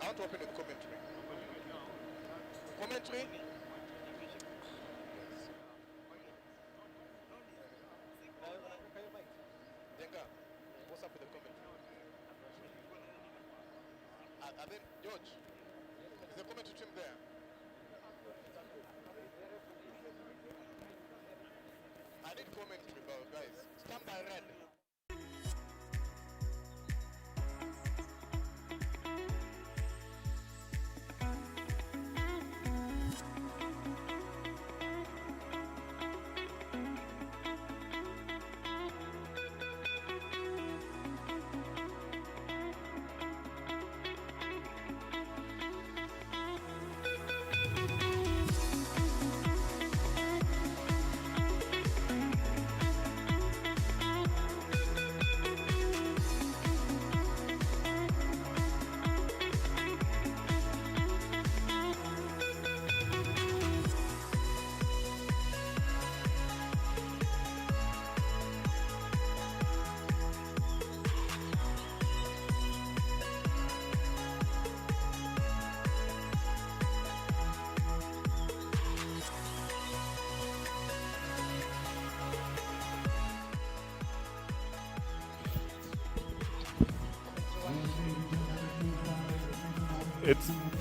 want to open with commentary. Commentary? Denga, what's up with the commentary? And then, George, is the commentary team there? I need commentary, guys. Stand by red.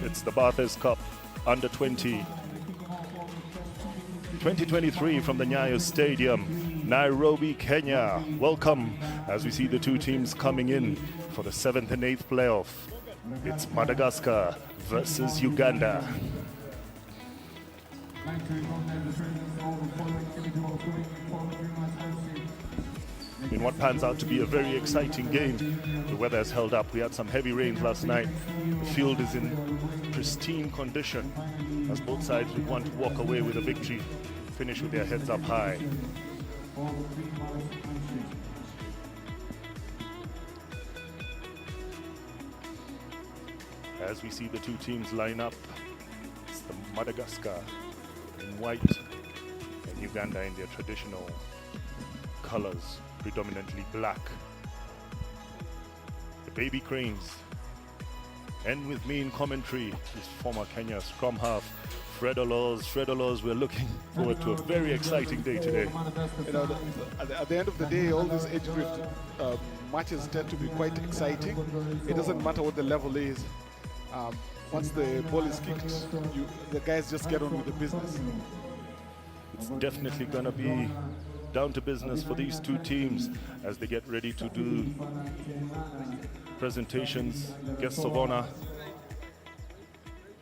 It's the Barthes Cup under 20 2023 from the Nyayo Stadium, Nairobi, Kenya. Welcome as we see the two teams coming in for the 7th and 8th playoff. It's Madagascar versus Uganda. In what pans out to be a very exciting game. The weather has held up. We had some heavy rains last night. The field is in pristine condition as both sides would want to walk away with a victory, finish with their heads up high. As we see the two teams line up, it's the Madagascar in white and Uganda in their traditional colors, predominantly black. The baby cranes. And with me in commentary is former Kenya scrum half Fred Oloz. Fred Oloz, we're looking forward to a very exciting day today. You know, at the end of the day, all these age group matches tend to be quite exciting. It doesn't matter what the level is. Once the ball is kicked, the guys just get on with the business. It's definitely going to be down to business for these two teams as they get ready to do presentations, guests of honor,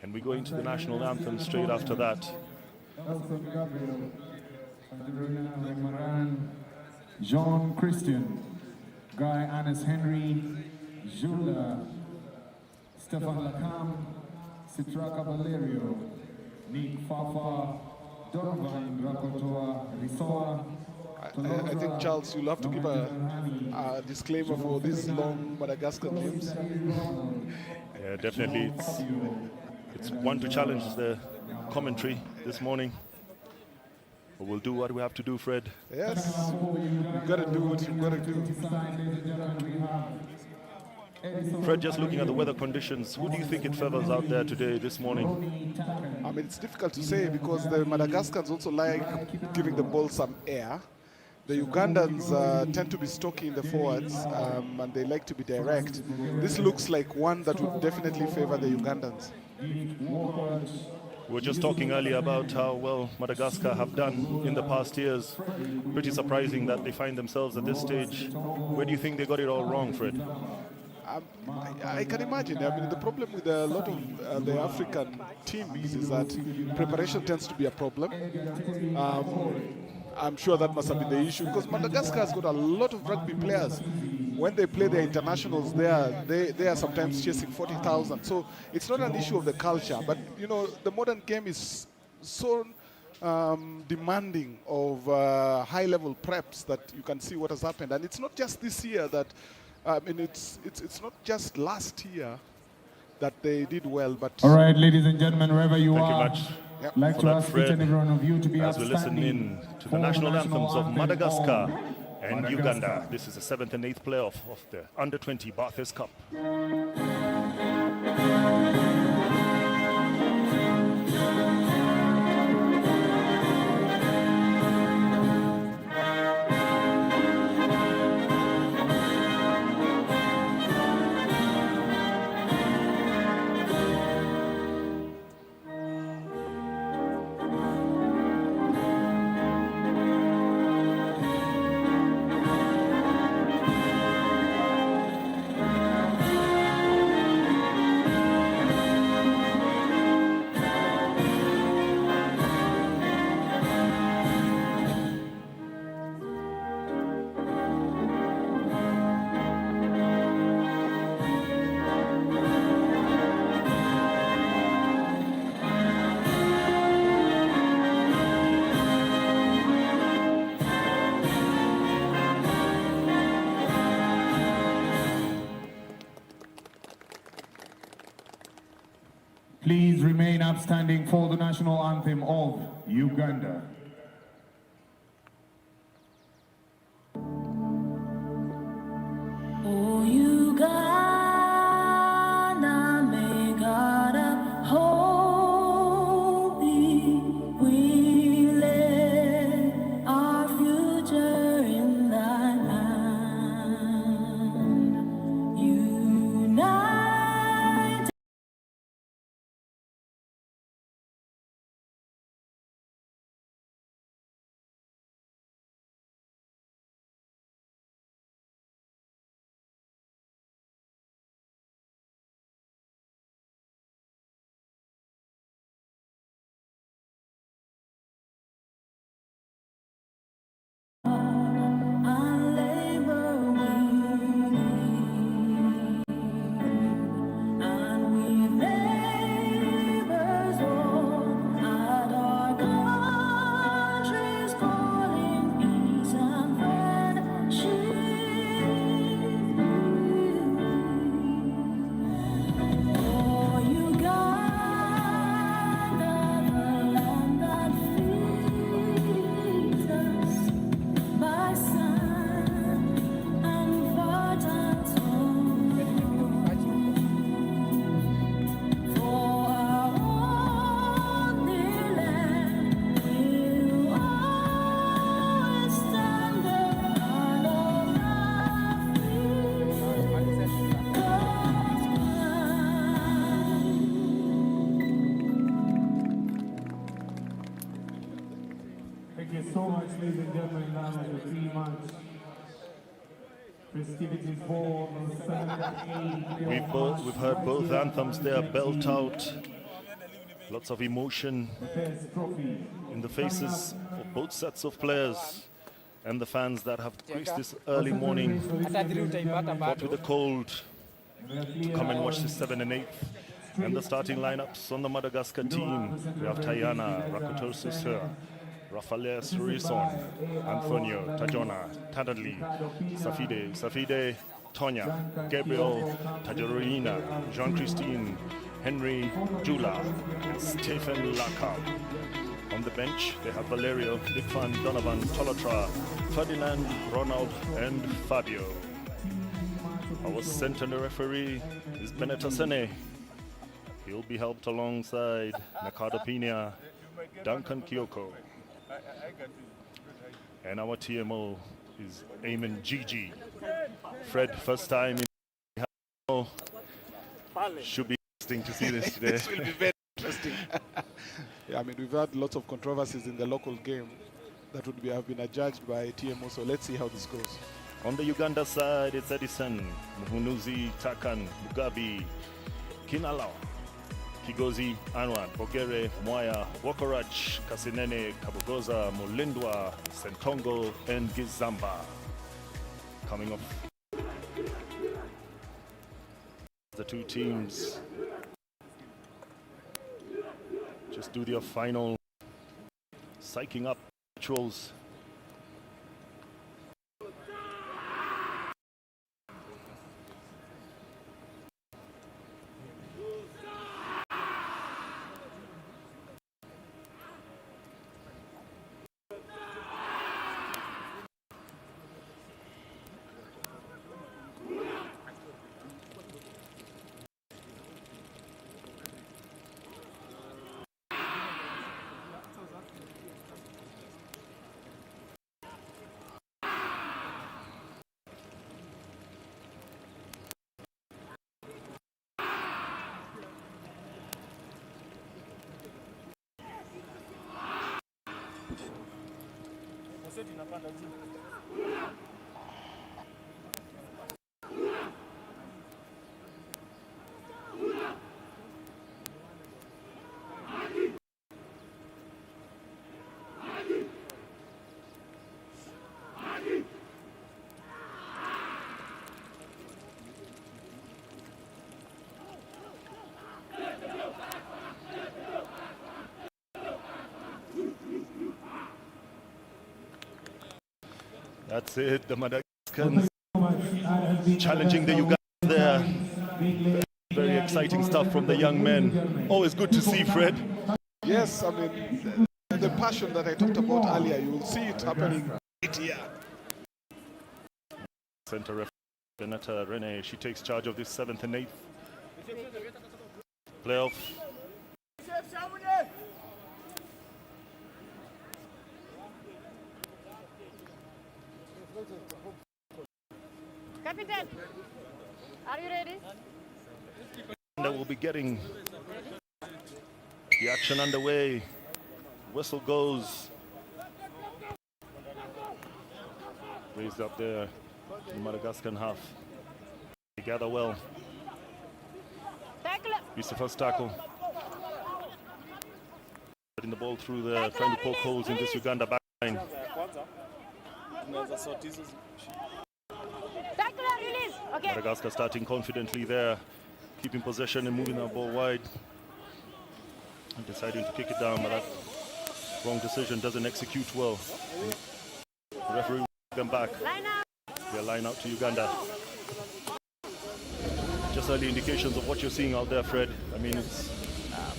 and we go into the national anthem straight after that. Jean Christian, Guy Annis Henry, Jules, Stefan Lacam, Citraca Valerio, Nick Fafa, Donovan Rakotoa Risoa. I think, Charles, you'll have to give a disclaimer for these long Madagascar names. Yeah, definitely. It's one to challenge the commentary this morning. But we'll do what we have to do, Fred. Yes, you've got to do what you've got to do. Fred, just looking at the weather conditions, who do you think it favors out there today, this morning? I mean, it's difficult to say because the Madagascans also like giving the ball some air. The Ugandans tend to be stocky in the forwards and they like to be direct. This looks like one that would definitely favor the Ugandans. We were just talking earlier about how well Madagascar have done in the past years. Pretty surprising that they find themselves at this stage. Where do you think they got it all wrong, Fred? I can imagine. I mean, the problem with a lot of the African teams is that preparation tends to be a problem. I'm sure that must have been the issue because Madagascar has got a lot of rugby players. When they play their internationals, they are sometimes chasing 40,000. So it's not an issue of the culture, but you know the modern game is so demanding of high-level preps that you can see what has happened. And it's not just this year that. I mean, it's not just last year that they did well, but... All right, ladies and gentlemen, wherever you Thank are, you much. I'd like to ask each and every one of you to be as we listen in to the national anthems of Madagascar and Uganda. This is the 7th and 8th playoff of the Under-20 Barthes Cup. Please remain upstanding for the national anthem of Uganda. Oh, Uganda, may God uphold thee. We lay our future in thy hand. Unite. And labor we and we neighbors all at our country's calling, peace and friendship. Oh, Uganda, the land that feeds us by sun and fertile soil. For our only land will always stand the heart of Africa's Thank you so much, ladies and gentlemen. Now the 3-month festivities for the 7th and 8th. We've heard both anthems there belt out. Lots of emotion in the faces of both sets of players and the fans that have graced this early morning, fought with the cold, to come and watch the 7th and 8th. And the starting lineups on the Madagascar team. We have Tayana, Rakotosis, Rafael Surison, Antonio, Tajona, Tadadli, Safide, Tonya, Gabriel, Tajorina, Jean-Christine, Henry, Jula, and Stephen Lakab. On the bench, they have Valerio, Bigfan, Donovan, Tolatra, Ferdinand, Ronald, and Fabio. Our center referee is Benetasene. He'll be helped alongside Nakado Pina, Duncan Kyoko. And our TMO is Eamon Gigi. Fred, first time in should be interesting to see this today. This will be very interesting. Yeah, I mean, we've had lots of controversies in the local game that would have been adjudged by TMO, so let's see how this goes. On the Uganda side, it's Edison, Muhunuzi, Takan, Mugabi, Kinala, Kigozi, Anwan, Bogere, Mwaya, Wokorach, Kasinene, Kabugoza, Mulindwa, Sentongo, and Gizamba. Coming up, the two teams just do their final psyching up rituals. That's it, the Madagascans challenging the Uganda there. Very exciting stuff from the young men. Always good to see, Fred. Yes, I mean, the passion that I talked about earlier, you will see it happening right here. Center ref Benetta Rene, she takes charge of this 7th and 8th playoff. Captain, are you ready? That will be getting the action underway. Whistle goes. Raised up there in Madagascar half. They gather well. Tackle. It's the first tackle. Putting the ball through there, trying to poke holes in this Uganda back line. Tackle, release. Okay. Madagascar starting confidently there, keeping possession and moving the ball wide. And deciding to kick it down, but that wrong decision, doesn't execute well. The referee will them back. Line out. Their line out to Uganda. Just early indications of what you're seeing out there, Fred. I mean, it's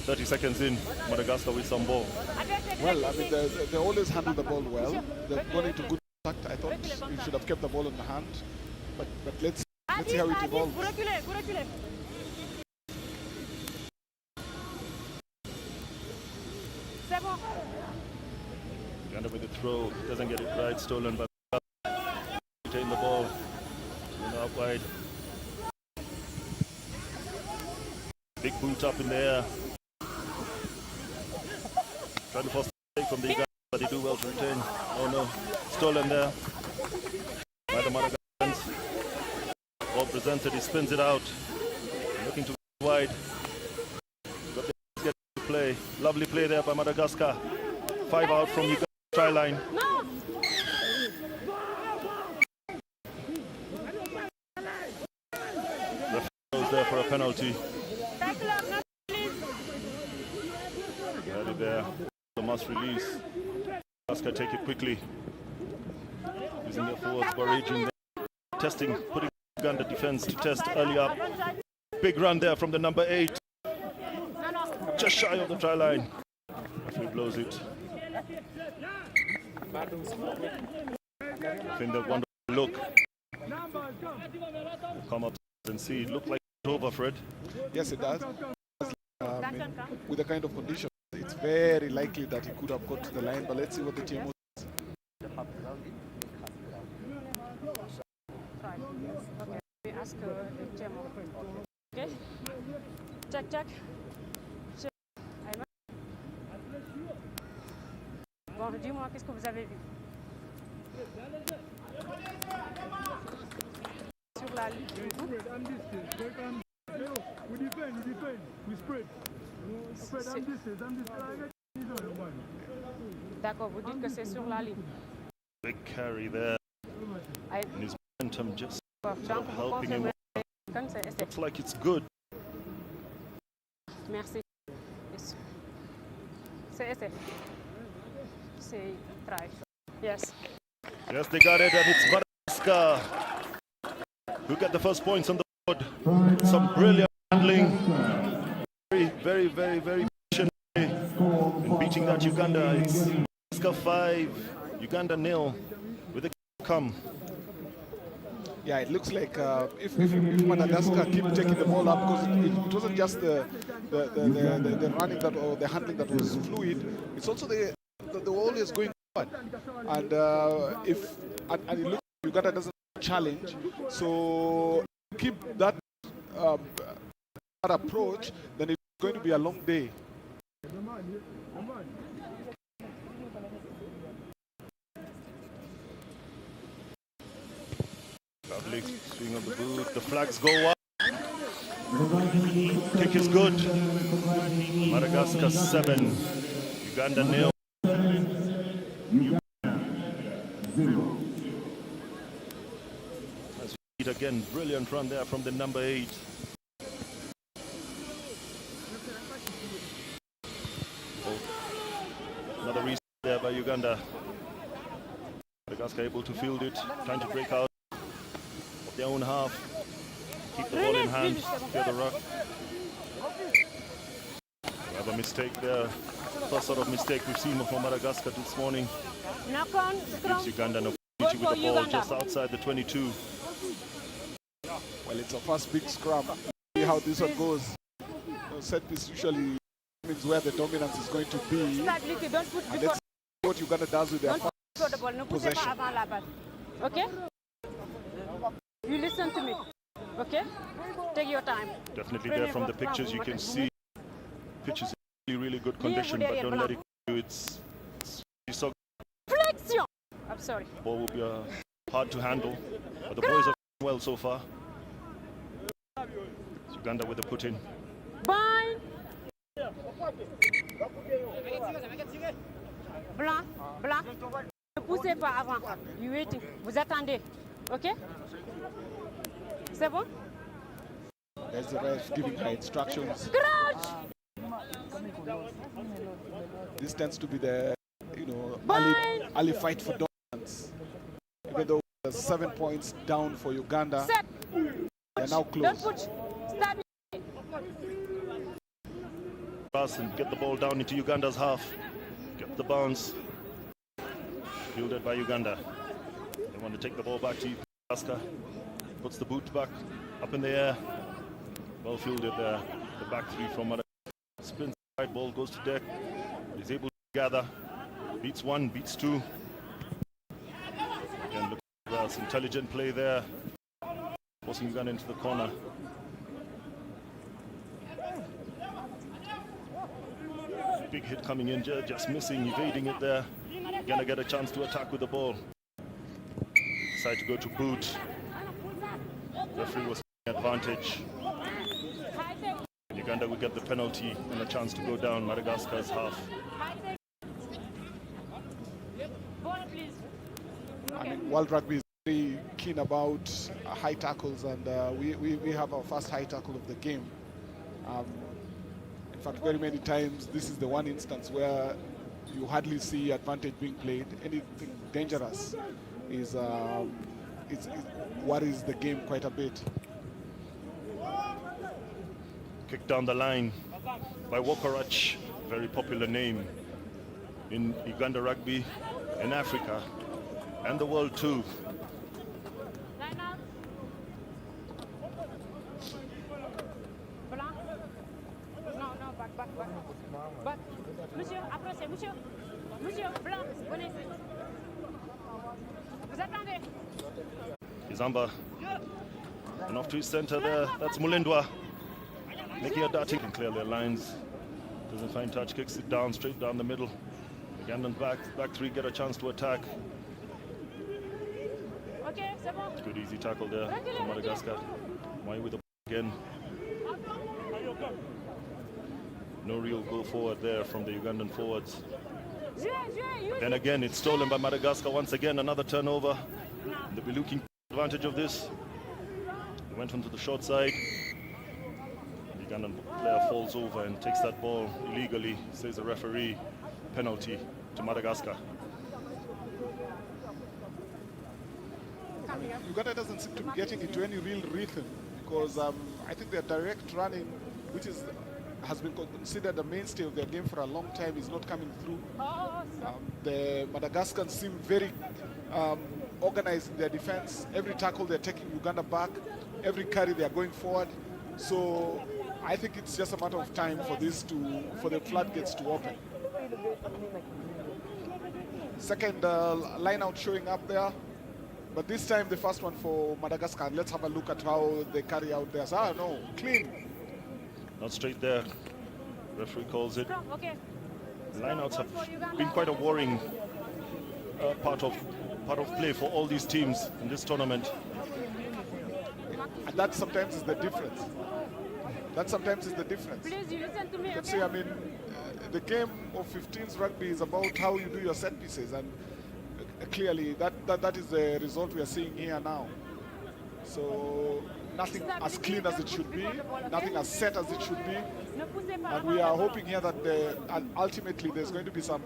30 seconds in, Madagascar with some ball. Well, I mean, they always handle the ball well. They've gone into good contact. I thought you should have kept the ball in the hand. But let's see how it evolves. Uganda with the throw, doesn't get it right, stolen by retain the ball. And out wide. Big boot up in the air. Trying to force the take from the Uganda, but they do well to retain. Oh no, stolen there by the Madagascans. Ball presented, he spins it out. Looking to go wide. But they get to play. Lovely play there by Madagascar. 5 out from Uganda try line. The goes there for a penalty. There, the must release. Madagascar take it quickly. Using their forwards, barraging there. Testing, putting Uganda defense to test early up. Big run there from the number 8. Just shy of the try line. Referee blows it. Finder wonderful look. Come up and see. It looked like it's over, Fred. Yes, it does. With the kind of condition, it's very likely that he could have got to the line, but let's see what the team was. Okay, we ask the Chemo. Okay, check. Bon, dis-moi, qu'est-ce que vous avez vu? Sur la ligne. We defend, we spread. D'accord, vous dites que c'est sur la ligne. Big carry there. And his momentum just sort of helping him. Looks like it's good. Merci. C'est essai. C'est try. Yes. Yes, they got it, and it's Madagascar who got the first points on the board. Some brilliant handling. Very patient in beating that Uganda. It's Madagascar 5, Uganda 0 with the come. Yeah, it looks like if Madagascar keep taking the ball up, because it wasn't just the running that or the handling that was fluid. It's also they were always going forward, and it looks like Uganda doesn't challenge, so keep that approach, then it's going to be a long day. Lovely swing of the boot. The flags go up. Kick is good. Madagascar 7. Uganda 0. As we see again, brilliant run there from the number 8. Another reset there by Uganda. Madagascar able to field it, trying to break out of their own half. Keep the ball in hand, clear the ruck. We have a mistake there. First sort of mistake we've seen from Madagascar this morning. Gives Uganda an opportunity with the ball just outside the 22. Well, it's a first big scrum. See how this one goes. Set piece usually means where the dominance is going to be. And let's see what Uganda does with their first possession. Okay? You listen to me. Okay? Take your time. Definitely there from the pictures you can see. Pitch is in really good condition, but don't let it go. It's so Flexion! I'm sorry. the ball will be hard to handle, but the boys are well so far. Uganda with the put in. Bind! Blanc, blanc. Ne poussez pas avant. You waiting. Vous attendez. Ok? C'est bon? There's the ref giving her instructions. Crouch! This tends to be the, Bind! early fight for dominance. Even though there's 7 points down for Uganda, Set! they're now Don't close. push. Stab it. Pass and get the ball down into Uganda's half. Get the bounce. Fielded by Uganda. They want to take the ball back to Madagascar. Puts the boot back up in the air. Well fielded there. The back three from Madagascar. Spins the right, ball goes to deck. He's able to gather. Beats one, beats two. Again, look at that intelligent play there. Forcing Uganda into the corner. Big hit coming in, just missing, evading it there. Gonna get a chance to attack with the ball. Decide to go to boot. Referee was taking advantage. Uganda would get the penalty and a chance to go down Madagascar's half. I mean, World Rugby is very keen about high tackles, and we have our first high tackle of the game. In fact, very many times this is the one instance where you hardly see advantage being played. Anything dangerous is it worries the game quite a bit. Kick down the line by Wokorach, very popular name in Uganda rugby, in Africa, and the world too. Line out. Blanc. No, back. Back. Monsieur, approchez, monsieur. Monsieur, blanc, venez ici. Vous attendez. Zambia, and off to his center there, that's Mulindwa. Making a darting and clear their lines. Doesn't find touch, kicks it down, straight down the middle. Ugandan back three get a chance to attack. Okay, c'est bon. Good easy tackle there from Madagascar. Why with the again? No real go forward there from the Ugandan forwards. Then again, it's stolen by Madagascar once again. Another turnover. They'll be looking for advantage of this. They went onto the short side. The Ugandan player falls over and takes that ball illegally, says the referee. Penalty to Madagascar. Uganda doesn't seem to be getting into any real rhythm, because I think their direct running, which has been considered a mainstay of their game for a long time, is not coming through. The Madagascans seem very organized in their defense. Every tackle they're taking Uganda back, every carry they're going forward. So I think it's just a matter of time for the floodgates to open. Second line out showing up there, but this time the first one for Madagascar. Let's have a look at how they carry out theirs. No, clean. Not straight there. Referee calls it. Okay. Lineouts have been quite a worrying part of play for all these teams in this tournament. And that sometimes is the difference. That sometimes is the difference. Please, you listen to me, You can okay? see, I mean, the game of 15s rugby is about how you do your set pieces, and clearly that is the result we are seeing here now. So nothing as clean as it should be, nothing as set as it should be, Ne poussez pas and avant we le are ballon. hoping here that ultimately there's going to be some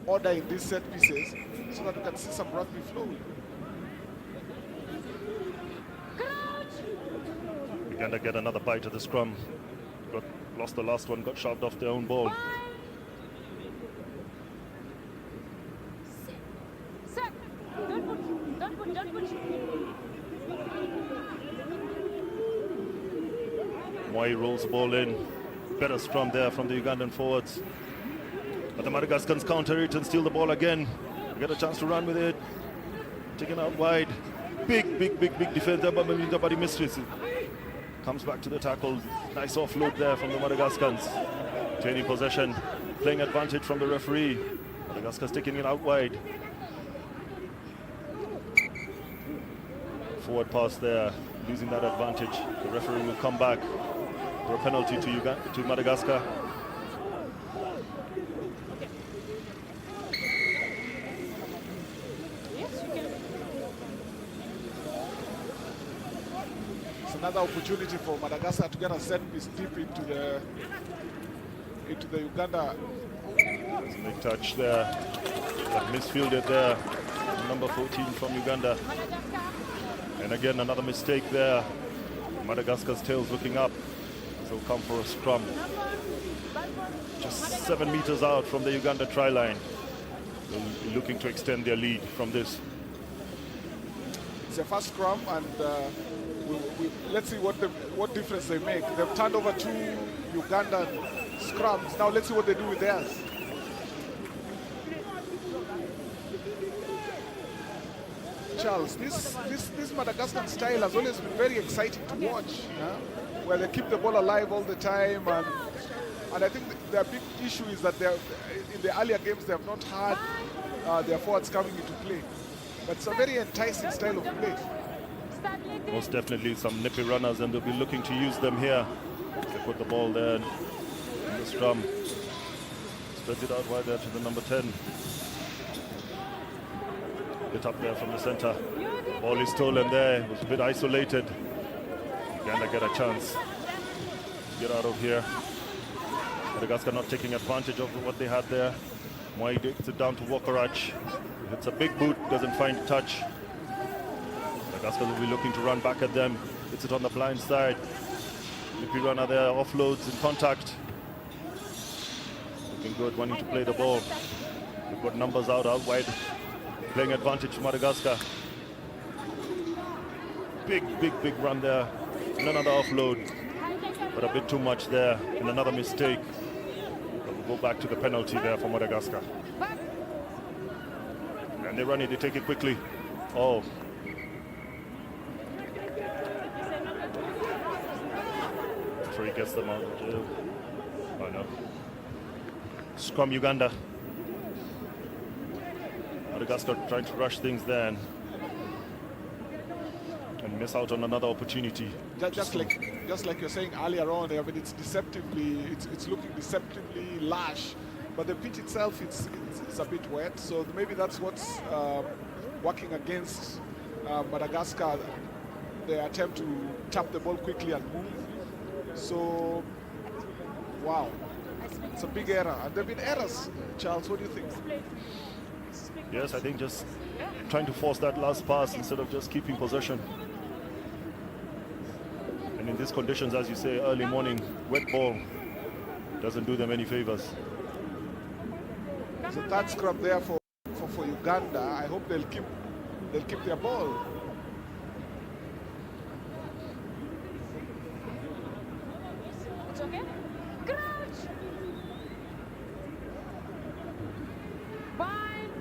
order in these set pieces, so that we can see some rugby flowing. Uganda get another bite of the scrum. Lost the last one, got shoved off their own ball. Set. Don't push. Mwai rolls the ball in. Better scrum there from the Ugandan forwards. But the Madagascans counter it and steal the ball again. Get a chance to run with it. Taken out wide. Big defense there, but nobody missed it. Comes back to the tackle. Nice offload there from the Madagascans. Training possession. Playing advantage from the referee. Madagascar's taking it out wide. Forward pass there. Losing that advantage. The referee will come back for a penalty to Madagascar. Yes, you can. It's another opportunity for Madagascar to get a set piece deep into the Uganda. Big touch there. But misfielded there. Number 14 from Uganda. And again, another mistake there. Madagascar's tails looking up. They'll come for a scrum. Just 7 meters out from the Uganda try line. They'll be looking to extend their lead from this. It's a fast scrum, and let's see what difference they make. They've turned over 2 Ugandan scrums. Now let's see what they do with theirs. Charles, this Madagascar style has always been very exciting to watch, where they keep the ball alive all the time, and I think their big issue is that in the earlier games they have not had their forwards coming into play. But it's a very enticing style of play. Most definitely some nippy runners, and they'll be looking to use them here. They put the ball there in the scrum. Spreads it out wide there to the number 10. Bit up there from the center. Ball is stolen there. It was a bit isolated. Uganda get a chance. Get out of here. Madagascar not taking advantage of what they had there. Mwai takes it down to Wokorach. It's a big boot, doesn't find touch. Madagascar will be looking to run back at them. Hits it on the blind side. Nippy runner there, offloads in contact. Looking good, wanting to play the ball. They've got numbers out wide. Playing advantage to Madagascar. Big run there. And another offload. But a bit too much there. And another mistake. But we'll go back to the penalty there for Madagascar. And they run it, they take it quickly. Oh. Before he gets them out of jail. Oh no. Scrum Uganda. Madagascar trying to rush things there and miss out on another opportunity. Just like you're saying earlier on, I mean, it's looking deceptively lush, but the pitch itself it's a bit wet, so maybe that's what's working against Madagascar. Their attempt to tap the ball quickly and move. So, wow, it's a big error, and there've been errors. Charles, what do you think? Yes, I think just trying to force that last pass instead of just keeping possession. And in these conditions, as you say, early morning, wet ball doesn't do them any favors. So that scrum there for Uganda. I hope they'll keep their ball. It's okay? Crouch! Bind!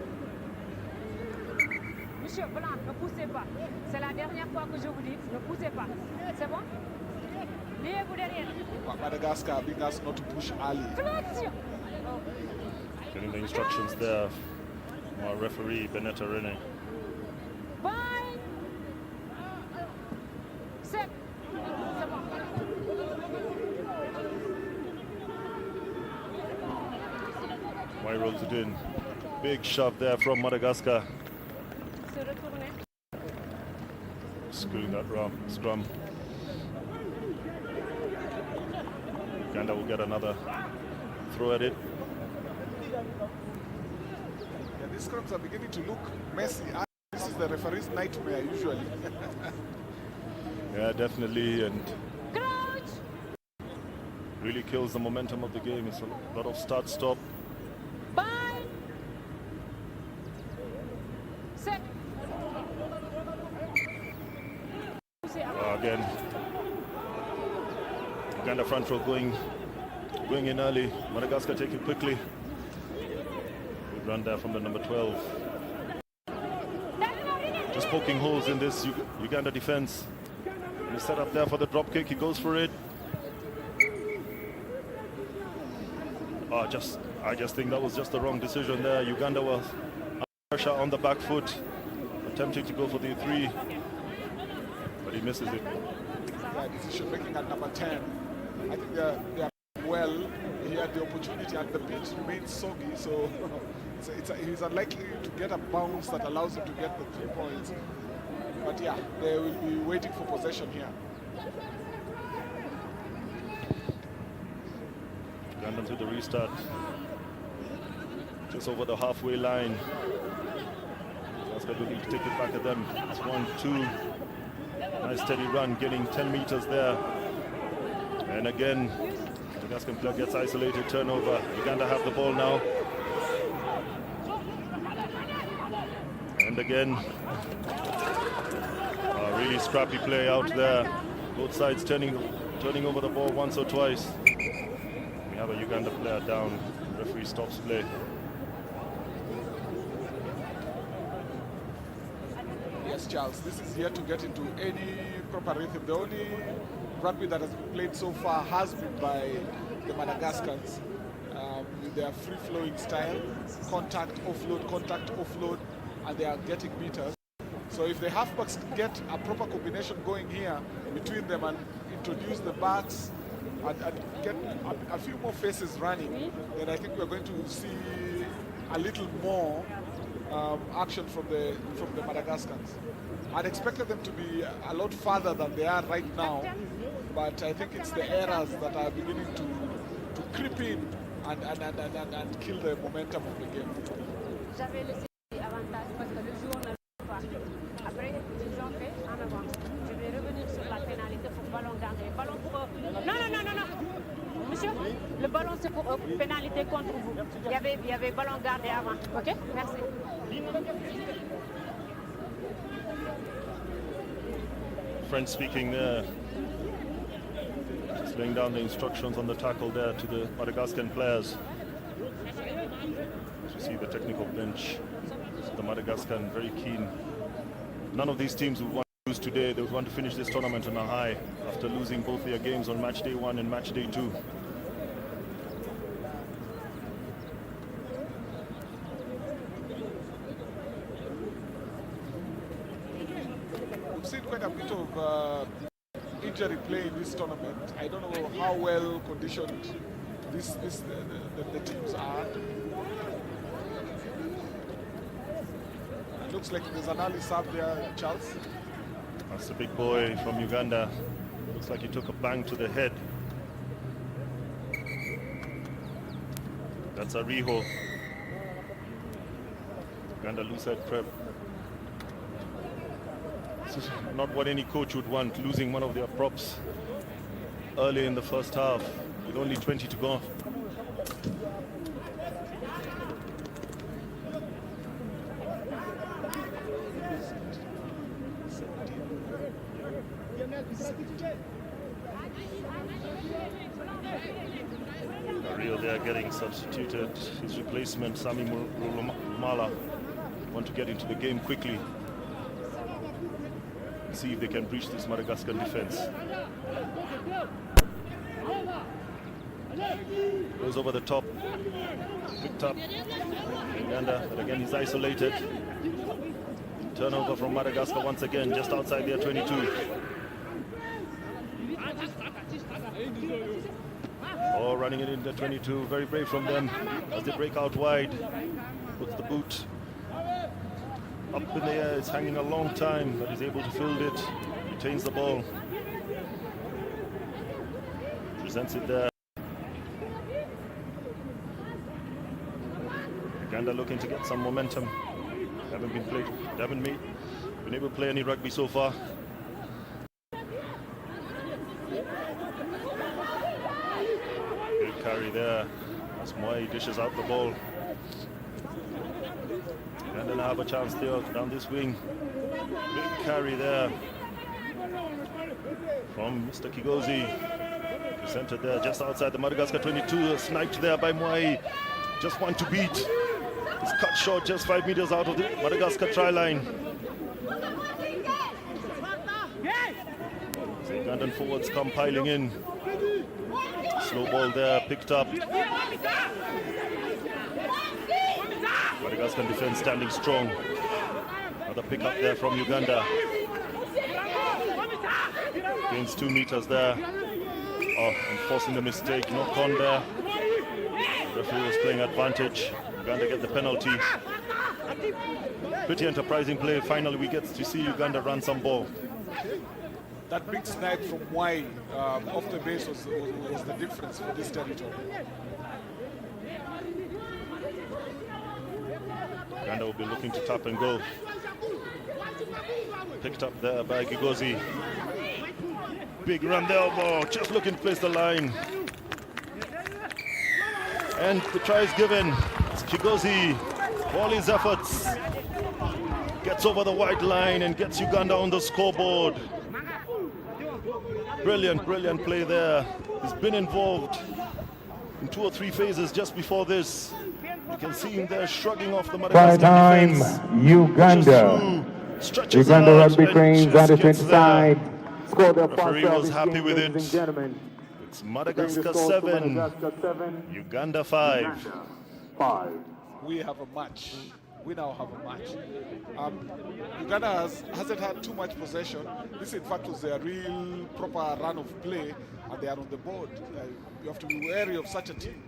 Monsieur Blanc, ne poussez pas. C'est la dernière fois que je vous dis, ne poussez pas. C'est bon? Liez-vous derrière. Madagascar being asked not to push early. Flexion! Getting the instructions there from our referee, Benetta Rene. Bind! Why rolls it in? Big shove there from Madagascar. Se retourner. Screwing that scrum. Uganda will get another throw at it. Yeah, these scrums are beginning to look messy. This is the referee's nightmare usually. Yeah, definitely, and Crouch. really kills the momentum of the game. It's a lot of start-stop. Bye. Set. Again, Uganda front row going in early. Madagascar take it quickly. Good run there from the number 12. Just poking holes in this Uganda defense. He's set up there for the drop kick. He goes for it. I just think that was just the wrong decision there. Uganda was under pressure on the back foot, attempting to go for the 3, but he misses it. Yeah, decision making at number 10. I think they are well. He had the opportunity and the pitch remains soggy, so he's unlikely to get a bounce that allows him to get the 3 points. But yeah, they will be waiting for possession here. Uganda to the restart. Just over the halfway line. Madagascar looking to take it back at them. It's 1-2. Nice steady run, getting 10 meters there. And again, Madagascar player gets isolated, turnover. Uganda have the ball now. And again, a really scrappy play out there. Both sides turning over the ball once or twice. We have a Uganda player down. Referee stops play. Yes, Charles, this is here to get into any proper rhythm. The only rugby that has been played so far has been by the Madagascars with their free-flowing style, contact, offload, and they are getting meters. So if the halfbacks get a proper combination going here between them and introduce the backs and get a few more faces running, then I think we're going to see a little more action from the Madagascars. I'd expected them to be a lot farther than they are right now, but I think it's the errors that are beginning to creep in and kill the momentum of the game. J'avais laissé avantage parce que le jour ne le pas. Après, ils ont fait en avant. Je vais revenir sur la pénalité pour ballon gardé. Ballon pour eux. Non. Monsieur, le ballon c'est pour eux. Pénalité contre vous. Il y avait ballon gardé avant. Ok? Merci. French speaking there. Just laying down the instructions on the tackle there to the Madagascar players. As you see the technical bench, the Madagascar very keen. None of these teams would want to lose today. They would want to finish this tournament on a high after losing both their games on match day 1 and match day 2. We've seen quite a bit of injury play in this tournament. I don't know how well conditioned the teams are. It looks like there's an early sub there, Charles. That's the big boy from Uganda. Looks like he took a bang to the head. That's Ariho. Uganda loose head prep. This is not what any coach would want, losing one of their props early in the first half with only 20 to go. Rio there getting substituted. His replacement, Sami Mala, want to get into the game quickly. See if they can breach this Madagascar defense. Goes over the top. Picked up. Uganda, but again he's isolated. Turnover from Madagascar once again, just outside their 22. Oh, running it into 22. Very brave from them as they break out wide. Puts the boot up in the air. It's hanging a long time, but he's able to field it. Retains the ball. Presents it there. Uganda looking to get some momentum. Haven't been able to play any rugby so far. Big carry there as Mwai dishes out the ball. And then I have a chance there down this wing. Big carry there from Mr. Kigozi. Presented there just outside the Madagascar 22. Sniped there by Mwai. Just one to beat. It's cut short just 5 meters out of the Madagascar try line. So Ugandan forwards come piling in. Slow ball there, picked up. Madagascar defense standing strong. Another pick up there from Uganda. Gains 2 meters there. Oh, and forcing the mistake. Knock on there. The referee was playing advantage. Uganda get the penalty. Pretty enterprising play. Finally, we get to see Uganda run some ball. That big snipe from Mwai off the base was the difference for this territory. Uganda will be looking to tap and go. Picked up there by Kigozi. Big run there, elbow. Just looking to place the line. And the try is given. It's Kigozi. All his efforts. Gets over the white line and gets Uganda on the scoreboard. Brilliant, brilliant play there. He's been involved in 2 or 3 phases just before this. You can see him there shrugging off the Madagascar Time, defense. Uganda. Stretches Uganda out Rugby and Cranes just under gets 20 there. side. Score the Referee first was of happy this with game, it. ladies and gentlemen. It's Bring the Madagascar score to 7, Madagascar 7, Uganda 5. Uganda 5. We have a match. We now have a match. Uganda hasn't had too much possession. This, in fact, was a real proper run of play, and they are on the board. You have to be wary of such a team.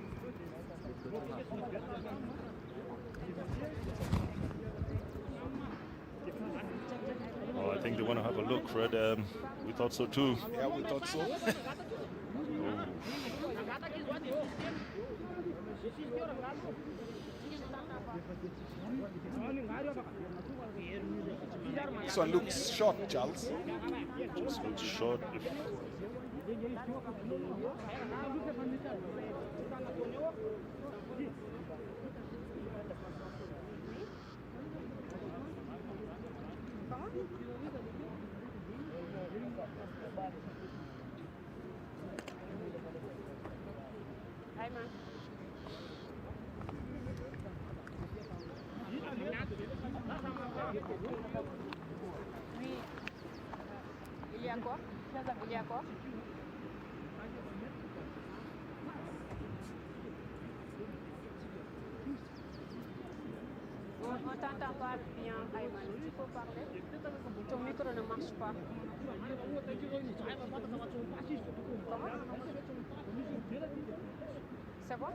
Oh, I think they want to have a look, Fred. We thought so too. Yeah, we thought so. This one looks short, Charles. Just looks short. Oui. Il y a quoi? Il y a quoi? On t'entend pas bien, Ayman. Tu peux parler? Ton micro ne marche pas. Comment? C'est bon?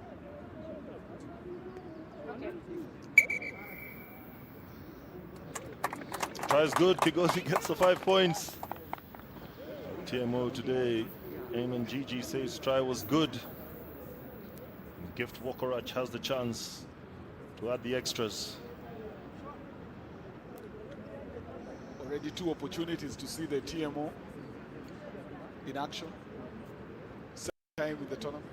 Ok. Try is good. Kigozi gets the 5 points. TMO today, Eamon Gigi says try was good. Gift Wokorach has the chance to add the extras. Already 2 opportunities to see the TMO in action. Second time in the tournament.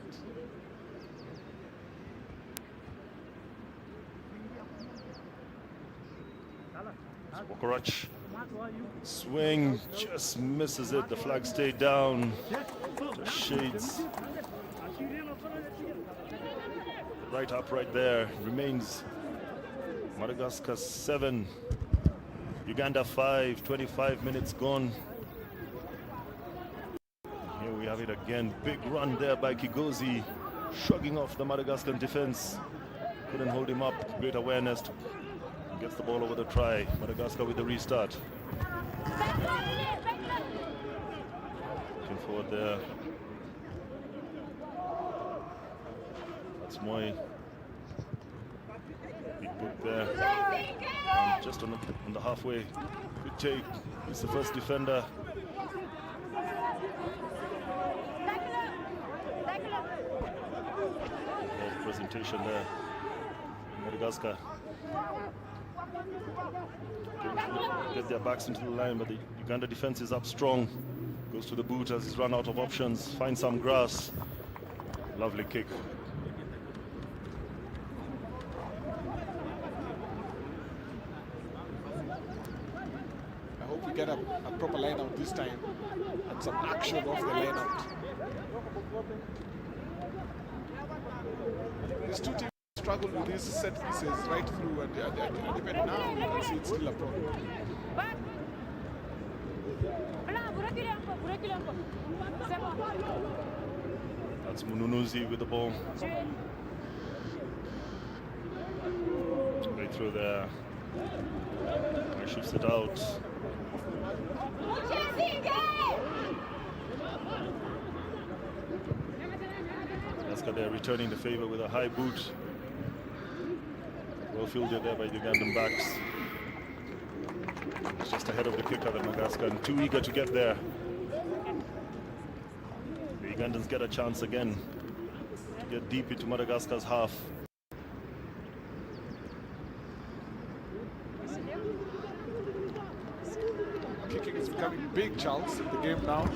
Wokorach swing just misses it. The flag stayed down. Just shades. Right up right there. Remains Madagascar 7. Uganda 5. 25 minutes gone. Here we have it again. Big run there by Kigozi. Shrugging off the Madagascar defense. Couldn't hold him up. Great awareness. Gets the ball over the try. Madagascar with the restart. Looking forward there. Moy. Big book there. And just on the halfway. Good take. It's the first defender. Well, presentation there. Madagascar. Going to get their backs into the line, but the Uganda defense is up strong. Goes to the boot as he's run out of options. Finds some grass. Lovely kick. I hope we get a proper line out this time and some action off the line out. These two teams struggle with these set pieces right through, and even now you can see it's still a problem. That's Mununuzi with the ball. Right through there. He shifts it out. Madagascar there returning the favor with a high boot. Well fielded there by the Ugandan backs. It's just ahead of the kicker, the Madagascar, and too eager to get there. The Ugandans get a chance again to get deep into Madagascar's half. Kicking is becoming big, Charles, in the game now.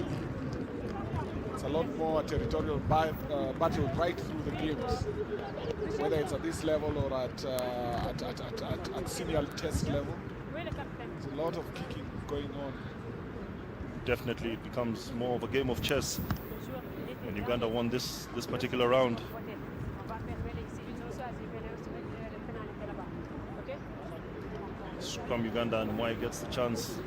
It's a lot more territorial battle right through the games, whether it's at this level or at senior test level. There's a lot of kicking going on. Definitely it becomes more of a game of chess, and Uganda won this particular round. Scrum Uganda, and Moy gets the chance.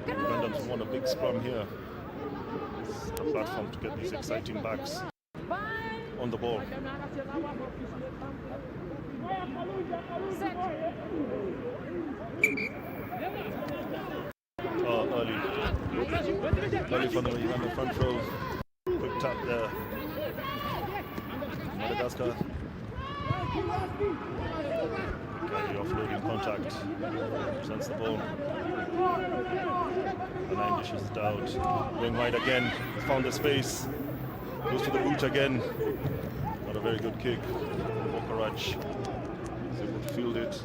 Ugandans want a big scrum here. It's the platform to get these exciting backs on the ball. Oh, early from the Uganda front row. Quick tap there. Madagascar. The offloading contact. Sends the ball. The line dishes it out. Going wide again. Found the space. Goes to the boot again. Not a very good kick. Bokarach is able to field it.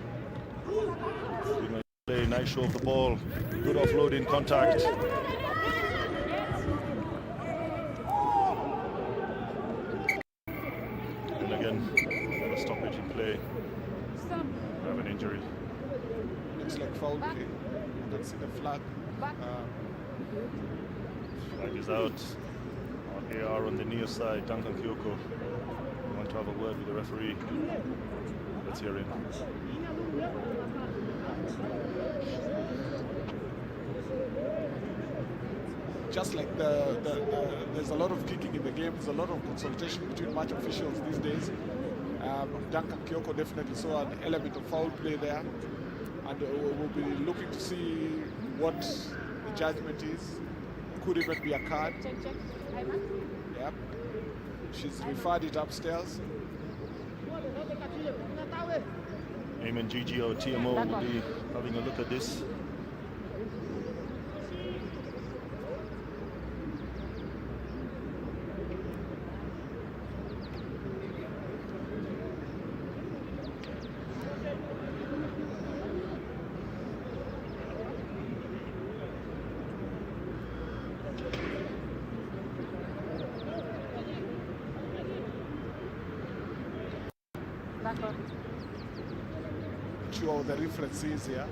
Play, nice show of the ball. Good offloading contact. And again, a stoppage in play. Have an injury. Looks like foul play. You can see the flag. Flag is out. AR on the near side. Duncan Kyoko. We want to have a word with the referee. Let's hear him. Just like there's a lot of kicking in the game, there's a lot of consultation between match officials these days. Duncan Kyoko definitely saw an element of foul play there, and we'll be looking to see what the judgment is. Could even be a card. Check. Yep. She's referred it upstairs. Eamon GGO TMO will be having a look at this. Sure, the reference is here.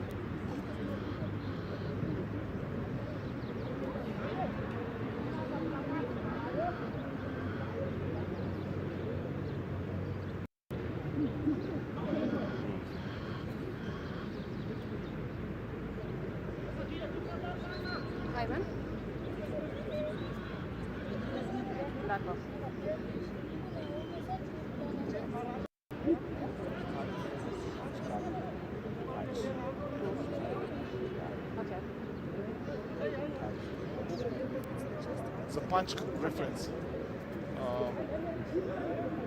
a punch reference.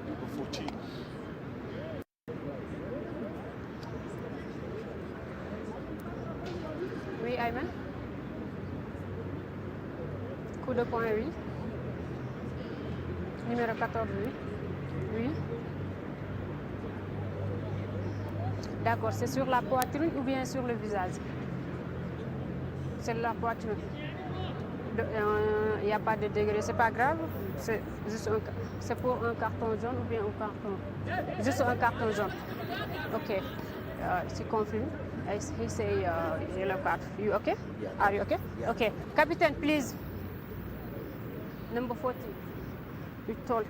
Number 14. Oui, Ayman. Coup de poing, oui. Numéro 14, oui. Oui. D'accord, c'est sur la poitrine ou bien sur le visage? C'est la poitrine. Il n'y a pas de degré, c'est pas grave. C'est juste c'est pour un carton jaune ou bien un carton? Juste un carton jaune. Ok. She confirmed. He say yellow card. You okay? Yeah. Are you okay? Yeah. Okay. Captain, please. Number 40. You told.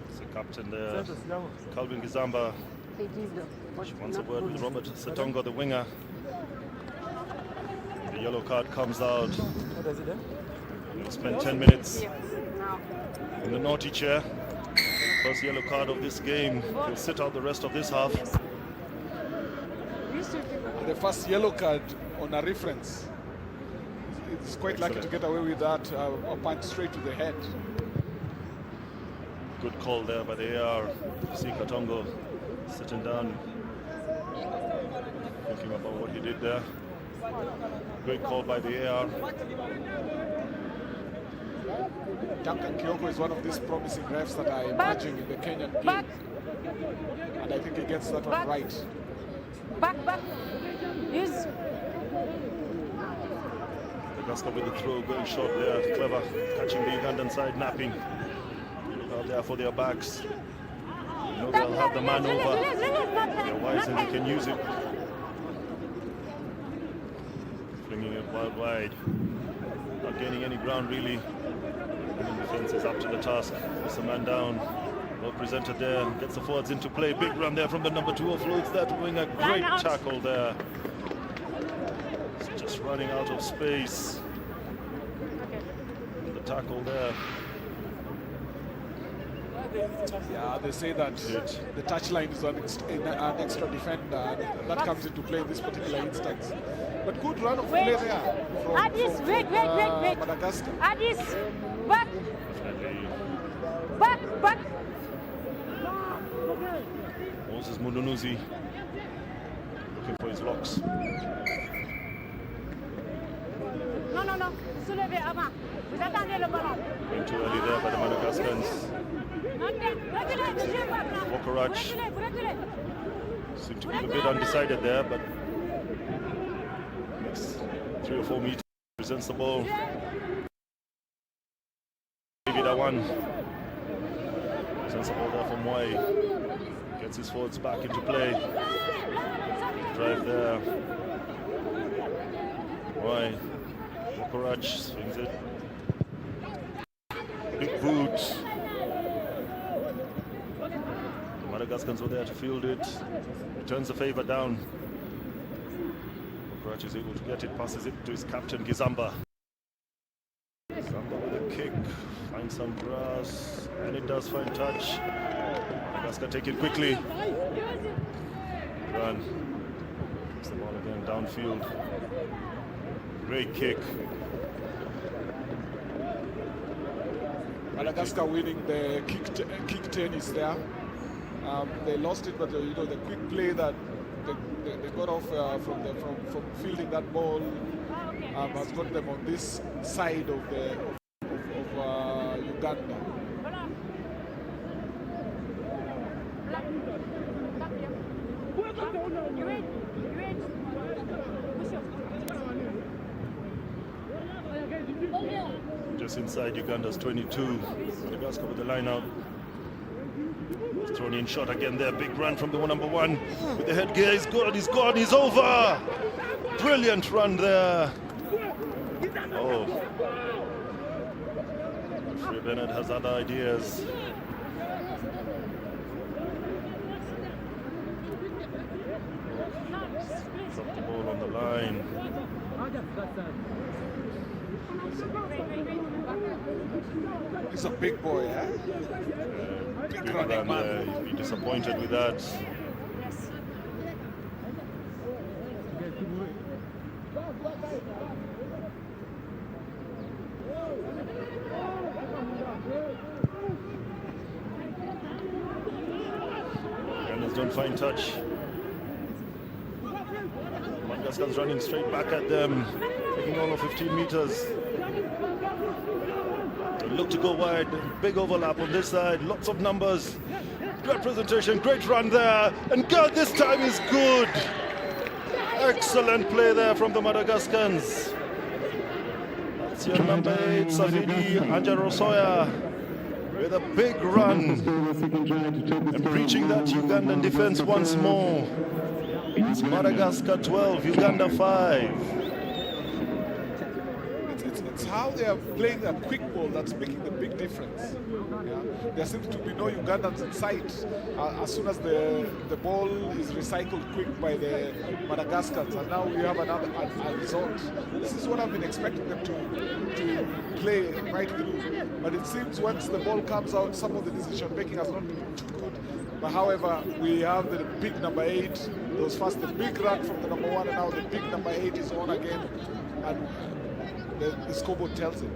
It's the captain there, Calvin Gizamba. He gives the. She wants a word with Robert Setongo, the winger. The yellow card comes out. He'll spend 10 minutes Now. in the naughty chair. First yellow card of this game. He'll sit out the rest of this half. The first yellow card on a reference. It's quite lucky to get away with that. A punch straight to the head. Good call there by the AR. See Katongo sitting down, thinking about what he did there. Great call by the AR. Duncan Kioko is one of these promising refs that I imagine in the Kenyan game. And I think he gets that one right. Back. Use. Madagascar with the throw, going short there. Clever, catching the Ugandan side, napping. Out there for their backs. You know they'll have the man over. They're wise and they can use it. Flinging it wide. Not gaining any ground really. And the defense is up to the task. Puts the man down. Well presented there. Gets the forwards into play. Big run there from the number 2. Offloads that winger. Great tackle there. It's just running out of space. The tackle there. Yeah, they say that the touchline is an extra defender. That comes into play in this particular instance. But good run of play there from Wait. Madagascar. Addis, back. Moses Mundunuzi looking for his locks. Non. Soulevez avant. Vous attendez le ballon. Going too early there by the Madagascans. Wokorach seemed to be a bit undecided there, but next 3 or 4 meters presents the ball. David Awan presents the ball there from Mwai. Gets his forwards back into play. Drive there. Mwai. Wokorach swings it. Big boot. Madagascans were there to field it. Returns the favor down. Wokorach is able to get it, passes it to his captain Gizamba. Gizamba with a kick, finds some grass, and it does find touch. Madagascar take it quickly. Run. Gets the ball again downfield. Great kick. Madagascar winning the kick tennis there. They lost it, but the quick play that they got off from fielding that ball has got them on this side of Uganda. Just inside Uganda's 22. Madagascar with the line out. Thrown in shot again there. Big run from the number 1 with the headgear. He's gone, he's over. Brilliant run there. Oh. Free Bennett has other ideas. Drop the ball on the line. He's a big boy, eh? Big running man. He'd be disappointed with that. on fine touch. Madagascar's running straight back at them, taking all of 15 meters. They look to go wide, big overlap on this side, lots of numbers. Great presentation, great run there, and God, this time is good. Excellent play there from the Madagascans. That's your number 8, Safidi Anjarosoya, with a big run and breaching that Ugandan defense once more. It's Madagascar 12, Uganda 5. It's how they are playing a quick ball that's making the big difference. Yeah? There seems to be no Ugandans in sight as soon as the ball is recycled quick by the Madagascars, and now we have a result. This is what I've been expecting them to play right through. But it seems once the ball comes out, some of the decision making has not been too good. But however, we have the big number 8. There was first the big run from the number 1, and now the big number 8 is on again. And the scoreboard tells it.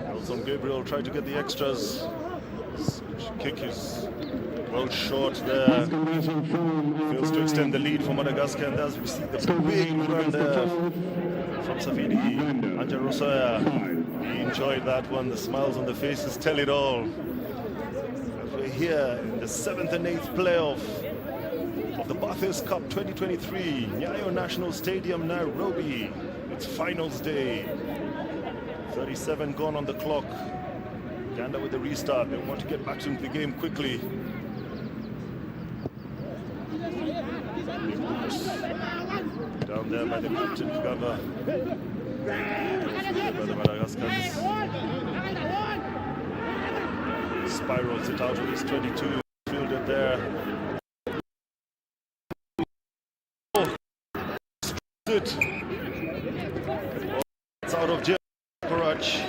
Nelson Gabriel tried to get the extras. His kick is well short there. Fails to extend the lead for Madagascar, and as we see the big run there from Safidi Anjarosoya. He enjoyed that one. The smiles on the faces tell it all. As we're here in the 7th and 8th playoff of the Barthes Cup 2023, Nyayo National Stadium, Nairobi. It's finals day. 37 gone on the clock. Uganda with the restart. They want to get back into the game quickly. Down there by the captain, Uganda. By the Madagascars. Spirals it out with his 22. Fielded there. Oh, it. It's out of jail. Courage.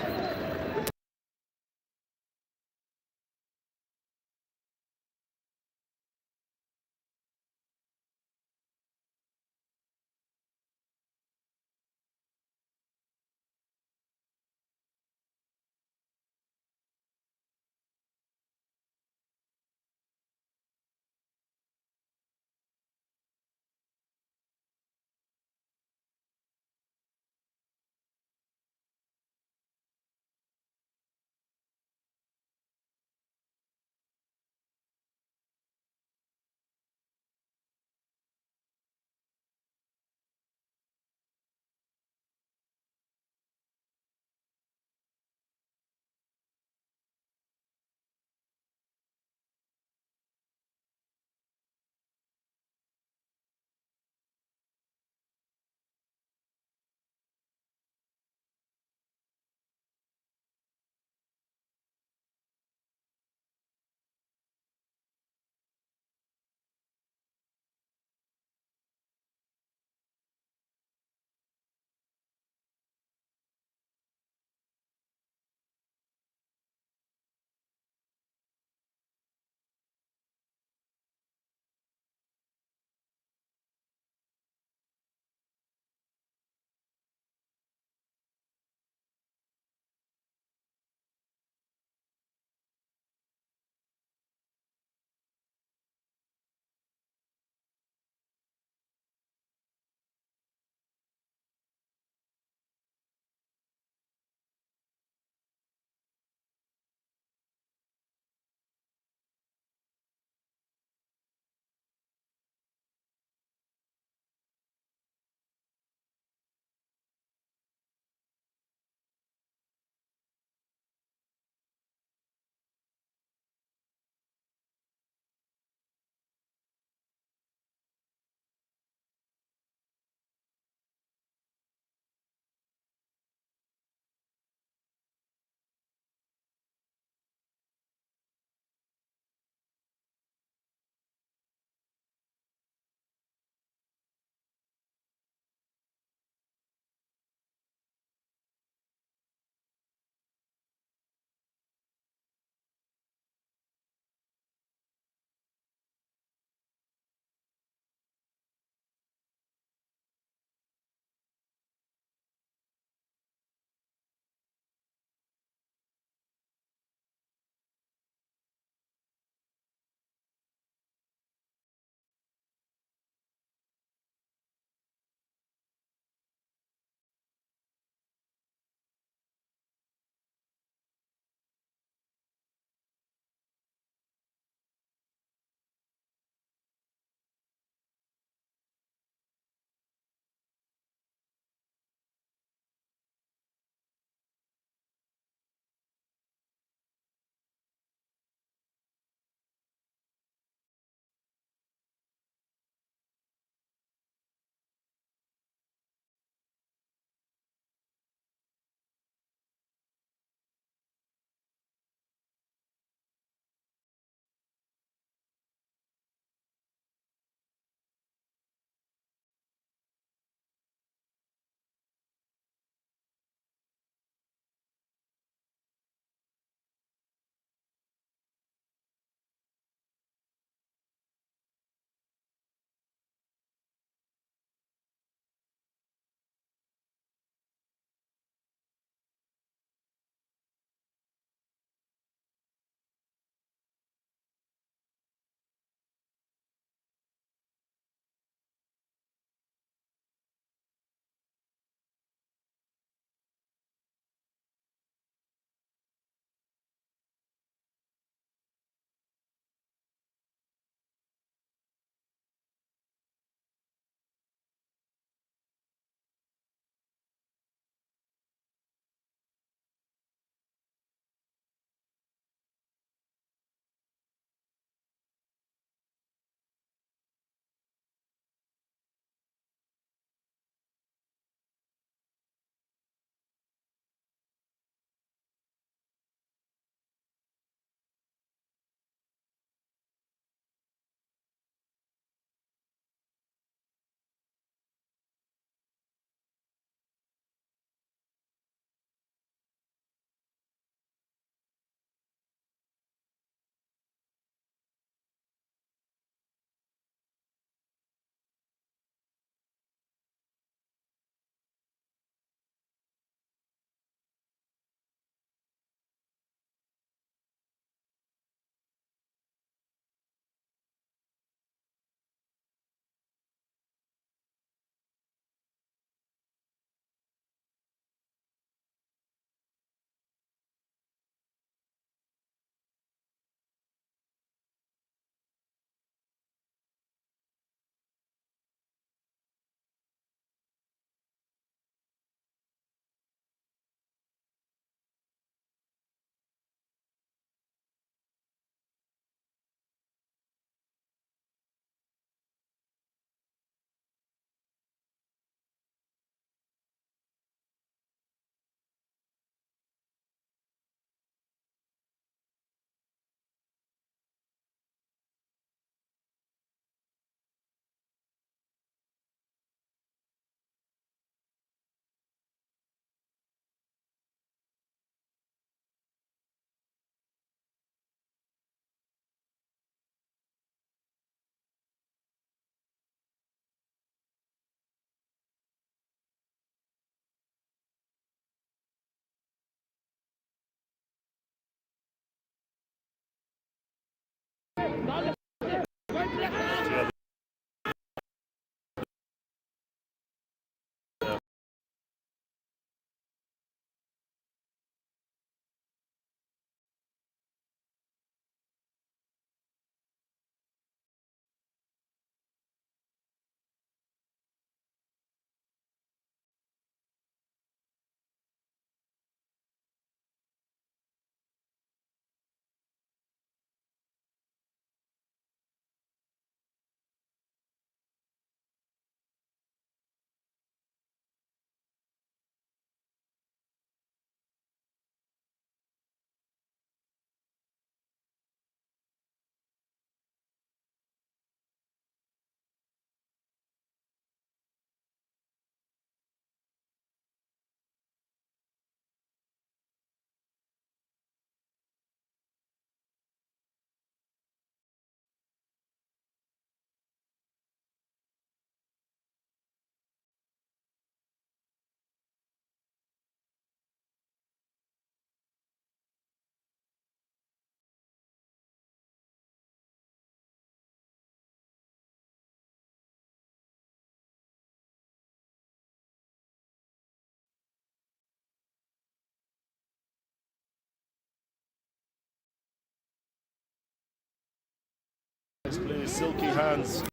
silky hands.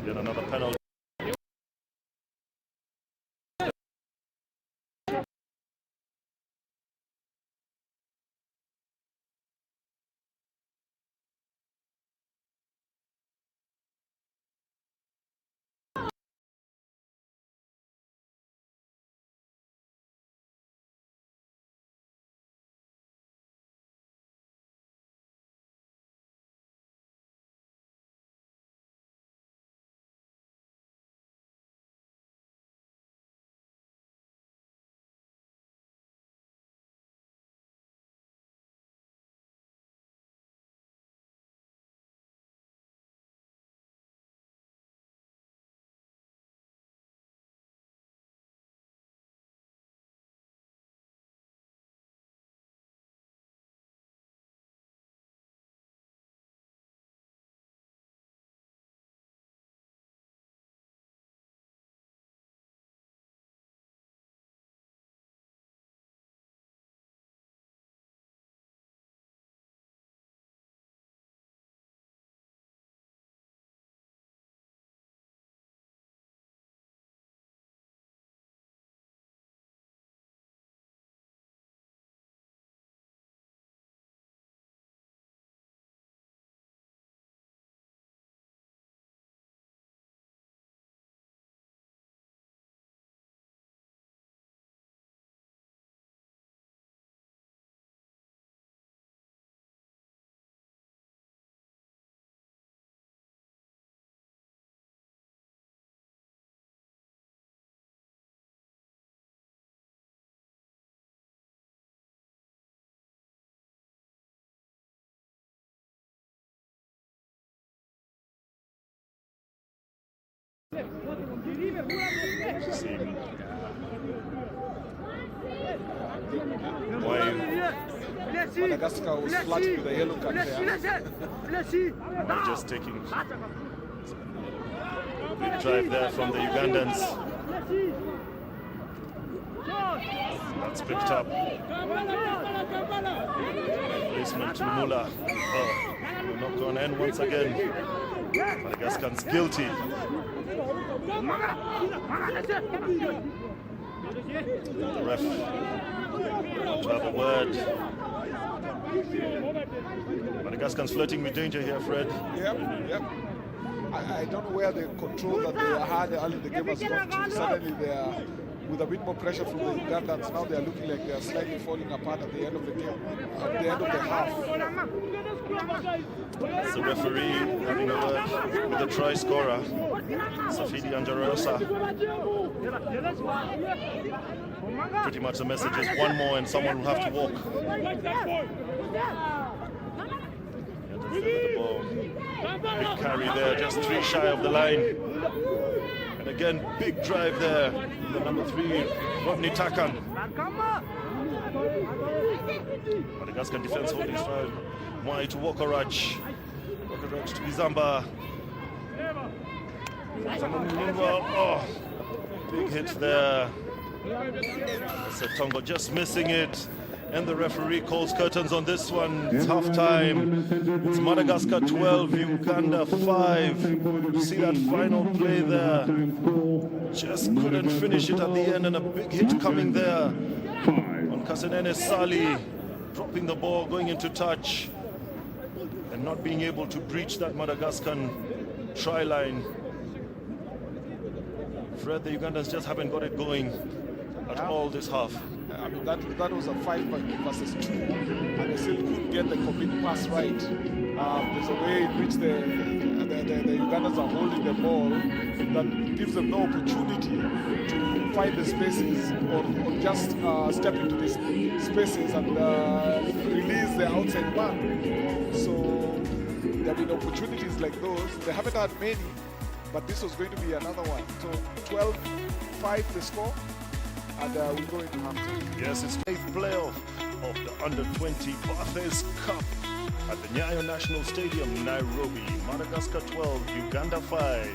Get another penalty. Madagascar was flattered with a yellow card there. Just taking big drive there from the Ugandans. That's picked up. Placement to Mula. Oh, we're not going to end once again. Madagascar's guilty. The ref to have a word. Madagascar's flirting with danger here, Fred. Yep. I don't know where the control that they had early in the game has gone to. Suddenly they are with a bit more pressure from the Ugandans. Now they are looking like they are slightly falling apart at the end of the game, at the end of the half. As the referee having a word with the try scorer, Safidi Anjarosa. Pretty much the message is one more and someone will have to walk. The ball. Big carry there, just 3 shy of the line. And again, big drive there. The number 3, Rodney Takan. Madagascar defense holding stride. Mwai to Wokorach. Wokorach to Bizamba. Oh, big hit there. Setongo just missing it. And the referee calls curtains on this one. It's half time. It's Madagascar 12, Uganda 5. You see that final play there. Just couldn't finish it at the end, and a big hit coming there on Kasenene Sali, dropping the ball, going into touch, and not being able to breach that Madagascar try line. Fred, the Ugandans just haven't got it going at all this half. I mean, that was a 5 versus 2, and they still couldn't get the complete pass right. There's a way in which the Ugandans are holding the ball that gives them no opportunity to find the spaces or just step into these spaces and release the outside man. So there have been opportunities like those. They haven't had many, but this was going to be another one. So 12-5 the score. And we go into halftime. Yes, it's the 8th playoff of the Under-20 Barthes Cup at the Nyayo National Stadium, Nairobi. Madagascar 12, Uganda 5.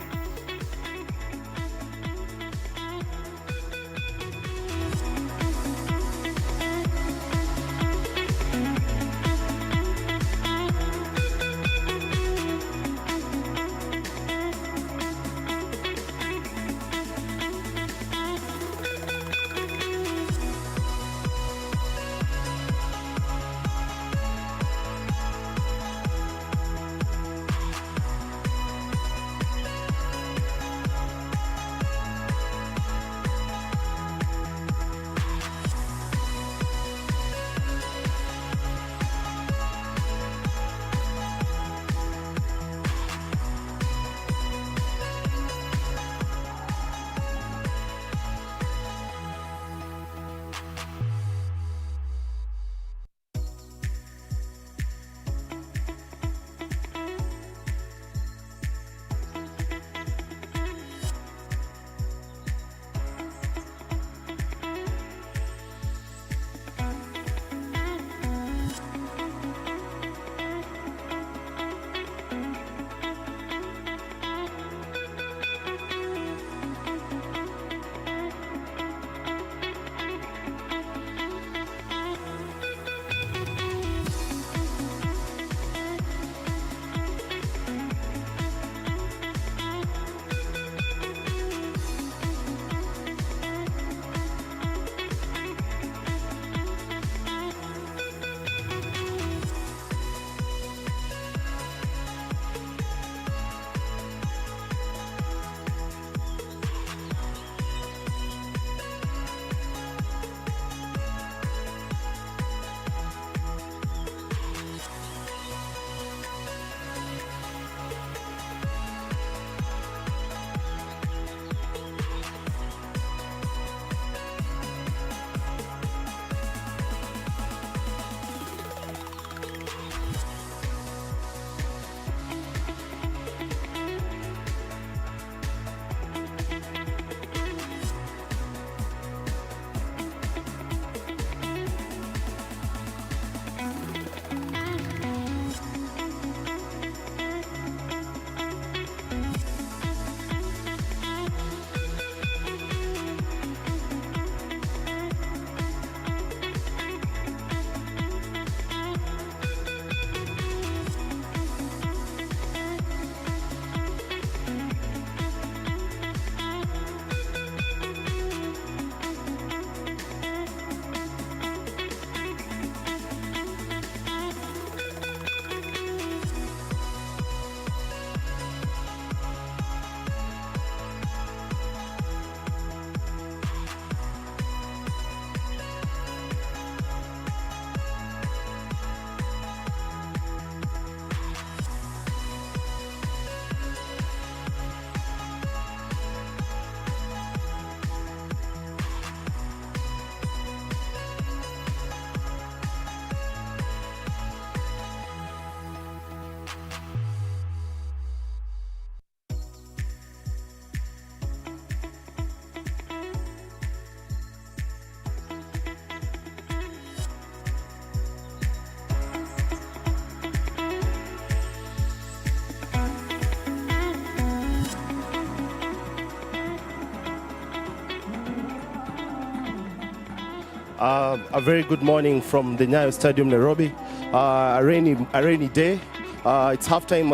A very good morning from the Nyayo Stadium, Nairobi. A rainy day. It's halftime,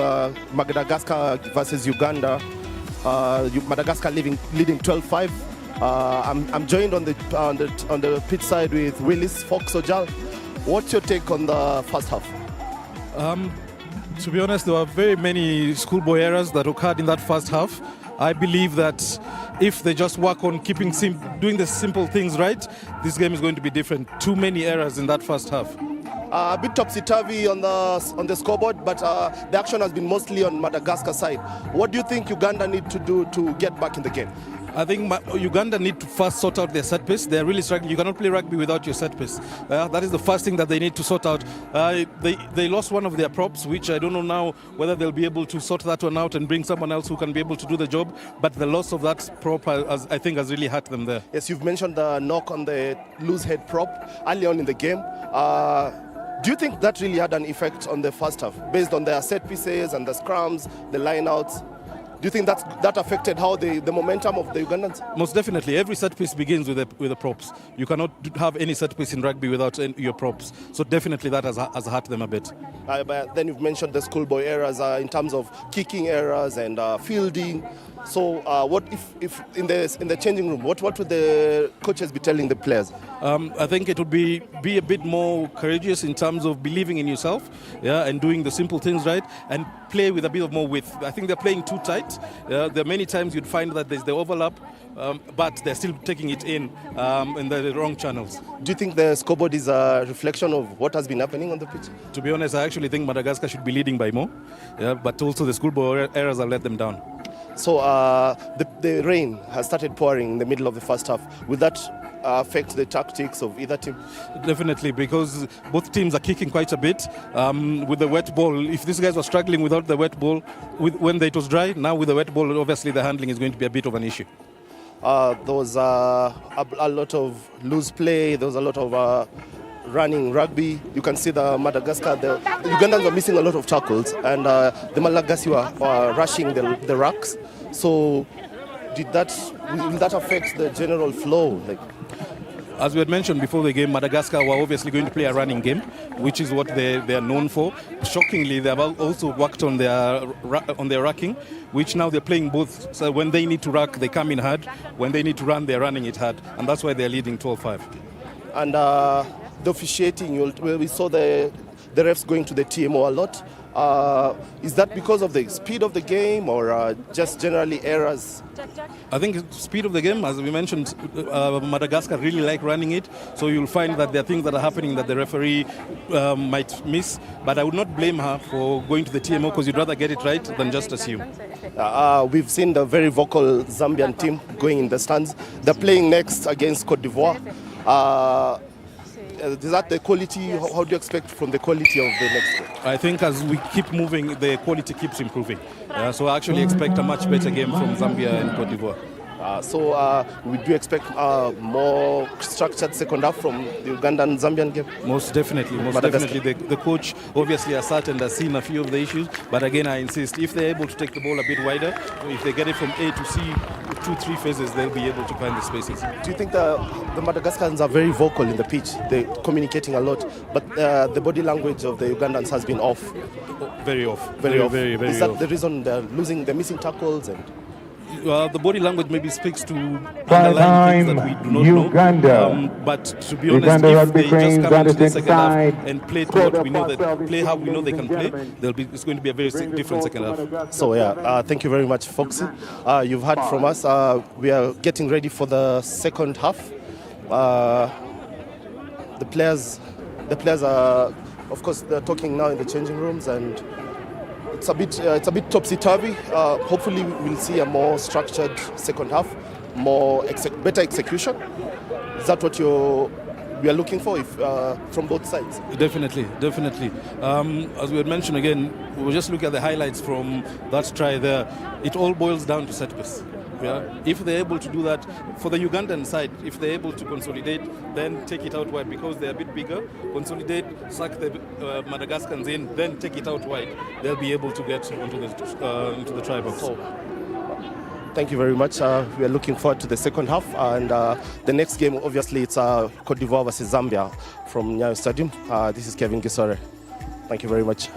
Madagascar versus Uganda. Madagascar leading 12-5. I'm joined on the pitch side with Willis Fox Ojal. What's your take on the first half? To be honest, there were very many schoolboy errors that occurred in that first half. I believe that if they just work on doing the simple things right, this game is going to be different. Too many errors in that first half. A bit topsy-turvy on the scoreboard, but the action has been mostly on Madagascar side. What do you think Uganda need to do to get back in the game? I think Uganda need to first sort out their set piece. They're really struggling. You cannot play rugby without your set piece. That is the first thing that they need to sort out. They lost one of their props, which I don't know now whether they'll be able to sort that one out and bring someone else who can be able to do the job. But the loss of that prop, I think, has really hurt them there. Yes, you've mentioned the knock on the loose head prop early on in the game. Do you think that really had an effect on the first half, based on their set pieces and the scrums, the lineouts? Do you think that affected how the momentum of the Ugandans? Most definitely. Every set piece begins with the props. You cannot have any set piece in rugby without your props. So definitely that has hurt them a bit. But then you've mentioned the schoolboy errors in terms of kicking errors and fielding. So what if in the changing room, what would the coaches be telling the players? I think it would be a bit more courageous in terms of believing in yourself, and doing the simple things right, and play with a bit of more width. I think they're playing too tight. There are many times you'd find that there's the overlap, but they're still taking it in the wrong channels. Do you think the scoreboard is a reflection of what has been happening on the pitch? To be honest, I actually think Madagascar should be leading by more, but also the schoolboy errors have let them down. So the rain has started pouring in the middle of the first half. Will that affect the tactics of either team? Definitely, because both teams are kicking quite a bit with the wet ball. If these guys were struggling without the wet ball, when it was dry, now with the wet ball, obviously the handling is going to be a bit of an issue. There was a lot of loose play. There was a lot of running rugby. You can see the Madagascar, the Ugandans were missing a lot of tackles, and the Malagasy were rushing the rucks. So will that affect the general flow? As we had mentioned before the game, Madagascar were obviously going to play a running game, which is what they are known for. Shockingly, they have also worked on their rucking, which now they're playing both. So when they need to ruck, they come in hard. When they need to run, they're running it hard, and that's why they're leading 12-5. And the officiating, we saw the refs going to the TMO a lot. Is that because of the speed of the game, or just generally errors? I think speed of the game, as we mentioned, Madagascar really like running it. So you'll find that there are things that are happening that the referee might miss. But I would not blame her for going to the TMO, because you'd rather get it right than just assume. We've seen the very vocal Zambian team going in the stands. They're playing next against Cote d'Ivoire. Is that the quality? How do you expect from the quality of the next game? I think as we keep moving, the quality keeps improving. So I actually expect a much better game from Zambia and Cote d'Ivoire. So we do expect more structured second half from the Ugandan Zambian game? Most definitely. The coach obviously has sat and has seen a few of the issues, but again I insist, if they're able to take the ball a bit wider, if they get it from A to C, 2-3 phases, they'll be able to find the spaces. Do you think the Madagascars are very vocal in the pitch? They're communicating a lot, but the body language of the Ugandans has been off? Very off. Very off. Is that off. the reason they're missing tackles? And the body language maybe speaks to underlying things that we do not know. But to be honest, if they just come into the second half and play to what we know, play how we know they can play, it's going to be a very different second half. So thank you very much, Foxy. You've heard from us. We are getting ready for the second half. The players are, of course, they're talking now in the changing rooms, and it's a bit topsy-turvy. Hopefully we'll see a more structured second half, better execution. Is that what we are looking for from both sides? Definitely. As we had mentioned again, we'll just look at the highlights from that try there. It all boils down to set piece. Yeah. If they're able to do that, for the Ugandan side, if they're able to consolidate, then take it out wide because they're a bit bigger. Consolidate, suck the Madagascans in, then take it out wide. They'll be able to get into the try box. So, thank you very much. We are looking forward to the second half, and the next game, obviously, it's Cote d'Ivoire versus Zambia from Nyayo Stadium. This is Kevin Gisore. Thank you very much.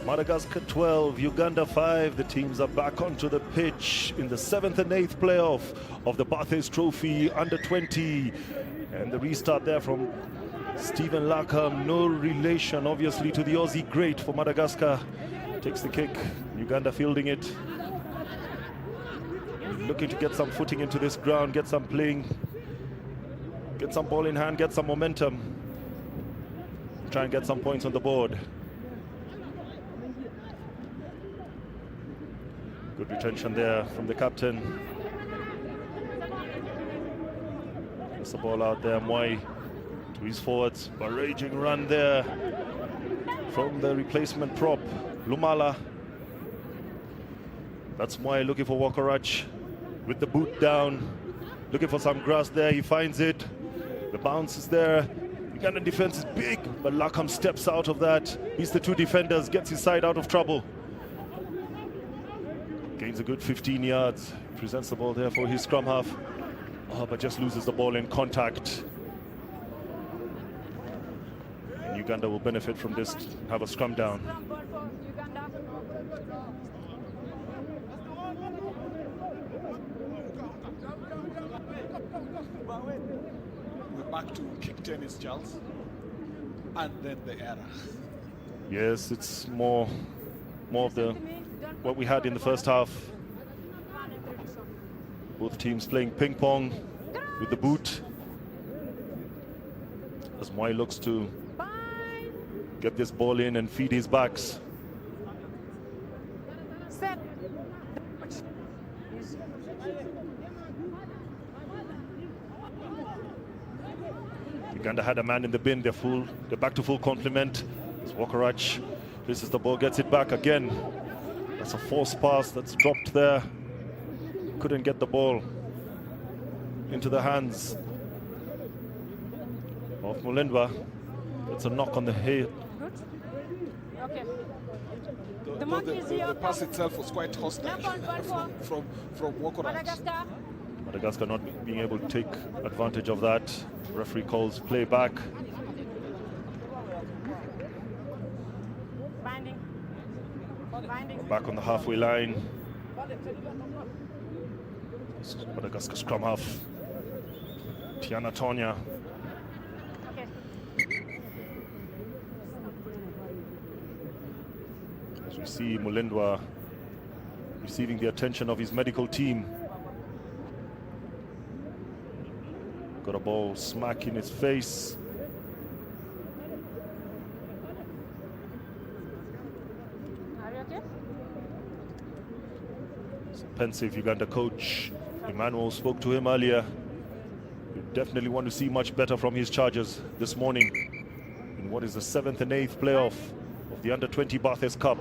Madagascar 12, Uganda 5. The teams are back onto the pitch in the 7th and 8th playoff of the Barthes Trophy under 20. And the restart there from Stephen Larkham, no relation obviously to the Aussie great for Madagascar. Takes the kick, Uganda fielding it. Looking to get some footing into this ground, get some playing, get some ball in hand, get some momentum. Try and get some points on the board. Good retention there from the captain. Gets the ball out there, Mwai to his forwards. A raging run there from the replacement prop, Lumala. That's Mwai looking for Wakarach with the boot down. Looking for some grass there, he finds it. The bounce is there. Ugandan defense is big, but Larkham steps out of that. Beats the two defenders, gets his side out of trouble. Gains a good 15 yards. Presents the ball there for his scrum half. Oh, but just loses the ball in contact. And Uganda will benefit from this, have a scrum down. We're back to kick tennis, Charles. And then the error. Yes, it's more of the what we had in the first half. Both teams playing ping pong with the boot. As Mwai looks to get this ball in and feed his backs. Set. Uganda had a man in the bin. They're back to full complement. It's Wakarach. This is the ball, gets it back again. That's a forced pass that's dropped there. Couldn't get the ball into the hands of Mulendwa. It's a knock on the head. Okay. The pass itself was quite hostile from Wakarach. Madagascar not being able to take advantage of that. Referee calls play back. Back on the halfway line. Madagascar scrum half. Tiana Tonya. As we see Mulendwa receiving the attention of his medical team. Got a ball smack in his face. Are you okay? Pensive Uganda coach Emmanuel spoke to him earlier. You definitely want to see much better from his Chargers this morning in what is the 7th and 8th playoff of the Under-20 Barthes Cup.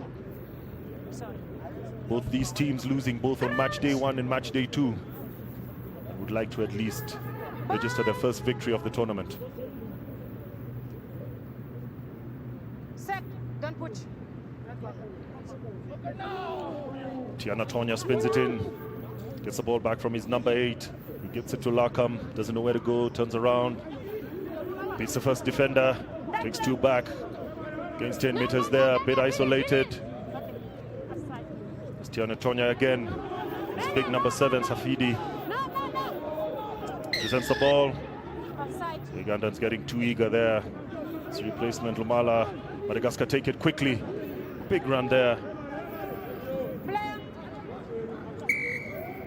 Both these teams losing both on match day 1 and match day 2. I would like to at least register their first victory of the tournament. Set. Don't push. Tiana Tonya spins it in. Gets the ball back from his number 8. He gets it to Larkham. Doesn't know where to go. Turns around. Beats the first defender. Takes 2 back. Gains 10 meters there. A bit isolated. It's Tiana Tonya again. It's big number 7, Safidi. Presents the ball. The Ugandans getting too eager there. It's replacement Lumala. Madagascar take it quickly. Big run there.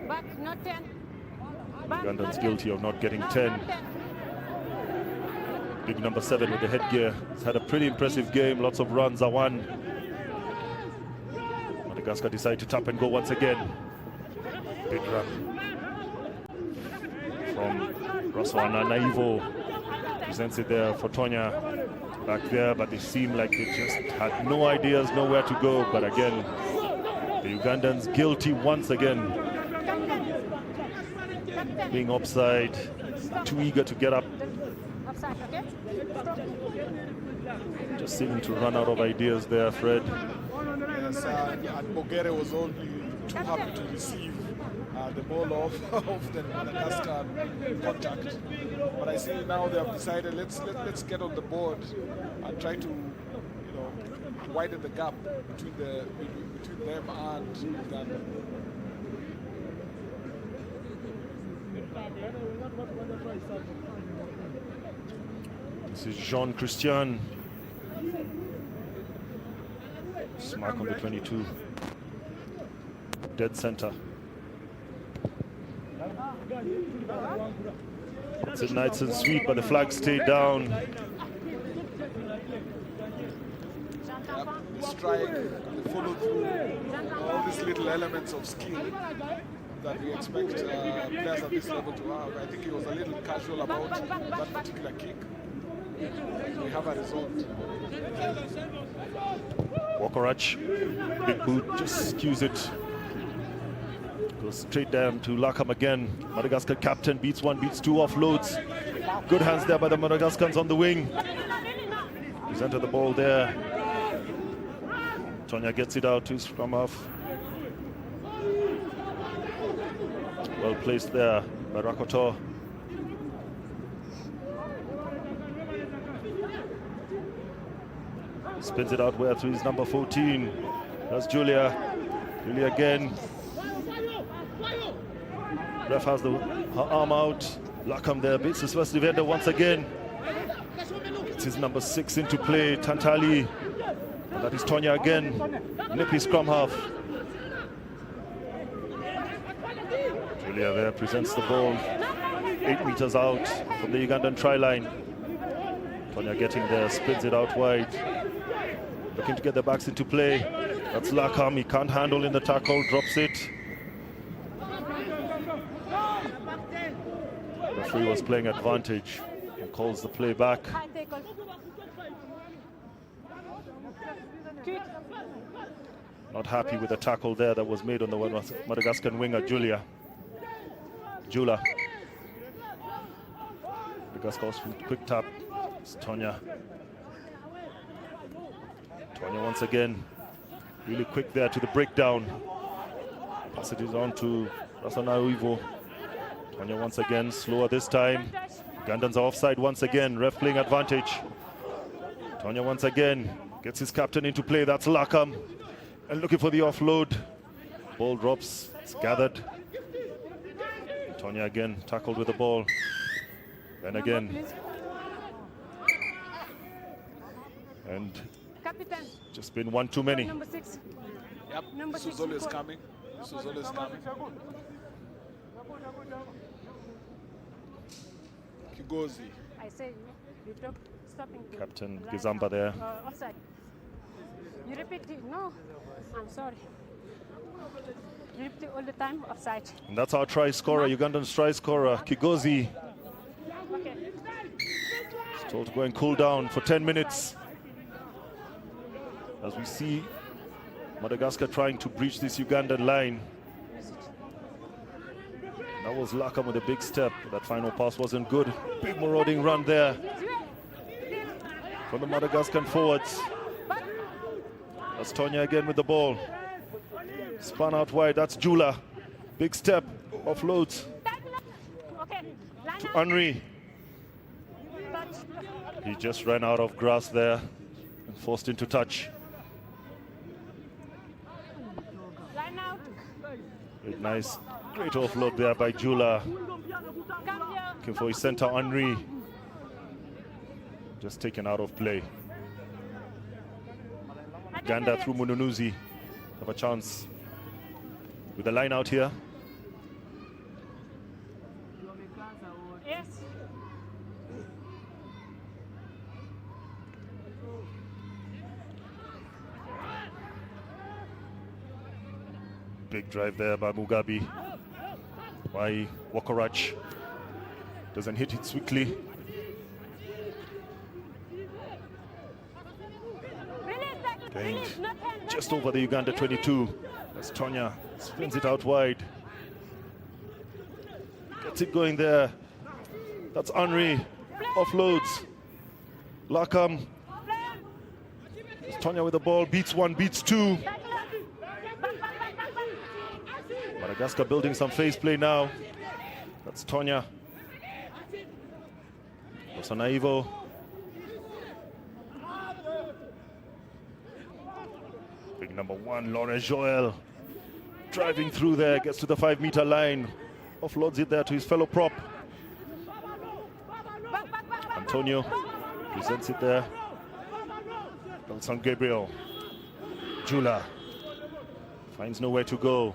Back, not 10. Ugandans guilty of not getting 10. Big number 7 with the headgear. He's had a pretty impressive game. Lots of runs are won. Madagascar decide to tap and go once again. Big run from Roswana Naivo. Presents it there for Tonya back there, but they seem like they just had no ideas, nowhere to go. But again, the Ugandans guilty once again. Being offside, too eager to get up. Offside, okay? Just seeming to run out of ideas there, Fred. Yes, and Bogere was only too happy to receive the ball off the Madagascar contact. But I see now they have decided let's get on the board and try to widen the gap between them and Uganda. This is Jean Christian. Smack on the 22. Dead center. It's a nice and sweet, but the flag stayed down. The strike, the follow through, all these little elements of skill that we expect players at this level to have. I think he was a little casual about that particular kick. We have a result. Wakarach, big boot, just skews it. Goes straight down to Lakam again. Madagascar captain beats one, beats two, offloads. Good hands there by the Madagascans on the wing. Presenter the ball there. Tonya gets it out to scrum half. Well placed there by Rakoto. Spins it out where to his number 14. That's Julia. Julia again. Ref has her arm out. Lakam there beats his first defender once again. Gets his number 6 into play. Tantali. And that is Tonya again. Nippy scrum half. Julia there presents the ball 8 meters out from the Ugandan try line. Tonya getting there, spins it out wide. Looking to get the backs into play. That's Lakam, he can't handle in the tackle, drops it. Referee was playing advantage and calls the play back. Not happy with the tackle there that was made on the Madagascar winger, Julia. Jula. Madagascar quick tap. It's Tonya. Tonya once again. Really quick there to the breakdown. Pass it on to Rasanaivo. Tonya once again, slower this time. Ugandans are offside once again. Ref playing advantage. Tonya once again gets his captain into play. That's Lakam. And looking for the offload. Ball drops. It's gathered. Tonya again tackled with the ball. Then again. And just been one too many. Number 6. Yep, Suzolo is coming. Suzolo is coming. Kigozi. I say you talk stopping. Captain Gizamba there. Offside. You repeat it. No, I'm sorry. You repeat it all the time. Offside. And that's our try scorer, Ugandan try scorer, Kigozi. Okay. He's told to go and cool down for 10 minutes. As we see Madagascar trying to breach this Ugandan line. That was Lakam with a big step. That final pass wasn't good. Big marauding run there from the Madagascar forwards. That's Tonya again with the ball. Spun out wide, that's Jula. Big step, offloads to Henry. He just ran out of grass there and forced into touch. Nice, great offload there by Jula. Looking for his center, Henry. Just taken out of play. Uganda through Mununuzi have a chance with the line out here. Yes. Big drive there by Mugabe. Why Wakarach doesn't hit it swiftly. Gained just over the Uganda 22. That's Tonya, spins it out wide. Gets it going there. That's Henry, offloads. Lakam. Tonya with the ball, beats one, beats two. Madagascar building some face play now. That's Tonya. Osanaivo. Big number 1, Laurent Joel. Driving through there, gets to the 5-meter line. Offloads it there to his fellow prop. Antonio presents it there. Nelson Gabriel. Jula finds nowhere to go.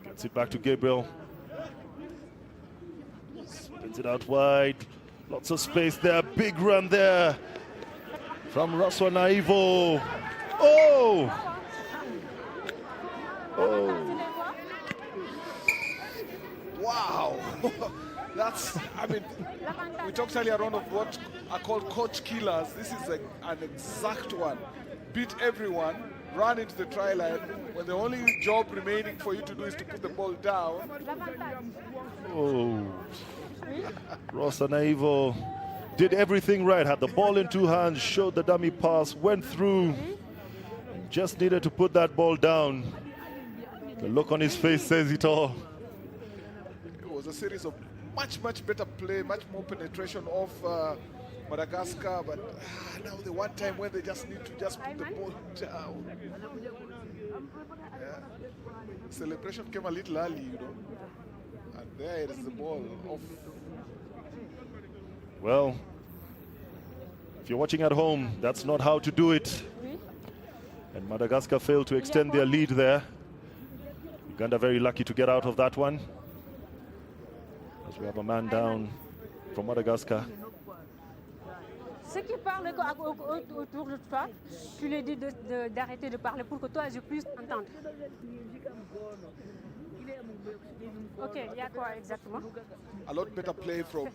Gets it back to Gabriel. Spins it out wide. Lots of space there. Big run there from Raswa Naivo. Oh! Oh! Wow! That's, I mean, we talked earlier on of what are called coach killers. This is an exact one. Beat everyone, run into the try line, when the only job remaining for you to do is to put the ball down. Oh! Rosa Naivo did everything right, had the ball in 2 hands, showed the dummy pass, went through, just needed to put that ball down. The look on his face says it all. It was a series of much better play, much more penetration of Madagascar, but now the one time where they just need to just put the ball down. Yeah. Celebration came a little early, you know. And there it is, the ball off. Well, if you're watching at home, that's not how to do it. And Madagascar failed to extend their lead there. Uganda very lucky to get out of that one. As we have a man down from Madagascar. Ceux qui parlent autour de toi, tu les dis d'arrêter de parler pour que toi je puisse entendre. Ok, il y a quoi exactement? A lot better play from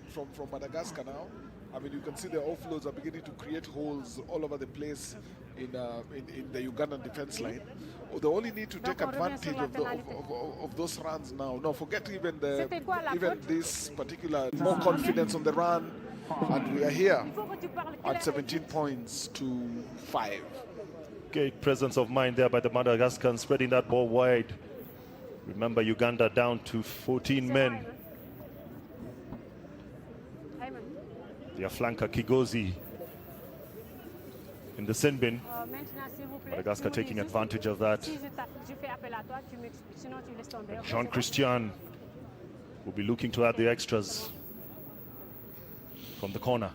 Madagascar now. I mean, you can see the offloads are beginning to create holes all over the place in the Ugandan defense line. Oh, they only need to take advantage of those runs now. No, forget even this particular more confidence on the run, and we are here at 17 points to 5. Great presence of mind there by the Madagascans, spreading that ball wide. Remember, Uganda down to 14 men. Their flanker Kigozi in the sin bin. Madagascar taking advantage of that. Jean-Christian will be looking to add the extras from the corner.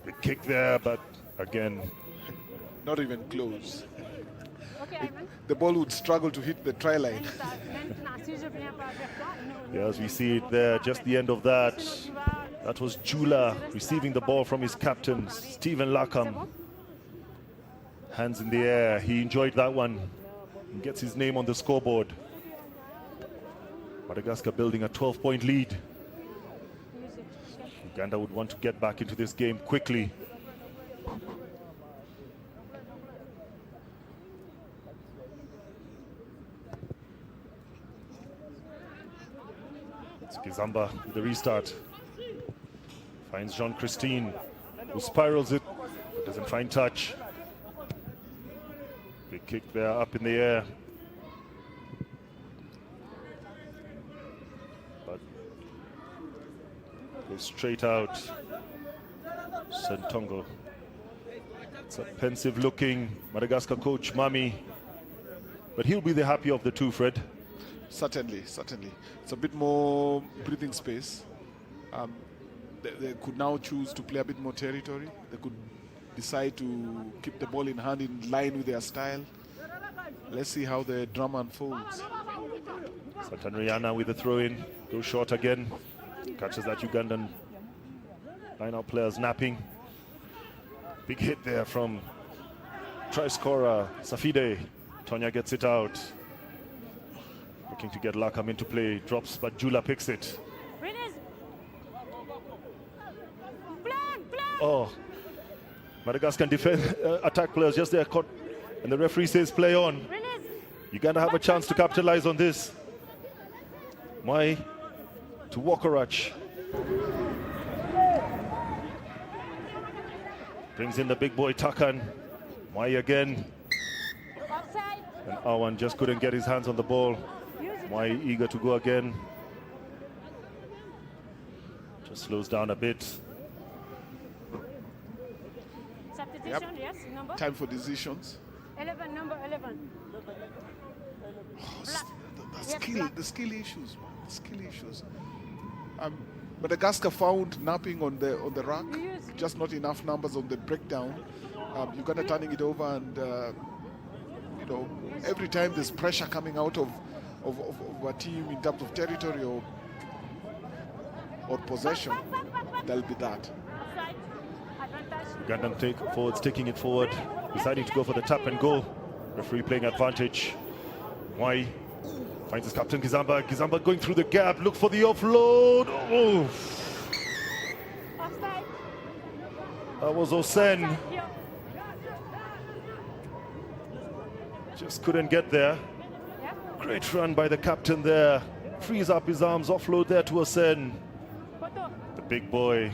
The kick there, but again, not even close. The ball would struggle to hit the try line. Yeah, as we see it there, just the end of that. That was Jula receiving the ball from his captain, Stephen Lakam. Hands in the air, he enjoyed that one. He gets his name on the scoreboard. Madagascar building a 12-point lead. Uganda would want to get back into this game quickly. Zambia with the restart. Finds Jean-Christine, who spirals it, doesn't find touch. Big kick there up in the air. But goes straight out. Sentongo. It's a pensive looking Madagascar coach, Mami. But he'll be the happy of the two, Fred. Certainly. It's a bit more breathing space. They could now choose to play a bit more territory. They could decide to keep the ball in hand in line with their style. Let's see how the drama unfolds. Satandriana with the throw-in, goes short again. Catches that Ugandan line-out players napping. Big hit there from try scorer Safide. Tonya gets it out. Looking to get Lakam into play, drops, but Jula picks it. Oh, Madagascar defense attack players just there caught, and the referee says play on. Uganda have a chance to capitalize on this. Mai to Wokorach. Brings in the big boy Takan. Mai again. And Awan just couldn't get his hands on the ball. Mai eager to go again. Just slows down a bit. Decision, yes, number? Time for decisions. 11, number 11. Black. Yes, black. The skill issues, man. The skill issues. Madagascar found napping on the rack, just not enough numbers on the breakdown. Uganda turning it over, and you know, every time there's pressure coming out of a team in terms of territory or possession, there'll be that. Offside. Advantage. Ugandan forwards taking it forward, deciding to go for the tap and go. Referee playing advantage. Why? Finds his captain Gizamba. Gizamba going through the gap. Look for the offload. Oh, Offside. that was Osen. Here. Just couldn't get there. Yeah. Great run by the captain there. Frees up his arms. Offload there to Osen. Photo. The big boy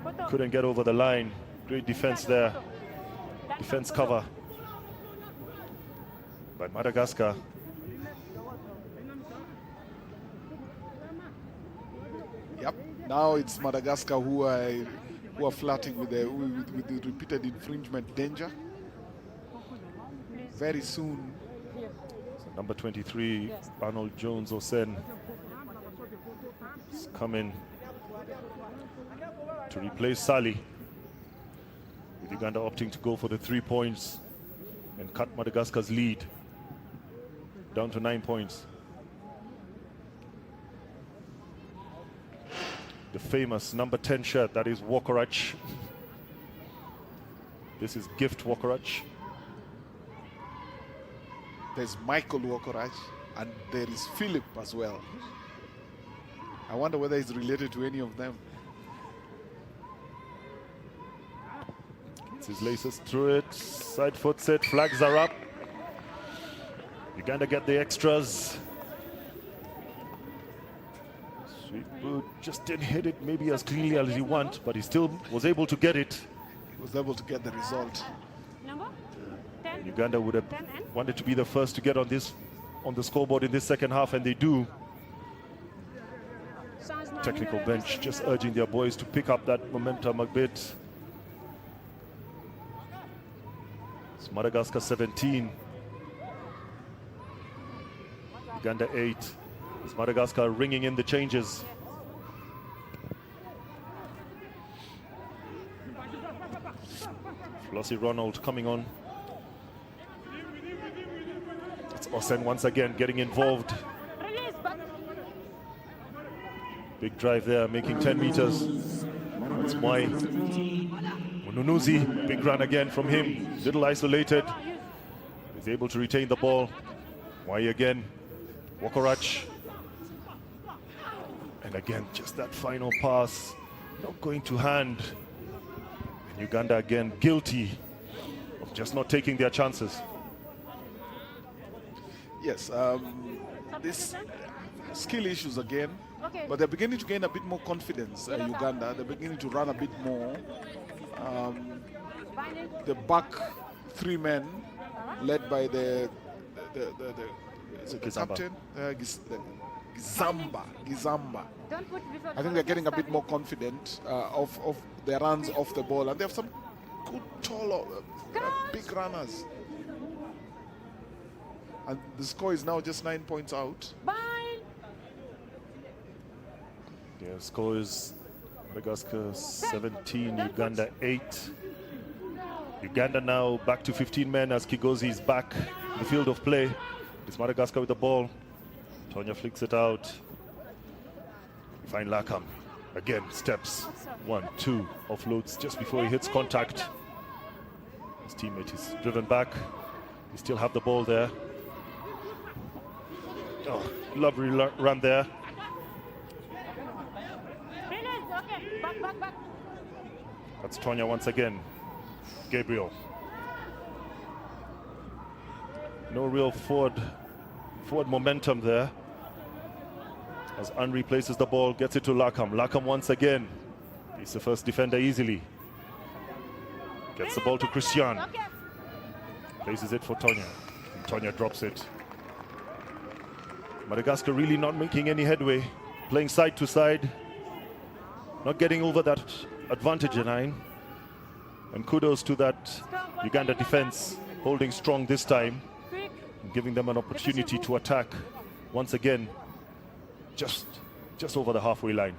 Photo. couldn't get over the line. Great defense there. Defense cover by Madagascar. Yep. Now it's Madagascar who are flirting with the repeated infringement danger. Very soon. So number 23, Arnold Jones Osen, is coming to replace Sali. With Uganda opting to go for the 3 points and cut Madagascar's lead down to 9 points. The famous number 10 shirt, that is Wokorach. This is Gift Wokorach. There's Michael Wokorach, and there is Philip as well. I wonder whether he's related to any of them. Gets his laces through it. Side foot set, flags are up. Uganda get the extras. Sweet boot, just didn't hit it maybe as cleanly as he want, but he still was able to get it. He was able to get the result. Number 10. Uganda would have 10 and? wanted to be the first to get on the scoreboard in this second half, and they do. Technical bench just urging their boys to pick up that momentum a bit. It's Madagascar 17. Uganda 8. It's Madagascar ringing in the changes. Flossie Ronald coming on. It's Osen once again getting involved. Big drive there, making 10 meters. That's Mwai. Mununuzi, big run again from him. Little isolated. He's able to retain the ball. Mwai again. Wokorach. And again, just that final pass. Not going to hand. And Uganda again guilty of just not taking their chances. Yes, this skill issues again. Okay. But they're beginning to gain a bit more confidence, Uganda. They're beginning to run a bit more. The back 3 men, led by the captain, Gizamba. Don't put before I think they're getting a bit more confident of their runs off the ball, and they have some good, tall, big runners. And the score is now just 9 points out. Yeah, score is Madagascar 17, Uganda 8. Uganda now back to 15 men as Kigozi is back in the field of play. It's Madagascar with the ball. Tonya flicks it out. Find Lakam. Again, steps. 1, 2, offloads just before he hits contact. His teammate is driven back. He still have the ball there. Oh, lovely run there. That's Tonya once again. Gabriel. No real forward momentum there. As Henry places the ball, gets it to Lakam. Lakam once again. He's the first defender easily. Gets the ball to Christian. Places it for Tonya. And Tonya drops it. Madagascar really not making any headway. Playing side to side. Not getting over that advantage line. And kudos to that Uganda defense, holding strong this time, and giving them an opportunity to attack once again, just over the halfway line.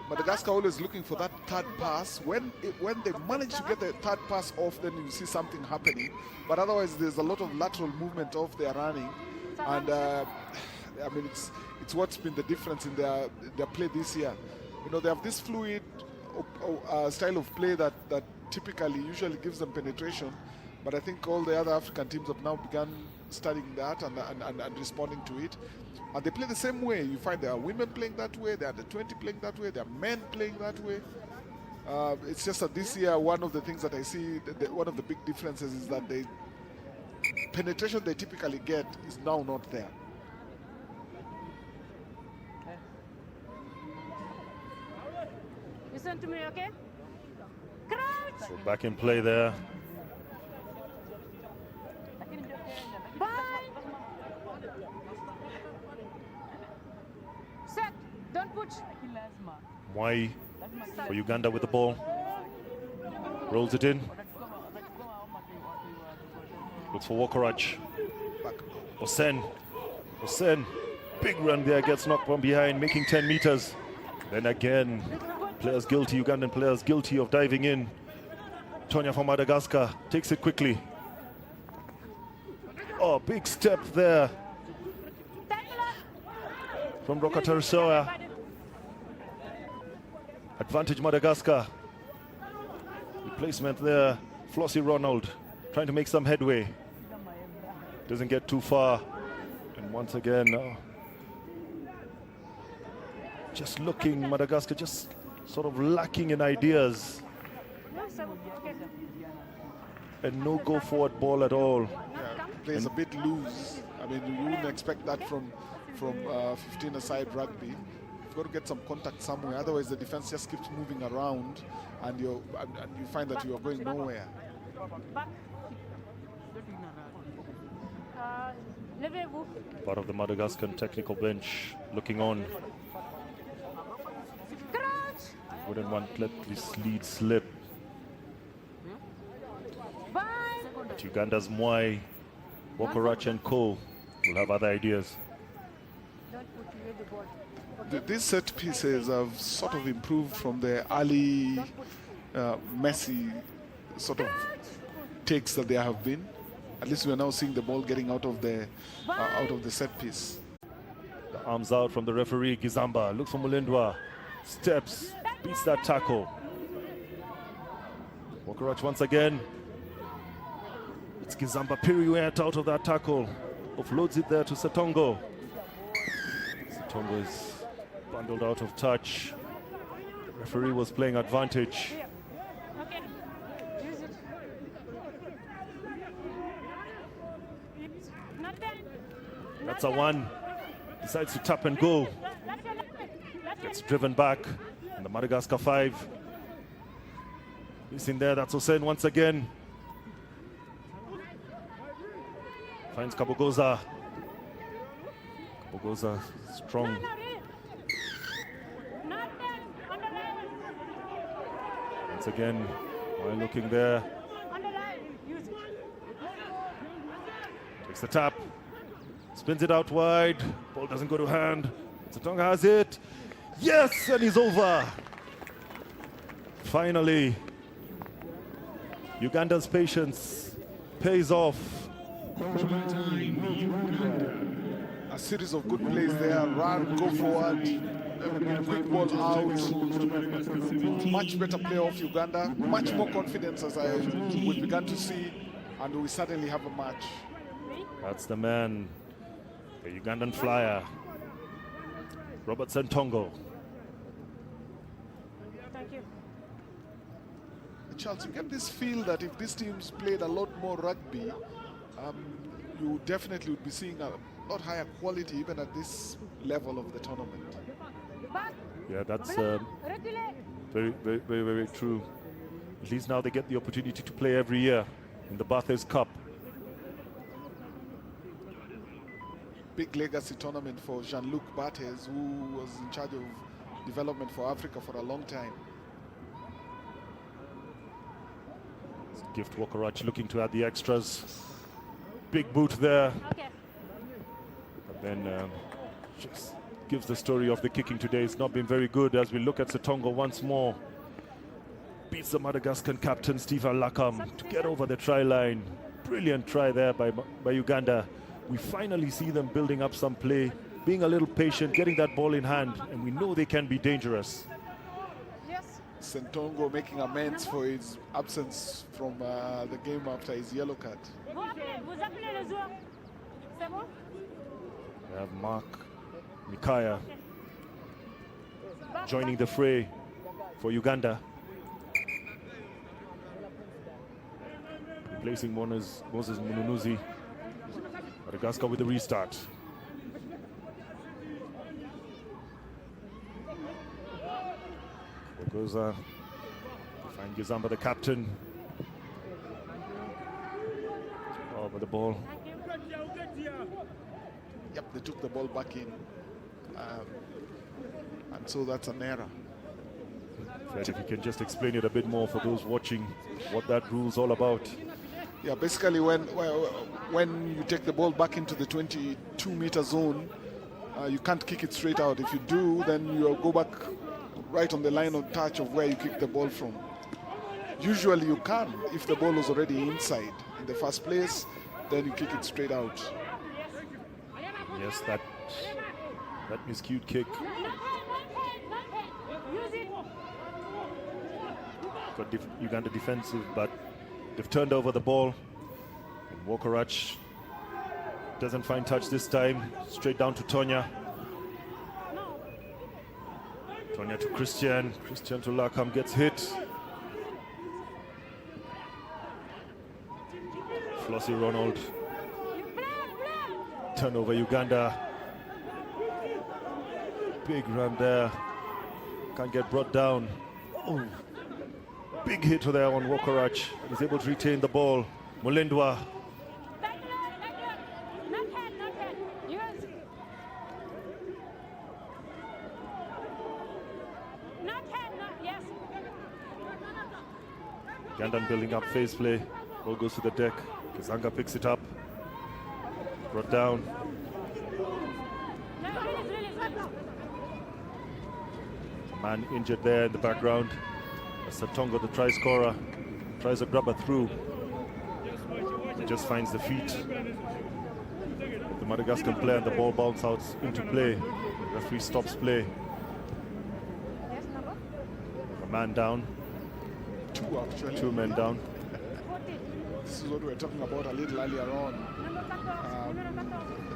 Madagascar always looking for that third pass. When they manage to get the third pass off, then you see something happening. But otherwise, there's a lot of lateral movement off their running, and I mean it's what's been the difference in their play this year. You know, they have this fluid style of play that typically usually gives them penetration. But I think all the other African teams have now begun studying that and responding to it. And they play the same way. You find there are women playing that way, there are the 20 playing that way, there are men playing that way. It's just that this year, one of the things that I see, one of the big differences is that the penetration they typically get is now not there. Listen to me, okay? Crouch! So back in play there. Bye! Set! Don't push! Mwai for Uganda with the ball. Rolls it in. Looks for Wokorach. Osen. Big run there, gets knocked from behind, making 10 meters. Then again, players guilty, Ugandan players guilty of diving in. Tonya from Madagascar takes it quickly. Oh, big step there from Rokatarusoa. Advantage Madagascar. Replacement there, Flossie Ronald trying to make some headway. Doesn't get too far. And once again, just looking, Madagascar just sort of lacking in ideas. And no go forward ball at all. Yeah, plays a bit loose. I mean, you wouldn't expect that from 15-a-side rugby. You've got to get some contact somewhere, otherwise the defense just keeps moving around, and you find that you are going nowhere. Part of the Madagascar technical bench looking on. Wouldn't want to let this lead slip. But Uganda's Mwai, Wokorach and Co will have other ideas. These set pieces have sort of improved from the early messy sort of takes that there have been. At least we are now seeing the ball getting out of the set piece. The arms out from the referee, Gizamba looks for Mulindwa, steps, beats that tackle. Wokorach once again. It's Gizamba pirouette out of that tackle. Offloads it there to Setongo. Setongo is bundled out of touch. The referee was playing advantage. Okay. Use it. Not there. That's a one. Decides to tap and go. Gets driven back. And the Madagascar 5. He's in there. That's Osen once again. Finds Kabogoza. Kabogoza strong. Once again, while looking there. Takes the tap. Spins it out wide. Ball doesn't go to hand. Setonga has it. Yes, and he's over. Finally, Uganda's patience pays off. A series of good plays there. Run, go forward, quick ball out. Much better play off Uganda. Much more confidence as we began to see, and we certainly have a match. That's the man, the Ugandan flyer, Robert Sentongo. Thank you. Charles, you get this feel that if these teams played a lot more rugby, you definitely would be seeing a lot higher quality even at this level of the tournament. Yeah, that's very, very, very, very true. At least now they get the opportunity to play every year in the Barthes Cup. Big legacy tournament for Jean-Luc Barthes, who was in charge of development for Africa for a long time. Gift Wokorach looking to add the extras. Big boot there. Okay. But then just gives the story of the kicking today. It's not been very good as we look at Setongo once more. Beats the Madagascar captain Stephen Lakam to get over the try line. Brilliant try there by Uganda. We finally see them building up some play, being a little patient, getting that ball in hand, and we know they can be dangerous. Setongo making amends for his absence from the game after his yellow card. We have Mark Mikaya joining the fray for Uganda. Replacing Moses Mununuzi. Madagascar with the restart. There goes to find Gizamba, the captain. Over the ball. Yep, they took the ball back in. And so that's an error. Fred, if you can just explain it a bit more for those watching, what that rule's all about. Yeah, basically when you take the ball back into the 22-meter zone, you can't kick it straight out. If you do, then you go back right on the line of touch of where you kick the ball from. Usually you can, if the ball was already inside in the first place, then you kick it straight out. Yes, that miscued kick got Uganda defensive, but they've turned over the ball. And Wokorach doesn't find touch this time. Straight down to Tonya. Tonya to Christian. Christian to Lakam, gets hit. Flossie Ronald. Turnover Uganda. Big run there. Can't get brought down. Oh. Big hit there on Wokorach. He's able to retain the ball. Mulindwa. Ugandan building up phase play. Ball goes to the deck. Kazanga picks it up. Brought down. Man injured there in the background. Setongo, the try scorer, tries a grabber through. He just finds the feet of the Madagascar player and the ball bounces out into play. Referee stops play. A man down. Two actually. Two men down. This is what we were talking about a little earlier on.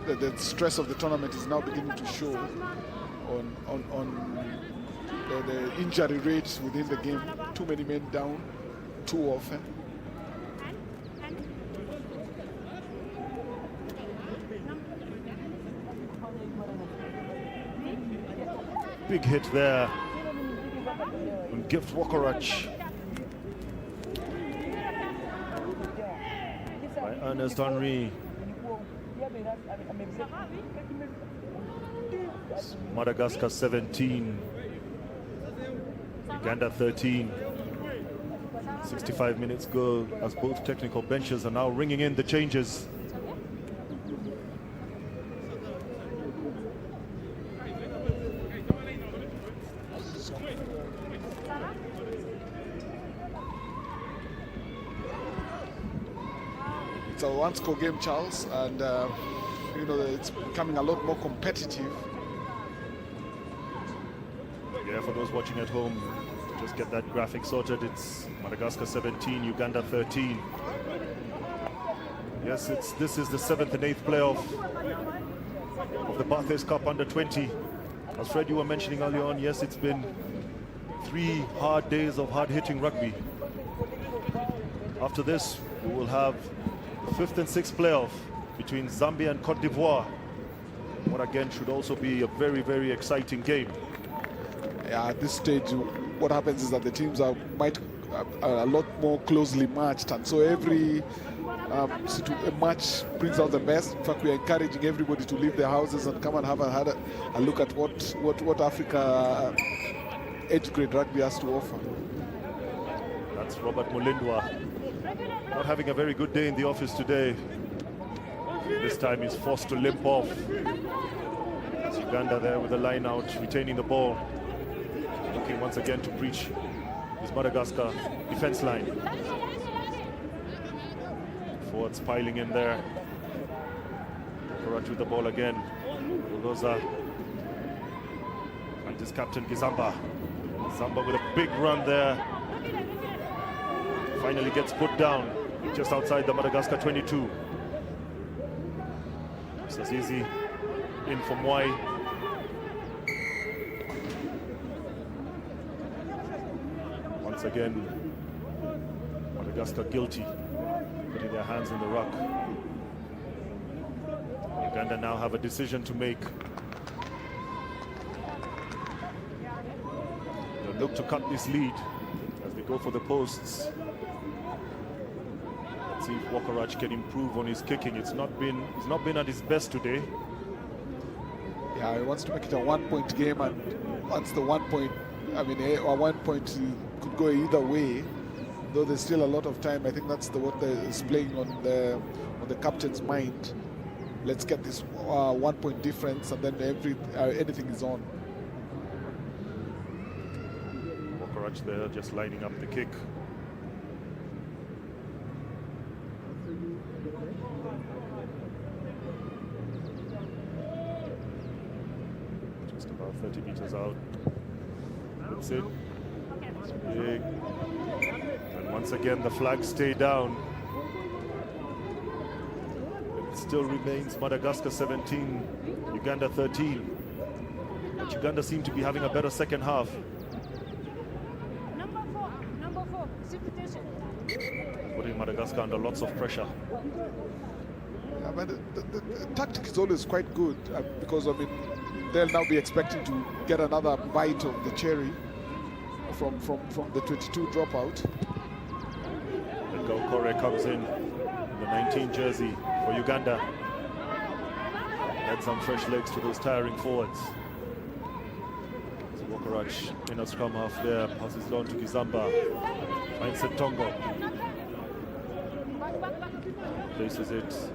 The stress of the tournament is now beginning to show on the injury rates within the game. Too many men down too often. Big hit there on Gift Wokorach by Ernest Henry. Madagascar 17, Uganda 13. 65 minutes go as both technical benches are now ringing in the changes. It's a one-score game, Charles, and you know it's becoming a lot more competitive. Yeah, for those watching at home, just get that graphic sorted. It's Madagascar 17, Uganda 13. Yes, this is the 7th and 8th playoff of the Barthes Cup under 20. As Fred, you were mentioning earlier on, yes, it's been 3 hard days of hard-hitting rugby. After this, we will have the 5th and 6th playoff between Zambia and Cote d'Ivoire. What again should also be a very, very exciting game. Yeah, at this stage, what happens is that the teams are a lot more closely matched, and so every match brings out the best. In fact, we are encouraging everybody to leave their houses and come and have a look at what Africa age grade rugby has to offer. That's Robert Mulindwa not having a very good day in the office today. This time he's forced to limp off. It's Uganda there with the line out, retaining the ball. Looking once again to breach his Madagascar defense line. Forwards piling in there. Courage with the ball again. Bulldozer. And his captain Gizamba. Zamba with a big run there. Finally gets put down just outside the Madagascar 22. Sazizi in for Mwai. Once again, Madagascar guilty, putting their hands in the ruck. Uganda now have a decision to make. They'll look to cut this lead as they go for the posts. Let's see if Wakaraj can improve on his kicking. He's not been at his best today. Yeah, he wants to make it a 1-point game, and once the 1 point, I mean, a 1 point could go either way. Though there's still a lot of time. I think that's what is playing on the captain's mind. Let's get this 1 point difference, and then anything is on. Wakaraj there, just lining up the kick. Just about 30 meters out. That's it. It's big. And once again, the flags stay down. It still remains Madagascar 17, Uganda 13. But Uganda seem to be having a better second half. Number four, substitution. Putting Madagascar under lots of pressure. Yeah, but the tactic is always quite good because, I mean, they'll now be expecting to get another bite of the cherry from the 22 dropout. And Cote comes in the 19 jersey for Uganda. Add some fresh legs to those tiring forwards. So Wakaraj in a scrum half there, passes it on to Gizamba. Finds Tongo. Places it.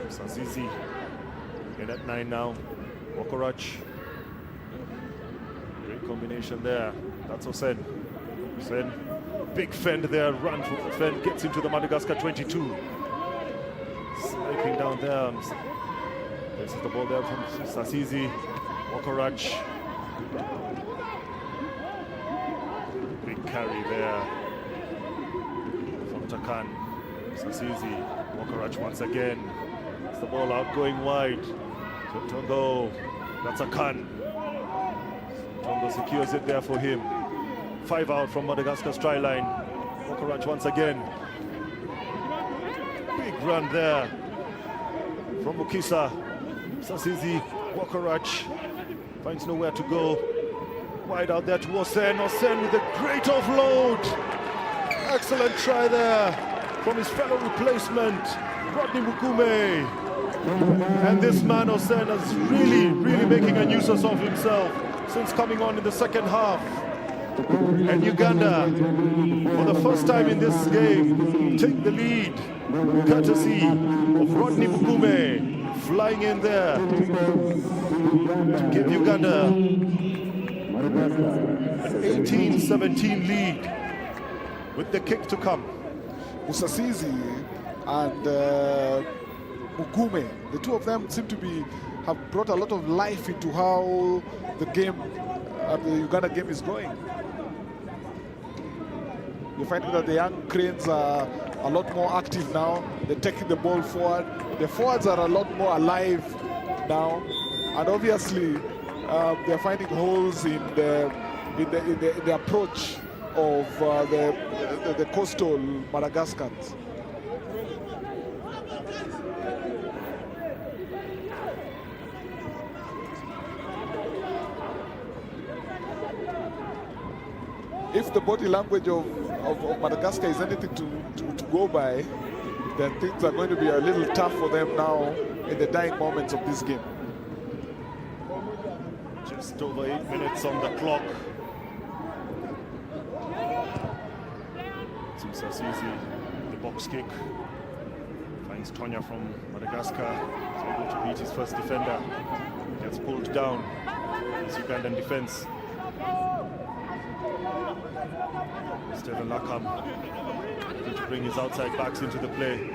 Sazizi in at 9 now. Wakaraj. Great combination there. That's Osen. Osen, big fend there, run for the fend, gets into the Madagascar 22. Sniping down there. This is the ball there from Sazizi. Wakaraj. Big carry there from Takan. Sazizi. Wakaraj once again. It's the ball out going wide. Tongo. That's a Khan. Tongo secures it there for him. 5 out from Madagascar's try line. Wakaraj once again. Big run there from Mukisa. Sazizi. Wakaraj finds nowhere to go. Wide out there to Osen. Osen with a great offload. Excellent try there from his fellow replacement, Rodney Mukume. And this man, Osen, is really making a nuisance of himself since coming on in the second half. And Uganda, for the first time in this game, take the lead, courtesy of Rodney Mukume, flying in there to give Uganda an 18-17 lead with the kick to come. Musasizi and Mugume, the two of them seem to have brought a lot of life into how the game, the Uganda game is going. You're finding that the young cranes are a lot more active now. They're taking the ball forward. The forwards are a lot more alive now, and obviously they're finding holes in the approach of the coastal Madagascans. If the body language of Madagascar is anything to go by, then things are going to be a little tough for them now in the dying moments of this game. Just over 8 minutes on the clock. Musasizi, the box kick. Finds Tonya from Madagascar. He's able to beat his first defender. Gets pulled down. It's Ugandan defense. Stephen Lakam able to bring his outside backs into the play.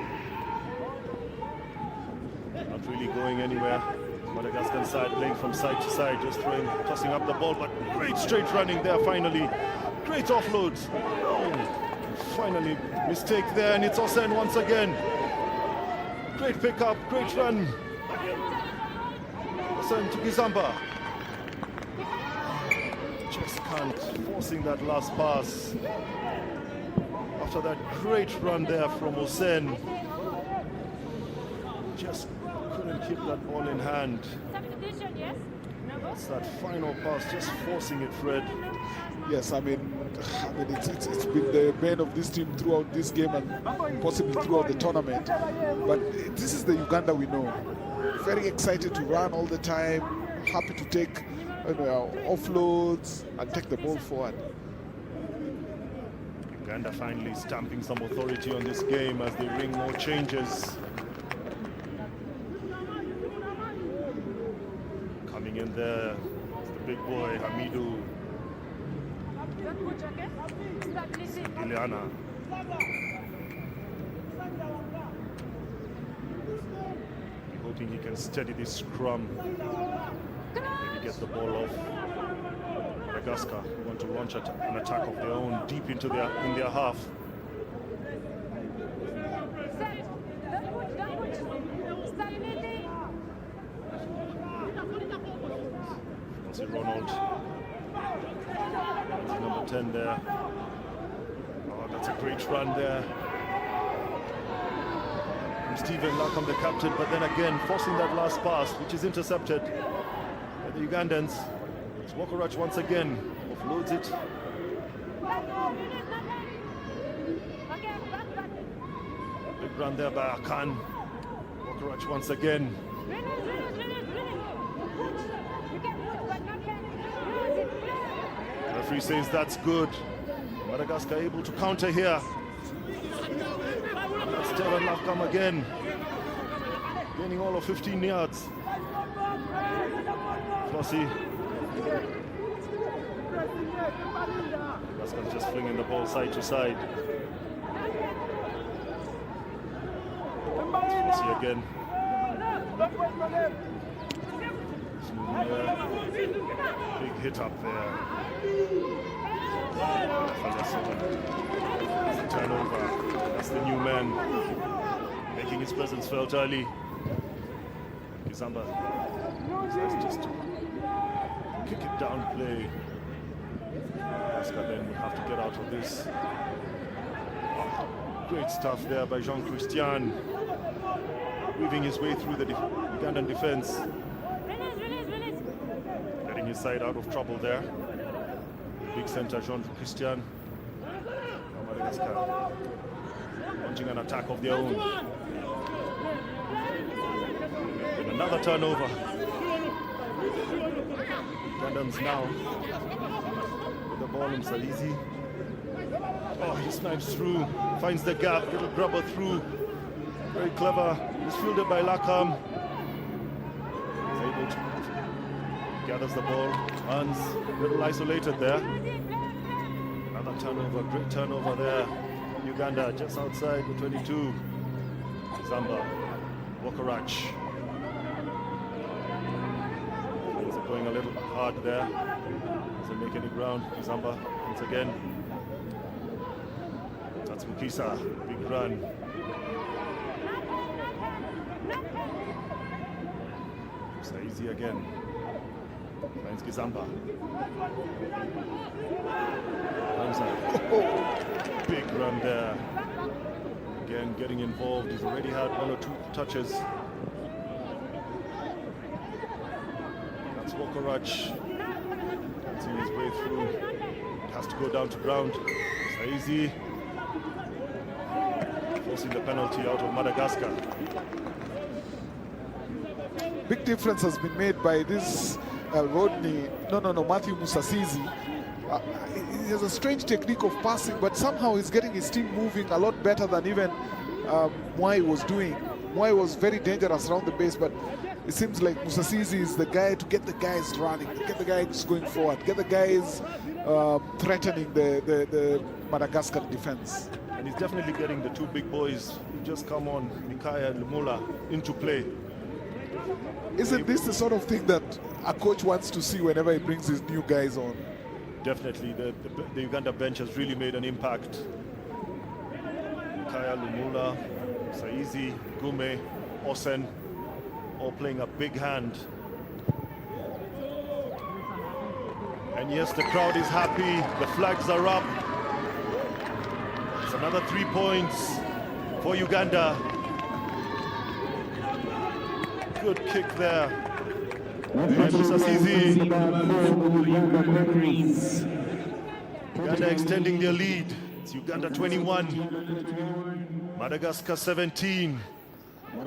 Not really going anywhere. Madagascar side playing from side to side, just tossing up the ball, but great straight running there finally. Great offloads. Oh, finally, mistake there, and it's Osen once again. Great pickup, great run. Osen to Gizamba. Just can't, forcing that last pass. After that great run there from Osen. Just couldn't keep that ball in hand. It's that final pass, just forcing it, Fred. Yes, I mean it's been the bane of this team throughout this game and possibly throughout the tournament. But this is the Uganda we know. Very excited to run all the time, happy to take offloads and take the ball forward. Uganda finally stamping some authority on this game as they ring more changes. Coming in there, it's the big boy, Hamidu Ileana. Hoping he can steady this scrum. Maybe get the ball off. Madagascar want to launch an attack of their own deep into their half. See Ronald, number 10 there. Oh, that's a great run there from Stephen Lakam, the captain, but then again forcing that last pass, which is intercepted by the Ugandans. It's Wokorach once again, offloads it. Big run there by Akan. Wokorach once again. The referee says that's good. Madagascar able to counter here. That's Stephen Lakam again. Gaining all of 15 yards. Flossie. Madagascar's just flinging the ball side to side. Flossie again. Big hit up there. It's a turnover. That's the new man making his presence felt early. Gizamba decides just to kick it down play. Oscar then will have to get out of this. Oh, great stuff there by Jean-Christian. Weaving his way through the Ugandan defense. Getting his side out of trouble there. Big center Jean-Christian. Madagascar launching an attack of their own. And another turnover. Ugandans now with the ball in Salizi. Oh, he snipes through, finds the gap, little grubber through. Very clever. He's fielded by Lakam. He's able to gathers the ball, runs, a little isolated there. Another turnover, great turnover there. Uganda just outside the 22. Zamba, Wokorach. Things are going a little hard there. Doesn't make any ground. Zamba once again. That's Mukisa, big run. Saizi again. Finds Gizamba. Oh, big run there. Again, getting involved. He's already had one or two touches. That's Wokorach. Dancing his way through. It has to go down to ground. Saizi forcing the penalty out of Madagascar. Big difference has been made by this Matthew Musasizi. He has a strange technique of passing, but somehow he's getting his team moving a lot better than even Mwai was doing. Mwai was very dangerous around the base, but it seems like Musasizi is the guy to get the guys running, get the guys going forward, get the guys threatening the Madagascar defense. And he's definitely getting the two big boys who just come on, Mikaya and Lumula, into play. Isn't this the sort of thing that a coach wants to see whenever he brings his new guys on? Definitely, the Uganda bench has really made an impact. Mikaya, Lumula, Saizi, Gume, Osen, all playing a big hand. And yes, the crowd is happy, the flags are up. It's another 3 points for Uganda. Good kick there. And Musasizi. Uganda extending their lead. It's Uganda 21, Madagascar 17.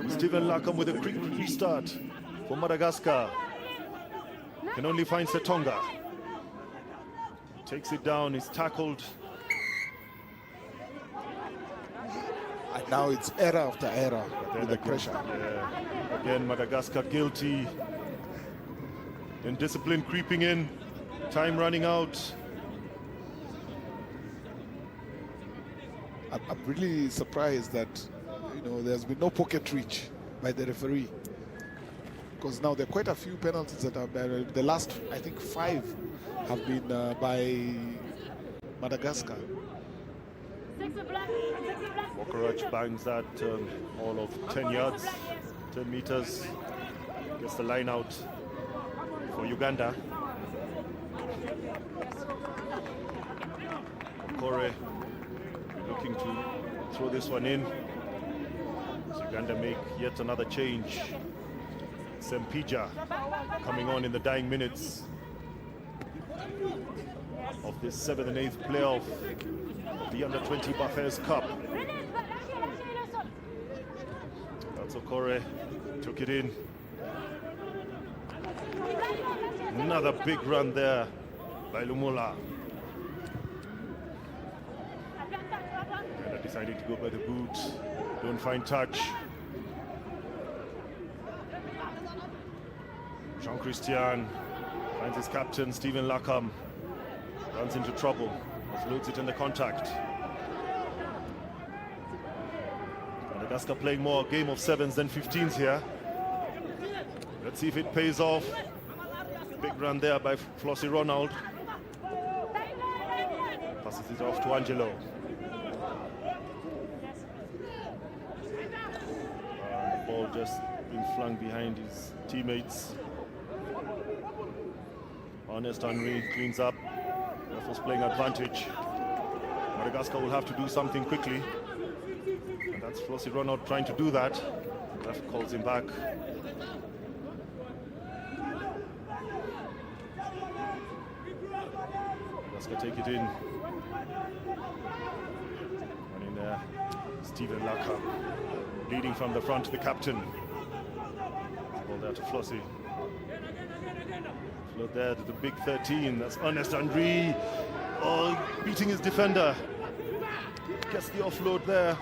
Stephen Lakam with a quick restart for Madagascar. Can only find Setonga. Takes it down, he's tackled. And now it's error after error with the pressure. Yeah. Again, Madagascar guilty. Indiscipline creeping in. Time running out. I'm really surprised that there's been no pocket reach by the referee, because now there are quite a few penalties that are the last, I think, 5 have been by Madagascar. Wokorach bangs that all of 10 yards, 10 meters. Gets the line out for Uganda. Cote looking to throw this one in. So Uganda make yet another change. Sempija coming on in the dying minutes of this 7th and 8th playoff of the Under-20 Barthes Cup. That's Okore, took it in. Another big run there by Lumula. And deciding to go by the boot. Don't find touch. Jean-Christian finds his captain, Stephen Lakam. Runs into trouble, offloads it in the contact. Madagascar playing more a game of 7s than 15s here. Let's see if it pays off. Big run there by Flossie Ronald. Passes it off to Angelo. The ball just being flung behind his teammates. Honest Henry cleans up. Was playing advantage. Madagascar will have to do something quickly, and that's Flossie Ronald trying to do that. Ref calls him back. Madagascar take it in. And in there, Stephen Lakam leading from the front, the captain. Ball there to Flossie. Look there to the big 13. That's Ernest Henry. Oh, beating his defender. Gets the offload there.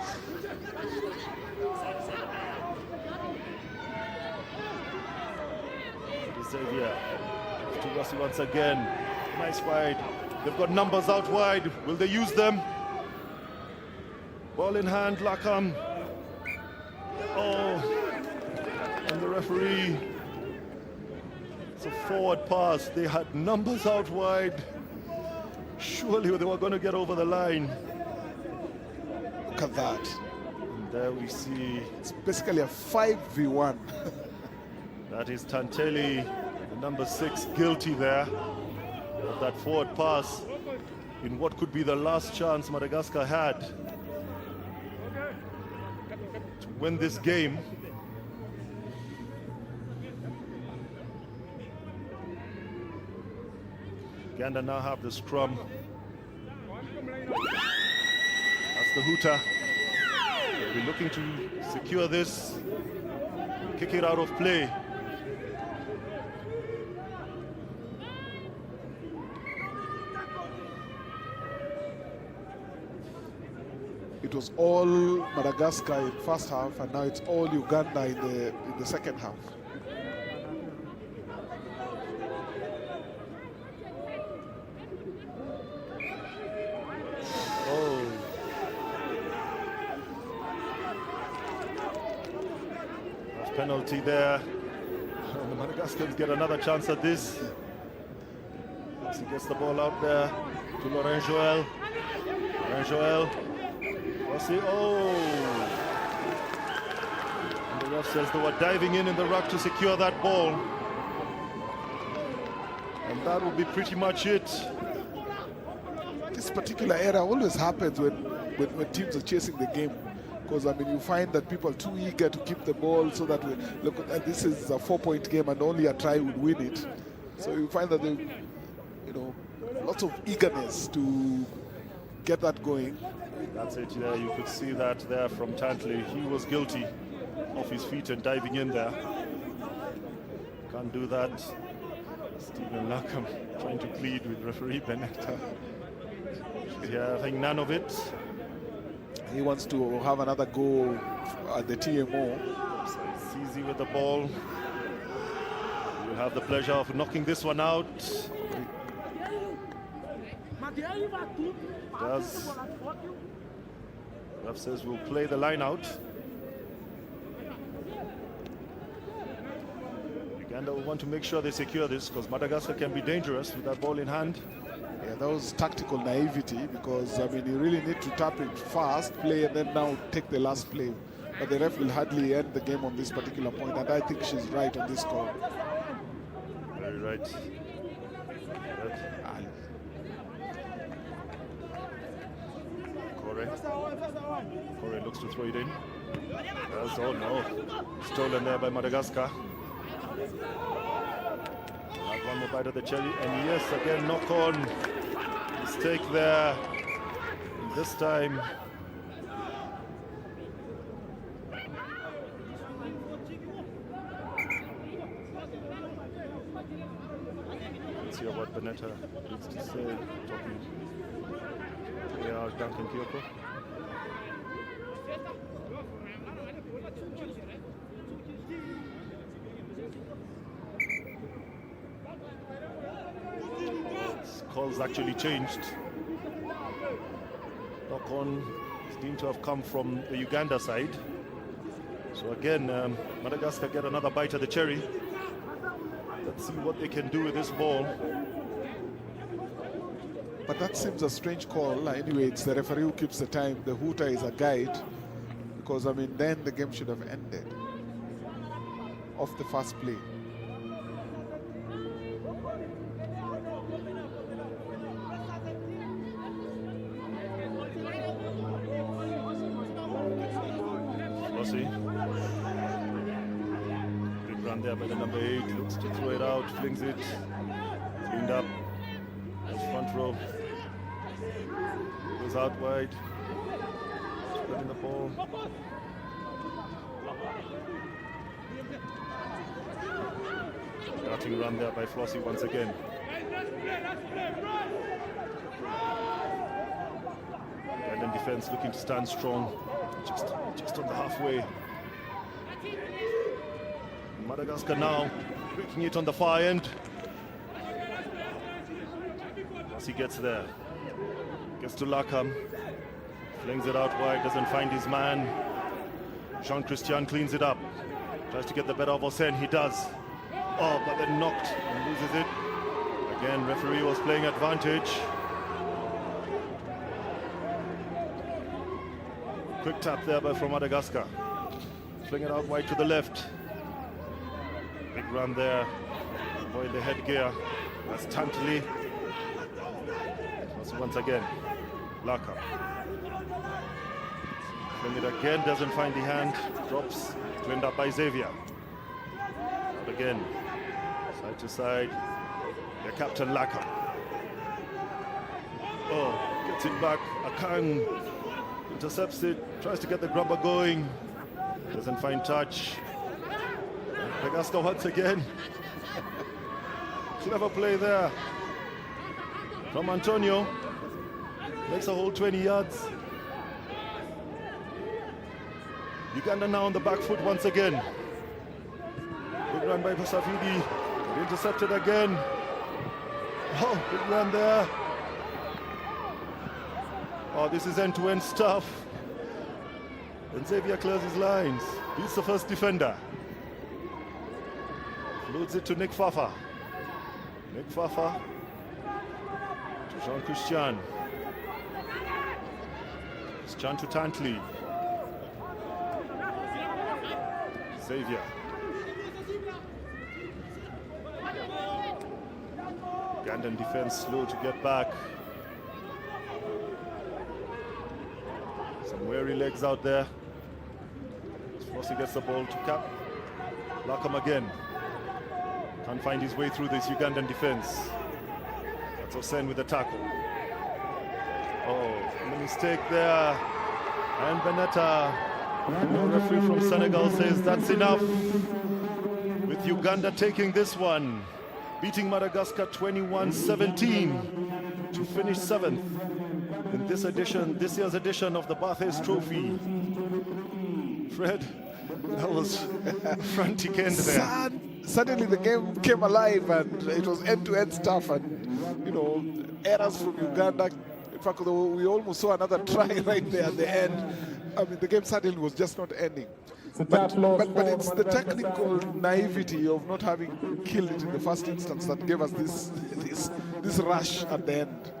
Xavier to Rossi once again. Nice wide. They've got numbers out wide. Will they use them? Ball in hand, Lakam. Oh, and the referee. It's a forward pass. They had numbers out wide. Surely they were going to get over the line. Look at that. And there we see. It's basically a 5v1. That is Tanteli, the number 6, guilty there of that forward pass in what could be the last chance Madagascar had to win this game. Uganda now have the scrum. That's the hooter. They'll be looking to secure this, kick it out of play. it was all Madagascar in first half, and now it's all Uganda in the second half. Oh. That's penalty there. And the Madagascans get another chance at this. As he gets the ball out there to Laurent Joel. Laurent Joel. Oh! And the ref says they were diving in the ruck to secure that ball. And that will be pretty much it. This particular error always happens when teams are chasing the game. Because, I mean, you find that people are too eager to keep the ball so that, look, this is a 4-point game and only a try would win it. So you find that, lots of eagerness to get that going. That's it there. You could see that there from Tantley. He was guilty off his feet and diving in there. Can't do that. Stephen Lackham trying to plead with referee Benetta. Yeah, I think none of it. He wants to have another go at the TMO. So it's easy with the ball. You have the pleasure of knocking this one out. Does. Ref says we'll play the line out. Uganda will want to make sure they secure this because Madagascar can be dangerous with that ball in hand. Yeah, that was tactical naivety because, I mean, you really need to tap it fast, play, and then now take the last play. But the ref will hardly end the game on this particular point, and I think she's right on this call. Very right. Cote looks to throw it in. Yes, oh no. Stolen there by Madagascar. Have one more bite of the cherry, and yes, again, knock on. Mistake there. And this time. Let's hear what Benetta needs to say. Talking to Duncan Kyoko. Calls actually changed. Knock on seemed to have come from the Uganda side. So again, Madagascar get another bite of the cherry. Let's see what they can do with this ball. But that seems a strange call. Anyway, it's the referee who keeps the time. The hooter is a guide. Because, I mean, then the game should have ended off the first play. Flossie. Big run there by the number 8. Looks to throw it out, flings it. Cleaned up. Front row. Goes out wide. Spreading the ball. Darting run there by Flossie once again. And then defense looking to stand strong. Just on the halfway. Madagascar now breaking it on the far end. As he gets there, gets to Lackham, flings it out wide, doesn't find his man. Jean-Christian cleans it up, tries to get the better of Hossein, he does. Oh, but then knocked and loses it. Again, referee was playing advantage. Quick tap there from Madagascar. Fling it out wide to the left. Big run there. Avoid the headgear. That's Tantley. Once again, Lackham. Fling it again, doesn't find the hand. Drops, cleaned up by Xavier. Out again. Side to side. The captain Lackham. Oh, gets it back. Akan intercepts it, tries to get the grubber going. Doesn't find touch. Madagascar once again. Clever play there from Antonio. Makes a whole 20 yards. Uganda now on the back foot once again. Good run by Pasafidi. Intercepted again. Oh, good run there. Oh, this is end-to-end stuff. And Xavier clears his lines. Beats the first defender. Loads it to Nick Fafa. Nick Fafa to Jean-Christian. Christian to Tantley. Xavier. Ugandan defense slow to get back. Some wary legs out there. Flossie gets the ball to Cap. Lackham again. Can't find his way through this Ugandan defense. That's Osen with the tackle. Oh, the mistake there. And Benetta, the referee from Senegal, says that's enough. With Uganda taking this one, beating Madagascar 21-17 to finish 7th in this year's edition of the Barthes Trophy. Fred, that was a frantic end there. Suddenly the game came alive and it was end-to-end stuff, and errors from Uganda. In fact, we almost saw another try right there at the end. I mean, the game suddenly was just not ending. But it's the technical naivety of not having killed it in the first instance that gave us this rush at the end.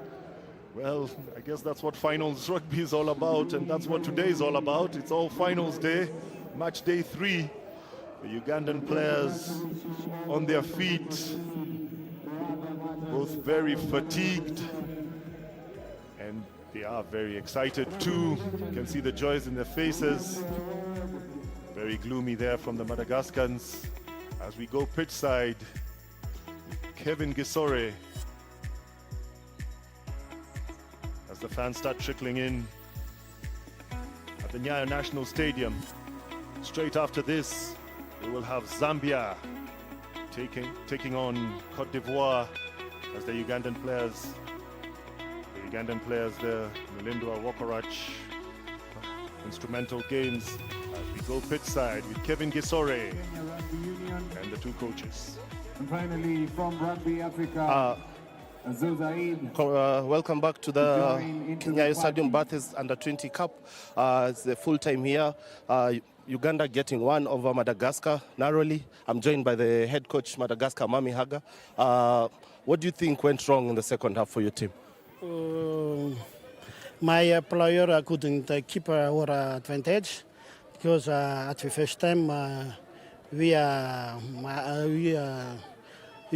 Well, I guess that's what finals rugby is all about, and that's what today is all about. It's all finals day, match day 3. The Ugandan players on their feet, both very fatigued, and they are very excited too. You can see the joys in their faces. Very gloomy there from the Madagascans. As we go pitch side, Kevin Gisore. As the fans start trickling in at the Nyayo National Stadium. Straight after this, we will have Zambia taking on Cote d'Ivoire as the Ugandan players there, Melindwa Wokorach, instrumental games as we go pitch side with Kevin Gisore and the 2 coaches. And finally, from Rugby Africa, welcome back to the Nyayo Stadium Barthes Under-20 Cup. It's the full time here. Uganda getting 1 over Madagascar narrowly. I'm joined by the head coach Madagascar, Mami Haga. What do you think went wrong in the second half for your team? My player couldn't keep our advantage because at the first time we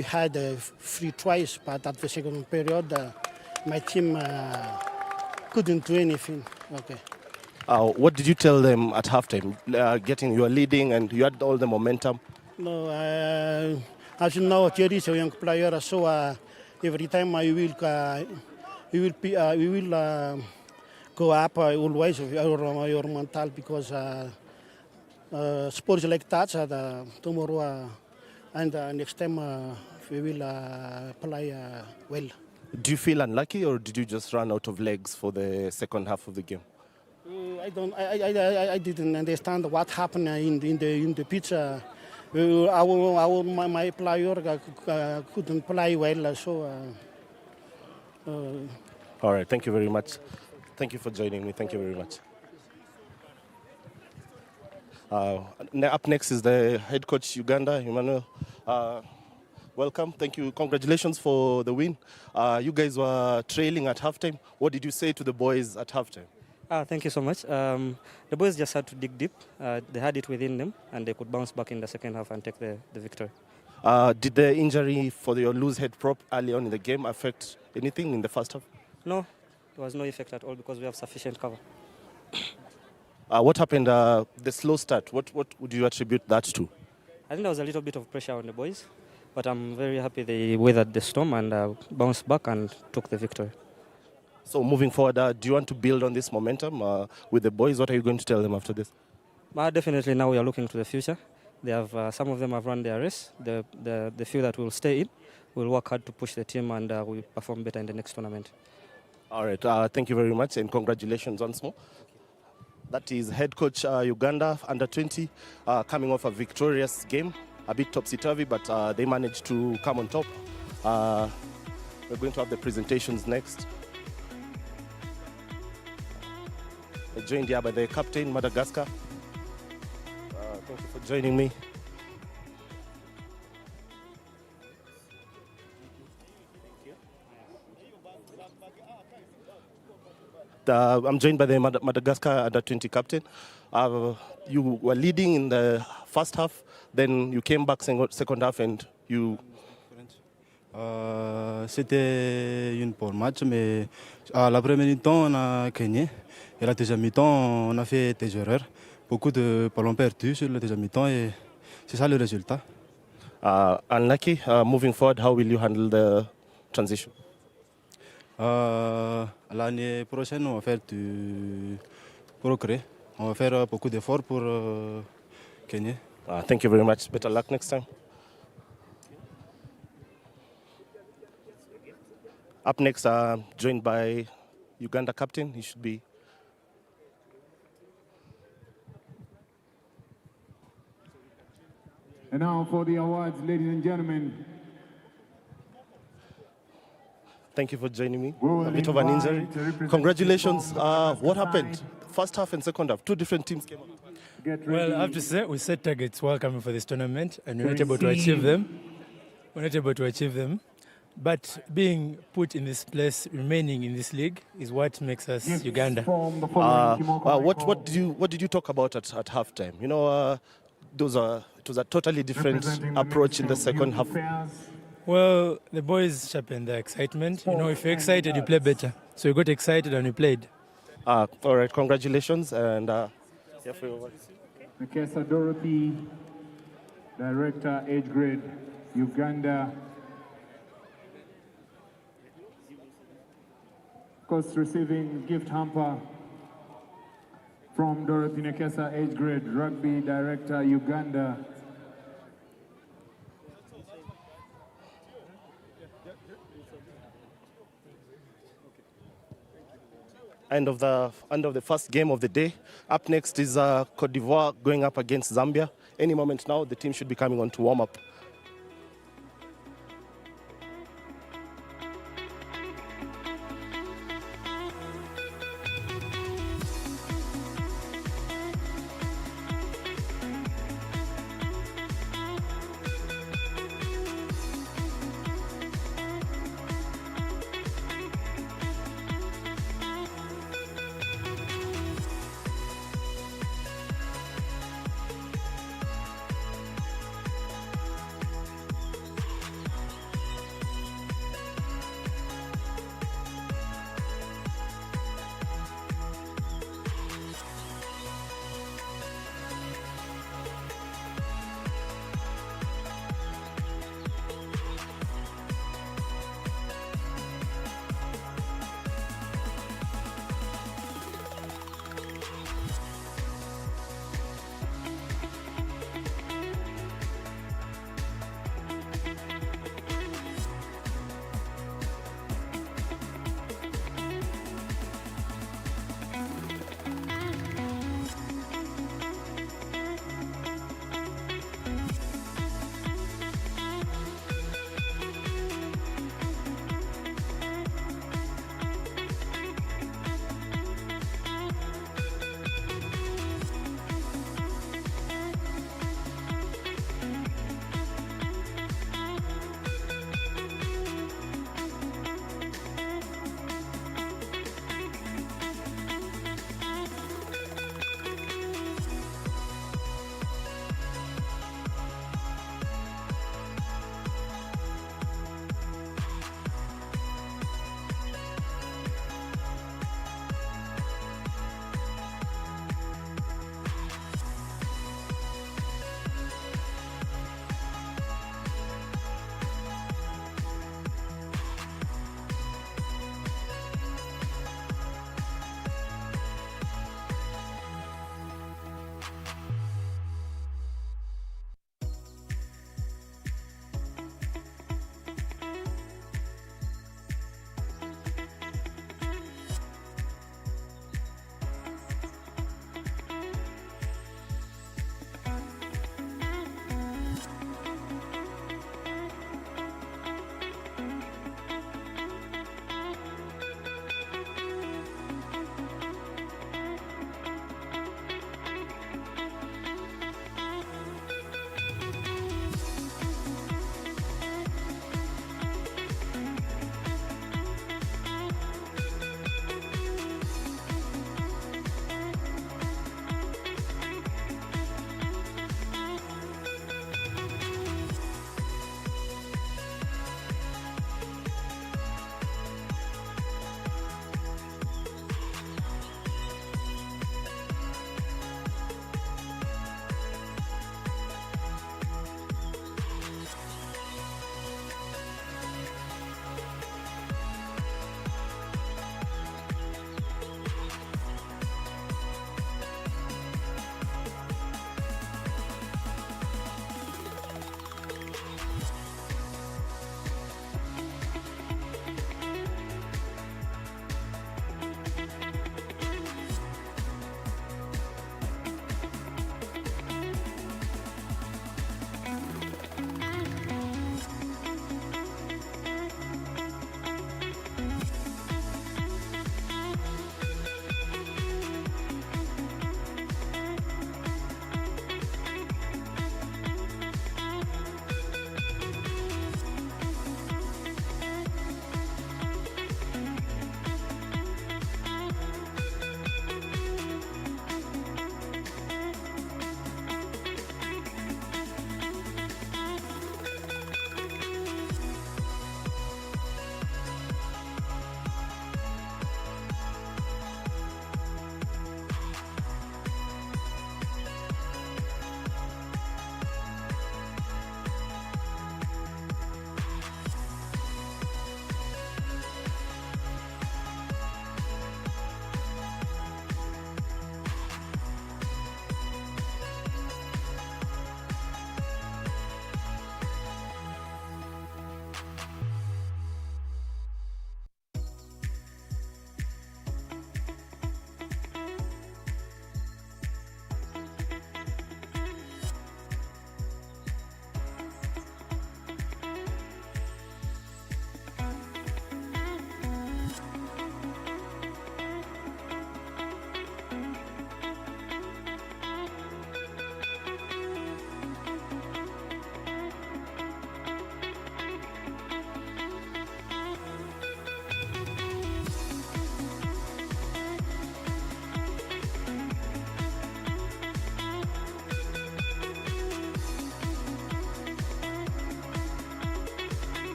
had free twice, but at the second period my team couldn't do anything. Okay. What did you tell them at halftime? You were leading and you had all the momentum. No, as you know, Thierry is a young player, so every time we will go up always your mental, because sports like that tomorrow and next time we will play well. Do you feel unlucky, or did you just run out of legs for the second half of the game? I didn't understand what happened in the pitch. My player couldn't play well, so. All right, thank you very much. Thank you for joining me. Thank you very much. Up next is the head coach Uganda, Emmanuel. Welcome. Thank you. Congratulations for the win. You guys were trailing at halftime. What did you say to the boys at halftime? Thank you so much. The boys just had to dig deep. They had it within them, and they could bounce back in the second half and take the victory. Did the injury for your loose head prop early on in the game affect anything in the first half? No, there was no effect at all because we have sufficient cover. What happened, the slow start? What would you attribute that to? I think there was a little bit of pressure on the boys, but I'm very happy they weathered the storm and bounced back and took the victory. So moving forward, do you want to build on this momentum with the boys? What are you going to tell them after this? Definitely now we are looking to the future. They have some of them have run their race. The few that will stay in will work hard to push the team, and will perform better in the next tournament. All right. Thank you very much, and congratulations once more. That is head coach Uganda under 20, coming off a victorious game. A bit topsy-turvy, but they managed to come on top. We're going to have the presentations next. We're joined here by the captain, Madagascar. Thank you for joining me. I'm joined by the Madagascar under 20 captain. You were leading in the first half, then you came back second half and you... C'était une bonne match, mais à la première mi-temps, on a gagné. Et la deuxième mi-temps, on a fait des erreurs. Beaucoup de ballons perdus sur la deuxième mi-temps et c'est ça le résultat. Unlucky. Moving forward, how will you handle the transition? L'année prochaine, on va faire du progrès. On va faire beaucoup d'efforts pour gagner. Thank you very much. Better luck next time. Up next, joined by Uganda captain. He should be. And now for the awards, ladies and gentlemen. Thank you for joining me. A bit of an injury. Congratulations. What happened? First half and second half, two different teams came up. Well, I have to say, we set targets while coming for this tournament, and we're not able to achieve them. But being put in this place, remaining in this league, is what makes us Uganda. What did you talk about at halftime? You know, it was a totally different approach in the second half. Well, the boys sharpened their excitement. You know, if you're excited, you play better. So we got excited and we played. All right, congratulations, and here for your words. Nakesa Dorothy, Director, Age Grade, Uganda. Of course, receiving gift hamper from Dorothy Nakesa, Age Grade, Rugby Director, Uganda. End of the first game of the day. Up next is Cote d'Ivoire going up against Zambia. Any moment now, the team should be coming on to warm up.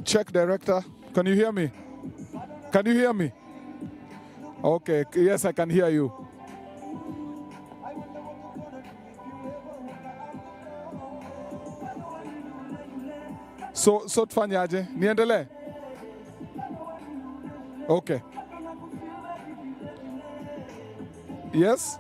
Check, director. Can you hear me? Can you hear me? Okay, yes, I can hear you. So tufanyaje? Niendelee? Okay. Yes?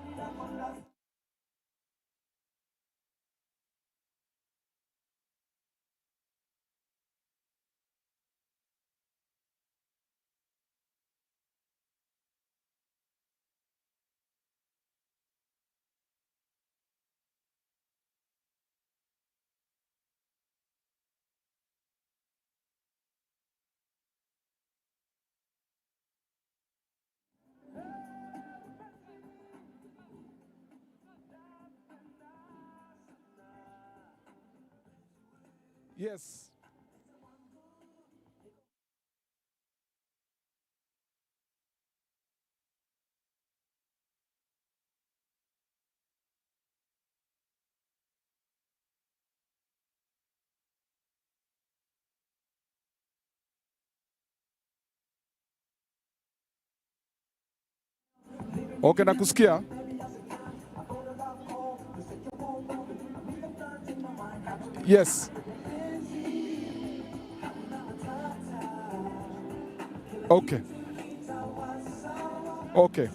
Yes. Okay, nakusikia. Yes. Okay. Okay.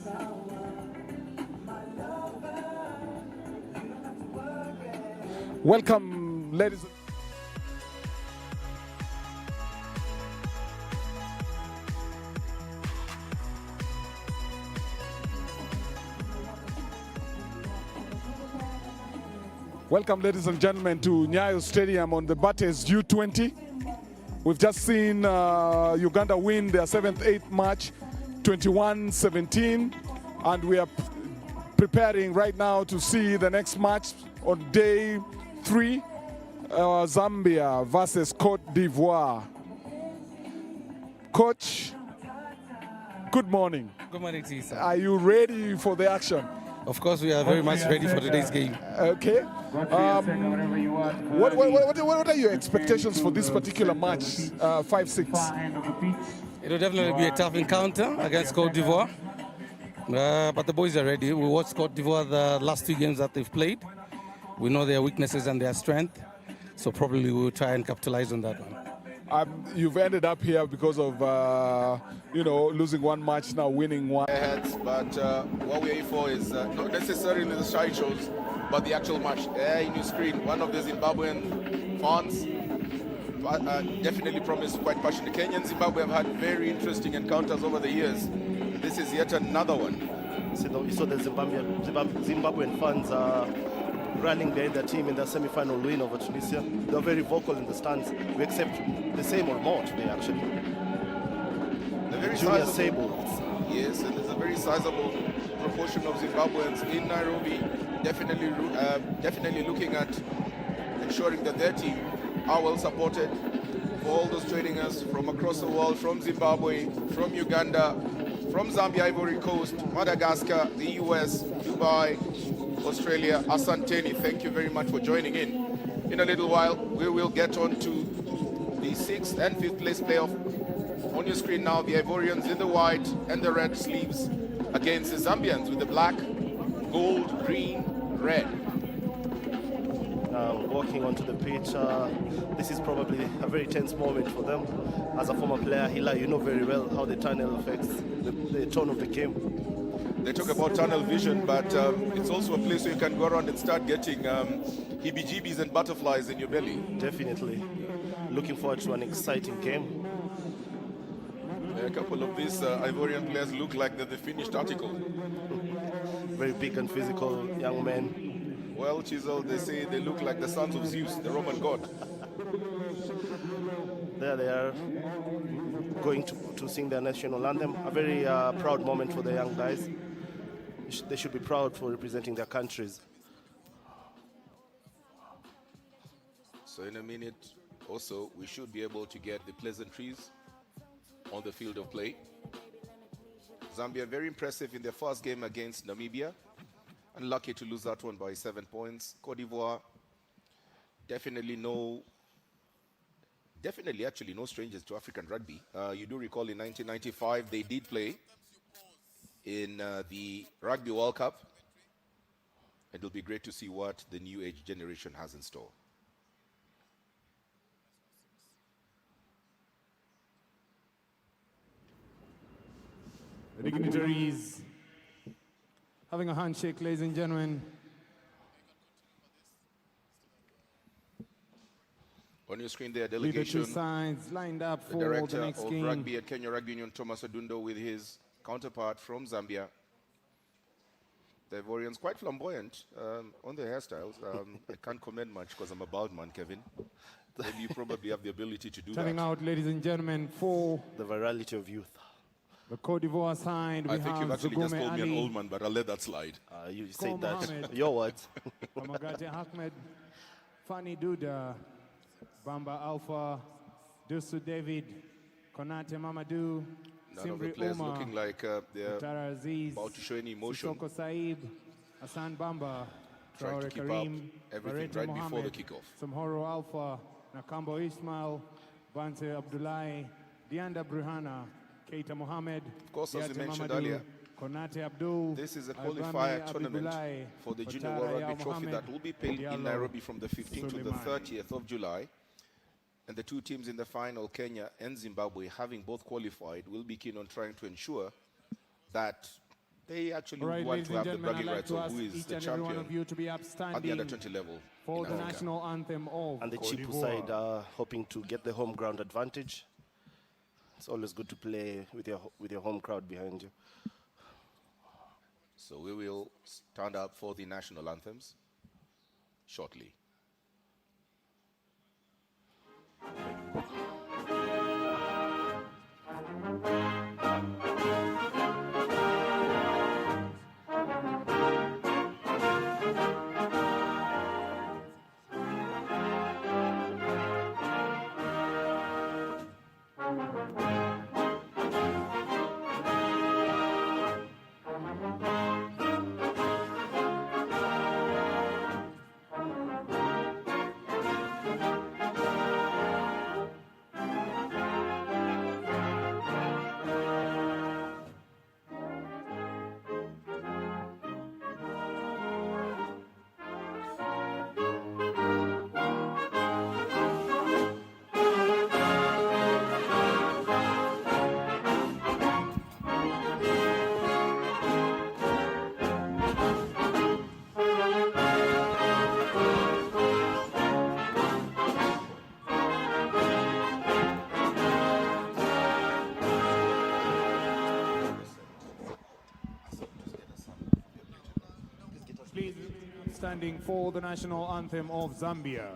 Welcome, ladies. Welcome, ladies and gentlemen, to Nyayo Stadium on the Barthes U20. We've just seen Uganda win their 7th-8th match, 21-17, and we are preparing right now to see the next match on day 3, Zambia versus Cote d'Ivoire. Coach, good morning. Good morning to you, sir. Are you ready for the action? Of course, we are very much ready for today's game. Okay. What are your expectations for this particular match, 5-6? It will definitely be a tough encounter against Cote d'Ivoire. But the boys are ready. We watched Cote d'Ivoire the last 2 games that they've played. We know their weaknesses and their strength. So probably we will try and capitalize on that one. You've ended up here because of, losing one match, now winning one. But what we're here for is not necessarily the side shows, but the actual match. There in your screen, one of the Zimbabwean fans definitely promised quite passionate. Kenya and Zimbabwe have had very interesting encounters over the years. This is yet another one. So you saw the Zimbabwean fans rallying behind their team in their semi-final win over Tunisia. They were very vocal in the stands. We accept the same or more today, actually. The very Junior sizable, yes, and there's a very sizable proportion of Zimbabweans in Nairobi, definitely looking at ensuring that their team are well supported. For all those joining us from across the world, from Zimbabwe, from Uganda, from Zambia, Ivory Coast, Madagascar, the US, Dubai, Australia, Asanteni, thank you very much for joining in. In a little while, we will get on to the 6th and 5th place playoff. On your screen now, the Ivorians in the white and the red sleeves against the Zambians with the black, gold, green, red. Walking onto the pitch, this is probably a very tense moment for them. As a former player, Hila, you know very well how the tunnel affects the tone of the game. They talk about tunnel vision, but it's also a place where you can go around and start getting heebie-jeebies and butterflies in your belly. Definitely. Looking forward to an exciting game. A couple of these Ivorian players look like they're the finished article. Very big and physical young men. Well chiseled, they say they look like the sons of Zeus, the Roman god. There they are, going to sing their national anthem. A very proud moment for the young guys. They should be proud for representing their countries. So in a minute also, we should be able to get the pleasantries on the field of play. Zambia very impressive in their first game against Namibia. Unlucky to lose that one by 7 points. Cote d'Ivoire, definitely no definitely actually no strangers to African rugby. You do recall in 1995 they did play in the Rugby World Cup. It'll be great to see what the new age generation has in store. The dignitaries having a handshake, ladies and gentlemen. On your screen there, delegation. Sides lined up the for director the next of game. rugby at Kenya Rugby Union, Thomas Adundo, with his counterpart from Zambia. The Ivorians quite flamboyant on their hairstyles. I can't comment much because I'm a bald man, Kevin. Maybe you probably have the ability to do Turning that. out, ladies and gentlemen, for the virality of youth. The Cote d'Ivoire side, we I think you've have actually just Zugume called me Ali, an old man, but I'll let that slide. You Ko said that. Mohammed, Your words. Amagate Ahmed, Fani Duda, Bamba Alpha, Dusu David, Konate Mamadou, None of the Simri players Umar, looking like they're Mutara Aziz, about to show any emotion. Sissoko Saib, Hassan Bamba, Trying to Traore keep up Karim, everything Barrett right before the Mohammed, kickoff. Samhoro Alpha, Nakambo Ismail, Bante Abdullahi, Dianda Bruhana, Keita Mohammed, Of course, as we Diate mentioned Mamadou, earlier, Konate Abdul, this is a Algami qualifier tournament Abibulai, for the Junior Otara World Yao Rugby Trophy Mohammed, that will be played in Diallo Nairobi from the 15th to the Suleiman. 30th of July. And the two teams in the final, Kenya and Zimbabwe, having both qualified, will be keen on trying to ensure that they actually All right, want ladies to and have the gentlemen, bragging I'd like rights to of ask who is each the and every one champion of you to be at the upstanding under-20 level for in the Africa. national anthem of And the Cote Chipu d'Ivoire. side hoping to get the home ground advantage. It's always good to play with your home crowd behind you. So we will stand up for the national anthems shortly. Please, standing for the national anthem of Zambia.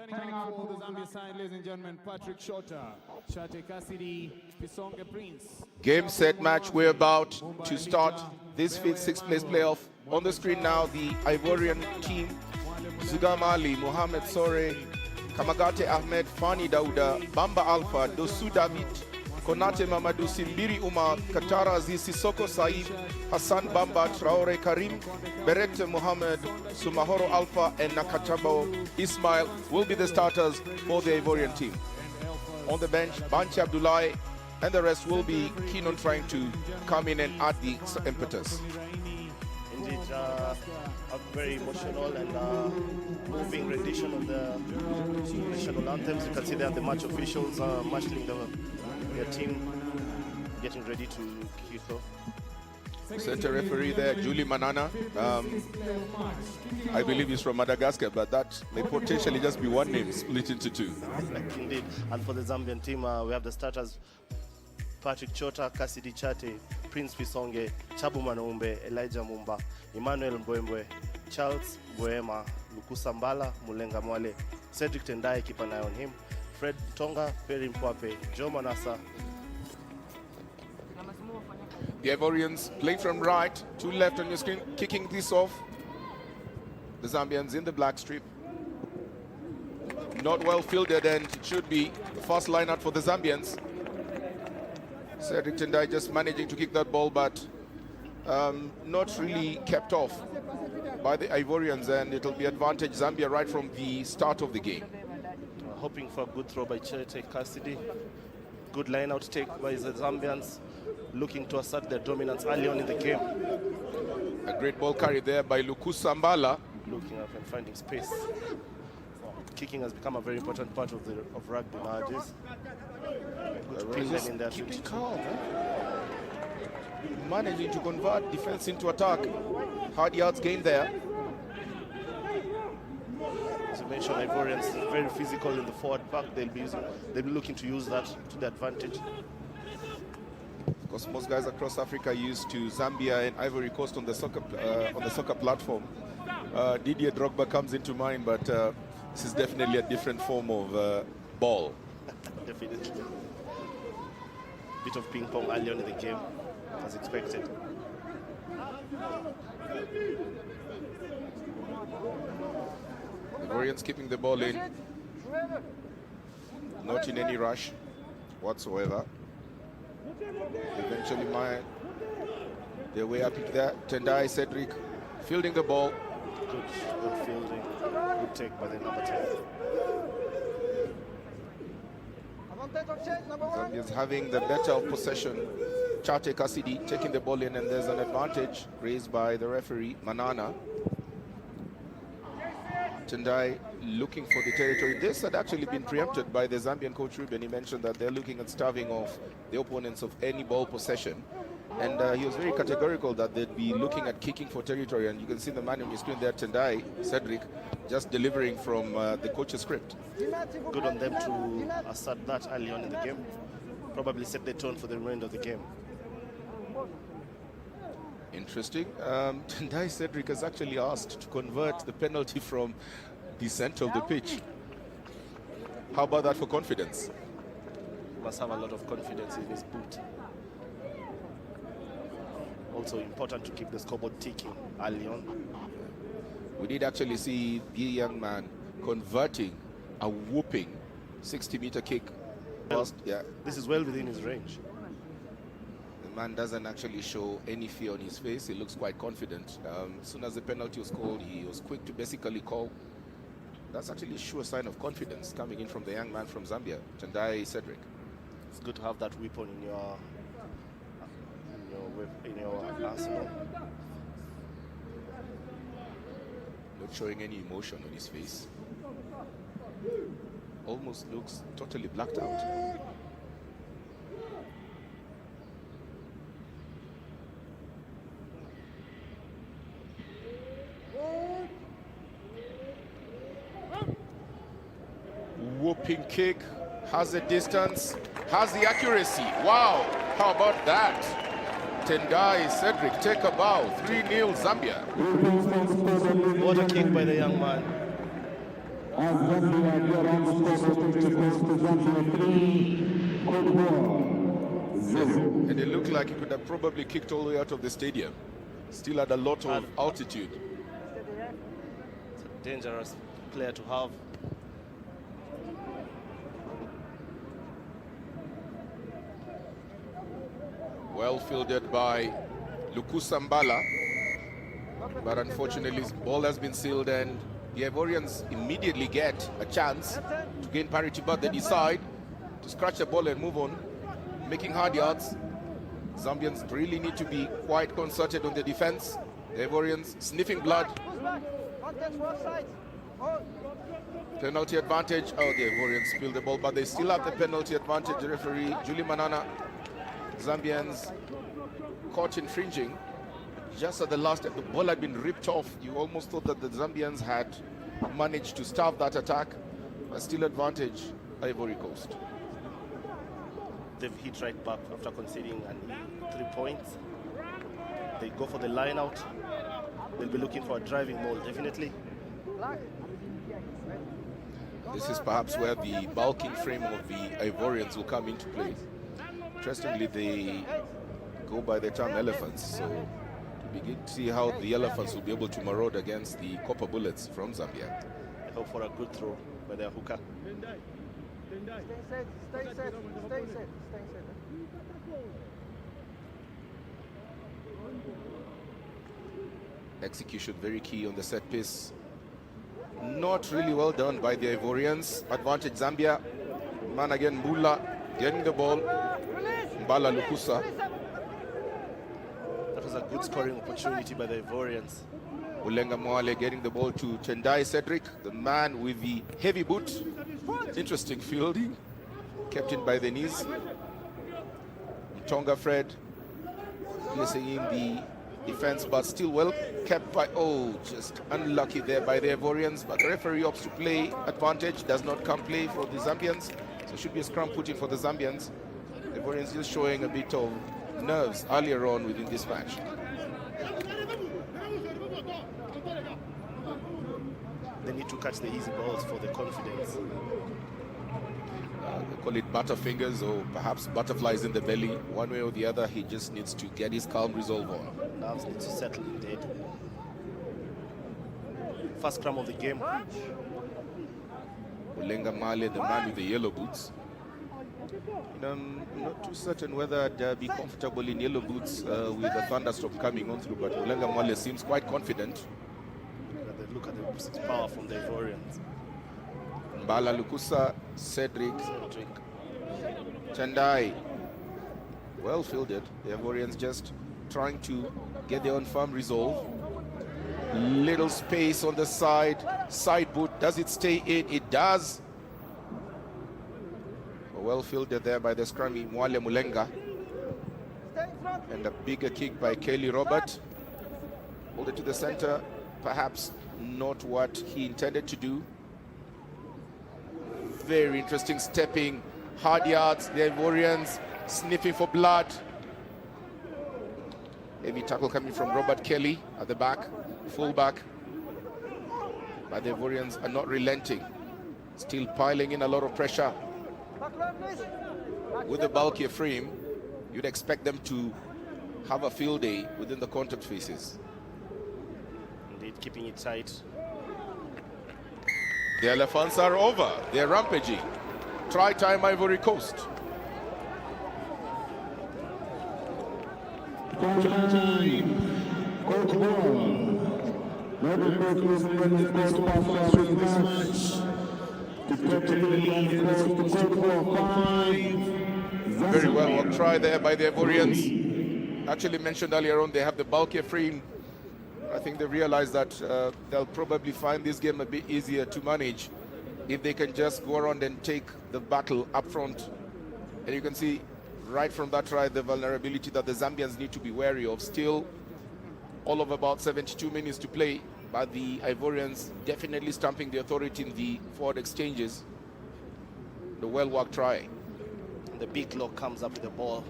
Turning out for the Zambia side, ladies and gentlemen, Patrick Shota, Shate Cassidy, Pisonge Prince. Game, set, match. We're about to start this fifth, sixth place playoff. On the screen now, the Ivorian team, Zugamali, Mohamed Sore, Kamagate Ahmed, Fani Dauda, Bamba Alpha, Dosu David, Konate Mamadou, Simbiri Umar, Katara Aziz, Sissoko Saib, Hassan Bamba, Traore Karim, Berete Mohamed, Sumahoro Alpha, and Nakatabo Ismail will be the starters for the Ivorian team. On the bench, Banchi Abdullahi, and the rest will be keen on trying to come in and add the extra impetus. Indeed, a very emotional and moving rendition of the national anthems. You can see there the match officials marshalling their team, getting ready to kick off. Center referee there, Julie Manana. I believe he's from Madagascar, but that may potentially just be one name split into two. Indeed. And for the Zambian team, we have the starters: Patrick Chota, Cassidy Chate, Prince Fisonge, Chabu Manaumbe, Elijah Mumba, Emmanuel Mbwembwe, Charles Boema, Lukusa Mbala, Mulenga Mwale, Cedric Tendai, keep an eye on him, Fred Tonga, Perry Mpwape, Joe Manasa. The Ivorians playing from right to left on your screen, kicking this off. The Zambians in the black strip. Not well fielded, and it should be the first line out for the Zambians. Cedric Tendai just managing to kick that ball, but not really kept off by the Ivorians, and it'll be advantage Zambia right from the start of the game. Hoping for a good throw by Chete Cassidy. Good line out take by the Zambians, looking to assert their dominance early on in the game. A great ball carry there by Lukusa Mbala. Looking up and finding space. Kicking has become a very important part of rugby nowadays. Good to pin them in there. Keeping calm, managing to convert defense into attack. Hard yards gained there. As you mentioned, Ivorians are very physical in the forward pack. They'll be looking to use that to their advantage. Of course, most guys across Africa are used to Zambia and Ivory Coast on the soccer platform. Didier Drogba comes into mind, but this is definitely a different form of ball. Definitely. Bit of ping pong early on in the game, as expected. The Ivorians keeping the ball in, not in any rush whatsoever. Eventually, their way up it there. Tendai Cedric fielding the ball. Good fielding. Good take by the number 10. Zambia's having the better possession. Chate Cassidy taking the ball in, and there's an advantage raised by the referee, Manana. Tendai looking for the territory. This had actually been preempted by the Zambian coach Ruben. He mentioned that they're looking at starving off the opponents of any ball possession. And he was very categorical that they'd be looking at kicking for territory. And you can see the man on your screen there, Tendai, Cedric, just delivering from the coach's script. Good on them to assert that early on in the game. Probably set the tone for the remainder of the game. Interesting. Tendai Cedric has actually asked to convert the penalty from the center of the pitch. How about that for confidence? Must have a lot of confidence in his boot. Also important to keep the scoreboard ticking early on. We did actually see the young man converting a whooping 60-meter kick. Yeah, this is well within his range. The man doesn't actually show any fear on his face. He looks quite confident. As soon as the penalty was called, he was quick to basically call. That's actually a sure sign of confidence coming in from the young man from Zambia, Tendai Cedric. It's good to have that weapon in your arsenal. Not showing any emotion on his face. Almost looks totally blacked out. Whooping kick, has the distance, has the accuracy. Wow, how about that? Tendai Cedric, take a bow, 3-0 Zambia. What a kick by the young man. And it looked like he could have probably kicked all the way out of the stadium. Still had a lot of altitude. It's a dangerous player to have. Well fielded by Lukusa Mbala, but unfortunately his ball has been sealed, and the Ivorians immediately get a chance to gain parity, but they decide to scratch the ball and move on. making hard yards. Zambians really need to be quite concerted on the defense. The Ivorians sniffing blood. Penalty advantage. Oh, the Ivorians spilled the ball, but they still have the penalty advantage. The referee, Julie Manana. Zambians caught infringing. Just at the last, the ball had been ripped off. You almost thought that the Zambians had managed to starve that attack, but still advantage Ivory Coast. They've hit right back after conceding 3 points. They go for the line out. They'll be looking for a driving ball, definitely. This is perhaps where the bulking frame of the Ivorians will come into play. Interestingly, they go by the term elephants, so to begin to see how the elephants will be able to maraud against the copper bullets from Zambia. I hope for a good throw by their hooker. Stay set. Execution very key on the set piece. Not really well done by the Ivorians. Advantage Zambia. Man again, Mbula getting the ball. Mbala Lukusa. That was a good scoring opportunity by the Ivorians. Ulenga Mwale getting the ball to Tendai Cedric, the man with the heavy boot. Interesting fielding. Kept in by the knees. Tonga Fred placing in the defense, but still well kept by, just unlucky there by the Ivorians, but the referee opts to play advantage, does not come play for the Zambians, so should be a scrum put in for the Zambians. The Ivorians just showing a bit of nerves earlier on within this match. They need to catch the easy balls for the confidence. They call it butterfingers or perhaps butterflies in the belly. One way or the other, he just needs to get his calm resolve on. Nerves need to settle indeed. First scrum of the game. Ulenga Male, the man with the yellow boots. I'm not too certain whether I'd be comfortable in yellow boots with a thunderstorm coming on through, but Ulenga Male seems quite confident. Look at the power from the Ivorians. Mbala Lukusa, Cedric, Tendai. Well fielded. The Ivorians just trying to get their own firm resolve. Little space on the side. Side boot. Does it stay in? It does. Well fielded there by the scrummy Mwale Mulenga. And a bigger kick by Kelly Robert. Hold it to the center. Perhaps not what he intended to do. Very interesting stepping, hard yards. The Ivorians sniffing for blood. Heavy tackle coming from Robert Kelly at the back, full back. But the Ivorians are not relenting. Still piling in a lot of pressure. With the bulkier frame, you'd expect them to have a field day within the contact faces. Indeed, keeping it tight. The elephants are over. They're rampaging. Try time Ivory Coast. Very well try there by the Ivorians. Actually mentioned earlier on, they have the bulkier frame. I think they realize that they'll probably find this game a bit easier to manage if they can just go around and take the battle up front. And you can see right from that try the vulnerability that the Zambians need to be wary of. Still all of about 72 minutes to play, but the Ivorians definitely stamping the authority in the forward exchanges. The well-worked try. The big lock comes up with the ball.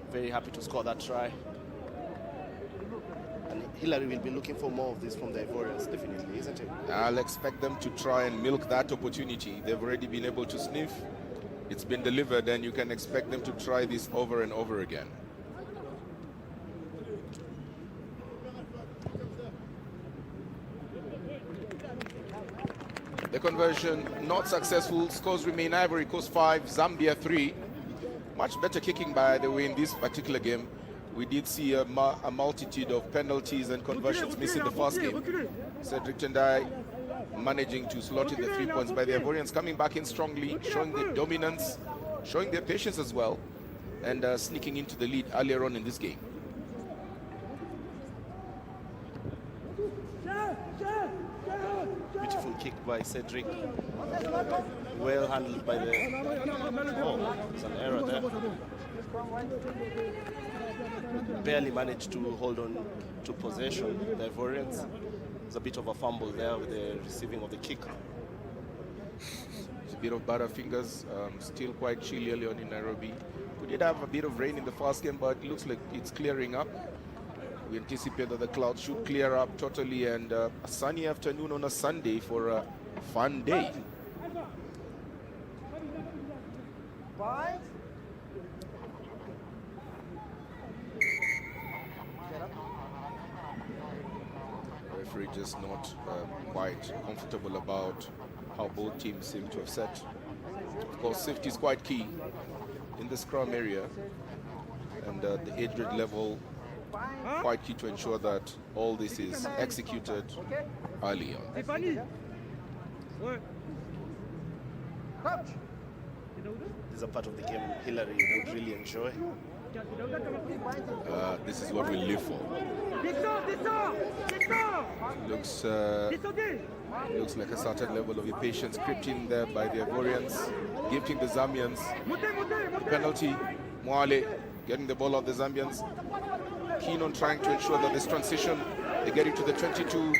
Very happy to score that try. And Hillary will be looking for more of this from the Ivorians, definitely, isn't it? I'll expect them to try and milk that opportunity. They've already been able to sniff. It's been delivered, and you can expect them to try this over and over again. The conversion not successful. Scores remain Ivory Coast 5, Zambia 3. Much better kicking, by the way, in this particular game. We did see a multitude of penalties and conversions missed in the first game. Cedric Tendai managing to slot in the 3 points by the Ivorians, coming back in strongly, showing the dominance, showing their patience as well and sneaking into the lead earlier on in this game. Beautiful kick by Cedric. Well handled by the... Oh, there's an error there. Barely managed to hold on to possession, the Ivorians. There's a bit of a fumble there with the receiving of the kick. It's a bit of butterfingers, still quite chilly early on in Nairobi. We did have a bit of rain in the first game, but it looks like it's clearing up. We anticipate that the clouds should clear up totally, and a sunny afternoon on a Sunday for a fun day. Referee just not quite comfortable about how both teams seem to have set. Of course, safety is quite key in the scrum area, and the age grade level quite key to ensure that all this is executed early on. This is a part of the game Hillary would really enjoy. This is what we live for. Looks like a certain level of impatience crept in there by the Ivorians, gifting the Zambians. Penalty, Mwale getting the ball off the Zambians. Keen on trying to ensure that this transition, they get into the 22.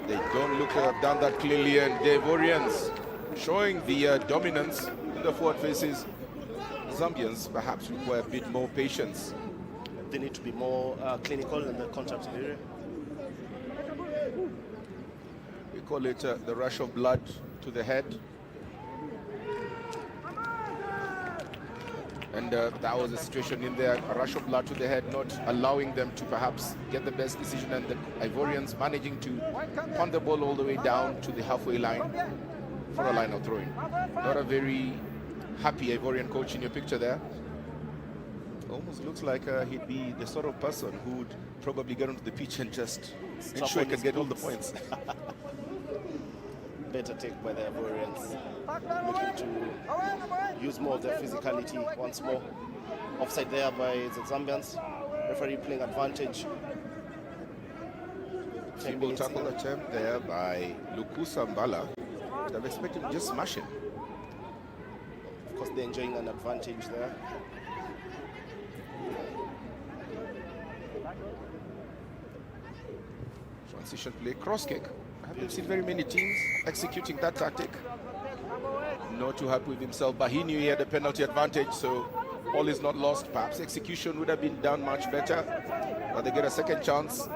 They don't look to have done that clearly, and the Ivorians showing the dominance in the forward faces. Zambians perhaps require a bit more patience. They need to be more clinical in the contact area. We call it the rush of blood to the head. And that was a situation in there, a rush of blood to the head, not allowing them to perhaps get the best decision, and the Ivorians managing to punt the ball all the way down to the halfway line for a line of throwing. Not a very happy Ivorian coach in your picture there. Almost looks like he'd be the sort of person who would probably get onto the pitch and just ensure he can get all the points. Better take by the Ivorians, looking to use more of their physicality once more. Offside there by the Zambians. Referee playing advantage. Feeble tackle attempt there by Lukusa Mbala. I'm expecting to just smash him. Of course, they're enjoying an advantage there. Transition play, cross kick. I haven't seen very many teams executing that tactic. Not too happy with himself, but he knew he had a penalty advantage, so all is not lost. Perhaps execution would have been done much better, but they get a second chance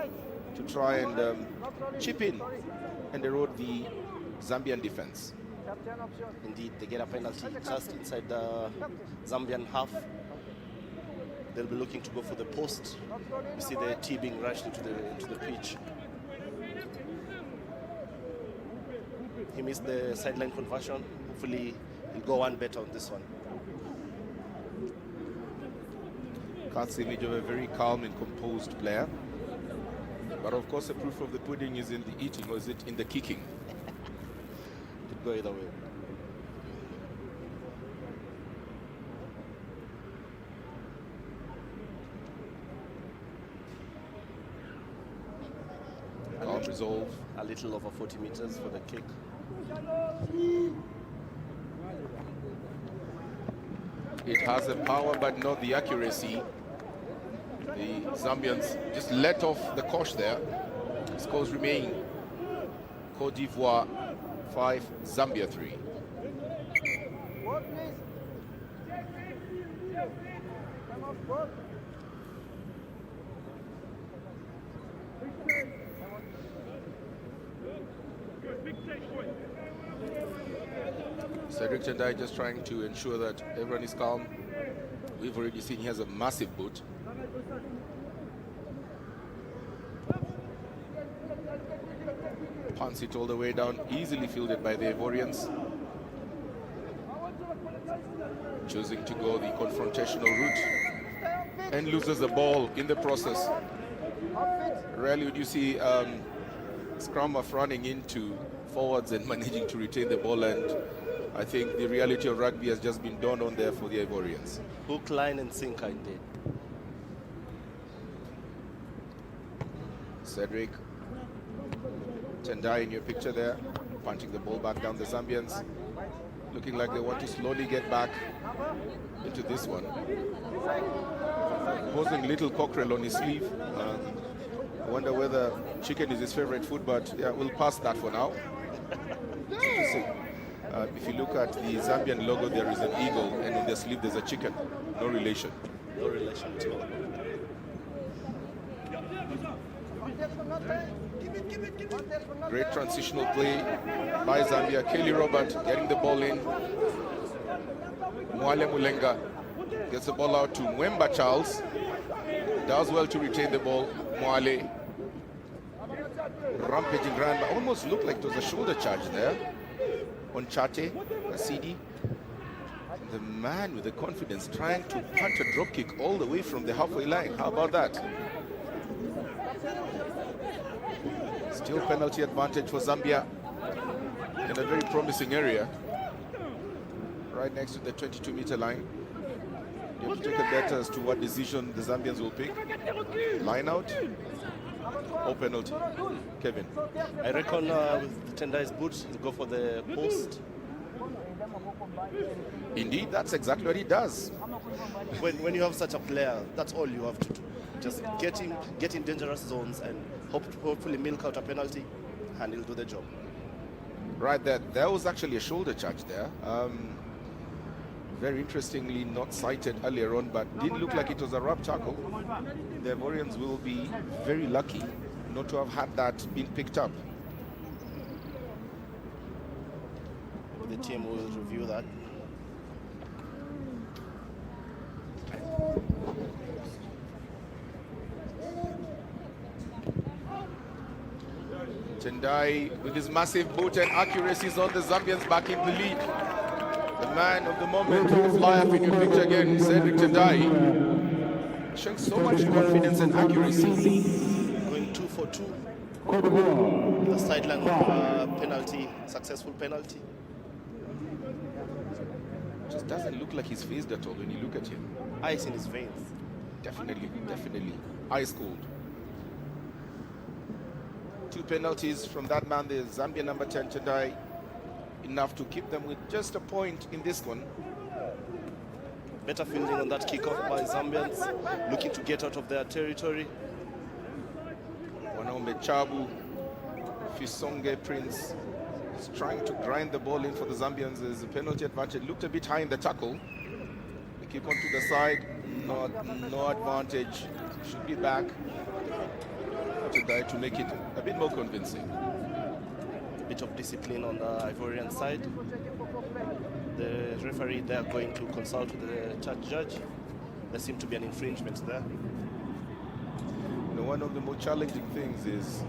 to try and chip in and erode the Zambian defense. Indeed, they get a penalty just inside the Zambian half. They'll be looking to go for the post. You see the T being rushed into the pitch. He missed the sideline conversion. Hopefully, he'll go one better on this one. That's the image of a very calm and composed player. But of course, the proof of the pudding is in the eating, or is it in the kicking? Could go either way. Calm resolve. A little over 40 meters for the kick. It has the power, but not the accuracy. The Zambians just let off the cosh there. Scores remain. Cote d'Ivoire 5, Zambia 3. Cedric Tendai just trying to ensure that everyone is calm. We've already seen he has a massive boot. Punts it all the way down, easily fielded by the Ivorians. Choosing to go the confrontational route and loses the ball in the process. Rarely would you see scrum of running into forwards and managing to retain the ball and I think the reality of rugby has just been dawned on there for the Ivorians. Hook, line, and sinker indeed. Cedric Tendai in your picture there, punching the ball back down. The Zambians looking like they want to slowly get back into this one. Posing little cockerel on his sleeve. I wonder whether chicken is his favorite food, but yeah, we'll pass that for now. Interesting. If you look at the Zambian logo, there is an eagle, and in the sleeve there's a chicken. No relation. No relation at all. Great transitional play by Zambia. Kelly Robert getting the ball in. Mwale Mulenga gets the ball out to Mwemba Charles. Does well to retain the ball. Mwale rampaging grand, but almost looked like it was a shoulder charge there on Chate Kasidi. The man with the confidence trying to punch a drop kick all the way from the halfway line. How about that? Still penalty advantage for Zambia in a very promising area, right next to the 22-meter line. You have to take a bet as to what decision the Zambians will pick. Line out or penalty? Kevin? I reckon with Tendai's boots, he'll go for the post. Indeed, that's exactly what he does. When you have such a player, that's all you have to do. Just get in dangerous zones and hopefully milk out a penalty, and he'll do the job. Right there. There was actually a shoulder charge there. Very interestingly not cited earlier on, but didn't look like it was a rough tackle. The Ivorians will be very lucky not to have had that been picked up. The team will review that. Tendai with his massive boot and accuracies on the Zambians back in the lead. The man of the moment, the fly up in your picture again, Cedric Tendai. Showing so much confidence and accuracy. Going 2 for 2. The sideline penalty, successful penalty. Just doesn't look like he's phased at all when you look at him. Ice in his veins. Definitely. Ice cold. 2 penalties from that man, the Zambia number 10, Tendai. Enough to keep them with just a point in this one. Better fielding on that kickoff by Zambians, looking to get out of their territory. Wanaume Chabu, Fisonge Prince is trying to grind the ball in for the Zambians. There's a penalty advantage. Looked a bit high in the tackle. The kick onto the side, no advantage. Should be back to make it a bit more convincing. A bit of discipline on the Ivorian side. The referee, they are going to consult with the judge. There seems to be an infringement there. You know, one of the more challenging things is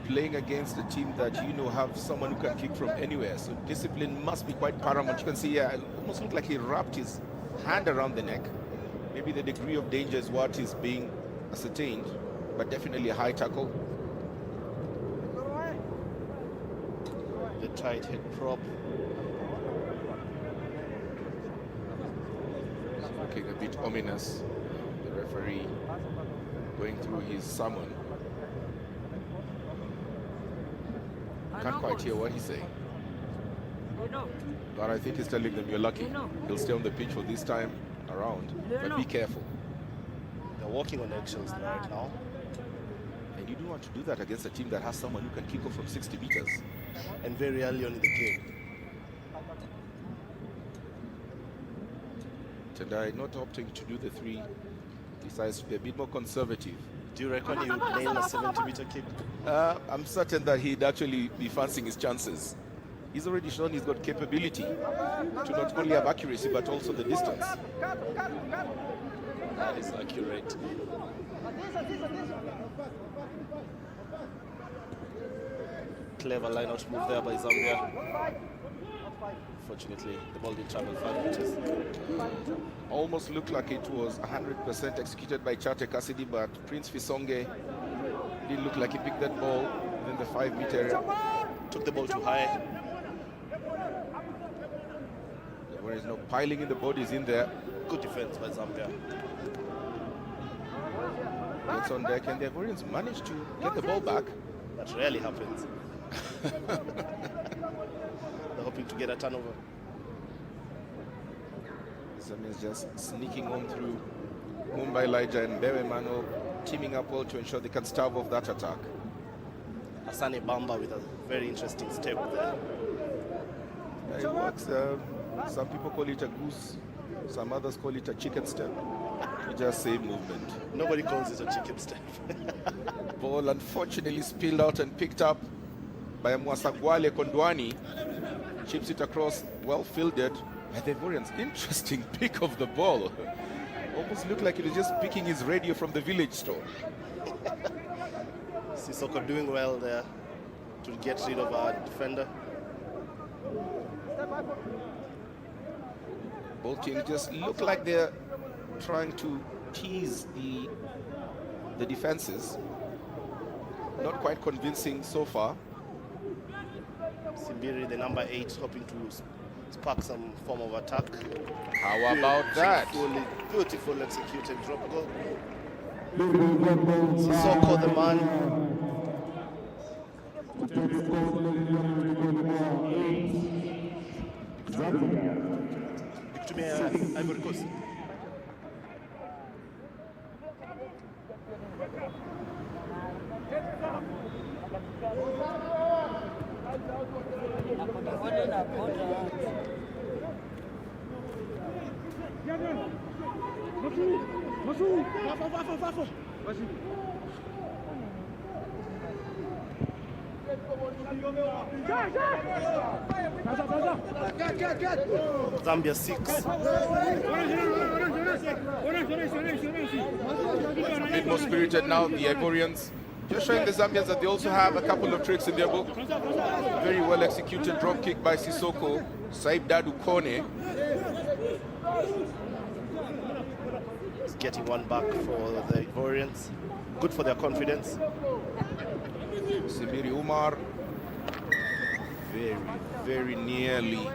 playing against a team that have someone who can kick from anywhere. So discipline must be quite paramount. You can see here, it almost looked like he wrapped his hand around the neck. Maybe the degree of danger is what is being ascertained, but definitely a high tackle. The tight head prop. Looking a bit ominous. The referee going through his summon. Can't quite hear what he's saying. But I think he's telling them you're lucky. He'll stay on the pitch for this time around. But be careful. They're walking on eggshells right now. And you don't want to do that against a team that has someone who can kick off from 60 meters. And very early on in the game. Tendai not opting to do the 3, decides to be a bit more conservative. Do you reckon he would nail a 70-meter kick? I'm certain that he'd actually be fancying his chances. He's already shown he's got capability to not only have accuracy but also the distance. That is accurate. Clever line-out move there by Zambia. Fortunately, the ball didn't travel 5 meters. Almost looked like it was 100% executed by Chate Cassidy, but Prince Fisonge didn't look like he picked that ball within the 5-meter area. Took the ball too high. Whereas no piling in the bodies in there. Good defense by Zambia. Gets on deck, and the Ivorians managed to get the ball back. That rarely happens. They're hoping to get a turnover. Zambians just sneaking on through Mumbai Elijah and Bewe Mano, teaming up well to ensure they can starve off that attack. Asane Bamba with a very interesting step there. Yeah, it works. Some people call it a goose, some others call it a chicken step. You just say movement. Nobody calls it a chicken step. Ball unfortunately spilled out and picked up by Mwasagwale Kondwani. Chips it across, well fielded by the Ivorians. Interesting pick of the ball. Almost looked like he was just picking his radio from the village store. Sissoko doing well there to get rid of our defender. Both teams just look like they're trying to tease the defenses. Not quite convincing so far. Simbiri, the number 8, hoping to spark some form of attack. How about that? Beautiful executed drop goal. Sissoko, the man. Ivory Coast. Zambia 6. A bit more spirited now, the Ivorians. Just showing the Zambians that they also have a couple of tricks in their book. Very well executed drop kick by Sissoko. Saib Dadu Kone. It's getting one back for the Ivorians. Good for their confidence. Sibiri Umar. Very, very nearly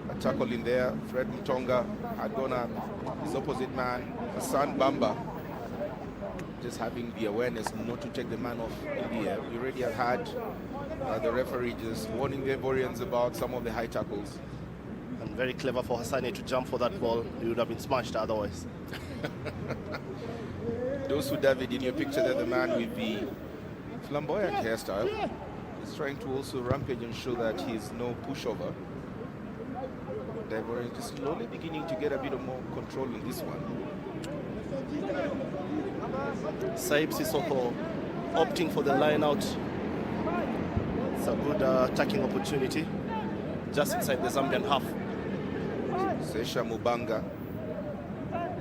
a tackle in there. Fred Mutonga had gone at his opposite man, Hassan Bamba. Just having the awareness not to take the man off in the air. We already have had the referee just warning the Ivorians about some of the high tackles. And very clever for Hassani to jump for that ball. He would have been smashed otherwise. Dosu David in your picture there, the man with the flamboyant hairstyle. He's trying to also rampage and show that he's no pushover. The Ivorians just slowly beginning to get a bit of more control in this one. Saib Sissoko opting for the line out. It's a good attacking opportunity just inside the Zambian half. Sesha Mubanga,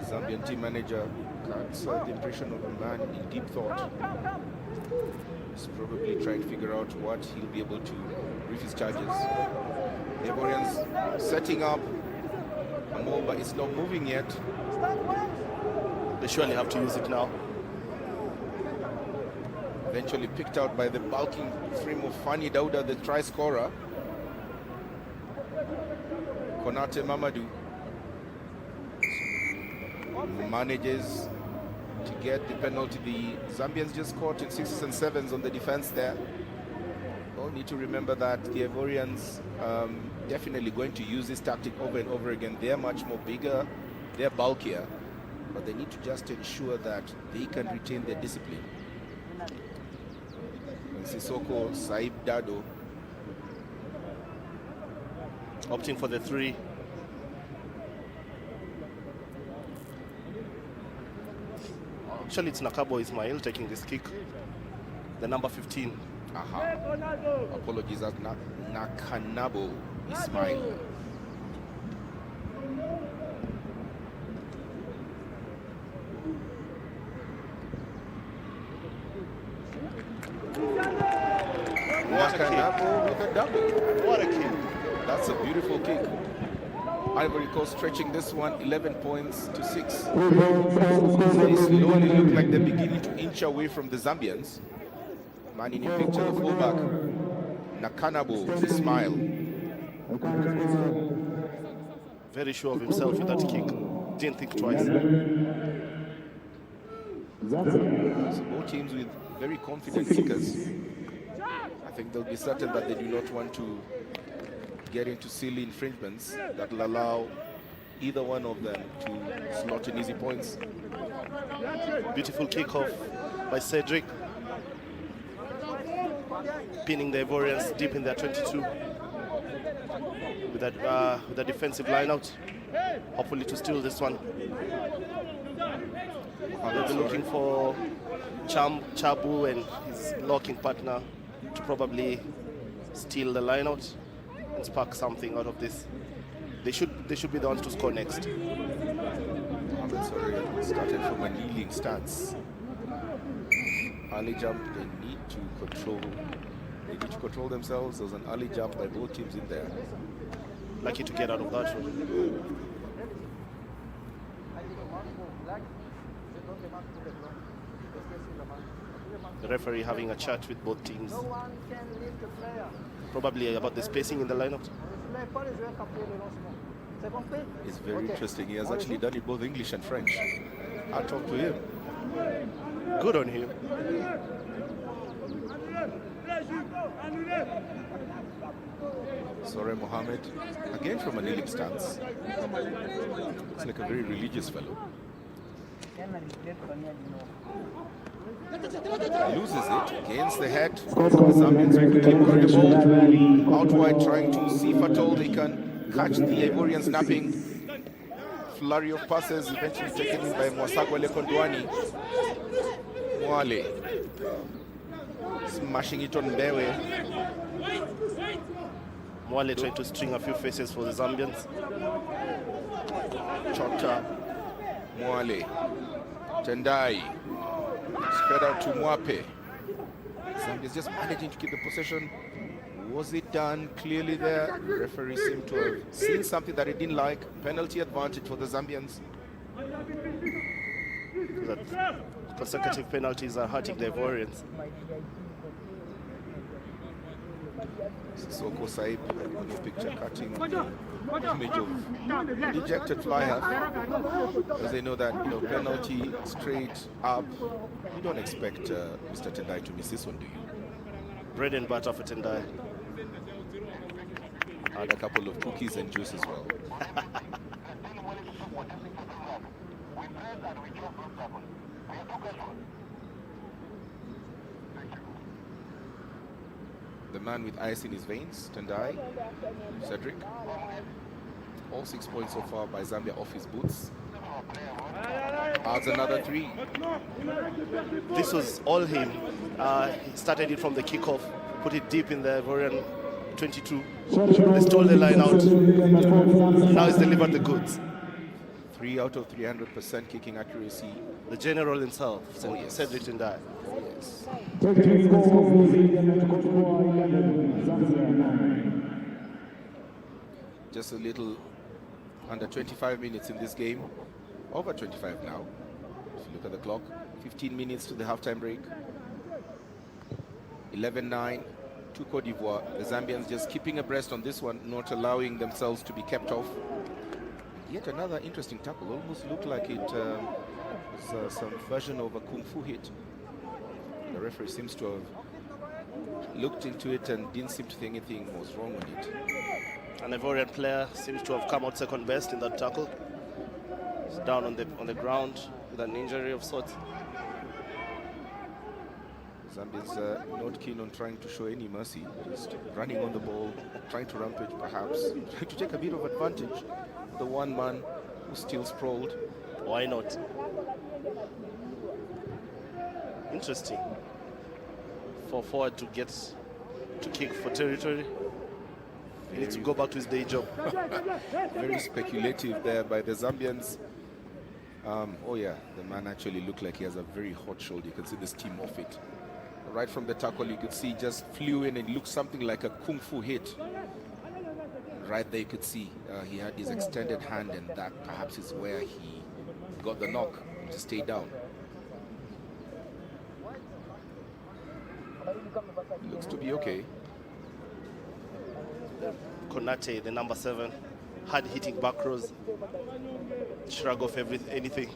Zambian team manager, gets the impression of a man in deep thought. He's probably trying to figure out what he'll be able to brief his charges. The Ivorians setting up a move, but it's not moving yet. They surely have to use it now. Eventually picked out by the bulking frame of Fani Dauda, the try scorer. Konate Mamadou manages to get the penalty. The Zambians just caught in 6s and 7s on the defense there. Well, need to remember that the Ivorians definitely going to use this tactic over and over again. They're much more bigger, they're bulkier, but they need to just ensure that they can retain their discipline. And Sissoko, Saib Dado opting for the 3. Actually, it's Nakabo Ismail taking this kick. The number 15. Apologies, that's Nakanabo Ismail. Nakanabo with a double. What a kick. That's a beautiful kick. Ivory Coast stretching this one 11 points to 6. They slowly look like they're beginning to inch away from the Zambians. Man in your picture, the fullback, Nakanabo, Ismail. Very sure of himself with that kick. Didn't think twice. So both teams with very confident kickers. I think they'll be certain that they do not want to get into silly infringements that will allow either one of them to slot in easy points. Beautiful kickoff by Cedric, pinning the Ivorians deep in their 22 with a defensive line out, hopefully to steal this one. They'll be looking for Chabu and his locking partner to probably steal the line out and spark something out of this. They should be the ones to score next. Mohamed started from a kneeling stance. Early jump, they need to control themselves. There was an early jump by both teams in there. Lucky to get out of that one. The referee having a chat with both teams. Probably about the spacing in the lineup. It's very interesting. He has actually done it both English and French. I'll talk to him. Good on him. Sore Mohammed, again from a kneeling stance. Looks like a very religious fellow. Loses it, gains the head. The Zambians quickly put the ball out wide, trying to see if at all they can catch the Ivorians napping. Flurry of passes, eventually taken in by Mwasagwele Kondwani. Mwale smashing it on Bewe. Mwale trying to string a few faces for the Zambians. Chota, Mwale, Tendai, spread out to Mwape. Zambia's just managing to keep the possession. Was it done clearly there? The referee seemed to have seen something that he didn't like. Penalty advantage for the Zambians. That consecutive penalties are hurting the Ivorians. Soko Saib on your picture cutting image of a dejected flyer, because they know that, you know, penalty straight up. You don't expect Mr. Tendai to miss this one, do you? Bread and butter for Tendai. And a couple of cookies and juice as well. The man with ice in his veins, Tendai, Cedric. All 6 points so far by Zambia off his boots. Adds another 3. This was all him. He started it from the kickoff, put it deep in the Ivorian 22. They stole the line out. Now he's delivered the goods. 3 out of 300% kicking accuracy. The general himself, Cedric Tendai. Yes. Just a little under 25 minutes in this game. Over 25 now. If you look at the clock, 15 minutes to the halftime break. 11-9 to Cote d'Ivoire. The Zambians just keeping abreast on this one, not allowing themselves to be kept off. Yet another interesting tackle. Almost looked like it was some version of a kung fu hit. The referee seems to have looked into it and didn't seem to think anything was wrong with it. An Ivorian player seems to have come out second best in that tackle. He's down on the ground with an injury of sorts. Zambia's not keen on trying to show any mercy. Just running on the ball, trying to rampage perhaps, trying to take a bit of advantage. The one man who's still sprawled. Why not? Interesting. For forward to get to kick for territory, he needs to go back to his day job. Very speculative there by the Zambians. Oh yeah, the man actually looked like he has a very hot shoulder. You can see the steam off it. Right from the tackle, you could see just flew in and looked something like a kung fu hit. Right there you could see he had his extended hand, and that perhaps is where he got the knock to stay down. Looks to be okay. Konate, the number 7, hard-hitting back rows, shrug off anything.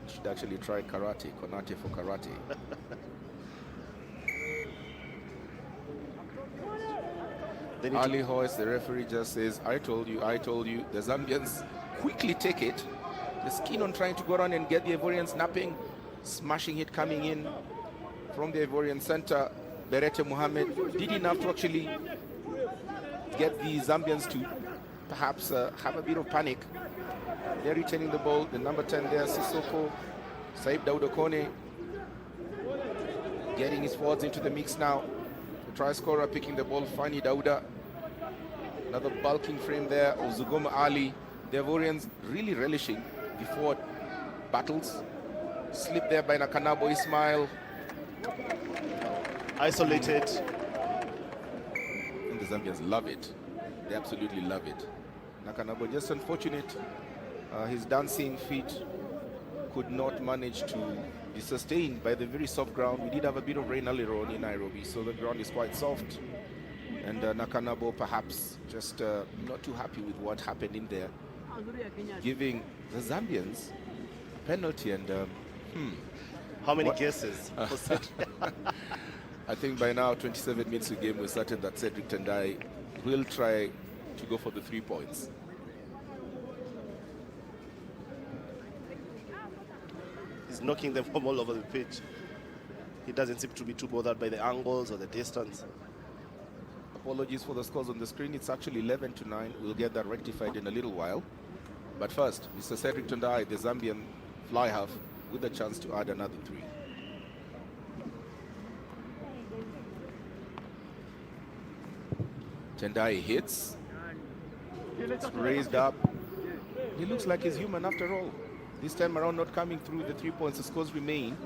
Should actually try karate, Konate for karate. Ali Hoyce, the referee, just says, I told you, I told you. The Zambians quickly take it. They're keen on trying to go around and get the Ivorians napping, smashing it, coming in from the Ivorian center. Berete Mohamed did enough to actually get the Zambians to perhaps have a bit of panic. They're retaining the ball. The number 10 there, Sissoko, Saib Daudokone, getting his forwards into the mix now. The try scorer picking the ball, Fani Dauda. Another bulking frame there, Ozugoma Ali. The Ivorians really relishing the forward battles. Slip there by Nakanabo Ismail. Isolated. And the Zambians love it. They absolutely love it. Nakanabo just unfortunate. His dancing feet could not manage to be sustained by the very soft ground. We did have a bit of rain earlier on in Nairobi, so the ground is quite soft. And Nakanabo perhaps just not too happy with what happened in there, giving the Zambians a penalty. And how many guesses? I think by now, 27 minutes of the game, we're certain that Cedric Tendai will try to go for the 3 points. He's knocking them from all over the pitch. He doesn't seem to be too bothered by the angles or the distance. Apologies for the scores on the screen. It's actually 11-9. We'll get that rectified in a little while. But first, Mr. Cedric Tendai, the Zambian fly half, with a chance to add another 3. Tendai hits. It's raised up. He looks like he's human after all. This time around, not coming through the 3 points. The scores remain.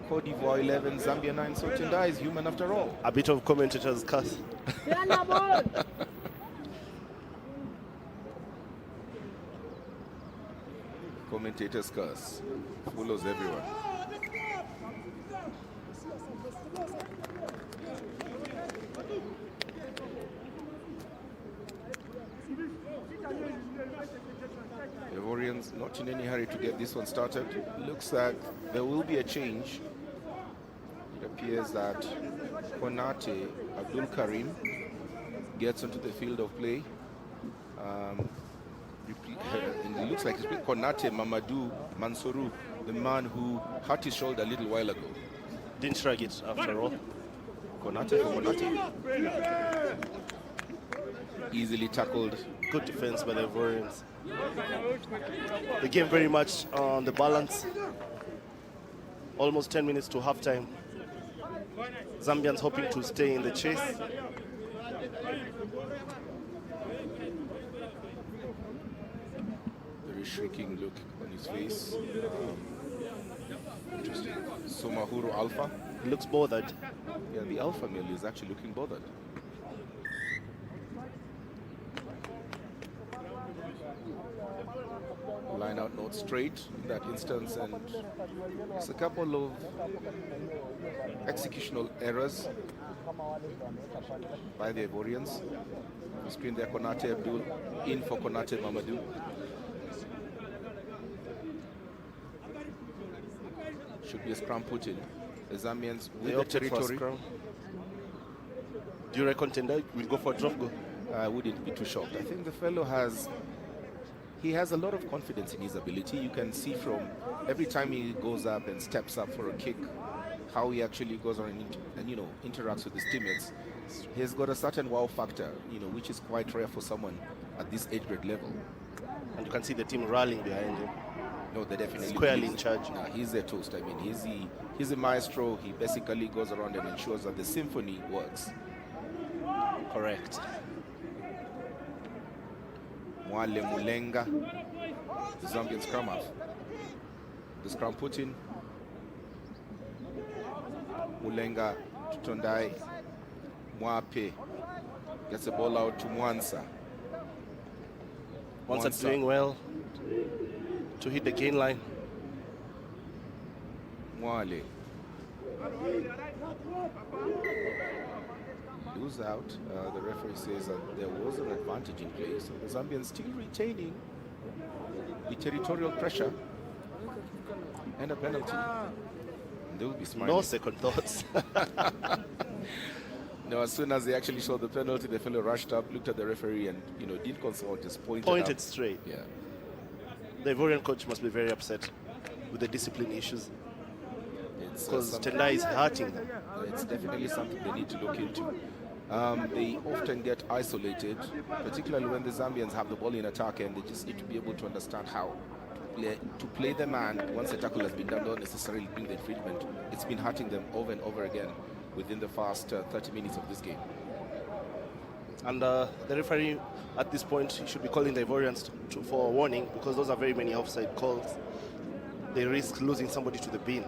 Cote d'Ivoire 11, Zambia 9. So Tendai is human after all. A bit of commentator's curse. Commentator's curse follows everyone. The Ivorians not in any hurry to get this one started. Looks like there will be a change. It appears that Konate Abdul Karim gets onto the field of play. And it looks like it's been Konate Mamadou Mansourou, the man who hurt his shoulder a little while ago. Didn't shrug it after all. Konate for Konate. Easily tackled. Good defense by the Ivorians. The game very much on the balance. Almost 10 minutes to halftime. Zambians hoping to stay in the chase. Very shrinking look on his face. Interesting. Somahuro Alpha. He looks bothered. Yeah, the alpha male is actually looking bothered. Line out not straight in that instance, and it's a couple of executional errors by the Ivorians. On the screen there, Konate Abdul in for Konate Mamadou. Should be a scrum put in. The Zambians with the territory. Do you reckon Tendai will go for a drop goal? I wouldn't be too shocked. I think the fellow has a lot of confidence in his ability. You can see from every time he goes up and steps up for a kick, how he actually goes on and interacts with his teammates. He's got a certain wow factor, which is quite rare for someone at this age grade level. And you can see the team rallying behind him. No, they definitely squarely in charge. He's a toast. I mean, he's a maestro. He basically goes around and ensures that the symphony works. Correct. Mwale Mulenga, the Zambian scrum half. The scrum put in. Mulenga to Tendai. Mwape gets the ball out to Mwansa. Mwansa doing well to hit the gain line. Mwale Lose out. The referee says that there was an advantage in play, so the Zambians still retaining the territorial pressure and a penalty. They will be smiling. No second thoughts. No, as soon as they actually saw the penalty, the fellow rushed up, looked at the referee, and didn't consult, just pointed straight. Yeah. The Ivorian coach must be very upset with the discipline issues, because Tendai is hurting them. It's definitely something they need to look into. They often get isolated, particularly when the Zambians have the ball in attack, and they just need to be able to understand how to play the man once the tackle has been done, not necessarily bring the infringement. It's been hurting them over and over again within the first 30 minutes of this game. And the referee at this point, he should be calling the Ivorians for a warning, because those are very many offside calls. They risk losing somebody to the bin.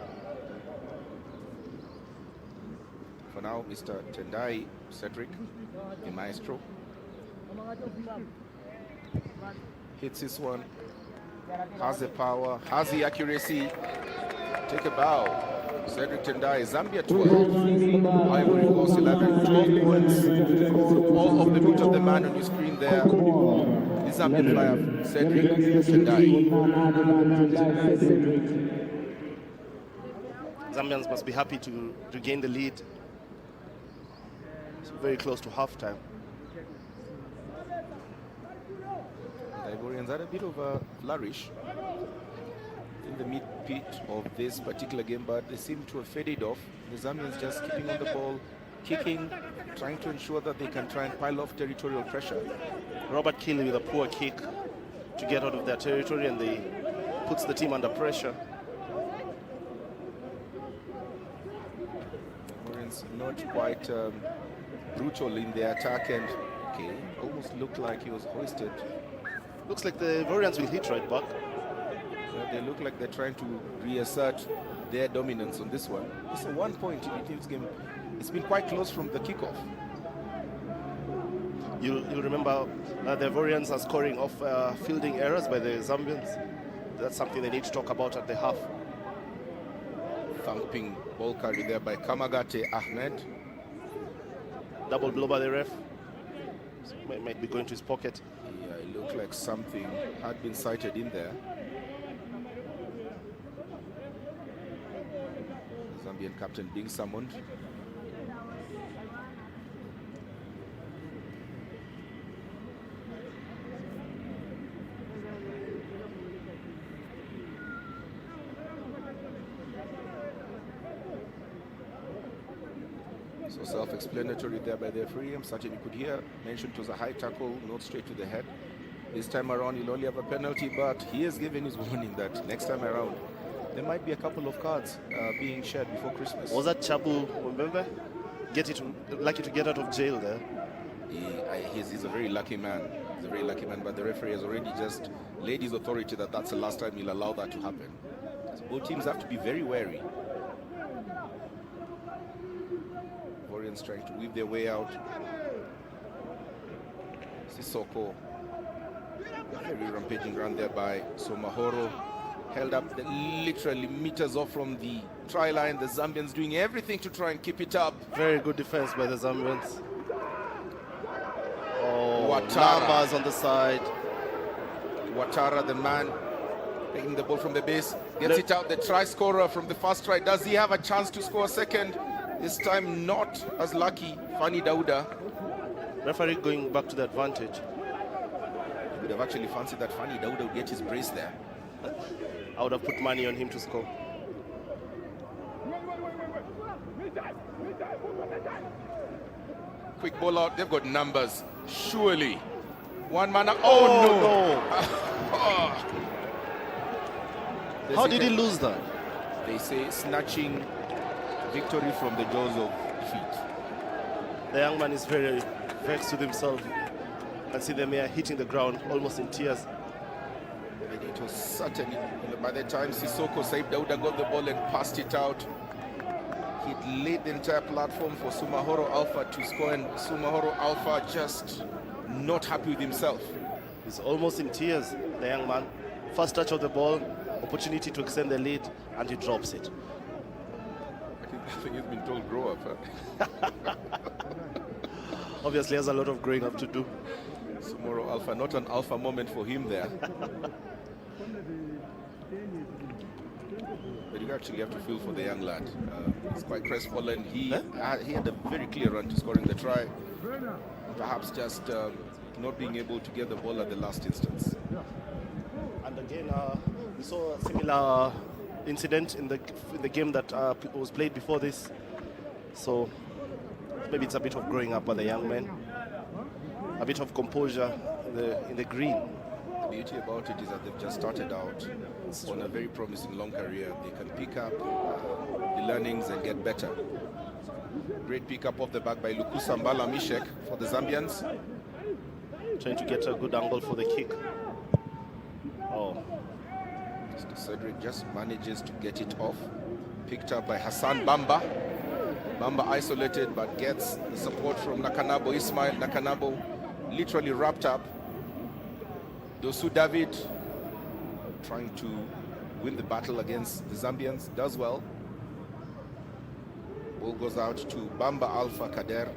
For now, Mr. Tendai Cedric, the maestro, hits this one, has the power, has the accuracy. Take a bow. Cedric Tendai, Zambia 12, Ivory Coast 11, 12 points. All of the boot of the man on your screen there. The Zambian flyer, Cedric Tendai. Zambians must be happy to gain the lead. It's very close to halftime. The Ivorians had a bit of a flourish in the mid-pitch of this particular game, but they seem to have faded off. The Zambians just keeping on the ball, kicking, trying to ensure that they can try and pile off territorial pressure. Robert Keeley with a poor kick to get out of their territory, and they puts the team under pressure. Ivorians not quite brutal in their attack, and almost looked like he was hoisted. Looks like the Ivorians will hit right back. They look like they're trying to reassert their dominance on this one. It's a 1 point in this game. It's been quite close from the kickoff. You remember the Ivorians are scoring off fielding errors by the Zambians. That's something they need to talk about at the half. Thumping ball carry there by Kamagate Ahmed. Double blow by the ref. Might be going to his pocket. Yeah, it looked like something had been sighted in there. Zambian captain being summoned. So self-explanatory there by the referee. I'm certain you could hear mentioned it was a high tackle, not straight to the head. This time around he'll only have a penalty, but he has given his warning that next time around there might be a couple of cards being shared before Christmas. Was that Chabu, remember? Lucky to get out of jail there. He's a very lucky man. He's a very lucky man, but the referee has already just laid his authority that that's the last time he'll allow that to happen. So both teams have to be very wary. Ivorians trying to weave their way out. Sissoko. Very rampaging run there by Somahoro. Held up literally meters off from the try line. The Zambians doing everything to try and keep it up. Very good defense by the Zambians. Oh, Ouattara. Numbers on the side. Ouattara, the man, taking the ball from the base, gets it out. The try scorer from the first try. Does he have a chance to score a second? This time not as lucky. Fani Dauda. Referee going back to the advantage. He would have actually fancied that Fani Dauda would get his brace there. I would have put money on him to score. Quick ball out. They've got numbers. Surely. One man. Oh, no. How did he lose that? They say snatching victory from the jaws of defeat. The young man is very vexed with himself. You can see them here hitting the ground almost in tears. And it was certainly, by the time Sissoko Saib Dauda got the ball and passed it out, he'd laid the entire platform for Sumahoro Alpha to score, and Sumahoro Alpha just not happy with himself. He's almost in tears, the young man. First touch of the ball, opportunity to extend the lead, and he drops it. think he's been told grow up. Huh? Obviously has a lot of growing up to do. Tomorrow Alpha, not an alpha moment for him there. But you actually have to feel for the young lad. He's quite crestfallen. He had a very clear run to scoring the try. Perhaps just not being able to get the ball at the last instance. And again, we saw a similar incident in the game that was played before this. So maybe it's a bit of growing up by the young men, a bit of composure in the green. The beauty about it is that they've just started out on a very promising long career. They can pick up the learnings and get better. Great pick up off the back by Lukusa Mbala Mishek for the Zambians. Trying to get a good angle for the kick. Oh. Mr. Cedric just manages to get it off. Picked up by Hassan Bamba. Bamba isolated but gets the support from Nakanabo Ismail. Nakanabo literally wrapped up. Dosu David trying to win the battle against the Zambians. Does well. Ball goes out to Bamba Alpha Kader.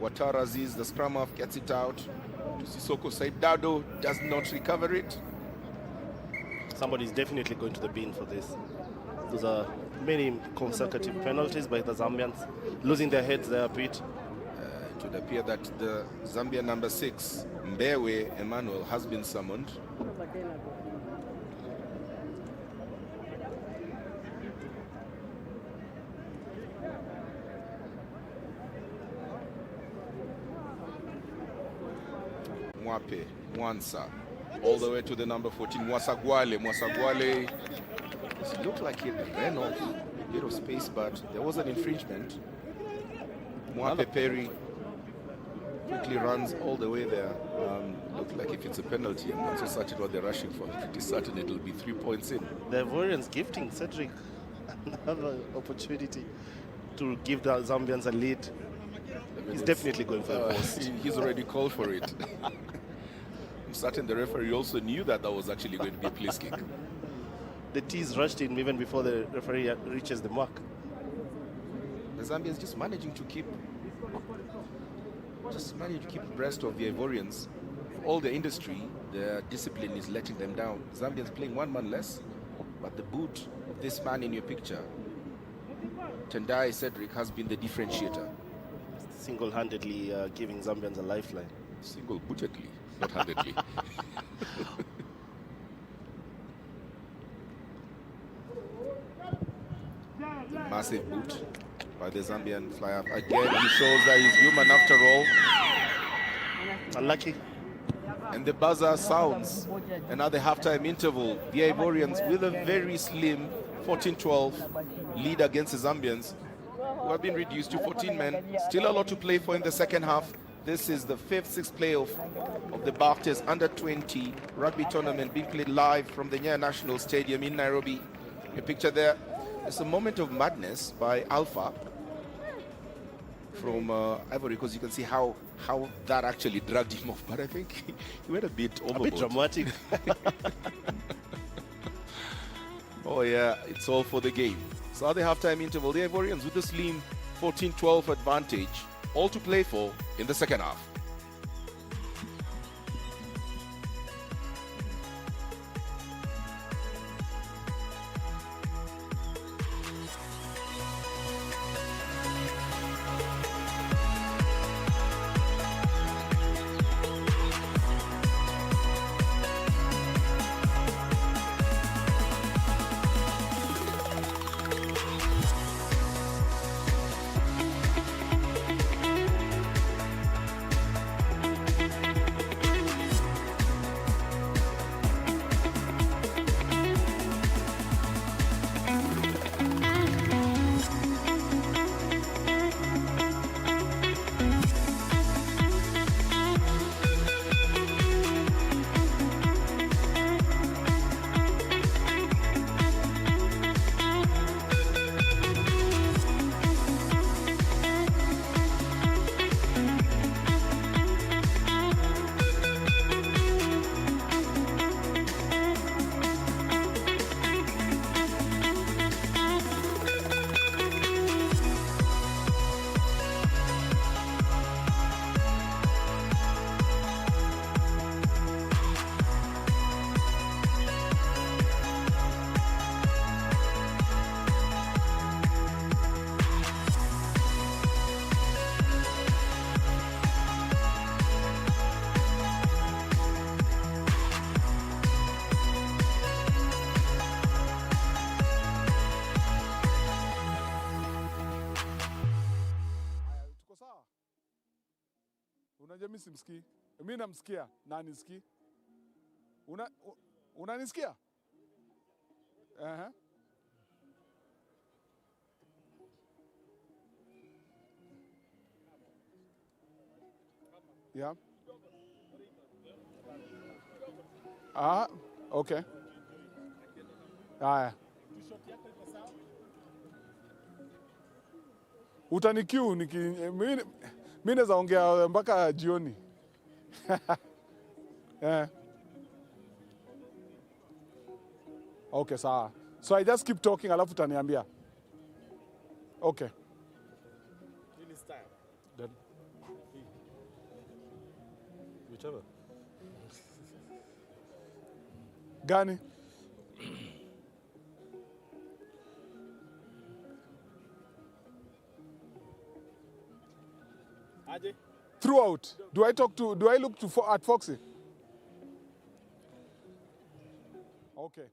Watara Aziz, the scrum half, gets it out to Sissoko Said Dado. Does not recover it. Somebody's definitely going to the bin for this. Those are many consecutive penalties by the Zambians, losing their heads there a bit. It would appear that the Zambia number 6, Mbewe Emmanuel, has been summoned. Mwape, Mwansa, all the way to the number 14, Mwasagwale. Mwasagwale, it looked like he ran off a bit of space, but there was an infringement. Mwape Perry quickly runs all the way there. Looked like if it's a penalty, I'm not so certain what they're rushing for. I'm pretty certain it'll be 3 points in. The Ivorians gifting Cedric another opportunity to give the Zambians a lead. He's definitely going for the post. He's already called for it. I'm certain the referee also knew that that was actually going to be a place kick. The T's rushed in even before the referee reaches the mark. The Zambians just managing to keep abreast of the Ivorians. All the industry, their discipline is letting them down. Zambians playing one man less, but the boot of this man in your picture, Tendai Cedric, has been the differentiator. Single-handedly giving Zambians a lifeline. Single-bootedly, not handedly. Massive boot by the Zambian flyer. Again, he shows that he's human after all. Unlucky. And the buzzer sounds. And at the halftime interval, the Ivorians with a very slim 14-12 lead against the Zambians, who have been reduced to 14 men. Still a lot to play for in the second half. This is the 5th, 6th playoff of the Barthes Under-20 rugby tournament being played live from the Nyayo National Stadium in Nairobi. Your picture there. It's a moment of madness by Alpha from Ivory, because you can see how that actually dragged him off. But I think he went a bit overboard. A bit dramatic. Oh yeah, it's all for the game. So at the halftime interval, the Ivorians with the slim 14-12 advantage, all to play for in the second half. Unajua mimi simsikii. Mimi namsikia na anisikii. Unanisikia? Yeah. Okay. Haya. Utanikiu mimi naweza ongea mpaka jioni. Okay, sawa. So I just keep talking alafu utaniambia. Okay. Then, whichever. Gani? Throughout. Do I look at Foxy? Okay.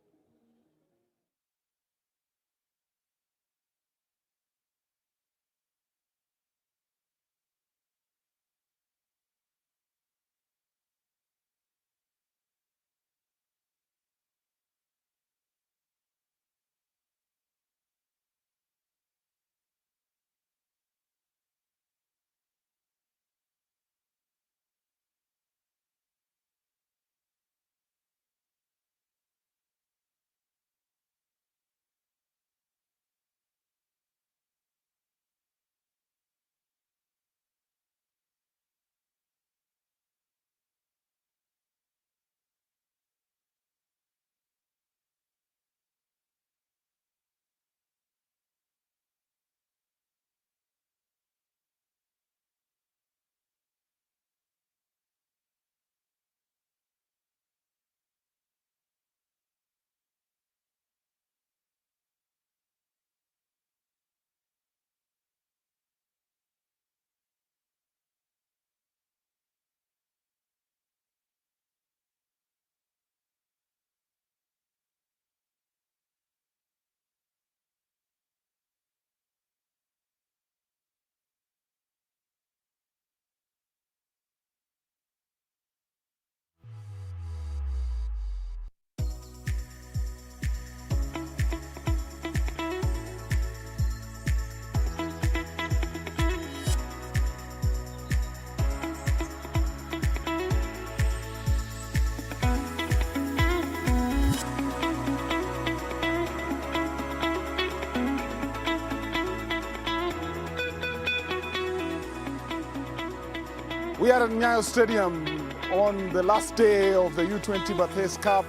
We are at Nyayo Stadium on the last day of the U20 Barthes Cup.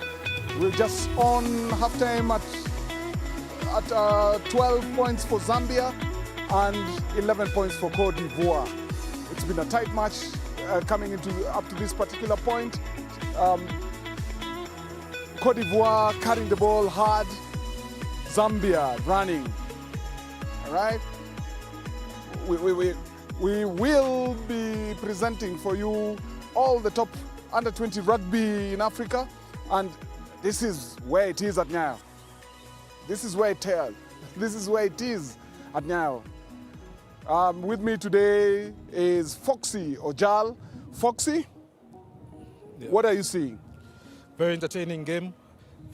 We're just on halftime at 12 points for Zambia and 11 points for Cote d'Ivoire. It's been a tight match coming up to this particular point. Cote d'Ivoire carrying the ball hard, Zambia running. All right? We will be presenting for you all the top under 20 rugby in Africa, and this is where it is at Nyayo. This is where it is at Nyayo. With me today is Foxy Ojal. Foxy, yeah. What are you seeing? Very entertaining game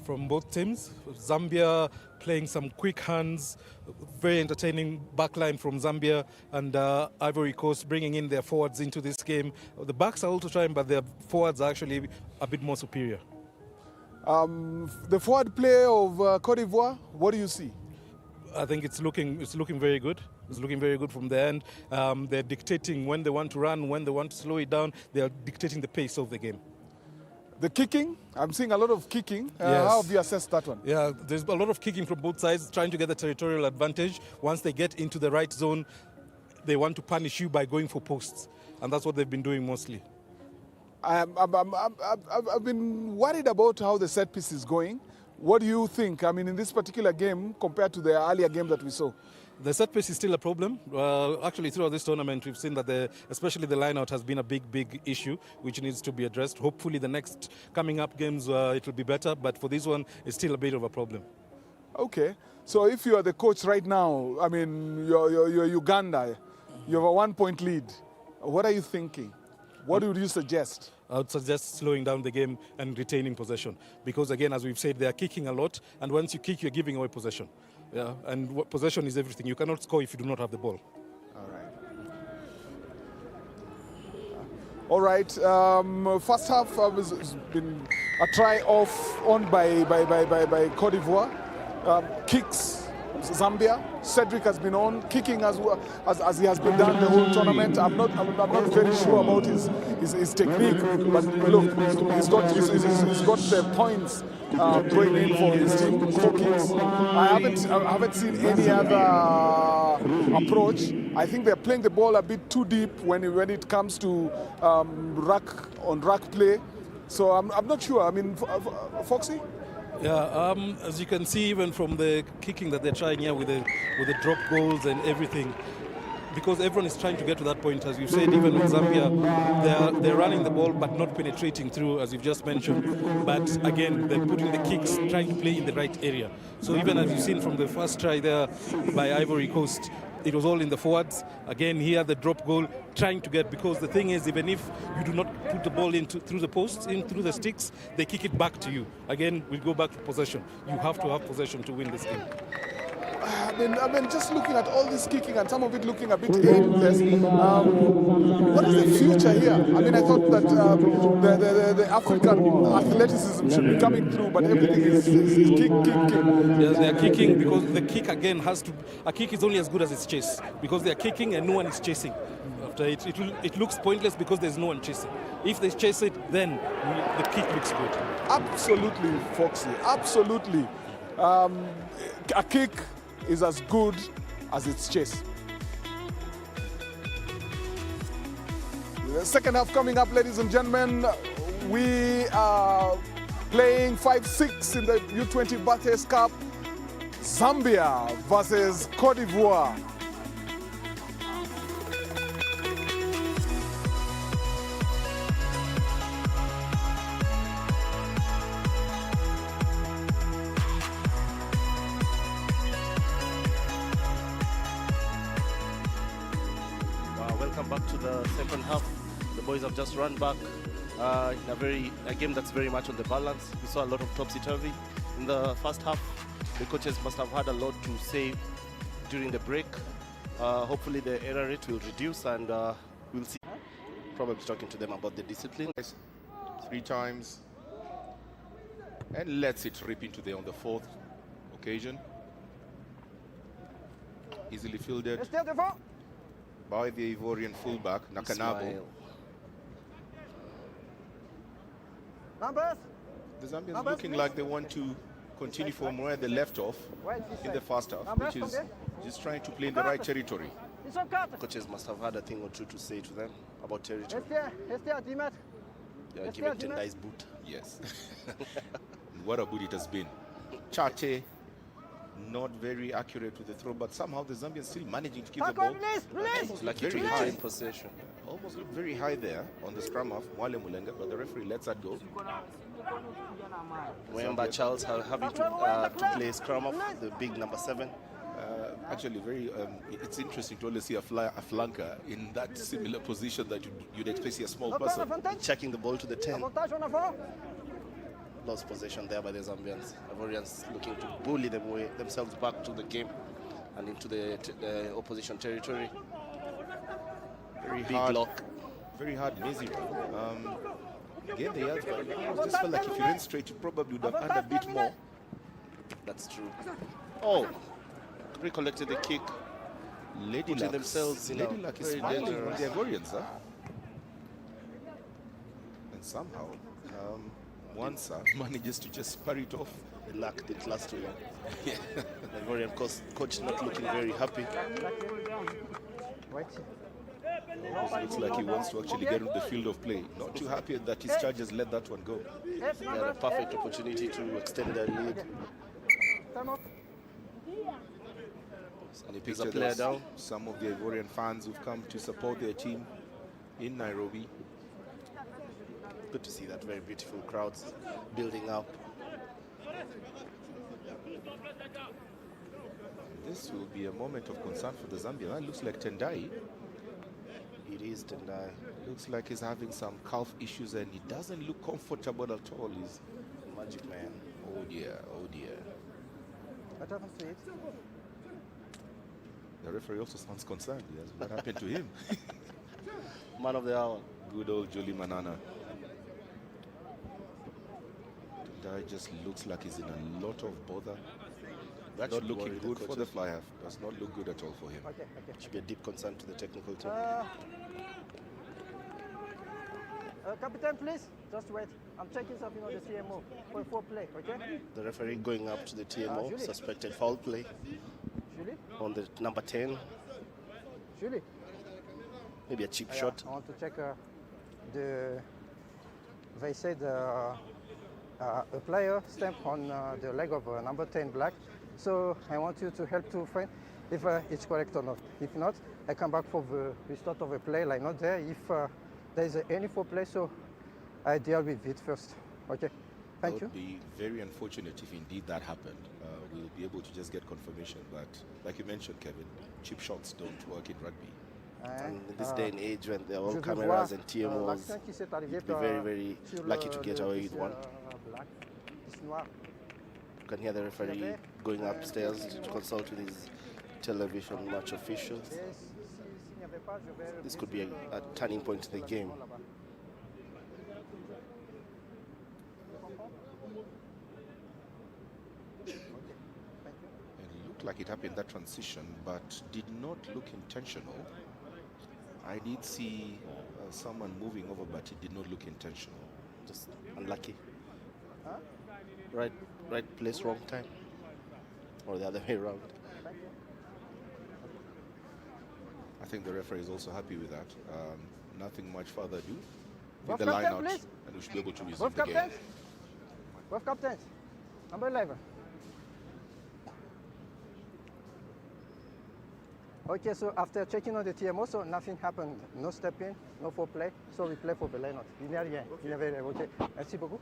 from both teams. Zambia playing some quick hands, very entertaining backline from Zambia, and Ivory Coast bringing in their forwards into this game. The backs are also trying, but their forwards are actually a bit more superior. The forward play of Cote d'Ivoire, what do you see? I think it's looking very good. It's looking very good from the end. They're dictating when they want to run, when they want to slow it down. They are dictating the pace of the game. The kicking, I'm seeing a lot of kicking. Yes. How have you assessed that one? Yeah, there's a lot of kicking from both sides, trying to get the territorial advantage. Once they get into the right zone, they want to punish you by going for posts. And that's what they've been doing mostly. I've been worried about how the set piece is going. What do you think? I mean, in this particular game, compared to the earlier game that we saw? The set piece is still a problem. Actually, throughout this tournament, we've seen that especially the line-out has been a big issue, which needs to be addressed. Hopefully, the next coming up games, it will be better. But for this one, it's still a bit of a problem. Okay. So if you are the coach right now, I mean, you're Uganda, you have a 1-point lead. What are you thinking? What would you suggest? I would suggest slowing down the game and retaining possession. Because again, as we've said, they are kicking a lot, and once you kick, you're giving away possession. Yeah, and possession is everything. You cannot score if you do not have the ball. All right. First half has been a try on by Cote d'Ivoire. Kicks. Zambia. Cedric has been on kicking as well as he has been done the whole tournament. I'm not very sure about his technique, but look, he's got the points going in for his team. 4 kicks. I haven't seen any other approach. I think they're playing the ball a bit too deep when it comes to rack play. So I'm not sure. I mean, Foxy. Yeah, as you can see, even from the kicking that they're trying here with the drop goals and everything, because everyone is trying to get to that point, as you said, even with Zambia, they're running the ball but not penetrating through, as you've just mentioned. But again, they're putting the kicks, trying to play in the right area. So even as you've seen from the first try there by Ivory Coast, it was all in the forwards. Again, here the drop goal, trying to get, because the thing is, even if you do not put the ball through the posts, through the sticks, they kick it back to you. Again, we'll go back to possession. You have to have possession to win this game. I mean, just looking at all this kicking and some of it looking a bit aimless. What is the future here? I mean, I thought that the African athleticism should be coming through, but everything is kick. Yes, they are kicking because the kick again a kick is only as good as its chase, because they are kicking and no one is chasing. After it looks pointless because there's no one chasing. If they chase it, then the kick looks good. Absolutely, Foxy. Absolutely. A kick is as good as its chase. The second half coming up, ladies and gentlemen. We are playing 5-6 in the U20 Barthes Cup. Zambia versus Cote d'Ivoire. Welcome back to the second half. The boys have just run back in a game that's very much on the balance. We saw a lot of topsy-turvy in the first half. The coaches must have had a lot to say during the break. Hopefully the error rate will reduce, and we'll see. Probably talking to them about the discipline. 3 times, and lets it rip into on the 4th occasion. Easily fielded by the Ivorian fullback, Nakanabo. The Zambians looking like they want to continue from where they left off in the first half, which is just trying to play in the right territory. Coaches must have had a thing or two to say to them about territory. Given Tendai's boot. Yes. What a boot it has been. Chache, not very accurate with the throw, but somehow the Zambians still managing to keep the ball. Almost lucky to retain possession. Almost looked very high there on the scrum half, Mwale Mulenga, but the referee lets that go. Wemba Charles having to play scrum off, the big number 7. Actually, it's interesting to always see a flanker in that similar position that you'd expect to see a small person. Checking the ball to the 10. Lost possession there by the Zambians. Ivorians looking to bully themselves back to the game and into the opposition territory. Very big hard lock. Very hard, Mizzy. Again, the yards, but I just felt like if you ran straight, you probably would have earned a bit more. That's true. Oh, recollected the kick. Lady Luck themselves in Lady Luck is smiling on the Ivorians, huh? And somehow, Wansa manages to just parry it off. The luck didn't last too long. Yeah. The Ivorian coach not looking very happy. Looks like he wants to actually get into the field of play. Not too happy that his charges let that one go. They had a perfect opportunity to extend their lead. And he picks a player down. Some of the Ivorian fans who've come to support their team in Nairobi. Good to see that very beautiful crowds building up. This will be a moment of concern for the Zambia. That looks like Tendai. It is Tendai. Looks like he's having some calf issues and he doesn't look comfortable at all. He's Magic man. oh dear, oh dear. What happened to it? The referee also sounds concerned. Yes, what happened to him? Man of the hour. Good old Julie Manana. Tendai just looks like he's in a lot of bother. That's not looking good for the fly half. Does not look good at all for him. Okay. Should be a deep concern to the technical team. Captain, please, just wait. I'm checking something on the TMO for play, okay? The referee going up to the TMO, Julie. suspected foul play Julie? on the number 10. Julie? Maybe a cheap shot. I want to check they said a player stamped on the leg of number 10 black. So I want you to help to find if it's correct or not. If not, I come back for the restart of a play like not there. If there is any foul play, so I deal with it first. Okay, thank you. It would be very unfortunate if indeed that happened. We'll be able to just get confirmation, but like you mentioned, Kevin, cheap shots don't work in rugby. And in this day and age when there are all cameras and TMOs, you'd be very, very lucky to get away with one. You can hear the referee going upstairs to consult with his television match officials. This could be a turning point in the game. It looked like it happened that transition, but did not look intentional. I did see someone moving over, but it did not look intentional. Just unlucky. Right place, wrong time. Or the other way around. I think the referee is also happy with that. Nothing much further ado. Both Get the line captains, out, please. and we should be able to resume Both the game. captains. Both captains. Number 11. Okay, so after checking on the TMO, so nothing happened. No step in, no foul play. So we play for the line out. Il n'y a rien. Il n'y avait rien. Okay. Merci beaucoup.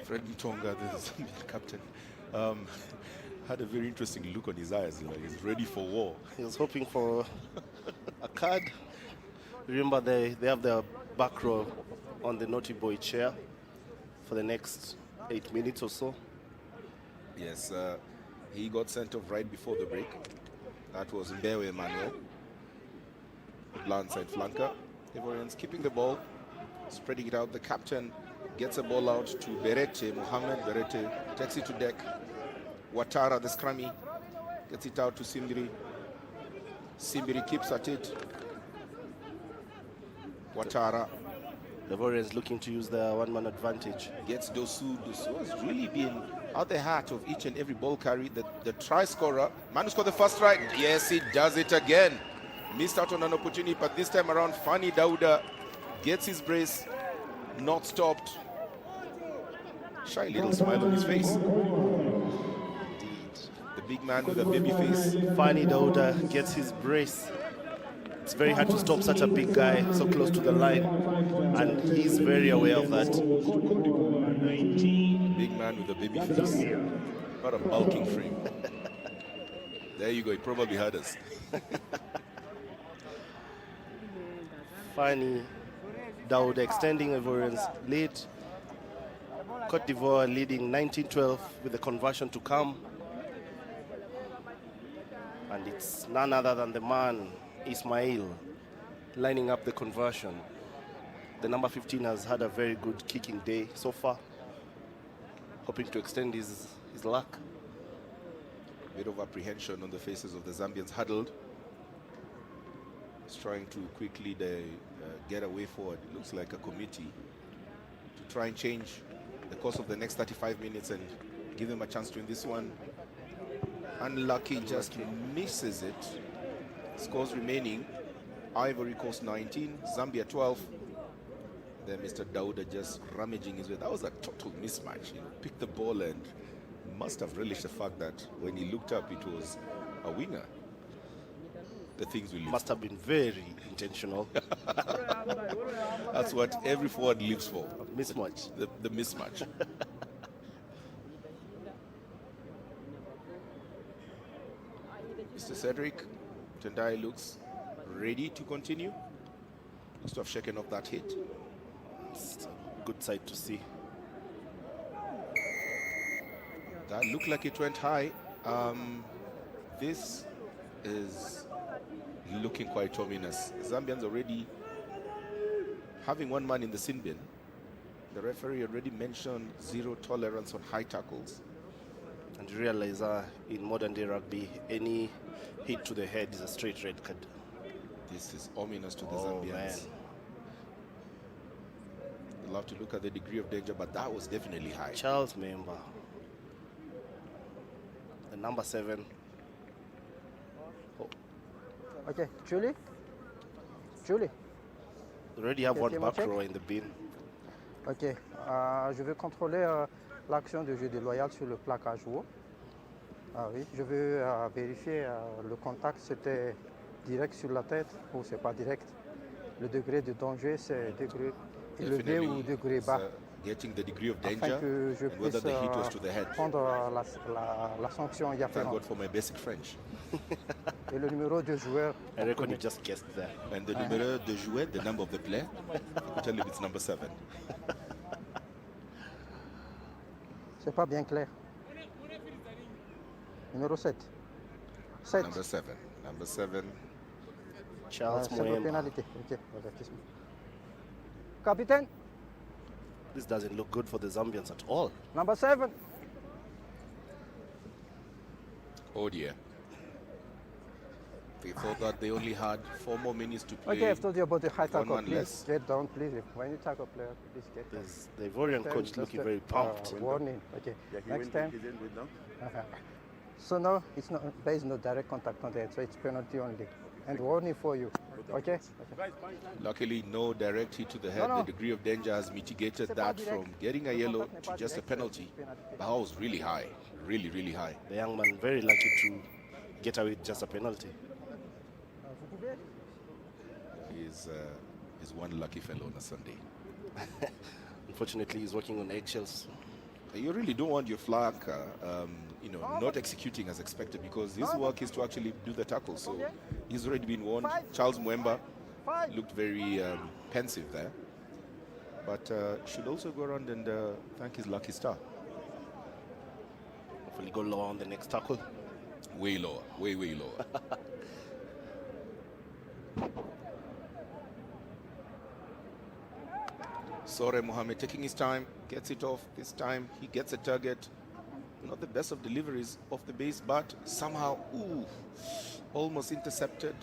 Fred Ntonga, the Zambian captain, had a very interesting look on his eyes. Like he's ready for war. He was hoping for a card. Remember, they have their back row on the naughty boy chair for the next 8 minutes or so. Yes, he got sent off right before the break. That was Mbewe Emmanuel, blindside flanker. Ivorians keeping the ball, spreading it out. The captain gets a ball out to Berete, Mohamed Berete, takes it to deck. Watara, the scrummy, gets it out to Simbiri. Simbiri keeps at it. Watara. The Warriors looking to use their one-man advantage. Gets Dosu. Dosu has really been at the heart of each and every ball carry. The try scorer. Man who scored the first try. Yes, he does it again. Missed out on an opportunity, but this time around, Fani Dauda gets his brace. Not stopped. Shy little smile on his face. The big man with a baby face. Fani Dauda gets his brace. It's very hard to stop such a big guy so close to the line, and he's very aware of that. Big man with a baby face. What a bulking frame. There you go, he probably heard us. Fani Dauda extending Ivorians lead. Cote d'Ivoire leading 19-12 with the conversion to come. And it's none other than the man, Ismail, lining up the conversion. The number 15 has had a very good kicking day so far, hoping to extend his luck. Bit of apprehension on the faces of the Zambians huddled. He's trying to quickly get away forward. It looks like a committee to try and change the course of the next 35 minutes and give them a chance to win this one. Unlucky, just misses it. Scores remaining, Ivory Coast 19, Zambia 12. Then Mr. Dauda just rummaging his way. That was a total mismatch. Picked the ball and must have relished the fact that when he looked up, it was a winger. The things we must have been very intentional. That's what every forward lives for. A mismatch. The mismatch. Mr. Cedric Tendai looks ready to continue. Looks to have shaken off that hit. It's a good sight to see. That looked like it went high. This is looking quite ominous. Zambians already having one man in the sin bin. The referee already mentioned zero tolerance on high tackles. And you realize in modern day rugby, any hit to the head is a straight red card. This is ominous to the Man. Zambians. We'll have to look at the degree of danger, but that was definitely high. Charles Member. The number 7. Oh. Ok, Julie? Julie? We already have one Quelqu'un back check? row in the bin. Ok, je vais contrôler l'action de jeu déloyal sur le plaquage haut. Ah oui, je veux vérifier le contact, c'était direct sur la tête ou c'est pas direct. Le degré de danger, c'est degré élevé ou degré bas. Getting the degree of Afin danger que je and whether puisse the hit was to the head. prendre la sanction y Thank afférente. God for my basic French. Et le numéro de joueur. I reckon you just guessed there. And the numéro de joueur, the number of the player, I'll tell you it's number 7. C'est pas bien clair. Numéro 7. 7. Number 7. Number 7. Charles C'est une Moemba. pénalité. Ok, avertissement. Capitaine, This doesn't look good for the Zambians at all. number 7. Oh dear. They thought that they only had 4 more minutes to play. Okay, I've told you about the high One tackle. man Please less. get down, please. When you tackle player, please get down. The Ivorian Next coach time, looking just very pumped. warning. Okay. Next time. So now it's not there is no direct contact on that, so it's penalty only. And warning for you. Okay? Luckily, no direct hit to the head. No, no. The degree of danger has mitigated that from getting a yellow to just a penalty. But that was really high. Really, really high. The young man very lucky to get away with just a penalty. He's one lucky fellow on a Sunday. Unfortunately, he's working on eggshells. You really don't want your flag, not executing as expected, because his work is to actually do the tackle. So he's already been warned. Charles Moemba looked very pensive there, but should also go around and thank his lucky star. Hopefully, go lower on the next tackle. Way lower, way lower. Sore Mohammed taking his time, gets it off. This time he gets a target. Not the best of deliveries off the base, but somehow, almost intercepted.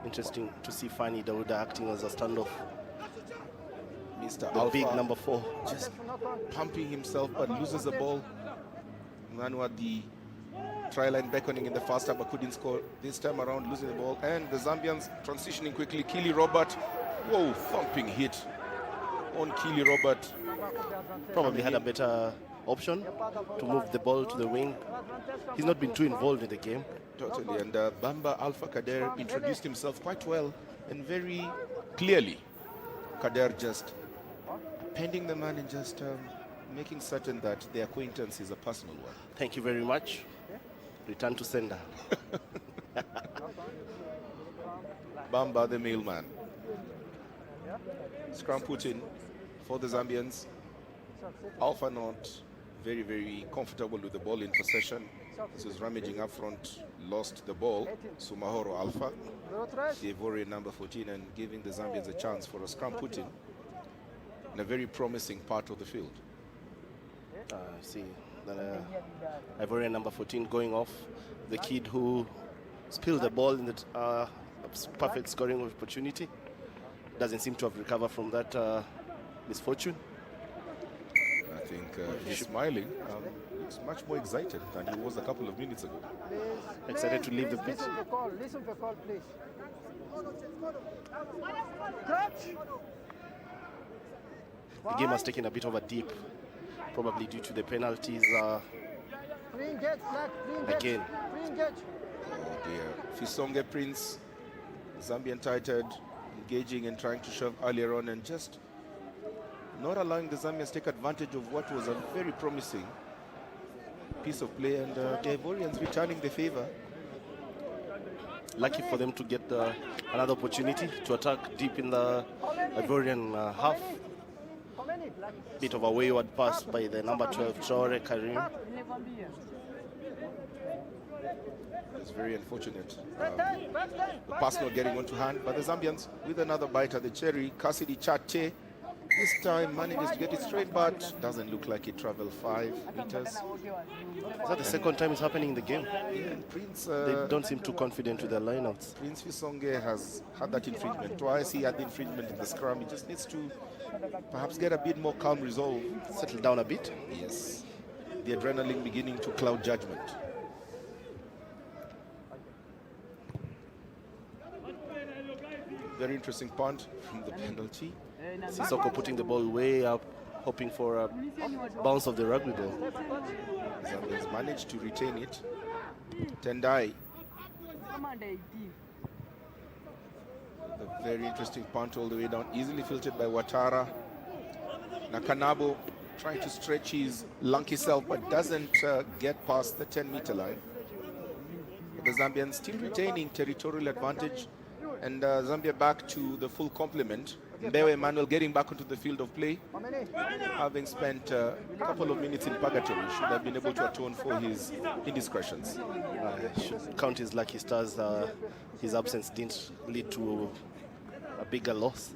Interesting to see Fanny Dauda acting as a standoff. Mr. The Alpha, big number 4. just pumping himself, but loses the ball. Manua the try line beckoning in the first half, but couldn't score. This time around, losing the ball. And the Zambians transitioning quickly. Keely Robert, whoa, thumping hit on Keely Robert. Probably had a better option to move the ball to the wing. He's not been too involved in the game. Totally, and Bamba Alpha Kader introduced himself quite well and very clearly. Kader just pending the man and just making certain that the acquaintance is a personal one. Thank you very much. Return to sender. Bamba the mailman. Scrum put in for the Zambians. Alpha not very, very comfortable with the ball in possession. This was rummaging up front, lost the ball. Sumahoro Alpha, the Ivorian number 14, and giving the Zambians a chance for a scrum put in a very promising part of the field. See the Ivorian number 14 going off. The kid who spilled the ball in the perfect scoring opportunity. Doesn't seem to have recovered from that misfortune. I think he's smiling. Looks much more excited than he was a couple of minutes ago. Excited to leave the pitch. Listen to the call. Listen to the call, please. The game has taken a bit of a dip, probably due to the penalties. Again. Oh dear. Fisonge Prince, Zambian tighted, engaging and trying to shove earlier on, and just not allowing the Zambians to take advantage of what was a very promising piece of play, and the Ivorians returning the favor. lucky for them to get another opportunity to attack deep in the Ivorian half. Bit of a wayward pass by the number 12 Traore Karim. It's very unfortunate. The pass not getting onto hand, but the Zambians with another bite at the cherry. Cassidy Chate this time manages to get it straight, but doesn't look like it traveled 5 meters. Is that the second time it's happening in the game? Yeah, and Prince... they don't seem too confident with their lineouts. Prince Fisonge has had that infringement twice. He had the infringement in the scrum. He just needs to perhaps get a bit more calm resolve. Settle down a bit? Yes. The adrenaline beginning to cloud judgment. Very interesting punt from the penalty. Sissoko putting the ball way up, hoping for a bounce of the rugby ball. Zambians managed to retain it. Tendai. A very interesting punt all the way down, easily filtered by Ouattara. Nakanabo trying to stretch his lanky self, but doesn't get past the 10-meter line. But the Zambians still retaining territorial advantage, and Zambia back to the full complement. Mbewe Emmanuel getting back onto the field of play, having spent a couple of minutes in purgatory, should have been able to atone for his indiscretions. Should count his lucky stars. His absence didn't lead to a bigger loss.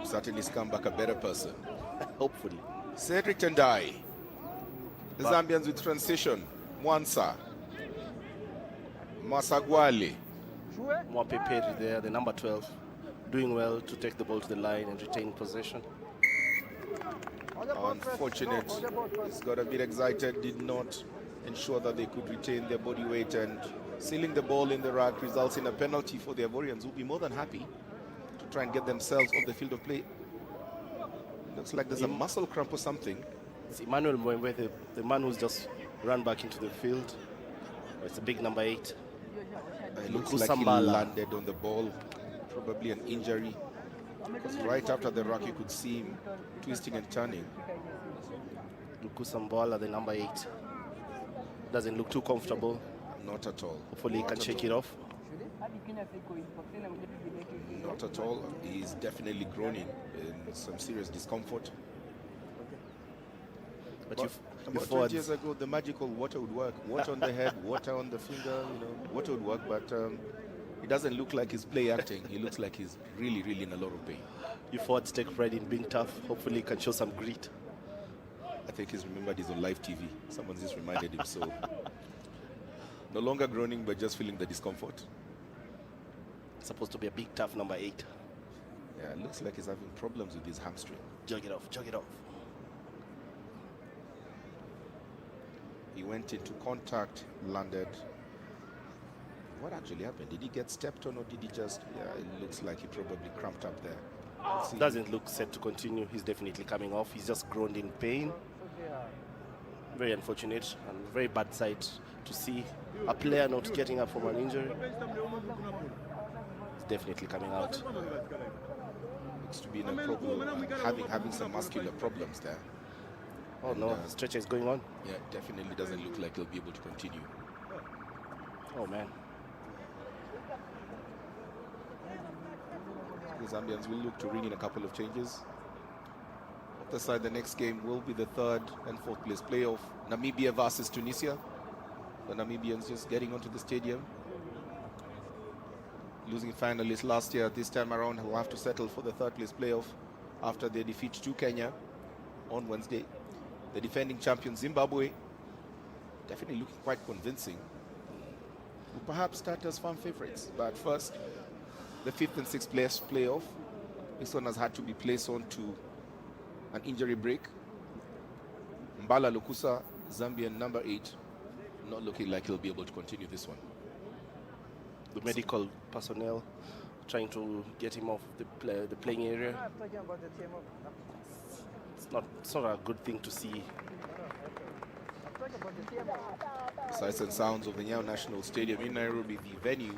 Certainly has come back a better person. Hopefully. Cedric Tendai. The Zambians with transition. Mwansa. Masagwale. Mwapeperi there, the number 12. Doing well to take the ball to the line and retain possession. Unfortunate. He's got a bit excited, did not ensure that they could retain their body weight, and sealing the ball in the rack results in a penalty for the Ivorians, who will be more than happy to try and get themselves off the field of play. Looks like there's a muscle cramp or something. It's Emmanuel Mwembe, the man who's just run back into the field. It's a big number 8. It looks like he landed on the ball. Probably an injury, because right after the ruck you could see him twisting and turning. Lukusambala, the number 8, doesn't look too comfortable. Not at all. Hopefully he can shake it off. Not at all. He's definitely groaning in some serious discomfort. But about 20 years ago, the magical water would work. Water on the head, water on the finger, water would work, but it doesn't look like he's play acting. He looks like he's really, really in a lot of pain. You forwards take pride in being tough. Hopefully he can show some grit. I think he's remembered he's on live TV. Someone just reminded him, so. No longer groaning, but just feeling the discomfort. Supposed to be a big, tough number 8. Yeah, it looks like he's having problems with his hamstring. Jog it off, jog it off. He went into contact, landed. What actually happened? Did he get stepped on, or did he just... Yeah, it looks like he probably cramped up there. Doesn't look set to continue. He's definitely coming off. He's just groaned in pain. Very unfortunate and very bad sight to see a player not getting up from an injury. He's definitely coming out. Looks to be in a problem, having some muscular problems there. Oh no, stretcher is going on. Yeah, definitely doesn't look like he'll be able to continue. Oh man. The Zambians will look to ring in a couple of changes. Off the side, the next game will be the 3rd and 4th place playoff. Namibia versus Tunisia. The Namibians just getting onto the stadium. Losing finalists last year, this time around will have to settle for the 3rd place playoff after their defeat to Kenya on Wednesday. The defending champion Zimbabwe, definitely looking quite convincing. Will perhaps start as fan favorites, but first, the 5th and 6th place playoff. This one has had to be placed on to an injury break. Mbala Lukusa, Zambian number 8, not looking like he'll be able to continue this one. The medical personnel trying to get him off the playing area. It's not a good thing to see. Sights and sounds of the Nyayo National Stadium in Nairobi, the venue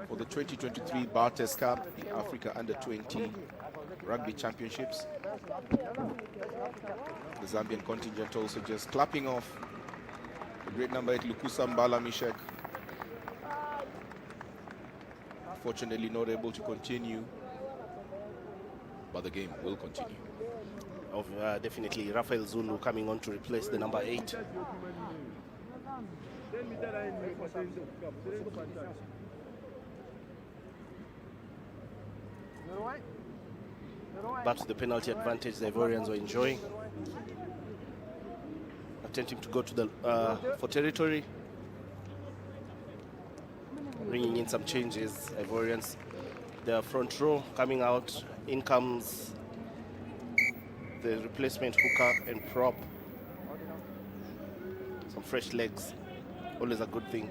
for the 2023 Barthes Cup, the Africa Under-20 Rugby Championships. The Zambian contingent also just clapping off the great number 8, Lukusa Mbala Mishek. Unfortunately, not able to continue, but the game will continue. Definitely Rafael Zulu coming on to replace the number 8. Back to the penalty advantage the Ivorians were enjoying. Attempting to go to the for territory. Bringing in some changes. Ivorians, their front row coming out. In comes the replacement hooker and prop. Some fresh legs. Always a good thing.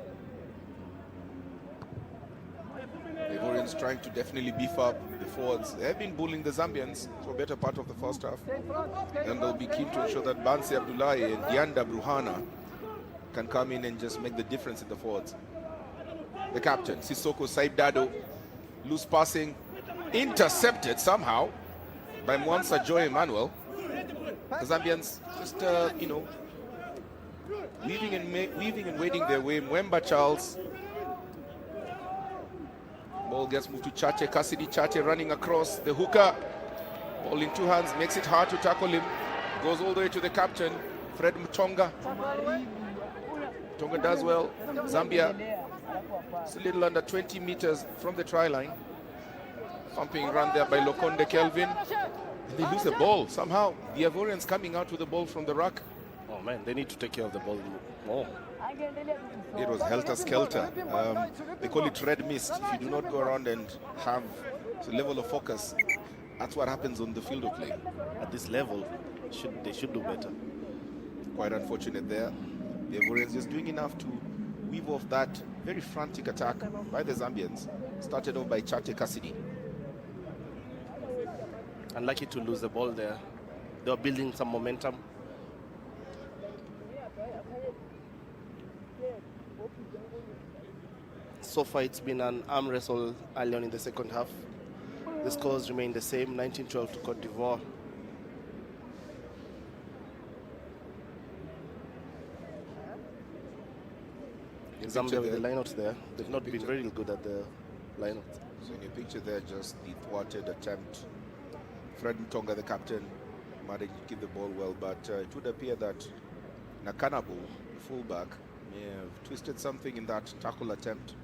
The Ivorians trying to definitely beef up the forwards. They have been bullying the Zambians for a better part of the first half. And they'll be keen to ensure that Barthes Abdullahi and Dianda Bruhana can come in and just make the difference in the forwards. The captain, Sissoko Saibdado, loose passing, intercepted somehow by Mwansa Joy Emmanuel. The Zambians just, weaving and wading their way. Mwemba Charles. Ball gets moved to Chache Cassidy. Chache running across the hooker. Ball in 2 hands, makes it hard to tackle him. Goes all the way to the captain, Fred Mtonga. Mtonga does well. Zambia, it's a little under 20 meters from the try line. Thumping run there by Lokonde Kelvin. They lose the ball somehow. The Ivorians coming out with the ball from the ruck. Oh man, they need to take care of the ball more. It was helter-skelter. They call it red mist. If you do not go around and have the level of focus, that's what happens on the field of play. At this level, they should do better. Quite unfortunate there. The Ivorians just doing enough to weave off that very frantic attack by the Zambians. Started off by Chate Cassidy. Unlucky to lose the ball there. They were building some momentum. So far, it's been an arm wrestle early on in the second half. The scores remain the same, 19-12 to Cote d'Ivoire. Zambia with the lineouts there. They've not been very good at the lineouts. So in your picture there, just the thwarted attempt. Fred Mtonga, the captain, managed to keep the ball well, but it would appear that Nakanabu, the fullback, may have twisted something in that tackle attempt.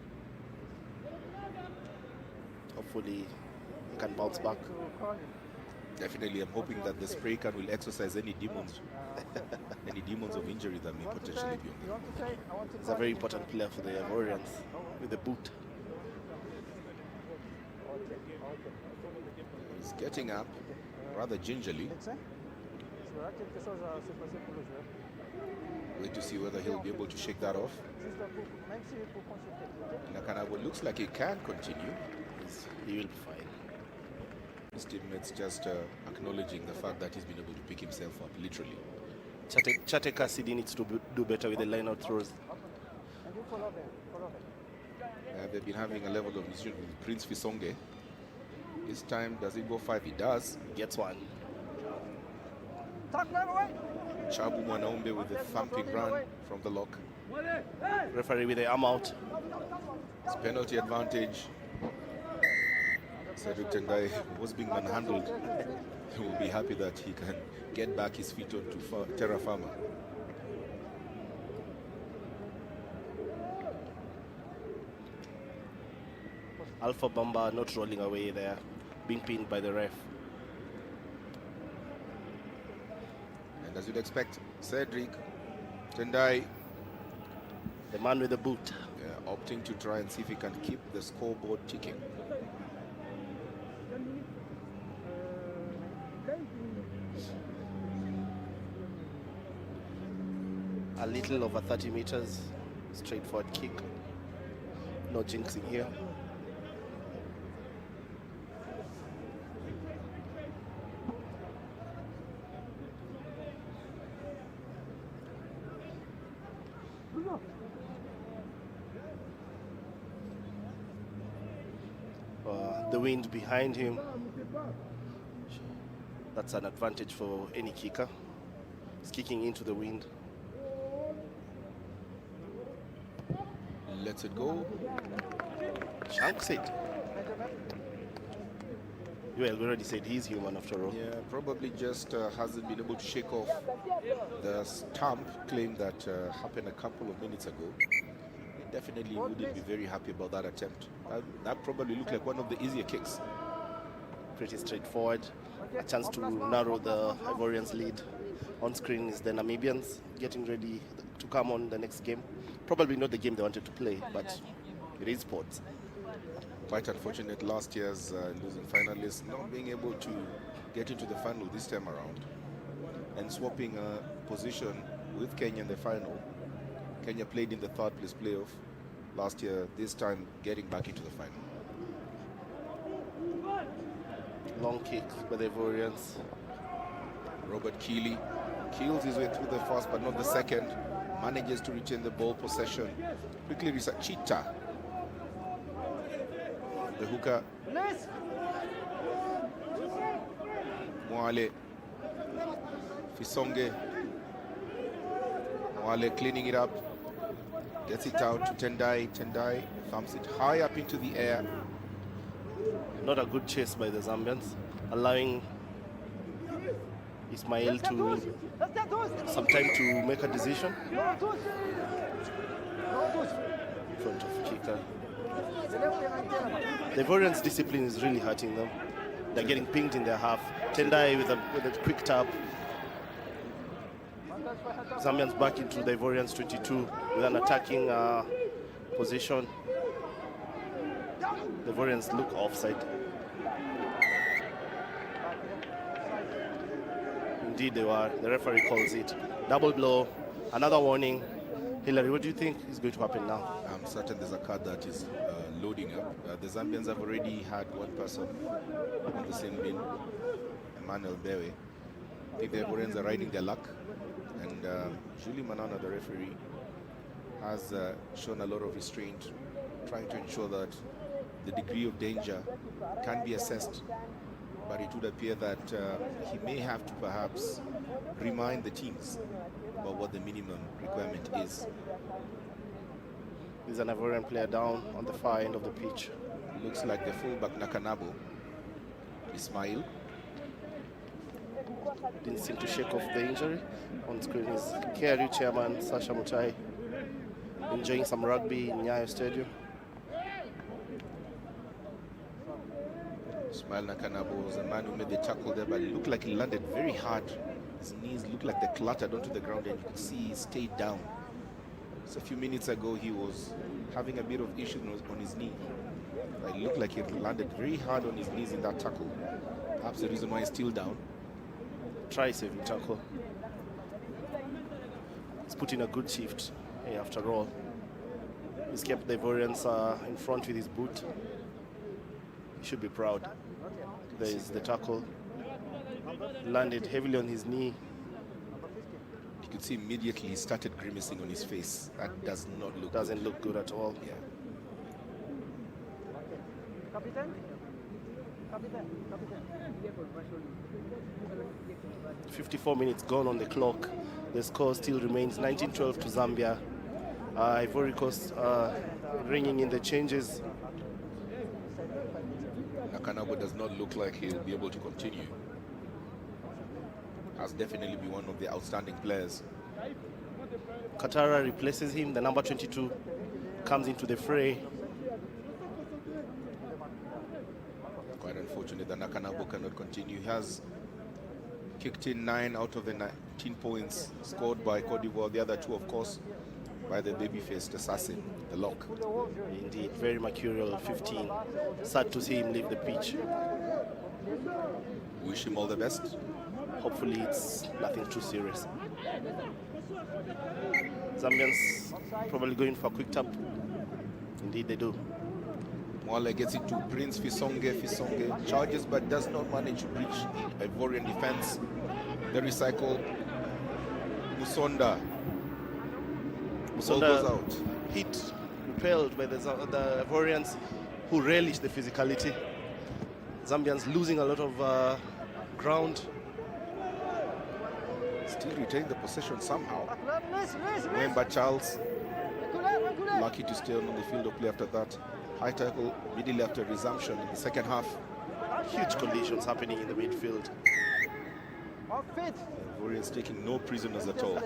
Hopefully he can bounce back. Definitely, I'm hoping that the spray can will exercise any demons, any demons of injury that may potentially be on them. He's a very important player for the Ivorians with the boot. He's getting up rather gingerly. Wait to see whether he'll be able to shake that off. Nakanabu looks like he can continue. He will be fine. His teammates just acknowledging the fact that he's been able to pick himself up, literally. Chate Cassidy needs to do better with the line-out throws. They've been having a level of issue with Prince Fisonge. This time, does he go 5? He does. Gets one. Chabu Mwanaumbe with the thumping run from the lock. Referee with the arm out. It's penalty advantage. Cedric Tendai was being manhandled. He will be happy that he can get back his feet onto terra firma. Alpha Bamba not rolling away there, being pinned by the ref. And as you'd expect, Cedric Tendai, the man with the boot, opting to try and see if he can keep the scoreboard ticking. A little over 30 meters, straightforward kick. No jinxing here. The wind behind him. That's an advantage for any kicker. He's kicking into the wind. Lets it go. Shanks it. Well, we already said he's human after all. Yeah, probably just hasn't been able to shake off the stamp claim that happened a couple of minutes ago. He definitely wouldn't be very happy about that attempt. That probably looked like one of the easier kicks. Pretty straightforward. A chance to narrow the Ivorians' lead. On screen is the Namibians getting ready to come on the next game. Probably not the game they wanted to play, but it is sports. Quite unfortunate last year's losing finalists not being able to get into the final this time around and swapping a position with Kenya in the final. Kenya played in the third place playoff last year, this time getting back into the final. Long kick by the Ivorians. Robert Keeley kills his way through the first but not the second. Manages to retain the ball possession. Quickly reset Chita. The hooker. Mwale. Fisonge. Mwale cleaning it up. Gets it out to Tendai. Tendai thumps it high up into the air. Not a good chase by the Zambians, allowing Ismail to some time to make a decision. In front of kicker. The Ivorians' discipline is really hurting them. They're getting pinged in their half. Tendai with a quick tap. Zambians back into the Ivorians 22 with an attacking position. The Ivorians look offside. Indeed they were. The referee calls it. Double blow. Another warning. Hillary, what do you think is going to happen now? I'm certain there's a card that is loading up. The Zambians have already had one person on the same bin, Emmanuel Bewe. I think the Ivorians are riding their luck. And Julie Manana, the referee, has shown a lot of restraint, trying to ensure that the degree of danger can be assessed. But it would appear that he may have to perhaps remind the teams about what the minimum requirement is. There's an Ivorian player down on the far end of the pitch. Looks like the fullback Nakanabo, Ismail. Didn't seem to shake off the injury. On screen is KRU chairman Sasha Mutai enjoying some rugby in Nyayo Stadium. Ismail Nakanabo was the man who made the tackle there, but it looked like he landed very hard. His knees looked like they clattered onto the ground, and you could see he stayed down. So a few minutes ago, he was having a bit of issues on his knee. It looked like he landed very hard on his knees in that tackle. Perhaps the reason why he's still down. Try saving tackle. He's put in a good shift after all. He's kept the Ivorians in front with his boot. He should be proud. There is the tackle. Landed heavily on his knee. You could see immediately he started grimacing on his face. That does not look Doesn't good. look good at all. Yeah. 54 minutes gone on the clock. The score still remains 19-12 to Zambia. Ivory Coast ringing in the changes. Nakanabo does not look like he'll be able to continue. Has definitely been one of the outstanding players. Katara replaces him. The number 22 comes into the fray. Quite unfortunate that Nakanabo cannot continue. He has kicked in 9 out of the 19 points scored by Cote d'Ivoire. The other 2, of course, by the baby-faced assassin, the lock. Indeed, very mercurial 15. Sad to see him leave the pitch. Wish him all the best. Hopefully it's nothing too serious. Zambians probably going for a quick tap. Indeed they do. Mwale gets it to Prince Fisonge. Fisonge charges but does not manage to breach the Ivorian defense. The recycle. Musonda. Musonda goes out. Hit, repelled by the Ivorians, who relish the physicality. Zambians losing a lot of ground. Still retain the possession somehow. Member Charles, lucky to stay on the field of play after that. High tackle immediately after resumption in the second half. Huge collisions happening in the midfield. Warriors taking no prisoners at all.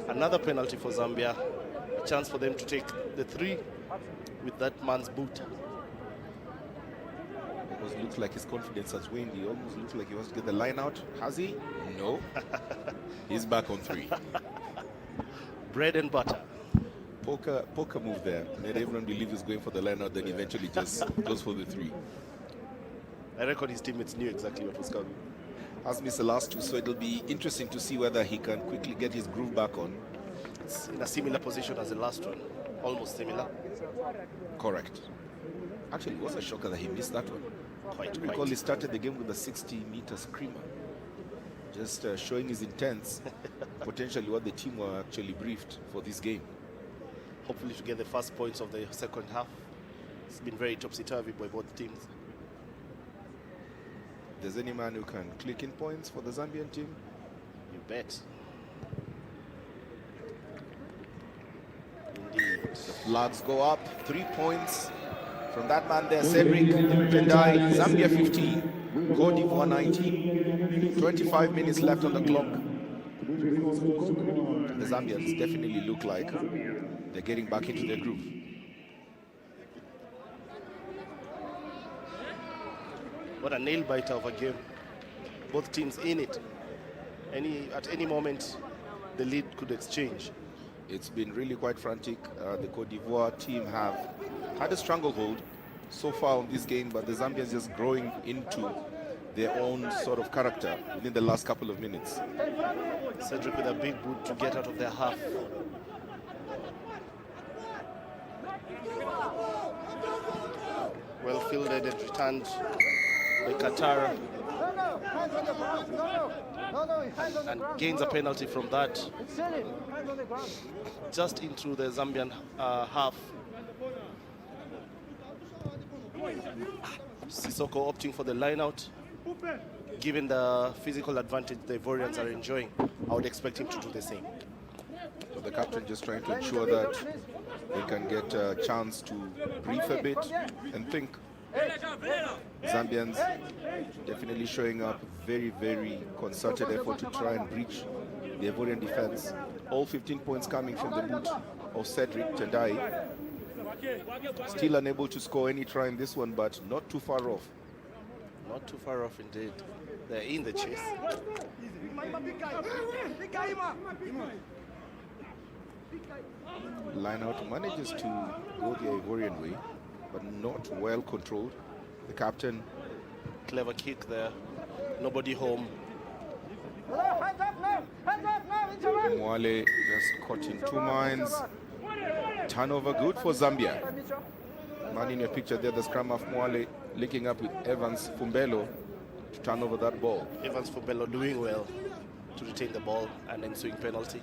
Another penalty for Zambia. A chance for them to take the 3 with that man's boot. Almost looks like his confidence has waned. He almost looks like he wants to get the line out. Has he? No. He's back on 3. Bread and butter. Poker move there. Made everyone believe he's going for the line out, then eventually just goes for the 3. I reckon his teammates knew exactly what was coming. Has missed the last 2, so it'll be interesting to see whether he can quickly get his groove back on. It's in a similar position as the last one. Almost similar. Correct. Actually, it was a shocker that he missed that one. Quite. Recall he started the game with a 60-meter screamer. Just showing his intents, potentially what the team were actually briefed for this game. Hopefully to get the first points of the second half. It's been very topsy-turvy by both teams. If there's any man who can click in points for the Zambian team, you bet. Indeed. The flags go up. 3 points from that man there, Cedric Tendai. Zambia 15, Cote d'Ivoire 19. 25 minutes left on the clock. The Zambians definitely look like they're getting back into their groove. What a nail-biter of a game. Both teams in it. At any moment, the lead could exchange. It's been really quite frantic. The Cote d'Ivoire team have had a stranglehold so far on this game, but the Zambians just growing into their own sort of character within the last couple of minutes. Cedric with a big boot to get out of their half. Well fielded and returned by Qatar. And gains a penalty from that. Just into the Zambian half. Sissoko opting for the line out. Given the physical advantage the Ivorians are enjoying, I would expect him to do the same. So the captain just trying to ensure that they can get a chance to breathe a bit and think. Zambians definitely showing up very, very concerted effort to try and breach the Ivorian defense. All 15 points coming from the boot of Cedric Tendai. Still unable to score any try in this one, but not too far off. Not too far off indeed. They're in the chase. Line out manages to go the Ivorian way, but not well controlled. The captain. Clever kick there. Nobody home. Mwale just caught in 2 minds. Turnover good for Zambia. Man in your picture there, the scrum of Mwale linking up with Evans Fumbelo to turn over that ball. Evans Fumbelo doing well to retain the ball and ensuing penalty.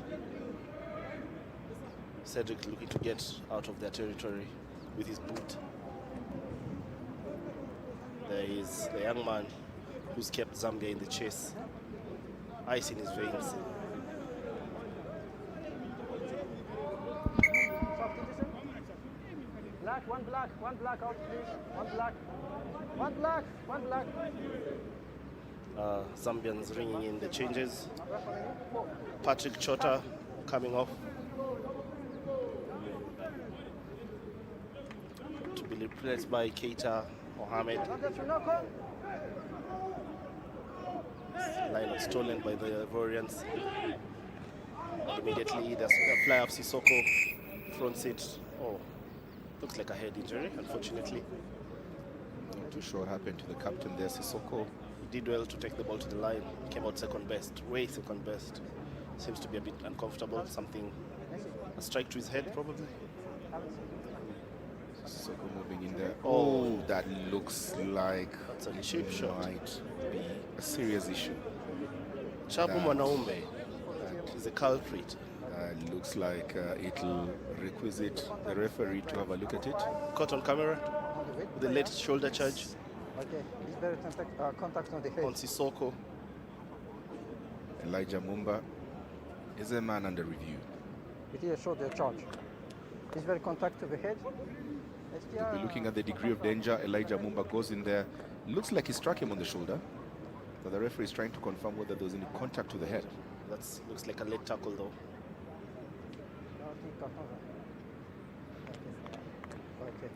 Cedric looking to get out of their territory with his boot. There is the young man who's kept Zambia in the chase. Ice in his veins. Black, one black out, please. One black. Zambians ringing in the changes. Patrick Chota coming off to be replaced by Keita Mohamed. Line stolen by the Ivorians. Immediately there's a fly up Sissoko, front seat. Oh, looks like a head injury, unfortunately. Not too sure what happened to the captain there, Sissoko. He did well to take the ball to the line. Came out second best, way second best. Seems to be a bit uncomfortable. Something, a strike to his head probably. Sissoko moving in there. Oh, that looks like that's a cheap shot. Might be a serious issue. Chabu Mwanaume is a culprit. Looks like it'll requisite the referee to have a look at it. Caught on camera with the late shoulder charge. Okay, it's very contact on the head. On Sissoko. Elijah Mumba is a man under review. It is a shoulder charge. It's very contact to the head, We'll be looking at the degree of danger. Elijah Mumba goes in there. Looks like he struck him on the shoulder. But the referee is trying to confirm whether there was any contact to the head. That looks like a late tackle, though. Okay.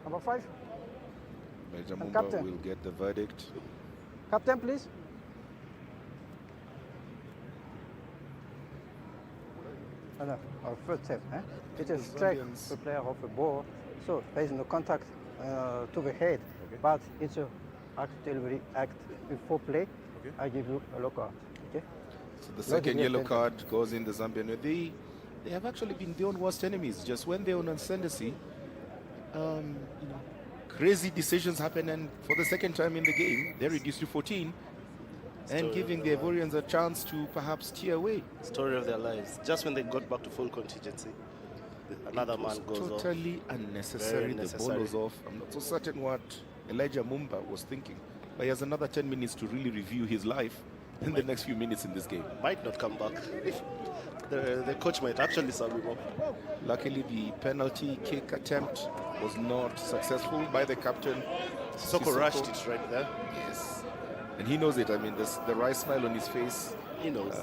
Number 5. Elijah Mumba Captain. will get the verdict. Captain, please. No, our first step. It is strike the player of a ball, so there is no contact to the head, but it's a actually act before play. I give you a yellow card. Okay. So the second yellow card goes in the Zambian. They have actually been their own worst enemies. Just when they're on ascendancy, crazy decisions happen, and for the second time in the game, they're reduced to 14. And giving the Ivorians a chance to perhaps steer away. Story of their lives. Just when they got back to full contingency, another man goes off. Totally unnecessary. The ball was off. I'm not so certain what Elijah Mumba was thinking. But he has another 10 minutes to really review his life in the next few minutes in this game. Might not come back. The coach might actually sub him off. Luckily, the penalty kick attempt was not successful by the captain. Sissoko rushed it right there. Yes. And he knows it. I mean, the wry smile on his face, he knows.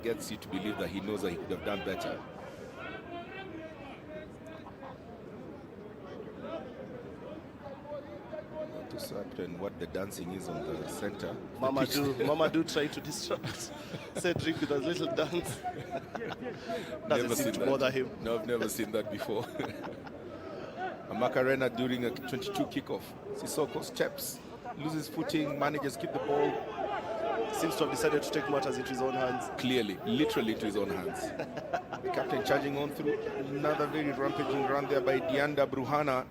Gets you to believe that he knows that he could have done better. Not too certain what the dancing is on the center. Mamadou tried to distract Cedric with a little dance. Doesn't seem to bother him. No, I've never seen that before. A Macarena during a 22 kickoff. Sissoko steps, loses footing, manages to keep the ball. Seems to have decided to take matters into his own hands. Clearly, literally into his own hands. The captain charging on through. Another very rampaging run there by Dianda Bruhana.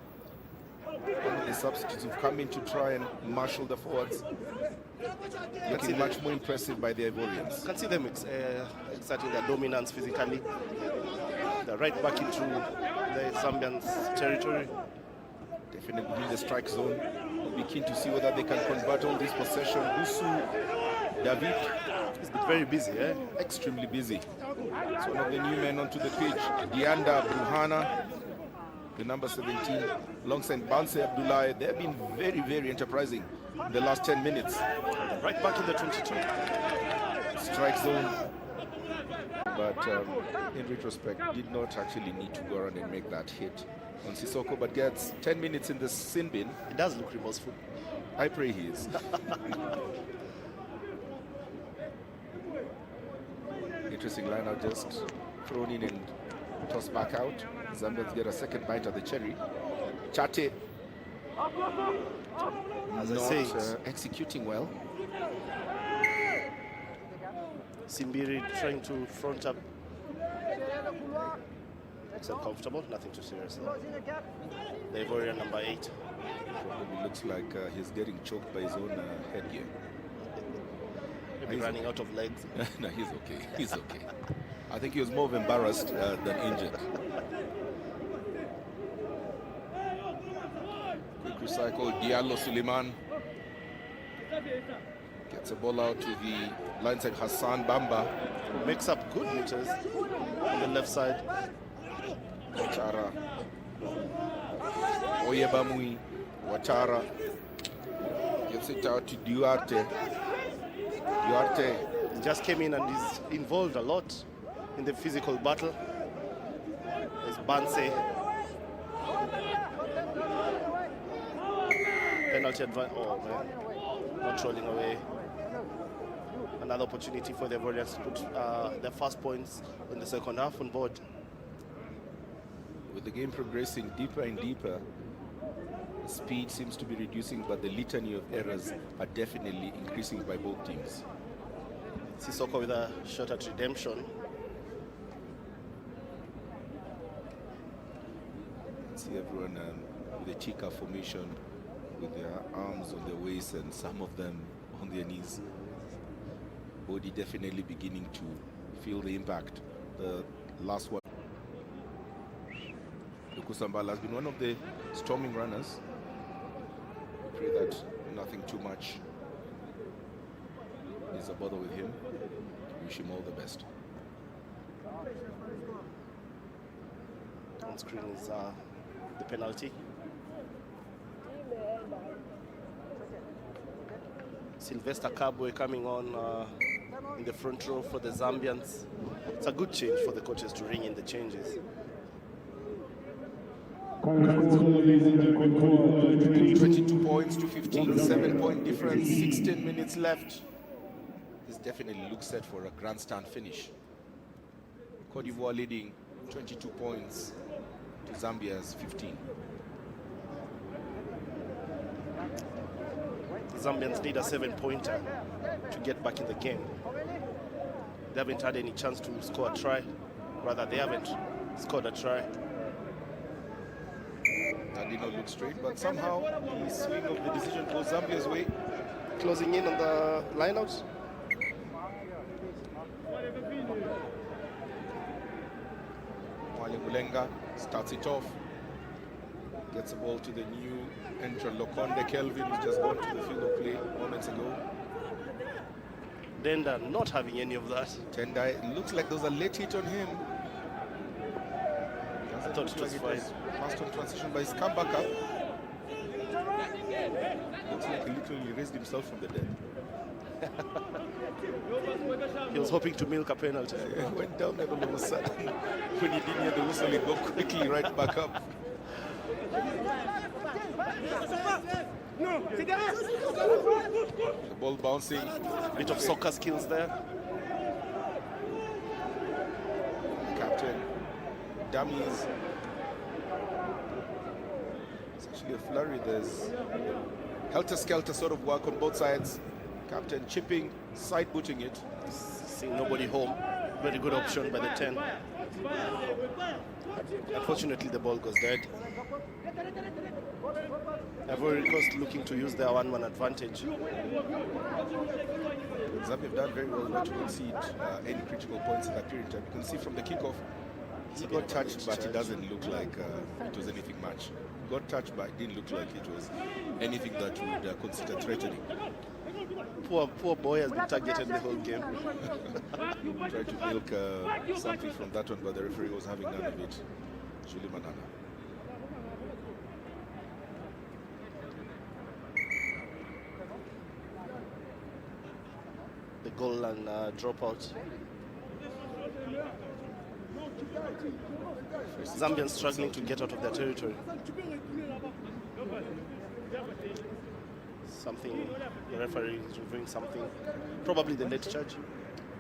One of the substitutes who've come in to try and marshal the forwards. Looking much more impressive by the Ivorians. You can see them exerting their dominance physically. They're right back into the Zambians' territory. Definitely in the strike zone. We'll be keen to see whether they can convert all this possession. Busu David has been very busy, extremely busy. It's one of the new men onto the pitch. Dianda Bruhana, the number 17, alongside Barthes Abdullah. They've been very, very enterprising in the last 10 minutes. Right back in the 22. Strike zone. But in retrospect, did not actually need to go around and make that hit on Sissoko, but gets 10 minutes in the sin bin. It does look remorseful. I pray he is. Interesting line out, just thrown in and tossed back out. Zambians get a second bite of the cherry. Chate, as I say, executing well. Simbiri trying to front up. Looks uncomfortable, nothing too serious. The Ivorian number 8. Probably looks like he's getting choked by his own headgear. Maybe running out of legs. No, he's okay. He's okay. I think he was more embarrassed than injured. Quick recycle, Diallo Suleiman gets a ball out to the line side. Hassan Bamba makes up good meters on the left side. Wachara, Oyebamui, Wachara gets it out to Duarte. Duarte just came in and is involved a lot in the physical battle. There's Banse. Penalty advantage. Oh man, not rolling away. Another opportunity for the Warriors to put their first points in the second half on board. With the game progressing deeper and deeper, the speed seems to be reducing, but the litany of errors are definitely increasing by both teams. Sissoko with a shot at redemption. See everyone with a Chika formation, with their arms on their waist and some of them on their knees. Body definitely beginning to feel the impact. The last one, Kusambala has been one of the storming runners. Pray that nothing too much is a bother with him. Wish him all the best. on screen is the penalty. Sylvester Kabwe coming on in the front row for the Zambians. It's a good change for the coaches to ring in the changes. 22 points to 15, 7-point difference, 16 minutes left. This definitely looks set for a grandstand finish. Cote d'Ivoire leading 22 points to Zambia's 15. The Zambians need a 7-pointer to get back in the game. They haven't had any chance to score a try. Rather, they haven't scored a try. That did not look straight, but somehow the swing of the decision goes Zambia's way. Closing in on the lineouts. Wale Mulenga starts it off. Gets the ball to the new entrant, Lokonde Kelvin, who's just gone to the field of play moments ago. Denda not having any of that. Tendai, it looks like there was a late hit on him. I thought it was fine. Passed on transition, but he's come back up. Looks like he literally raised himself from the dead. He was hoping to milk a penalty. He went down and all of a sudden, when he didn't hear the whistle, he got quickly right back up. The ball bouncing. Bit of soccer skills there. Captain dummies. It's actually a flurry. There's helter-skelter sort of work on both sides. Captain chipping, side-booting it. Seeing nobody home. Very good option by the 10. Unfortunately, the ball goes dead. Ivory Coast looking to use their 1-1 advantage. Zambia have done very well not to concede any critical points in that period of time. You can see from the kickoff, he got touched, but it doesn't look like it was anything much. Got touched, but it didn't look like it was anything that would consider threatening. Poor boy has been targeted the whole game. Tried to milk something from that one, but the referee was having none of it. Julie Manana. The goal and dropout. Zambians struggling to get out of their territory. Something, the referee is reviewing something. Probably the late charge.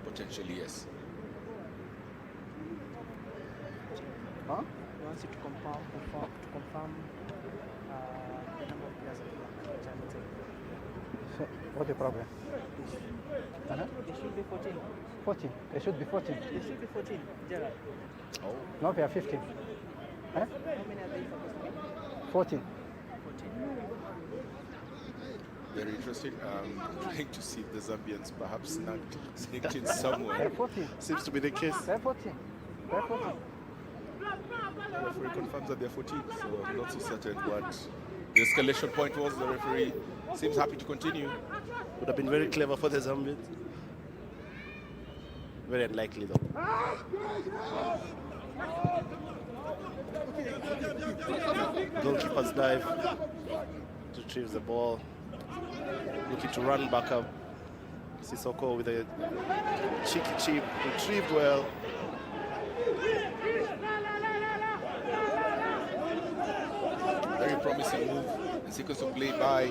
Potentially, yes. Huh? He wants you to confirm the number of players at the What's the problem? There should be 14. 14. There should be 14. There should be 14, Gerald. Oh. No, we are 15. Huh? How many are they supposed to be? 14. 14. Very interesting. Trying to see if the Zambians perhaps sneaked in somewhere. They're 14. Seems to be the case. They're 14. They're 14. The referee confirms that they're 14, so I'm not so certain what the escalation point was. The referee seems happy to continue. Would have been very clever for the Zambians. Very unlikely though. Goalkeeper's dive. Retrieves the ball. Looking to run back up. Sissoko with a cheeky chip. Retrieved well. Very promising move. The sequence of play by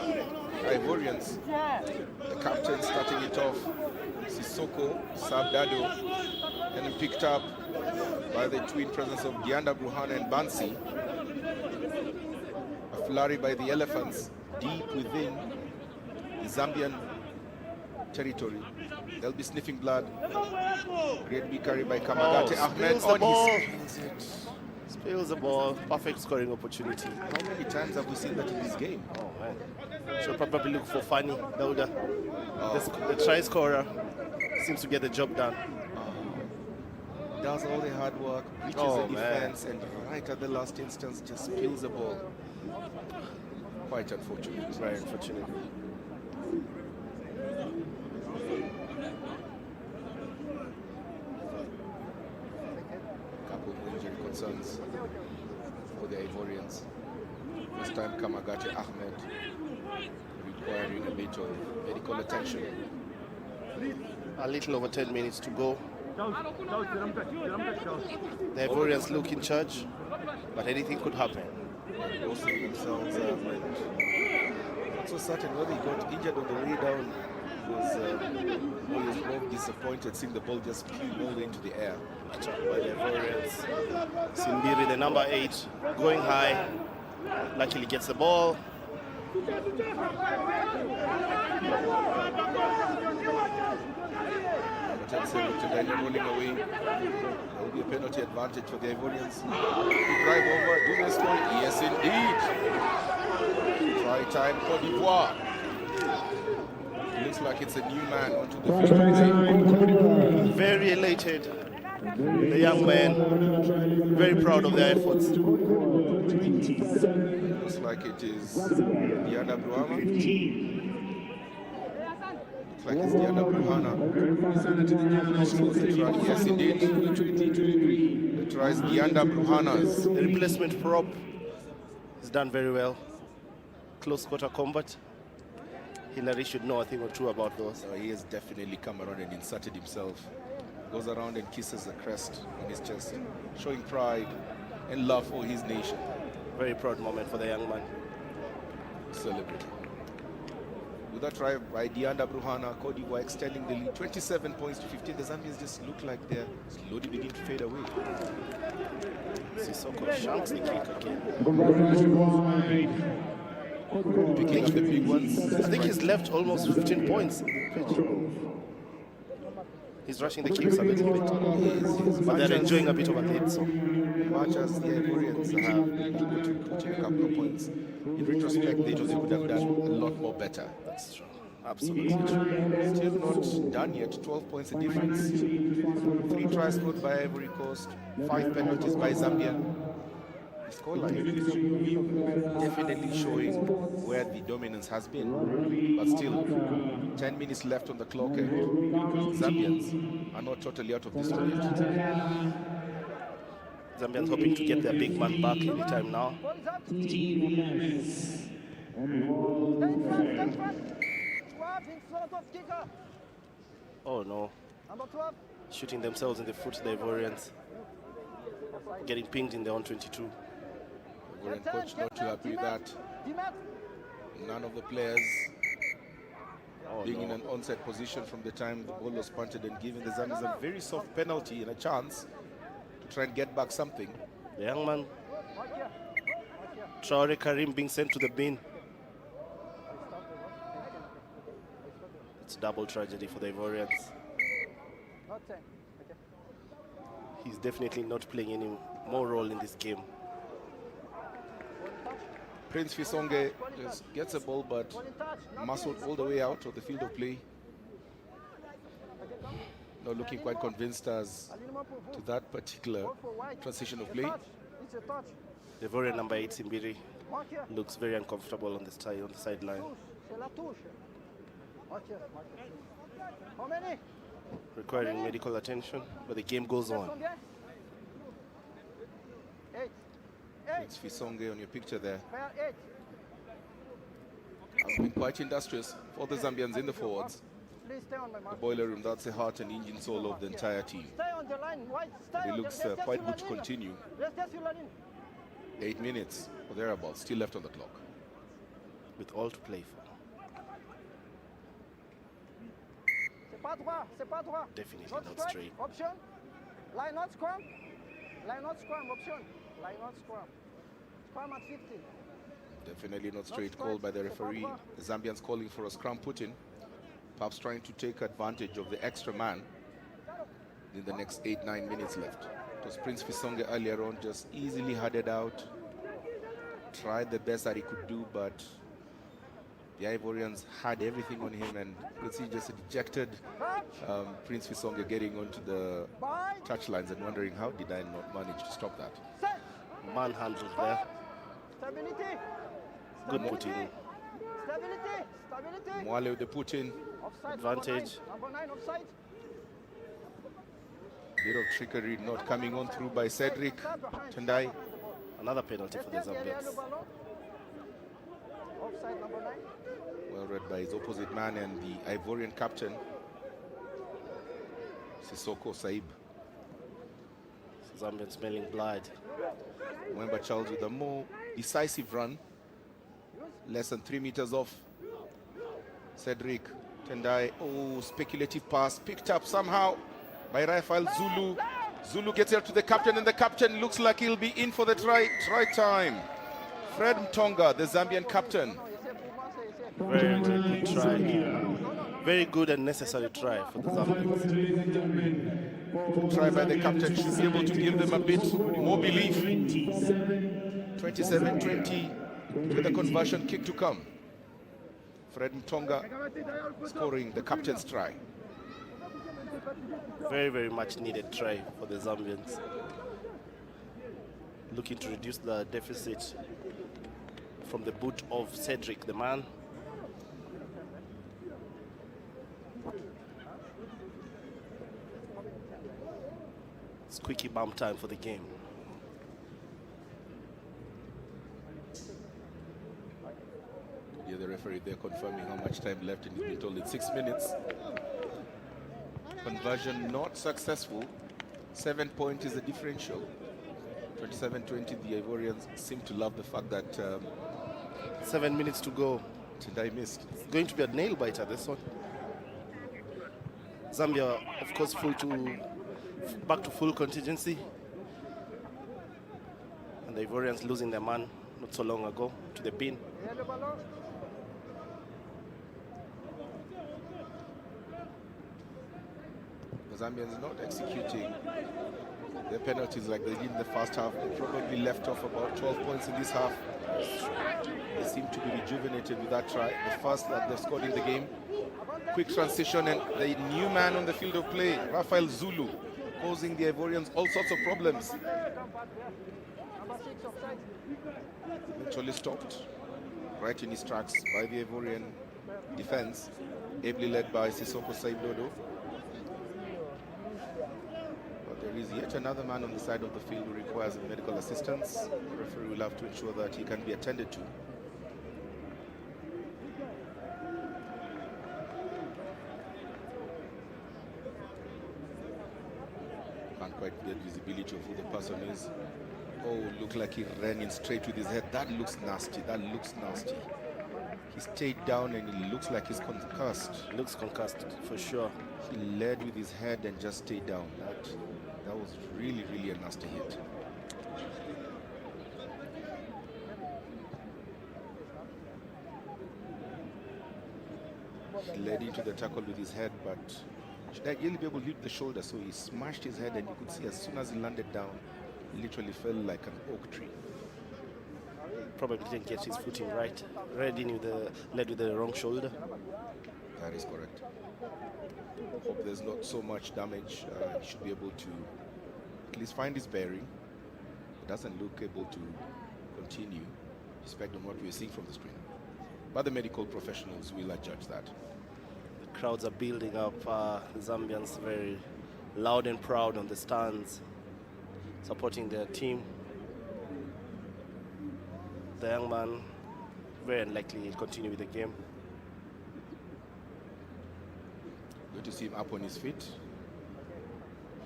Ivorians. The captain starting it off. Sissoko, Sabdado, and then picked up by the twin presence of Dianda Bruhana and Bansi. A flurry by the Elephants deep within the Zambian territory. They'll be sniffing blood. Great big carry by Kamagate Ahmed. Spills the ball. Spills the ball. Perfect scoring opportunity. How many times have we seen that in this game? Oh man. Should probably look for Fanny Dauda. The try scorer seems to get the job done. Does all the hard work, reaches the defense, and right at the last instance just spills the ball. Quite unfortunate. Very unfortunate. Couple of injury concerns the Ivorians. This time Kamagate Ahmed requiring a bit of medical attention. A little over 10 minutes to go. The Ivorians look in charge, but anything could happen. Also themselves, not so certain whether he got injured on the way down. He was more disappointed seeing the ball just flew all the way into the air. By the Ivorians. Simbiri, the number 8, going high. Luckily gets the ball. Rolling away. There will be a penalty advantage for the Ivorians. Drive over, do they score? Yes, indeed. Try time, Cote d'Ivoire. Looks like it's a new man onto the field. Very elated. The young men, very proud of their efforts. Looks like it is Diana Bruhama. Looks like it's Diana Bruhana. Yes, indeed. The try is Diana Bruhana's. The replacement prop is done very well. Close quarter combat. Hillary should know a thing or two about those. He has definitely come around and inserted himself. Goes around and kisses the crest on his chest, showing pride and love for his nation. Very proud moment for the young man. Celebrating. With that try by Dianda Bruhana, Cote d'Ivoire extending the lead 27 points to 15. The Zambians just look like they're slowly beginning to fade away. Sissoko shanks the kick again. Picking up the big ones. I think he's left almost 15 points. He's rushing the kicks a little bit. But they're enjoying a bit of a lead. So. Much as the Ivorians have been able to put in a couple of points, in retrospect, they could have done a lot more better. That's true. Absolutely true. Still not done yet. 12 points a difference. 3 tries scored by Ivory Coast, 5 penalties by Zambia. The scoreline definitely showing where the dominance has been. But still, 10 minutes left on the clock, and Zambians are not totally out of this one yet. Zambians hoping to get their big man back anytime now. Oh no. Shooting themselves in the foot, the Ivorians. Getting pinged in their own 22. Ivorian coach not too happy with that. None of the players being in an onset position from the time the ball was punted and giving the Zambians a very soft penalty and a chance to try and get back something. The young man, Traore Karim, being sent to the bin. It's double tragedy for the Ivorians. He's definitely not playing any more role in this game. Prince Fisonge just gets a ball but muscled all the way out of the field of play. Not looking quite convinced as to that particular transition of play. The Ivorian number 8, Simbiri, looks very uncomfortable on the sideline. Requiring medical attention, but the game goes on. It's Fisonge on your picture there. Has been quite industrious for the Zambians in the forwards. The boiler room, that's the heart and engine soul of the entire team. And it looks quite good to continue. 8 minutes or thereabouts still left on the clock. With all to play for. Definitely not straight. Option. Line not scrum. Line not scrum. Option. Line not scrum. Scrum at 50. Definitely not straight call by the referee. The Zambians calling for a scrum put-in. Perhaps trying to take advantage of the extra man in the next 8-9 minutes left. It was Prince Fisonge earlier on, just easily headed out. Tried the best that he could do, but the Ivorians had everything on him, and you could see just a dejected Prince Fisonge getting onto the touchlines and wondering, how did I not manage to stop that? Manhandled there. Stability. Good put-in. Stability. Mwale with the put-in. Advantage. Number 9 offside. Bit of trickery not coming on through by Cedric Tendai. Another penalty for the Zambians. Offside number 9. Well read by his opposite man and the Ivorian captain, Sissoko Saib. Zambian smelling blood. Wemba Charles with a more decisive run. Less than 3 meters off. Cedric Tendai. Oh, speculative pass. Picked up somehow by Rafael Zulu. Zulu gets it to the captain, and the captain looks like he'll be in for the try time. Fred Mtonga, the Zambian captain. Very, very good try. Very good and necessary try for the Zambians. Try by the captain should be able to give them a bit more belief. 27-20 with the conversion kick to come. Fred Mtonga scoring the captain's try. Very, very much needed try for the Zambians. Looking to reduce the deficit from the boot of Cedric, the man. Squeaky bum time for the game. Yeah, the referee there confirming how much time left, and he's been told it's 6 minutes. Conversion not successful. 7 point is the differential. 27-20, the Ivorians seem to love the fact that 7 minutes to go. Tendai missed. It's going to be a nail biter, this one. Zambia, of course, back to full contingency. And the Ivorians losing their man not so long ago to the bin. The Zambians not executing their penalties like they did in the first half. They probably left off about 12 points in this half. They seem to be rejuvenated with that try, the first that they've scored in the game. Quick transition, and the new man on the field of play, Rafael Zulu, causing the Ivorians all sorts of problems. Eventually stopped right in his tracks by the Ivorian defense, ably led by Sissoko Saibdodo. But there is yet another man on the side of the field who requires medical assistance. The referee will have to ensure that he can be attended to. Can't quite get visibility of who the person is. Oh, looked like he ran in straight with his head. That looks nasty. That looks nasty. He stayed down and it looks like he's concussed. Looks concussed, for sure. He led with his head and just stayed down. That was really, really a nasty hit. He led into the tackle with his head, but should ideally be able to lift the shoulder, so he smashed his head, and you could see as soon as he landed down, he literally fell like an oak tree. Probably didn't get his footing right. Led with the wrong shoulder. That is correct. Hope there's not so much damage. He should be able to at least find his bearing. He doesn't look able to continue, despite on what we're seeing from the screen. But the medical professionals will judge that. The crowds are building up. The Zambians very loud and proud on the stands, supporting their team. The young man, very unlikely he'll continue with the game. Good to see him up on his feet.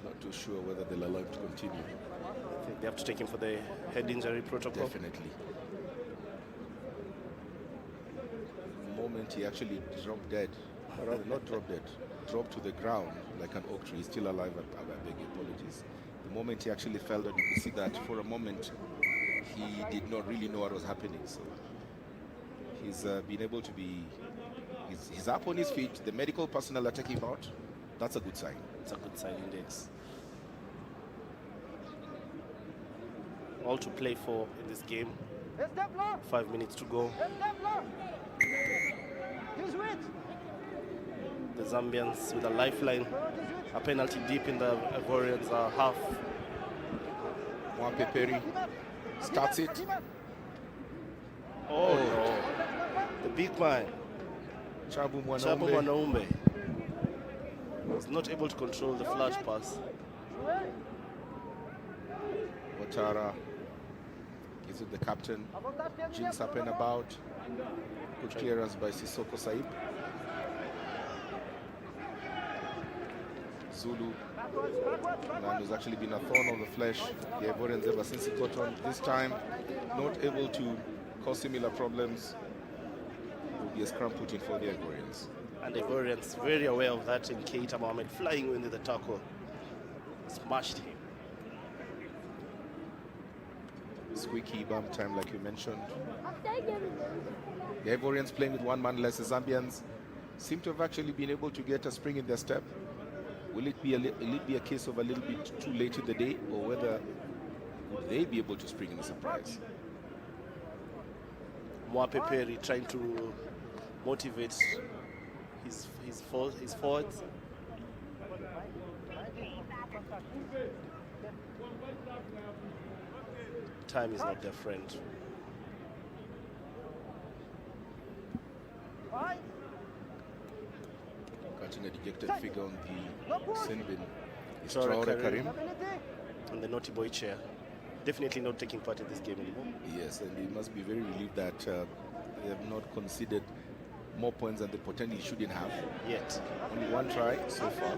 Not too sure whether they'll allow him to continue. I think they have to take him for the head injury protocol. Definitely. The moment he actually dropped dead, or rather not dropped dead, dropped to the ground like an oak tree. He's still alive, I beg your apologies. The moment he actually fell down, you could see that for a moment he did not really know what was happening. So he's been able to be, he's up on his feet. The medical personnel are taking him out. That's a good sign. It's a good sign indeed. All to play for in this game. 5 minutes to go. The Zambians with a lifeline. A penalty deep in the Ivorians half. Mwampe Perry starts it. Oh no. The big man. Chabu Mwanaumbe was not able to control the flash pass. Watara Is it the captain? Jinx up and about. Good clearance by Sissoko Saib. Zulu, man who's actually been a thorn of the flesh the Ivorians ever since he got on. This time, not able to cause similar problems. Will be a scrum put in for the Ivorians. And the Ivorians very aware of that, in Keita Mohamed flying into the tackle. Smashed him. Squeaky bump time, like you mentioned. The Ivorians playing with one man less. The Zambians seem to have actually been able to get a spring in their step. Will it be a case of a little bit too late in the day, or whether would they be able to spring in a surprise? Mwape Perry trying to motivate his forwards. Time is not their friend. Catching a dejected figure on the sin bin is Traore Karim. On the naughty boy chair. Definitely not taking part in this game anymore. Yes, and he must be very relieved that they have not conceded more points than they potentially shouldn't have. Yet. Only one try so far.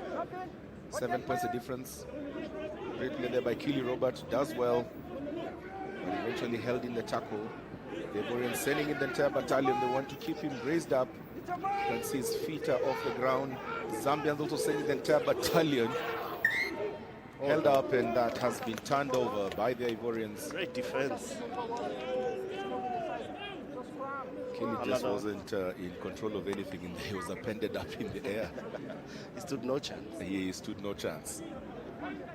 7 points the difference. Great play there by Keely Robert. Does well. But eventually held in the tackle. The Ivorians sending in the entire battalion. They want to keep him raised up. You can see his feet are off the ground. Zambians also sending the entire battalion. Held up, and that has been turned over by the Ivorians. Great defense. Kelly just wasn't in control of anything. He was appended up in the air. He stood no chance. He stood no chance.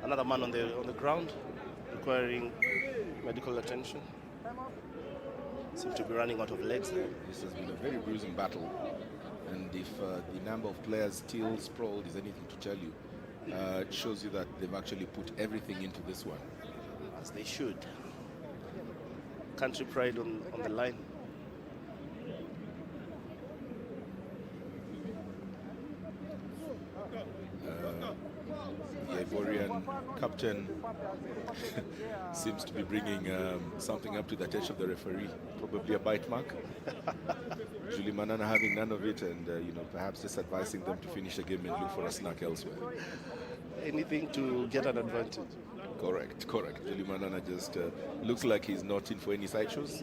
Another man on the ground, requiring medical attention. Seems to be running out of legs there. This has been a very bruising battle, and if the number of players still sprawled is anything to tell you, it shows you that they've actually put everything into this one. As they should. Country pride on the line. The Ivorian captain seems to be bringing something up to the attention of the referee, probably a bite mark. Julie Manana having none of it, and perhaps just advising them to finish the game and look for a snack elsewhere. Anything to get an advantage. Correct. Julie Manana just looks like he's not in for any sideshows.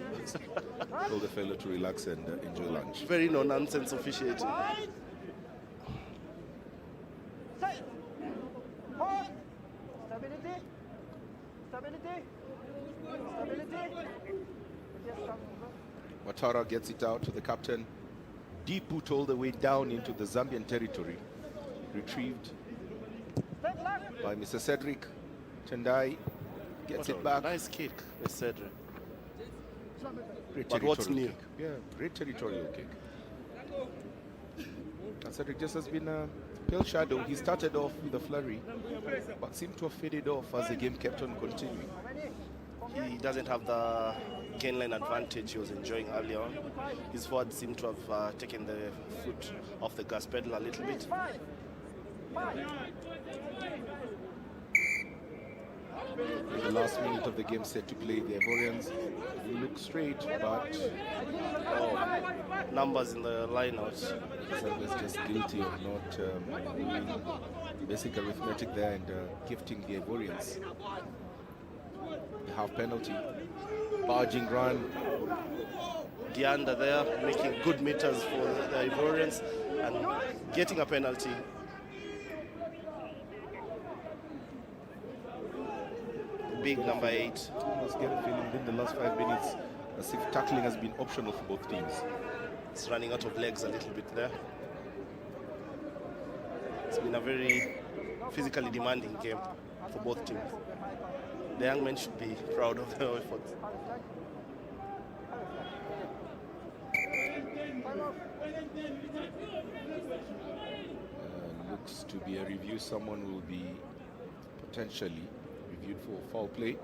Tell the fellow to relax and enjoy lunch. Very no-nonsense officiating. Watara gets it out to the captain. Deep boot all the way down into the Zambian territory. Retrieved by Mr. Cedric. Tendai gets it back. Nice kick, Mr. Cedric. But what's new? Yeah, great territorial kick. And Cedric just has been a pale shadow. He started off with a flurry, but seemed to have faded off as the game kept on continuing. He doesn't have the gain line advantage he was enjoying earlier on. His forwards seem to have taken the foot off the gas pedal a little bit. In the last minute of the game set to play, the Ivorians look straight, but numbers in the line-out. Zambia's just guilty of not doing basic arithmetic there and gifting the Ivorians the half penalty. Barging run. Dianda there making good meters for the Ivorians and getting a penalty. Big number 8. I was getting a feeling in the last 5 minutes as if tackling has been optional for both teams. It's running out of legs a little bit there. It's been a very physically demanding game for both teams. The young men should be proud of their efforts. Looks to be a review. Someone will be potentially reviewed for foul play.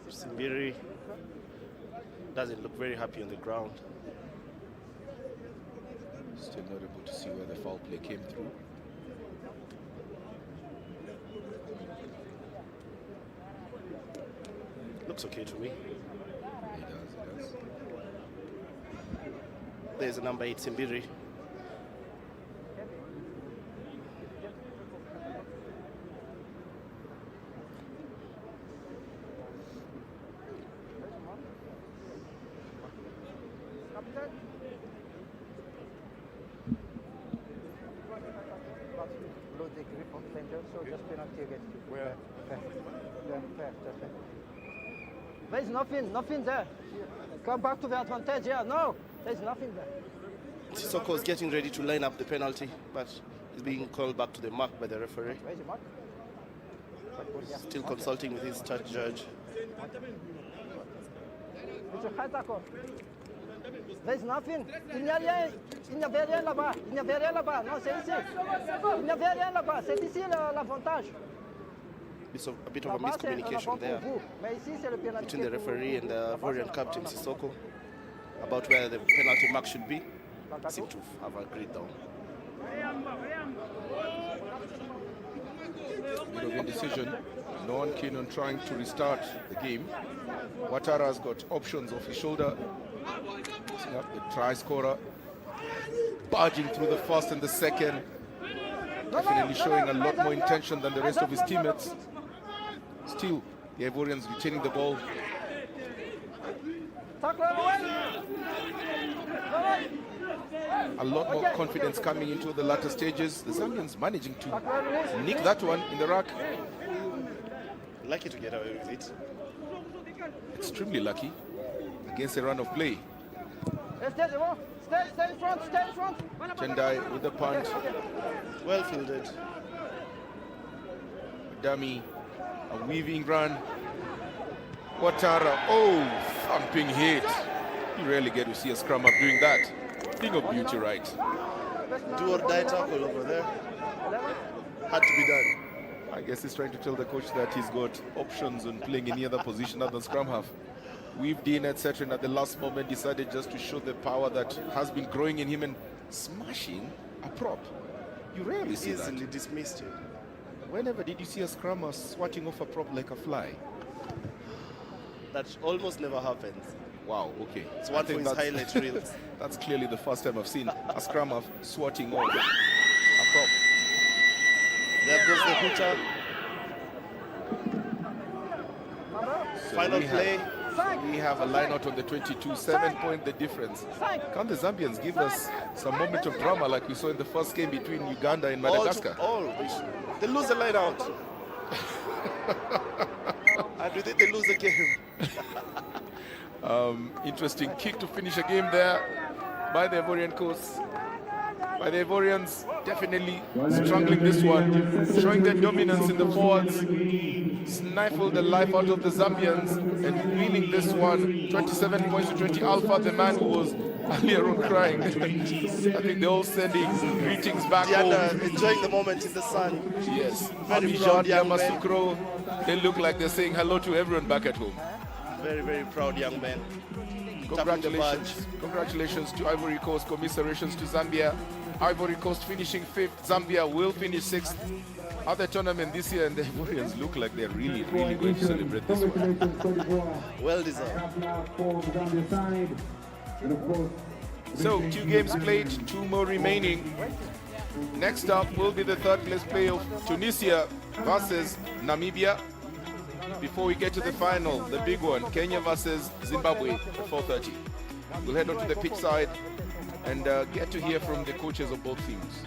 Simbiri doesn't look very happy on the ground. Still not able to see where the foul play came through. Looks okay to me. There's a number 8, Simbiri. There's nothing there. Come back to the advantage, yeah. No, there's nothing there. Sissoko is getting ready to line up the penalty, but he's being called back to the mark by the referee. Where's the mark? Still consulting with his touch judge. There's nothing. Il n'y a rien. Il n'y avait rien là-bas. Il n'y avait rien là-bas. Non, c'est ici. Il n'y avait rien là-bas. C'est ici l'avantage. A bit of a miscommunication there between the referee and the Ivorian captain Sissoko about where the penalty mark should be. Seem to have agreed though. Bit of indecision. No one keen on trying to restart the game. Ouattara's got options off his shoulder. The try scorer barging through the first and the second. Definitely showing a lot more intention than the rest of his teammates. Still, the Ivorians retaining the ball. A lot more confidence coming into the latter stages. The Zambians managing to nick that one in the rack. Lucky to get away with it. Extremely lucky against a run of play. Stay in front, stay in front. Tendai with the punt. Well fielded. Dummy, a weaving run. Ouattara, oh, thumping hit. You rarely get to see a scrum up doing that. Thing of beauty, right? Do or die tackle over there. Had to be done. I guess he's trying to tell the coach that he's got options on playing any other position other than scrum half. Weaved in, etc., and at the last moment decided just to show the power that has been growing in him and smashing a prop. You rarely see that. Easily dismissed it. Whenever did you see a scrummer swatting off a prop like a fly? That almost never happens. Wow, okay. It's one for his highlight reels. That's clearly the first time I've seen a scrummer swatting off a prop. There goes the hooter. So Final play. We have a line out on the 22, 7 point the difference. Can the Zambians give us some moment of drama like we saw in the first game between Uganda and Madagascar? They lose the line out. And with it, they lose the game. Interesting kick to finish a game there by the Ivorian coast. By the Ivorians, definitely strangling this one, showing their dominance in the forwards, stifled the life out of the Zambians and winning this one, 27 points to 20 Alpha, the man who was earlier on crying. I think they're all sending greetings back home. Enjoying the moment in the sun. Yes, Very proud young man. Yamasukro, they look like they're saying hello to everyone back at home. Very, very proud young man. Congratulations to Ivory Coast, commiserations to Zambia. Ivory Coast finishing 5th, Zambia will finish 6th. Other tournament this year, and the Ivorians look like they're really, really going to celebrate this one. Well deserved. So 2 games played, 2 more remaining. Next up will be the 3rd place playoff, Tunisia versus Namibia. Before we get to the final, the big one, Kenya versus Zimbabwe at 4:30. We'll head on to the pitch side and get to hear from the coaches of both teams.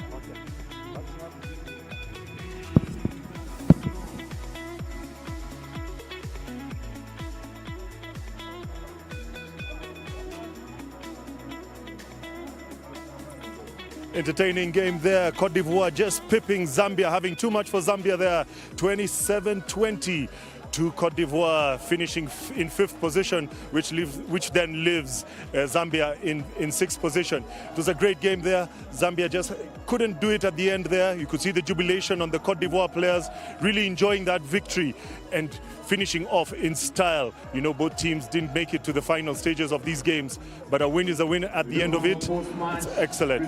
Entertaining game there. Cote d'Ivoire just pipping Zambia, having too much for Zambia there. 27-20 to Cote d'Ivoire, finishing in 5th position, which then leaves Zambia in 6th position. It was a great game there. Zambia just couldn't do it at the end there. You could see the jubilation on the Cote d'Ivoire players, really enjoying that victory and finishing off in style. You know, both teams didn't make it to the final stages of these games, but a win is a win at the end of it. It's excellent.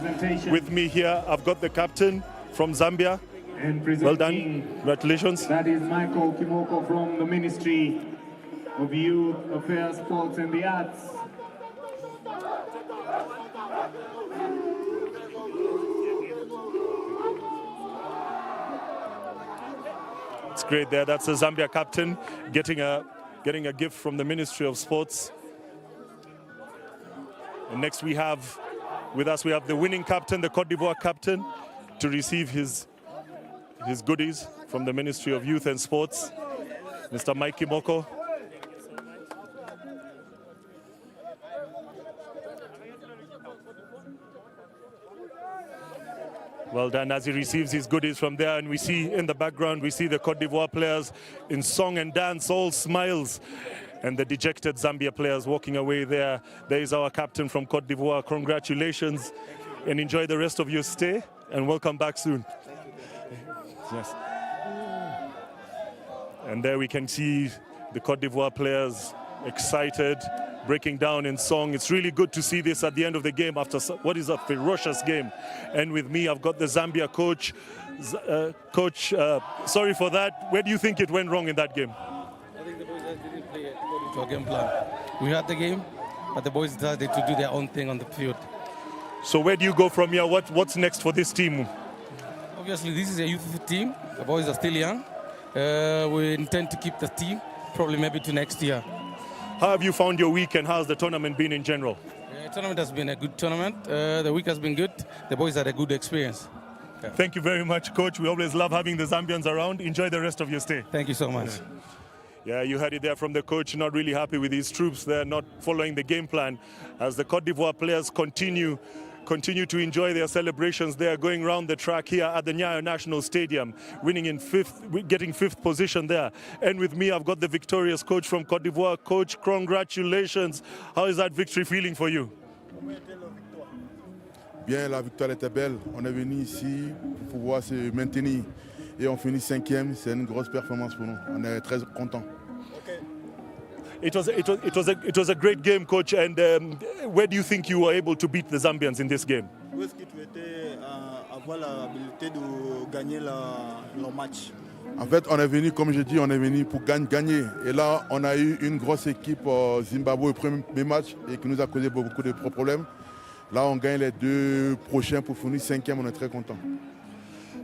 With me here, I've got the captain from Zambia. Well done. Congratulations. That is Michael Kimoko from the Ministry of Youth Affairs, Sports and the Arts. great there. That's the Zambia captain getting a gift from the Ministry of Sports. And next we have the winning captain, the Cote d'Ivoire captain, to receive his goodies from the Ministry of Youth and Sports, Mr. Mike Kimoko. Well done as he receives his goodies from there, and we see in the background, we see the Cote d'Ivoire players in song and dance, all smiles, and the dejected Zambia players walking away there. There is our captain from Cote d'Ivoire. Congratulations, and enjoy the rest of your stay, and welcome back soon. Yes. And there we can see the Cote d'Ivoire players excited, breaking down in song. It's really good to see this at the end of the game after what is a ferocious game. And with me, I've got the Zambia coach. Coach, sorry for that. Where do you think it went wrong in that game? I think the boys didn't play according to our game plan. We had the game, but the boys decided to do their own thing on the field. So where do you go from here? What's next for this team? Obviously, this is a youth team. The boys are still young. We intend to keep the team, probably maybe to next year. How have you found your week, and how's the tournament been in general? The tournament has been a good tournament. The week has been good. The boys had a good experience. Yeah. Thank you very much, Coach. We always love having the Zambians around. Enjoy the rest of your stay. Thank you so much. Yeah, you heard it there from the coach, not really happy with his troops. They're not following the game plan as the Cote d'Ivoire players continue to enjoy their celebrations. They are going around the track here at the Nyayo National Stadium, getting fifth position there. And with me, I've got the victorious coach from Cote d'Ivoire. Coach, congratulations. How is that victory feeling for you? Bien, la victoire était belle. On est venu ici pour pouvoir se maintenir et on finit 5e. C'est une grosse performance pour nous. On est très contents. It was a great game, coach. And where do you think you were able to beat the Zambians in this game? Où est-ce que tu étais avoir l'habilité de gagner le match? En fait, on est venu, comme je dis, on est venu pour gagner. Et là, on a eu une grosse équipe Zimbabwe au premier match et qui nous a causé beaucoup de problèmes. Là, on gagne les 2 prochains pour finir 5e. On est très contents.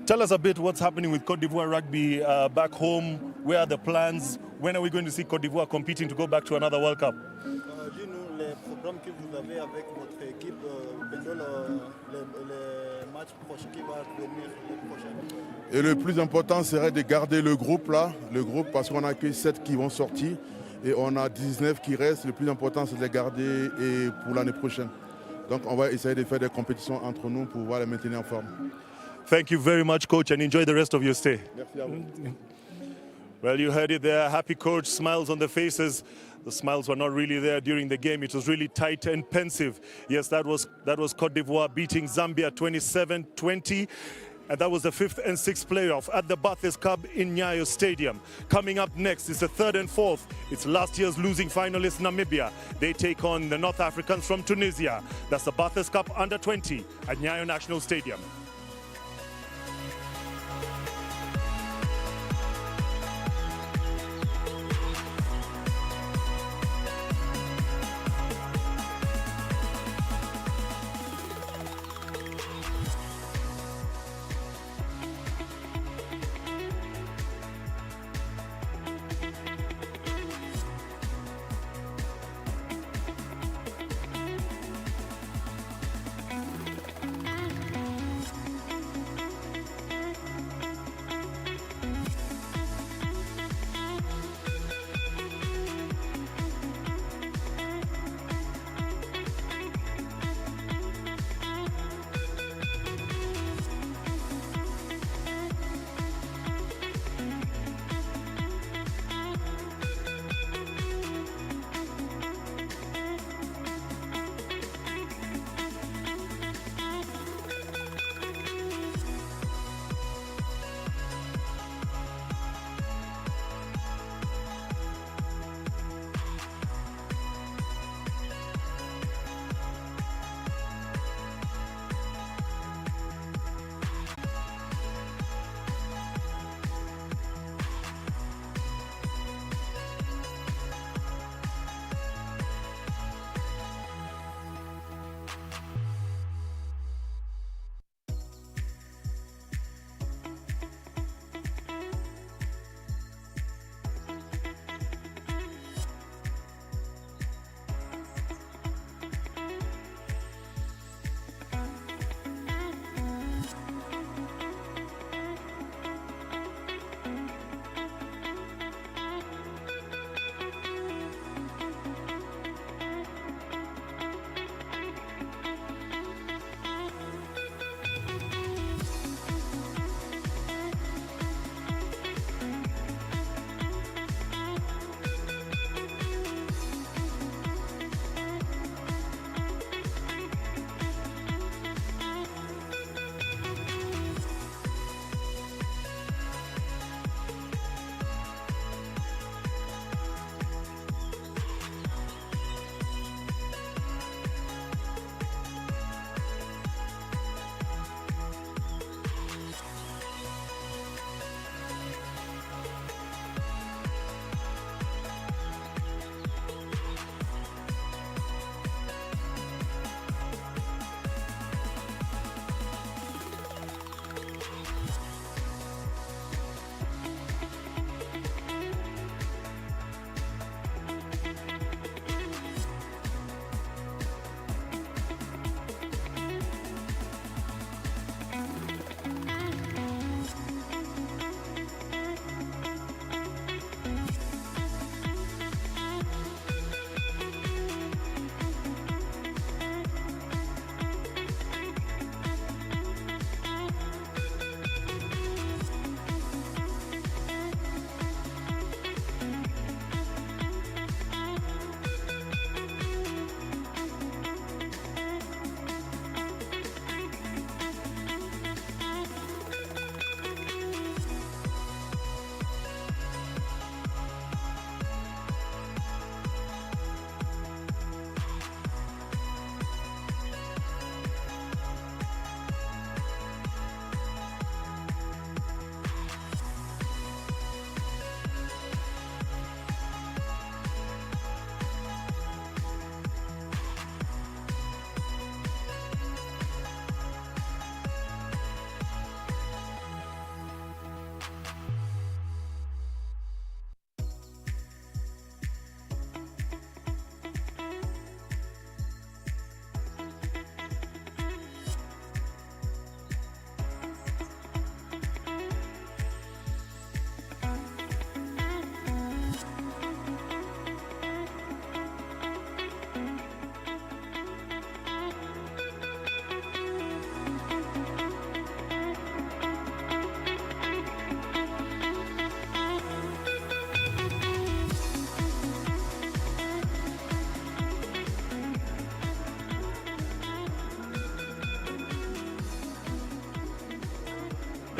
Tell us a bit what's happening with Cote d'Ivoire rugby back home. Where are the plans? When are we going to see Cote d'Ivoire competing to go back to another World Cup? Dis-nous les programmes que vous avez avec votre équipe pendant les matchs prochains qui vont venir les prochains. Et le plus important serait de garder le groupe là, parce qu'on a que 7 qui vont sortir et on a 19 qui restent. Le plus important c'est de les garder et pour l'année prochaine. Donc on va essayer de faire des compétitions entre nous pour pouvoir les maintenir en forme. Thank you very much, coach, and enjoy the rest of your stay. Merci à vous. Well, you heard it there. Happy coach, smiles on the faces. The smiles were not really there during the game. It was really tight and pensive. Yes, that was Cote d'Ivoire beating Zambia 27-20. And that was the 5th and 6th playoff at the Barthes Cup in Nyayo Stadium. Coming up next is the 3rd and 4th. It's last year's losing finalist Namibia. They take on the North Africans from Tunisia. That's the Barthes Cup under 20 at Nyayo National Stadium.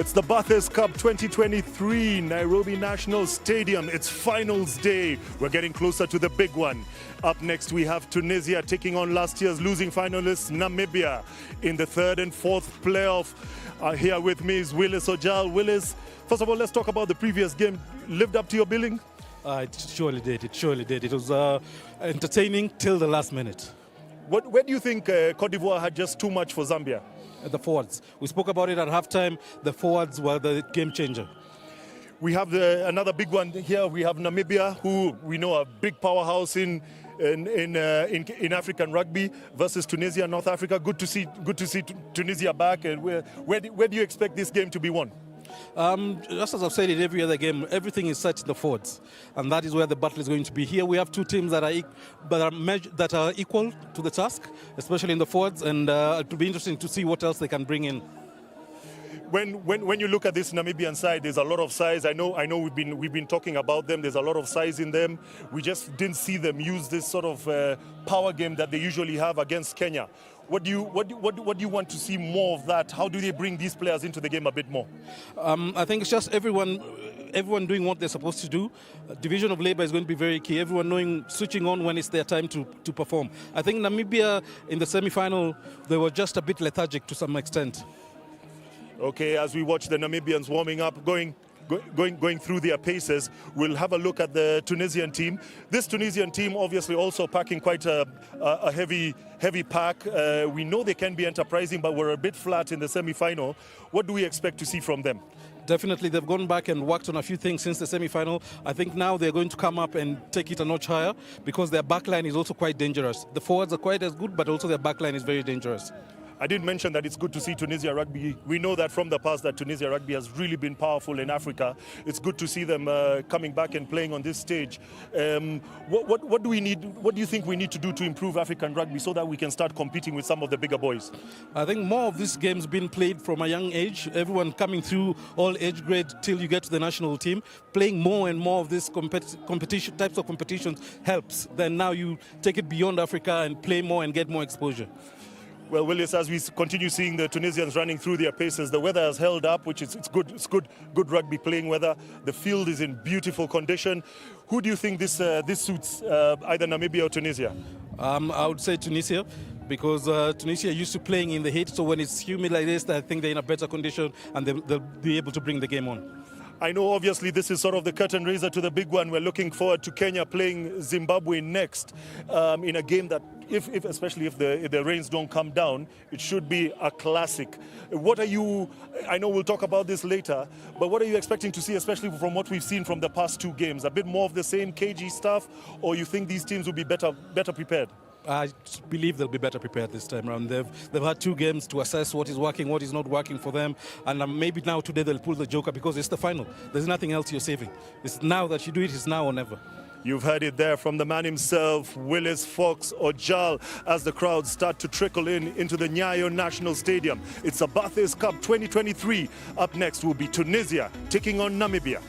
It's the Barthes Cup 2023, Nairobi National Stadium. It's finals day. We're getting closer to the big one. Up next, we have Tunisia taking on last year's losing finalists, Namibia, in the third and fourth playoff. Here with me is Willis Ojal. Willis, first of all, let's talk about the previous game. Lived up to your billing? It surely did. It surely did. It was entertaining till the last minute. Where do you think Cote d'Ivoire had just too much for Zambia? The forwards. We spoke about it at halftime. The forwards were the game changer. We have another big one here. We have Namibia, who we know are a big powerhouse in African rugby, versus Tunisia, North Africa. Good to see Tunisia back. And where do you expect this game to be won? Just as I've said it every other game, everything is set in the forwards, and that is where the battle is going to be. Here we have two teams that are equal to the task, especially in the forwards, and it will be interesting to see what else they can bring in. When you look at this Namibian side, there's a lot of size. I know we've been talking about them. There's a lot of size in them. We just didn't see them use this sort of power game that they usually have against Kenya. What do you want to see more of that? How do they bring these players into the game a bit more? I think it's just everyone doing what they're supposed to do. Division of labor is going to be very key. Everyone switching on when it's their time to perform. I think Namibia in the semi-final, they were just a bit lethargic to some extent. Okay, as we watch the Namibians warming up, going through their paces, we'll have a look at the Tunisian team. This Tunisian team obviously also packing quite a heavy pack. We know they can be enterprising, but we're a bit flat in the semi-final. What do we expect to see from them? Definitely, they've gone back and worked on a few things since the semi-final. I think now they're going to come up and take it a notch higher because their backline is also quite dangerous. The forwards are quite as good, but also their backline is very dangerous. I did mention that it's good to see Tunisia rugby. We know that from the past that Tunisia rugby has really been powerful in Africa. It's good to see them coming back and playing on this stage. What do we need? What do you think we need to do to improve African rugby so that we can start competing with some of the bigger boys? I think more of these games being played from a young age. Everyone coming through all age grade till you get to the national team. Playing more and more of these types of competitions helps. Then now you take it beyond Africa and play more and get more exposure. Well, Willis, as we continue seeing the Tunisians running through their paces, the weather has held up, which is good. It's good rugby playing weather. The field is in beautiful condition. Who do you think this suits, either Namibia or Tunisia? I would say Tunisia, because Tunisia are used to playing in the heat. So when it's humid like this, I think they're in a better condition and they'll be able to bring the game on. I know obviously this is sort of the curtain raiser to the big one. We're looking forward to Kenya playing Zimbabwe next in a game that, especially if the rains don't come down, it should be a classic. I know we'll talk about this later, but what are you expecting to see, especially from what we've seen from the past two games? A bit more of the same cagey stuff, or you think these teams will be better prepared? I believe they'll be better prepared this time around. They've had two games to assess what is working, what is not working for them, and maybe now today they'll pull the joker because it's the final. There's nothing else you're saving. It's now that you do it. It's now or never. You've heard it there from the man himself, Willis Fox Ojal, as the crowds start to trickle into the Nyayo National Stadium. It's a Barthes Cup 2023. Up next will be Tunisia taking on Namibia.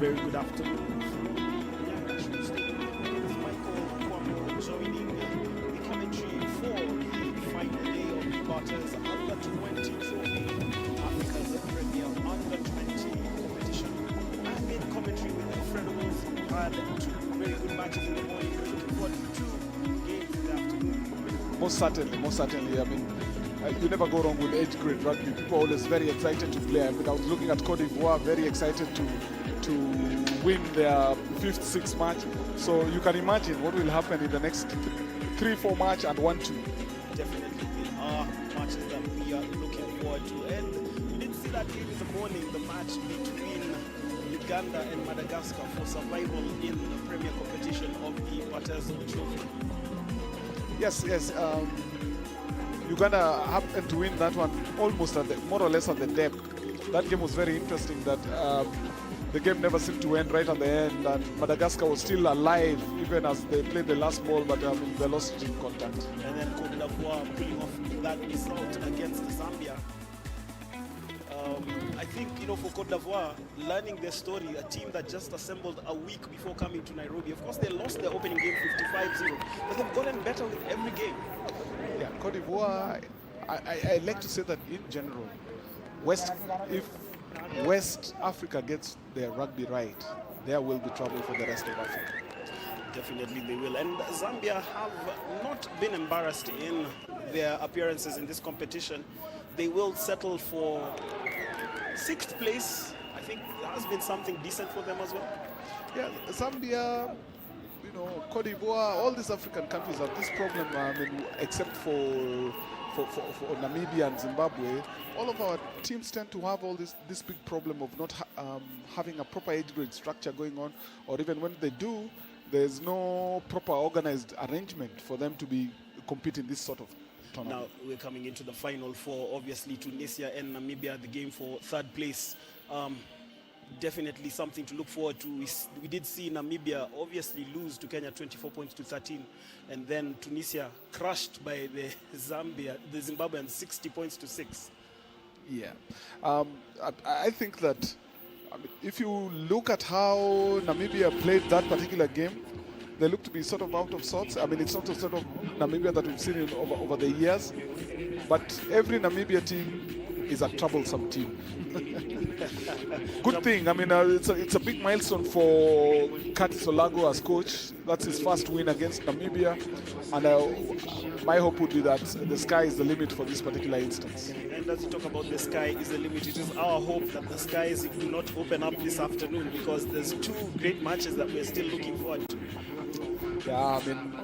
very good afternoon from Nyayo National Stadium. This is Michael Kwamo joining the commentary for the final day of the Barthes Under-20 Trophy, Africa's Premier Under-20 competition. I'm in commentary with Incredibles. Had two very good matches in the morning. We're looking forward to two games in the afternoon. Most certainly. I mean, you never go wrong with age grade rugby. People are always very excited to play. I mean, I was looking at Cote d'Ivoire, very excited to win their 5th, 6th match. So you can imagine what will happen in the next 3-4 match and 1-2. Definitely, there are matches that we are looking forward to. And we didn't see that game in the morning, the match between Uganda and Madagascar for survival in the premier competition of the Barthes Trophy. Yes. Uganda happened to win that one almost more or less at the depth. That game was very interesting. That the game never seemed to end right at the end, and Madagascar was still alive even as they played the last ball, but they lost in contact. And then Cote d'Ivoire pulling off that result against Zambia. I think, for Cote d'Ivoire, learning their story, a team that just assembled a week before coming to Nairobi. Of course, they lost their opening game 55-0, but they've gotten better with every game. Yeah, Cote d'Ivoire, I like to say that in general, if West Africa gets their rugby right, there will be trouble for the rest of Africa. Definitely they will. And Zambia have not been embarrassed in their appearances in this competition. They will settle for 6th place. I think that has been something decent for them as well. Yeah, Zambia, Cote d'Ivoire, all these African countries have this problem, except for Namibia and Zimbabwe. All of our teams tend to have this big problem of not having a proper age grade structure going on, or even when they do, there's no proper organized arrangement for them to be competing this sort of tournament. Now we're coming into the final for obviously Tunisia and Namibia, the game for 3rd place. Definitely something to look forward to. We did see Namibia obviously lose to Kenya 24 points to 13, and then Tunisia crushed by the Zimbabweans 60 points to 6. Yeah, I think that if you look at how Namibia played that particular game, they look to be sort of out of sorts. I mean, it's not the sort of Namibia that we've seen over the years, but every Namibia team is a troublesome team. Good thing. I mean, it's a big milestone for Curtis Olago as coach. That's his first win against Namibia, and my hope would be that the sky is the limit for this particular instance. And as you talk about the sky is the limit, it is our hope that the skies do not open up this afternoon, because there's 2 great matches that we're still looking forward to. Yeah, I mean,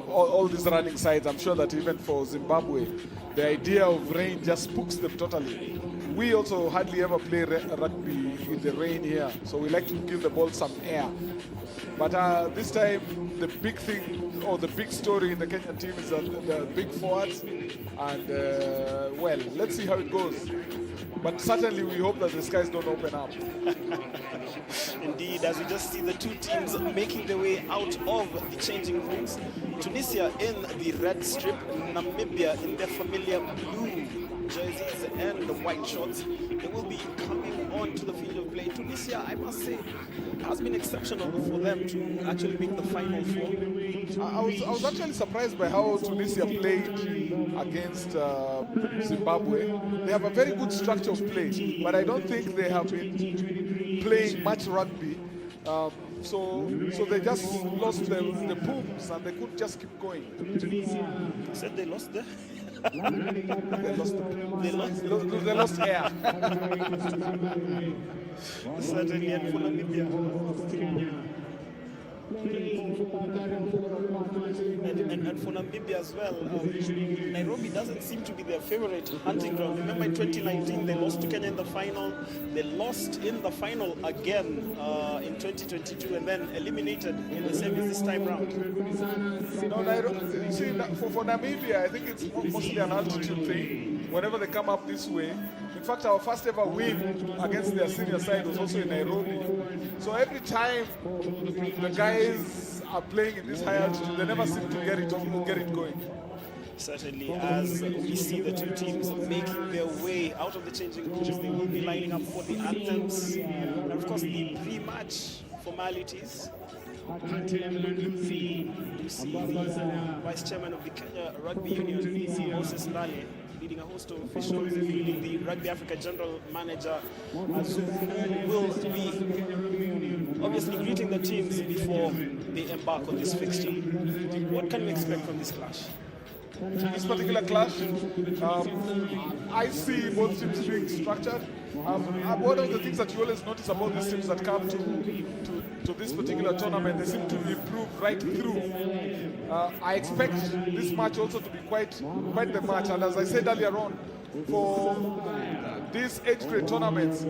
all these running sides, I'm sure that even for Zimbabwe, the idea of rain just spooks them totally. We also hardly ever play rugby in the rain here, so we like to give the ball some air. But this time, the big thing, or the big story in the Kenyan team is the big forwards. And, well, let's see how it goes. But certainly we hope that the skies don't open up. Indeed, as we just see the 2 teams making their way out of the changing rooms. Tunisia in the red strip, Namibia in their familiar blue jerseys and the white shorts. They will be coming on to the field of play. Tunisia, I must say, has been exceptional for them to actually make the final 4. I was actually surprised by how Tunisia played against Zimbabwe. They have a very good structure of play, but I don't think they have been playing much rugby. So they just lost the booms, and they couldn't just keep going. You said they lost the... they lost air. Certainly, and for Namibia. And for Namibia as well, Nairobi doesn't seem to be their favorite hunting ground. Remember in 2019 they lost to Kenya in the final. They lost in the final again in 2022, and then eliminated in the semis this time round. No, Nairobi, see, for Namibia, I think it's mostly an altitude thing. Whenever they come up this way, in fact, our first ever win against their senior side was also in Nairobi. So every time the guys are playing in this high altitude, they never seem to get it going. Certainly, as we see the two teams making their way out of the changing rooms, they will be lining up for the anthems and of course the pre-match formalities. You see the Vice Chairman of the Kenya Rugby Union, Moses Lale, leading a host of officials, including the Rugby Africa General Manager, Azu, who will be obviously greeting the teams before they embark on this fixture. What can you expect from this clash? This particular clash, I see both teams being structured. One of the things that you always notice about these teams that come to this particular tournament, they seem to improve right through. I expect this match also to be quite the match. And as I said earlier on, for these age grade tournaments,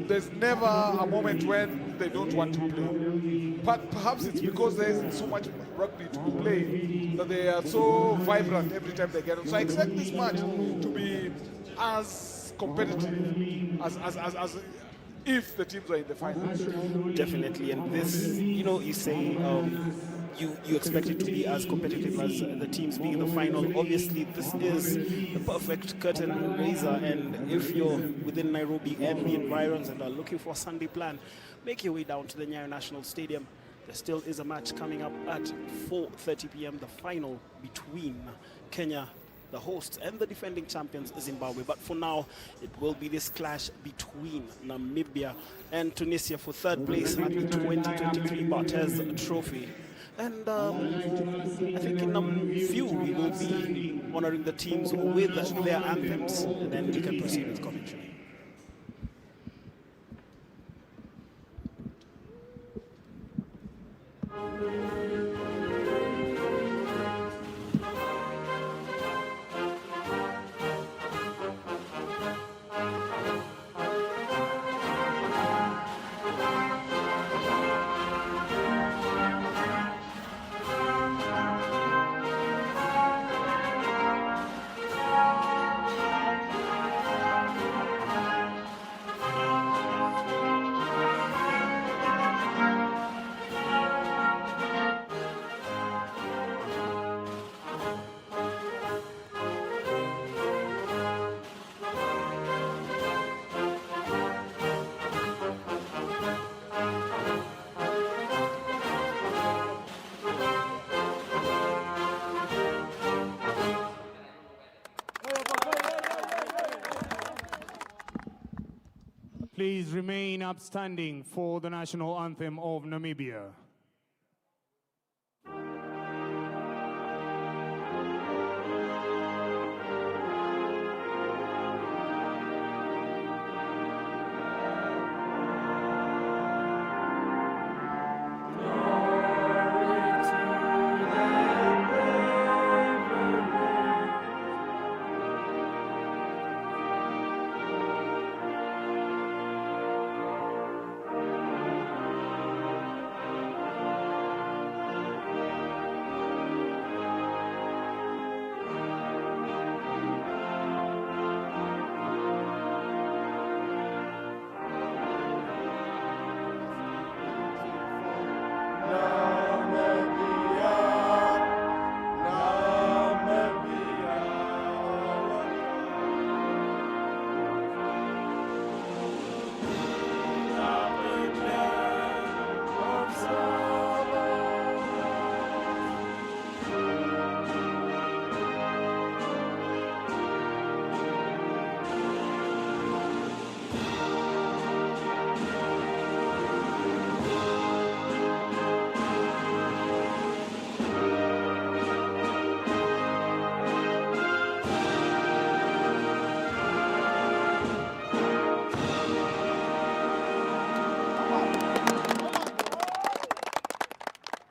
there's never a moment when they don't want to play. But perhaps it's because there isn't so much rugby to be played that they are so vibrant every time they get on. So I expect this match to be as competitive as if the teams are in the final. Definitely, and this, you say you expect it to be as competitive as the teams being in the final. Obviously, this is the perfect curtain raiser, and if you're within Nairobi and the environs and are looking for a Sunday plan, make your way down to the Nyayo National Stadium. There still is a match coming up at 4:30 p.m., the final between Kenya, the hosts, and the defending champions Zimbabwe. But for now, it will be this clash between Namibia and Tunisia for third place at the 2023 Barthes Trophy. And I think in a few we will be honoring the teams with their anthems, and then we can proceed with commentary. Please remain upstanding for the national anthem of Namibia.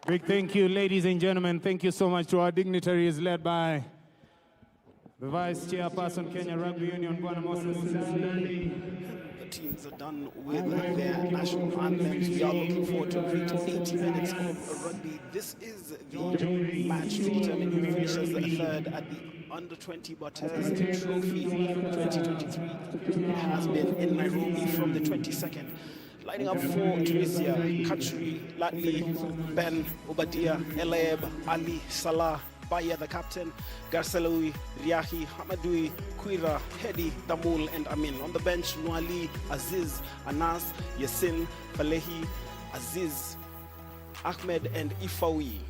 Big thank you, ladies and gentlemen. Thank you so much to our dignitaries led by the Vice Chairperson, Kenya Rugby Union, Bwana Moses. The teams are done with their national anthems. We are looking forward to a great 80 minutes of rugby. This is the match to determine who finishes third at the Under-20 Barthes Trophy 2023. It has been in Nairobi from the 22nd. Lining up for Tunisia, Kachri, Latli, Ben, Obadia, Eleb, Ali, Salah, Baya, the captain, Garceloui, Riahi, Hamadui, Quira, Hedi, Damul, and Amin. On the bench, Nwali, Aziz, Anas, Yasin, Falehi, Aziz, Ahmed, and Ifawi.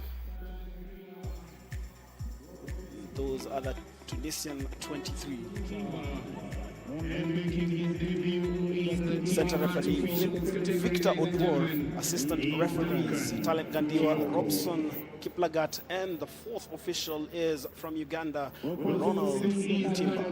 Those are the Tunisian 23. Center referee Victor Odwor, assistant referees Talent Gandiwa, Robson Kiplagat, and the fourth official is from Uganda, Ronald Mutimba.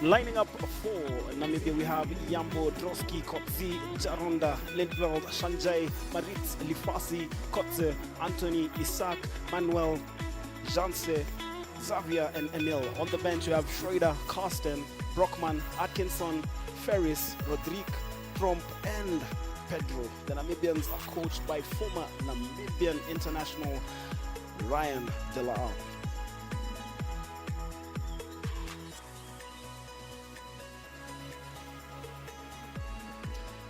Lining up for Namibia, we have Yambo, Droski, Kotzi, Jaronda, Lindveld, Shanjai, Maritz, Lifasi, Cote, Anthony, Isaac, Manuel, Janse, Xavier, and Emil. On the bench, we have Schroeder, Karsten, Brockman, Atkinson, Ferris, Rodrigue, Tromp, and Pedro. The Namibians are coached by former Namibian international Ryan De La Al.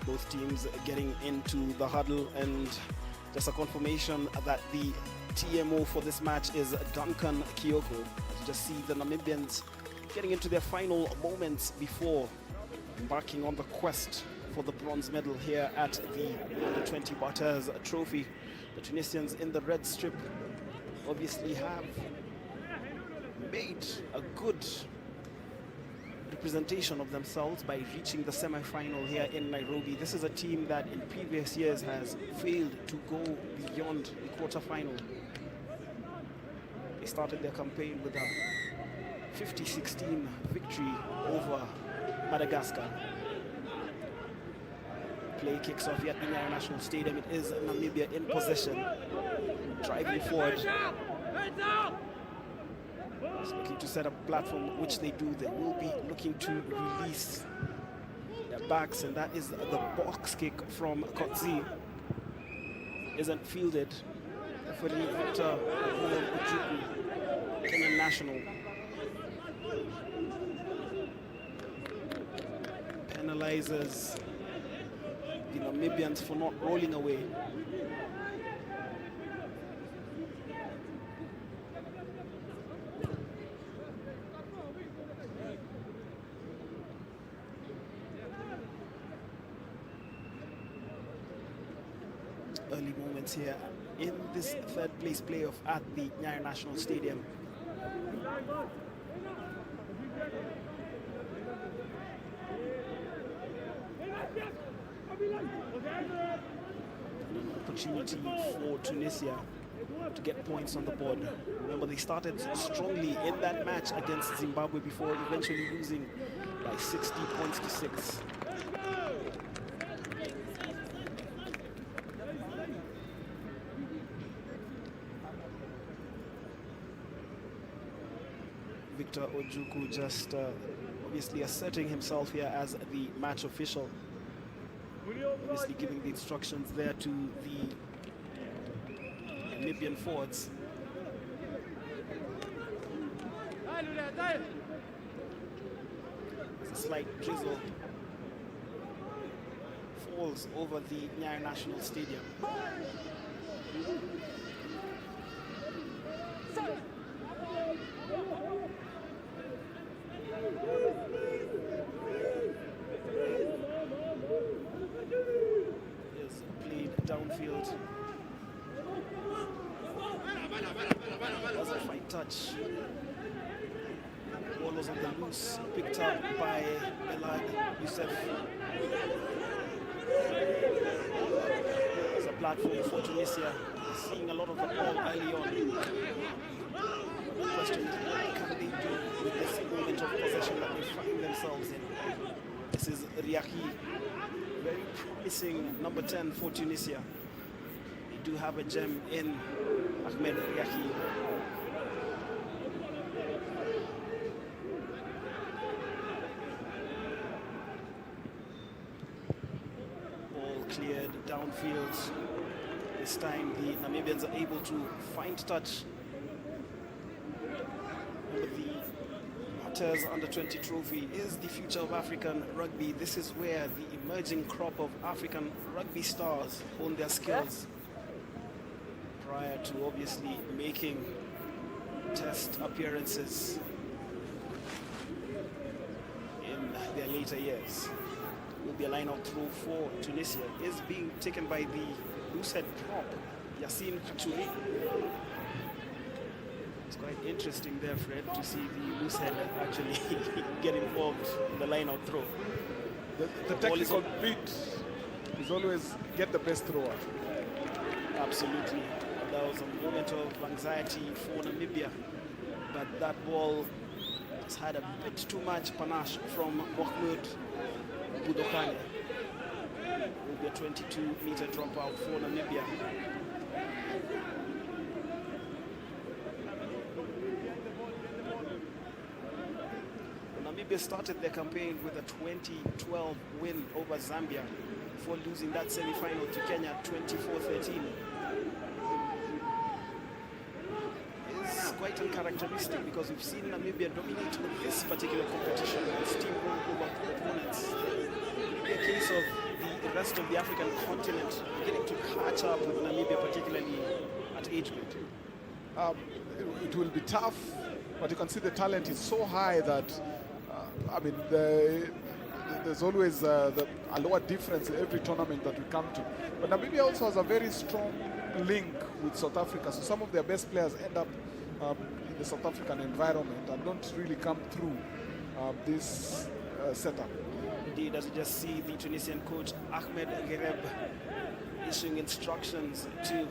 Both teams getting into the huddle, and just a confirmation that the TMO for this match is Duncan Kyoko. As you just see the Namibians getting into their final moments before embarking on the quest for the bronze medal here at the Under-20 Barthes Trophy. The Tunisians in the red strip obviously have made a good representation of themselves by reaching the semi-final here in Nairobi. This is a team that in previous years has failed to go beyond the quarter-final. They started their campaign with a 50-16 victory over Madagascar. Play kicks off here at the Nyayo National Stadium. It is Namibia in possession, driving forward. Looking to set up a platform, which they do. They will be looking to release their backs, and that is the box kick from Cote. Isn't fielded. Referee Victor Ojuku, Kenyan national, penalizes the Namibians for not rolling away. Early moments here in this third place playoff at the Nyayo National Stadium. An opportunity for Tunisia to get points on the board. Remember, they started strongly in that match against Zimbabwe before eventually losing by 60 points to 6. Victor Ojuku just obviously asserting himself here as the match official. Obviously giving the instructions there to the Namibian forwards. There's a slight drizzle. Falls over the Nyayo National Stadium. Is played downfield. Was a fine touch. Ball was on the loose, picked up by Belad Youssef. It's a platform for Tunisia. Seeing a lot of the ball early on. The question is, what can they do with this moment of possession that they find themselves in? This is Riahi, very promising number 10 for Tunisia. They do have a gem in Ahmed Riahi. Ball cleared downfield. This time the Namibians are able to find touch with the Barthes Under-20 trophy is the future of African rugby. This is where the emerging crop of African rugby stars hone their skills prior to obviously making test appearances in their later years. Will be a line-out throw for Tunisia. Is being taken by the loose-head prop, Yassine Kachuri. It's quite interesting there, Fred, to see the loose-head actually get involved in the line-out throw. The technical beat is always get the best thrower. Absolutely. There was a moment of anxiety for Namibia, but that ball has had a bit too much panache from Mahmoud Budokane. Will be a 22-meter dropout for Namibia. Namibia started their campaign with a 2012 win over Zambia before losing that semi-final to Kenya 24-13. It's quite uncharacteristic because we've seen Namibia dominate this particular competition and steamroll over opponents. In the case of the rest of the African continent beginning to catch up with Namibia, particularly at age group. It will be tough, but you can see the talent is so high that I mean, there's always a lower difference in every tournament that we come to. But Namibia also has a very strong link with South Africa, so some of their best players end up in the South African environment and don't really come through this setup. Indeed, as you just see the Tunisian coach Ahmed Ghereb issuing instructions to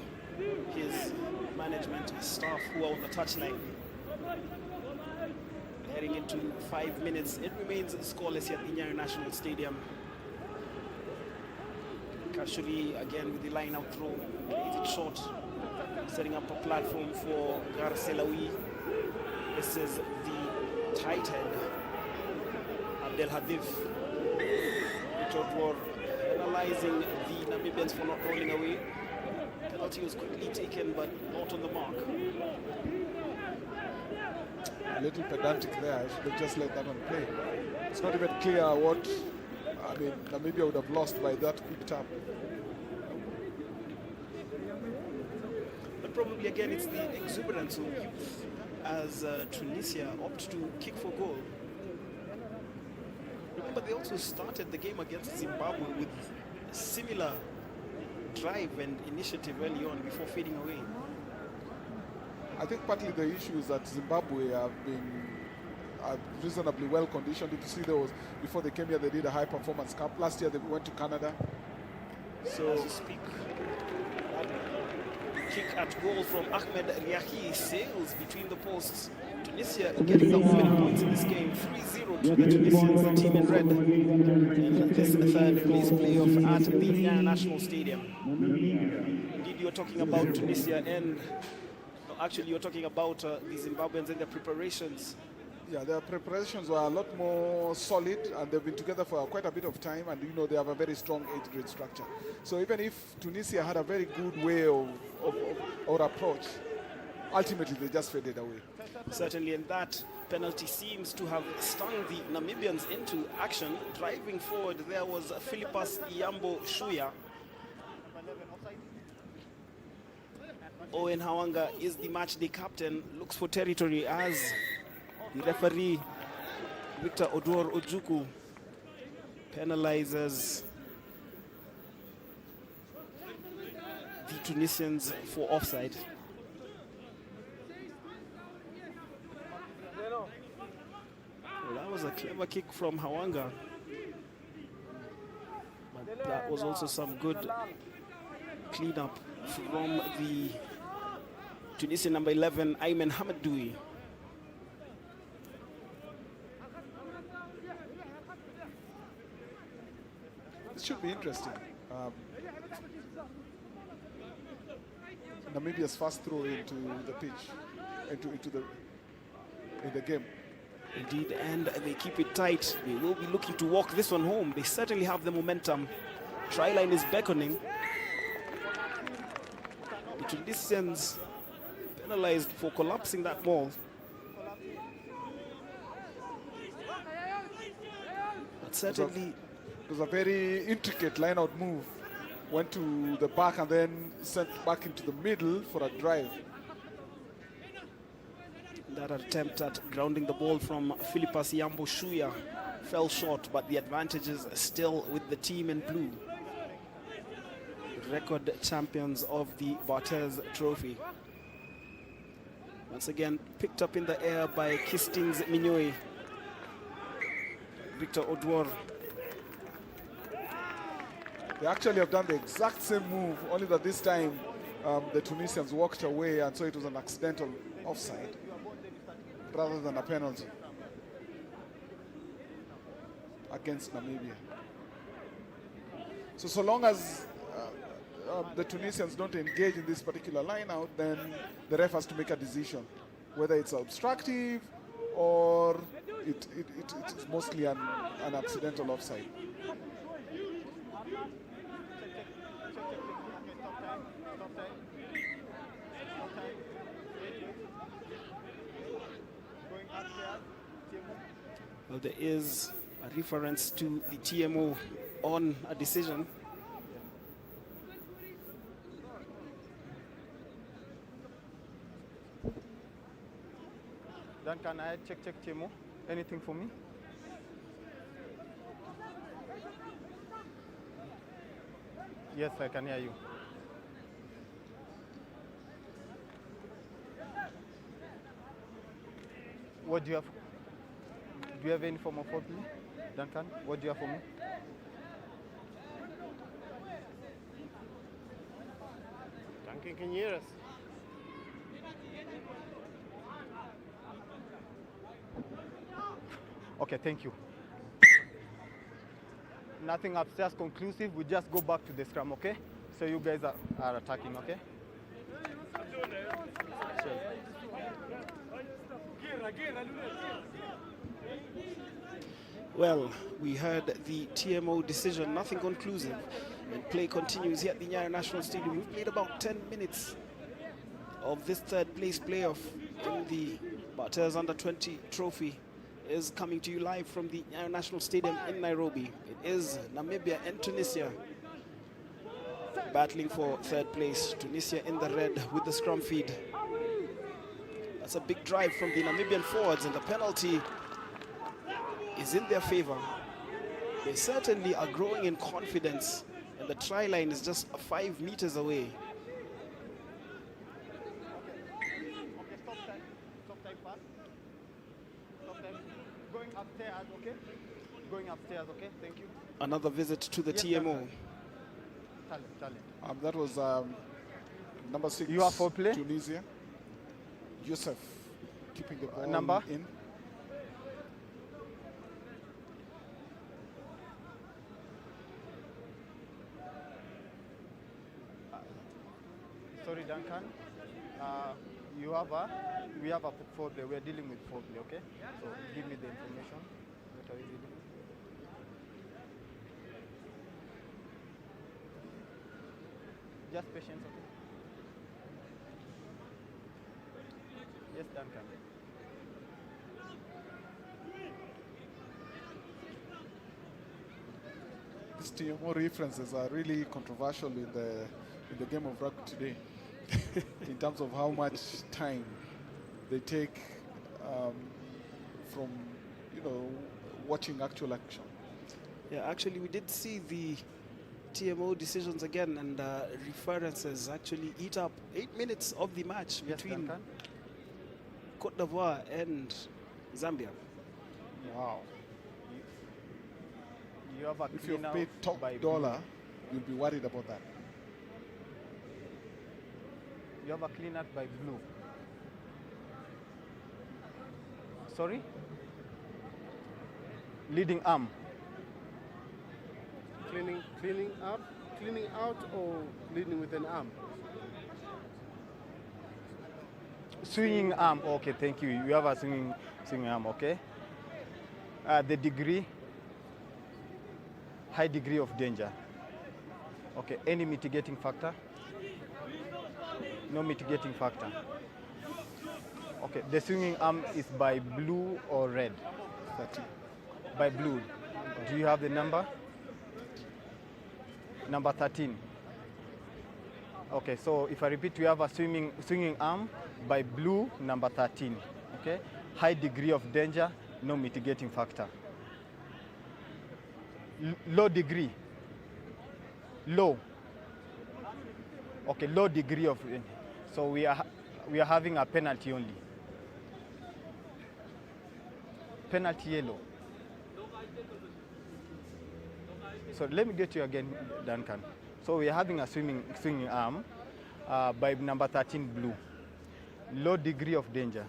his management staff who are on the touchline. Heading into 5 minutes, it remains scoreless here at the Nyayo National Stadium. Kashuri again with the line out throw, plays it short, setting up a platform for Garcelawi. This is the tight head, Abdel Hadif. Richard penalizing the Namibians for not rolling away. Penalty was quickly taken, but not on the mark. A little pedantic there. I should have just let that one play. It's not even clear what Namibia would have lost by that quick tap. But probably again it's the exuberance of youth as Tunisia opt to kick for goal. Remember, they also started the game against Zimbabwe with similar drive and initiative early on before fading away. I think partly the issue is that Zimbabwe have been reasonably well conditioned. You see, before they came here, they did a high performance camp. Last year, they went to Canada. So, as you speak, the kick at goal from Ahmed Riahi sails between the posts. Tunisia getting the opening points in this game, 3-0 to the Tunisians, the team in red, in this third place playoff at the Nyayo National Stadium. Indeed, you're talking about Tunisia and actually, you're talking about the Zimbabweans and their preparations. Yeah, their preparations were a lot more solid, and they've been together for quite a bit of time, and you know they have a very strong age-grade structure. So even if Tunisia had a very good way or approach, ultimately they just faded away. Certainly, and that penalty seems to have stung the Namibians into action. Driving forward, there was Philippus Iyambo Shuya. Owen Hawanga is the matchday captain, looks for territory as the referee Victor Odor Ojuku penalizes the Tunisians for offside. Well, that was a clever kick from Hawanga, but that was also some good cleanup from the Tunisian number 11, Ayman Hamadoui. This should be interesting. Namibia's first throw into the pitch, in the game. Indeed, and they keep it tight. They will be looking to walk this one home. They certainly have the momentum. Try line is beckoning. The Tunisians penalized for collapsing that ball. But certainly, it was a very intricate line-out move. Went to the back and then sent back into the middle for a drive. that attempt at grounding the ball from Philippus Yambo-Shuya fell short, but the advantage is still with the team in blue. Record champions of the Barthes Trophy. Once again, picked up in the air by Kistings Minyoe. Victor Odwor. They actually have done the exact same move, only that this time the Tunisians walked away, and so it was an accidental offside rather than a penalty against Namibia. So long as the Tunisians don't engage in this particular line out, then the ref has to make a decision whether it's obstructive or it's mostly an accidental offside. Well, there is a reference to the TMO on a decision. Dan, can I check TMO? Anything for me? Yes, I can hear you. What do you have? Do you have any form of fault, Duncan? What do you have for me? Duncan, can you hear us? Okay, thank you. Nothing upstairs conclusive. We just go back to the scrum, okay? So you guys are attacking, okay? Sure. Well, we heard the TMO decision, nothing conclusive, and play continues here at the Nyayo National Stadium. We've played about 10 minutes of this third place playoff in the Barthes Under-20 trophy. Is coming to you live from the Nyayo National Stadium in Nairobi. It is Namibia and Tunisia battling for third place. Tunisia in the red with the scrum feed. That's a big drive from the Namibian forwards, and the penalty is in their favor. They certainly are growing in confidence, and the try line is just 5 meters away. Going upstairs, okay? Going upstairs, okay? Thank you. Another visit to the Yes, TMO. Talent. That was number 6. You are for play? Tunisia. Youssef keeping the ball number? in. Sorry, Duncan. We have a four play. We're dealing with four play, okay? So give me the information. What are we dealing with? Just patience, okay? Yes, Duncan. These TMO references are really controversial in the game of rugby today. In terms of how much time they take from, watching actual action. Yeah, actually, we did see the TMO decisions again, and references actually eat up 8 minutes of the match between Duncan. Cote d'Ivoire and Zambia. Wow. You have a If you've clean paid out top by dollar, you'll be worried about that. You have a clean out by blue. Sorry? Leading arm. Cleaning out or leading with an arm? Swinging arm. Okay, thank you. You have a swinging arm, okay? The degree, high degree of danger. Okay, any mitigating factor? No mitigating factor. Okay, the swinging arm is by blue or red? 30. By blue. Do you have the number? Number 13. Okay, so if I repeat, we have a swinging arm by blue, number 13. Okay, high degree of danger, no mitigating factor. Low degree. Low. Okay, low degree of. So we are having a penalty only. Penalty yellow. So let me get you again, Duncan. So we are having a swinging arm by number 13 blue. Low degree of danger.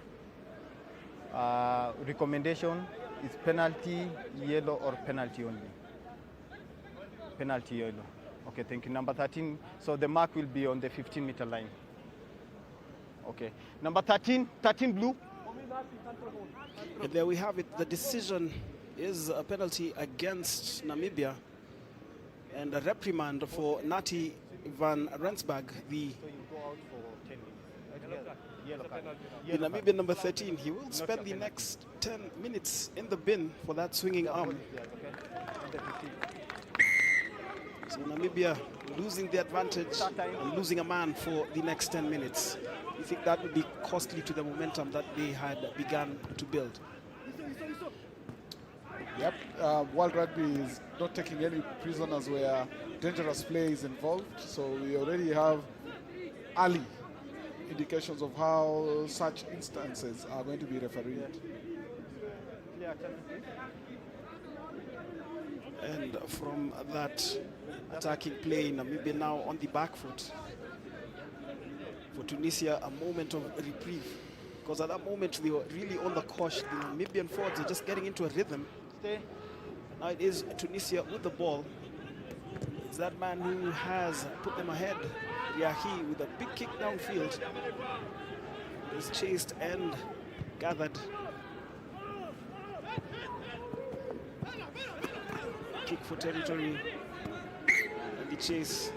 Recommendation is penalty yellow or penalty only. Penalty yellow. Okay, thank you. Number 13. So the mark will be on the 15-meter line. Okay. Number 13 blue. And there we have it. The decision is a penalty against Namibia and a reprimand for Nati van Rensburg, the Namibian number 13. He will spend the next 10 minutes in the bin for that swinging arm. So Namibia losing the advantage and losing a man for the next 10 minutes. You think that would be costly to the momentum that they had begun to build? Yep, World Rugby is not taking any prisoners where dangerous play is involved. So we already have early indications of how such instances are going to be refereed. And from that attacking play, Namibia now on the back foot. For Tunisia, a moment of reprieve. Because at that moment, they were really on the cosh. The Namibian forwards are just getting into a rhythm. Now it is Tunisia with the ball. It's that man who has put them ahead, Riahi, with a big kick downfield. He's chased and gathered. Kick for territory and the chase.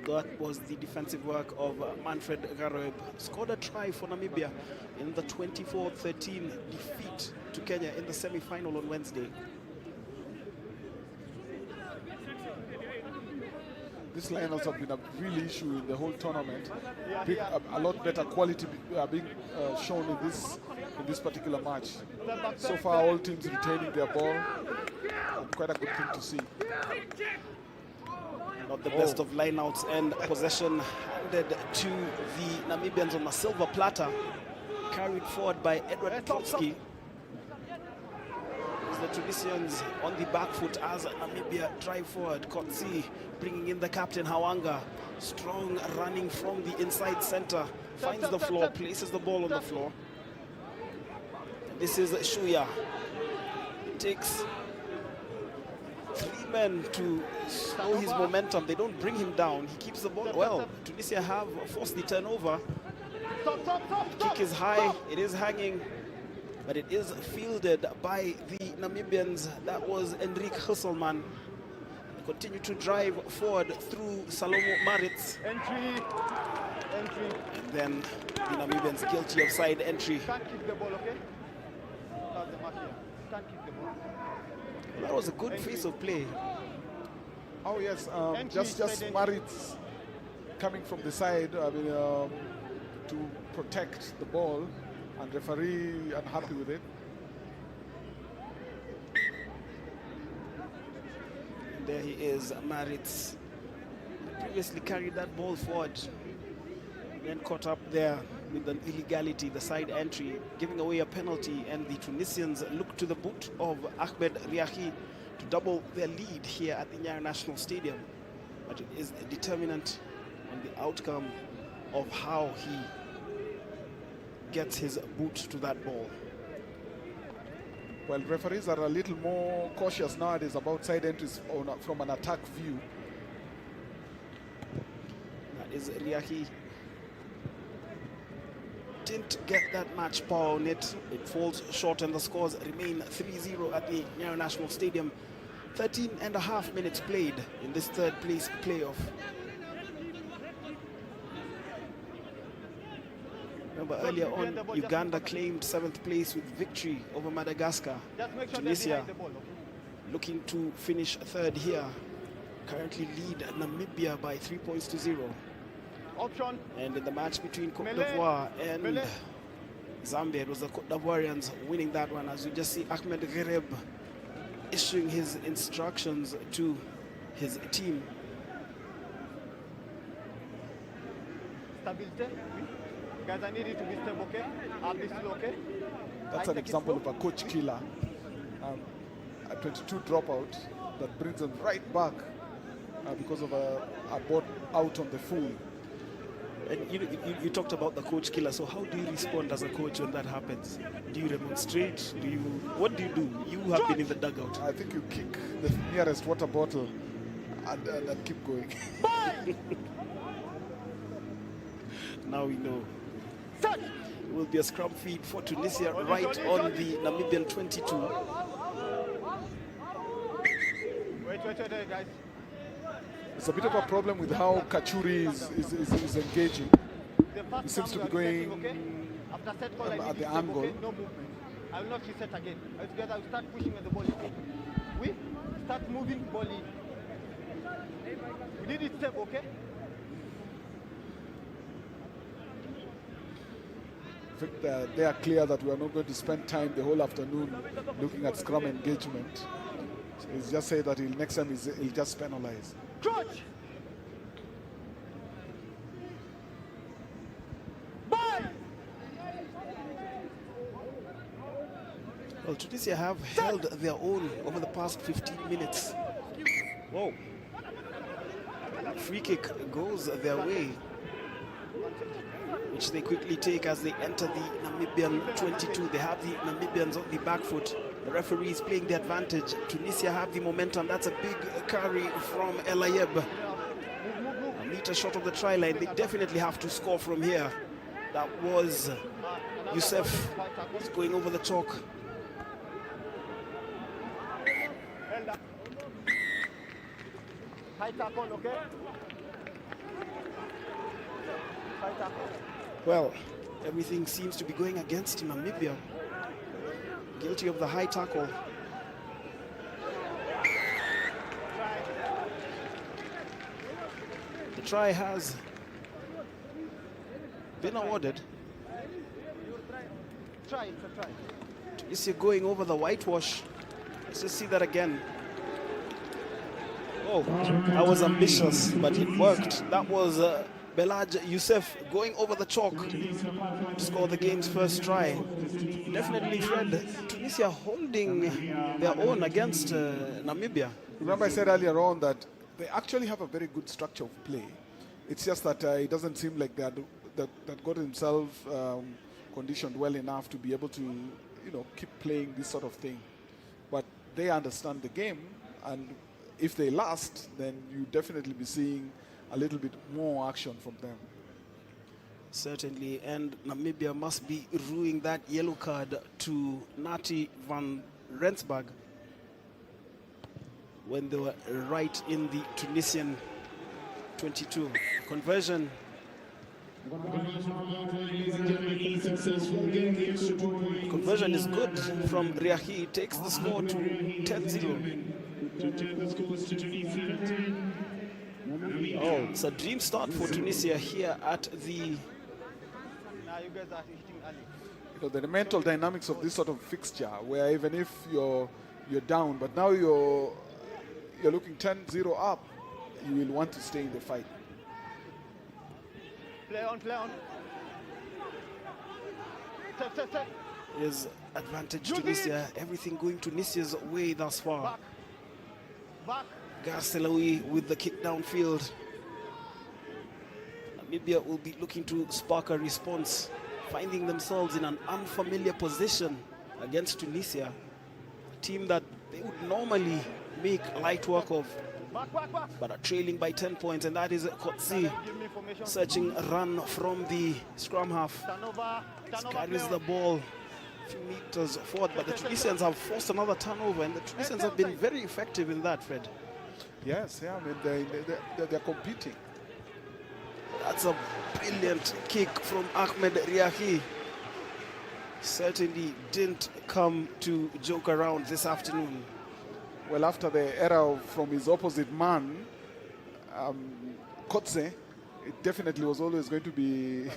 That was the defensive work of Manfred Garoeb. Scored a try for Namibia in the 24-13 defeat to Kenya in the semi-final on Wednesday. These lineups have been a real issue in the whole tournament. A lot better quality being shown in this particular match. So far, all teams retaining their ball. Quite a good thing to see. Not the best of lineouts, and possession handed to the Namibians on a silver platter, carried forward by Edward Trotsky. The Tunisians on the back foot as Namibia drive forward. Cote bringing in the captain Hawanga. Strong running from the inside center. Finds the floor, places the ball on the floor. This is Shuya. Takes 3 men to slow his momentum. They don't bring him down. He keeps the ball well. Tunisia have forced the turnover. The kick is high. It is hanging. But it is fielded by the Namibians. That was Enrique Husselman. Continue to drive forward through Salomo Maritz. Entry. And then the Namibians guilty of side entry. Can't kick the ball, okay? Not the mark here. Can't kick the ball. That was a good piece of play. Oh yes, just Maritz coming from the side, to protect the ball, and referee unhappy with it. And there he is, Maritz. Previously carried that ball forward, then caught up there with an illegality, the side entry, giving away a penalty, and the Tunisians look to the boot of Ahmed Riahi to double their lead here at the Nyayo National Stadium. But it is a determinant on the outcome of how he gets his boot to that ball. Well, referees are a little more cautious nowadays about side entries from an attack view. That is Riahi. Didn't get that much power on it. It falls short and the scores remain 3-0 at the Nyayo National Stadium. 13.5 minutes played in this third place playoff. Remember earlier on, Uganda claimed 7th place with victory over Madagascar. Tunisia looking to finish 3rd here. Currently lead Namibia by 3 points to 0. And in the match between Cote d'Ivoire and Zambia, it was the Cote d'Ivoirians winning that one. As you just see Ahmed Ghereb issuing his instructions to his team. Stabilité, oui. Guys, I need you to be stable, okay? I'll be still okay. That's an example of a coach killer. A 22 dropout that brings them right back because of a ball out on the full. And you talked about the coach killer. So how do you respond as a coach when that happens? Do you demonstrate? What do you do? You have been in the dugout. I think you kick the nearest water bottle and keep going. Now we know. It will be a scrum feed for Tunisia right on the Namibian 22. Wait, guys. It's a bit of a problem with how Kachuri is engaging. He seems to be going at the angle. No movement. I will not reset again. Altogether, I will start pushing with the ball. We start moving the ball in. We need it step, okay? I think they are clear that we are not going to spend time the whole afternoon looking at scrum engagement. So he's just said that next time he'll just penalize. Coach! Bye! Well, Tunisia have held their own over the past 15 minutes. Whoa. Free kick goes their way, which they quickly take as they enter the Namibian 22. They have the Namibians on the back foot. The referee is playing the advantage. Tunisia have the momentum. That's a big carry from El Ayeb. A meter short of the try line. They definitely have to score from here. That was Youssef. He's going over the chalk. High tackle, okay? High tackle. Well, everything seems to be going against Namibia. Guilty of the high tackle. The try has been awarded. Try, it's a try. Tunisia going over the whitewash. Let's just see that again. Oh, that was ambitious, but it worked. That was Belaj Youssef going over the chalk to score the game's first try. Definitely, Fred, Tunisia holding their own against Namibia. Remember I said earlier on that they actually have a very good structure of play. It's just that it doesn't seem like that got himself conditioned well enough to be able to, keep playing this sort of thing. But they understand the game, and if they last, then you definitely be seeing a little bit more action from them. Certainly, and Namibia must be rueing that yellow card to Nati van Rensburg when they were right in the Tunisian 22. Conversion. Conversion is good from Riahi. Takes the score to 10-0. Oh, it's a dream start for Tunisia here at the... Now you guys are hitting early. The mental dynamics of this sort of fixture, where even if you're down, but now you're looking 10-0 up, you will want to stay in the fight. Play on. Set. Is advantage Tunisia. Everything going Tunisia's way thus far. Back. Garcelawi with the kick downfield. Namibia will be looking to spark a response, finding themselves in an unfamiliar position against Tunisia, a team that they would normally make light work of, but are trailing by 10 points, and that is Cote searching a run from the scrum half. Carries the ball a few meters forward, but the Tunisians have forced another turnover, and the Tunisians have been very effective in that, Fred. Yes, yeah, I mean, they're competing. That's a brilliant kick from Ahmed Riahi. Certainly didn't come to joke around this afternoon. Well, after the error from his opposite man, Cote, it definitely was always going to be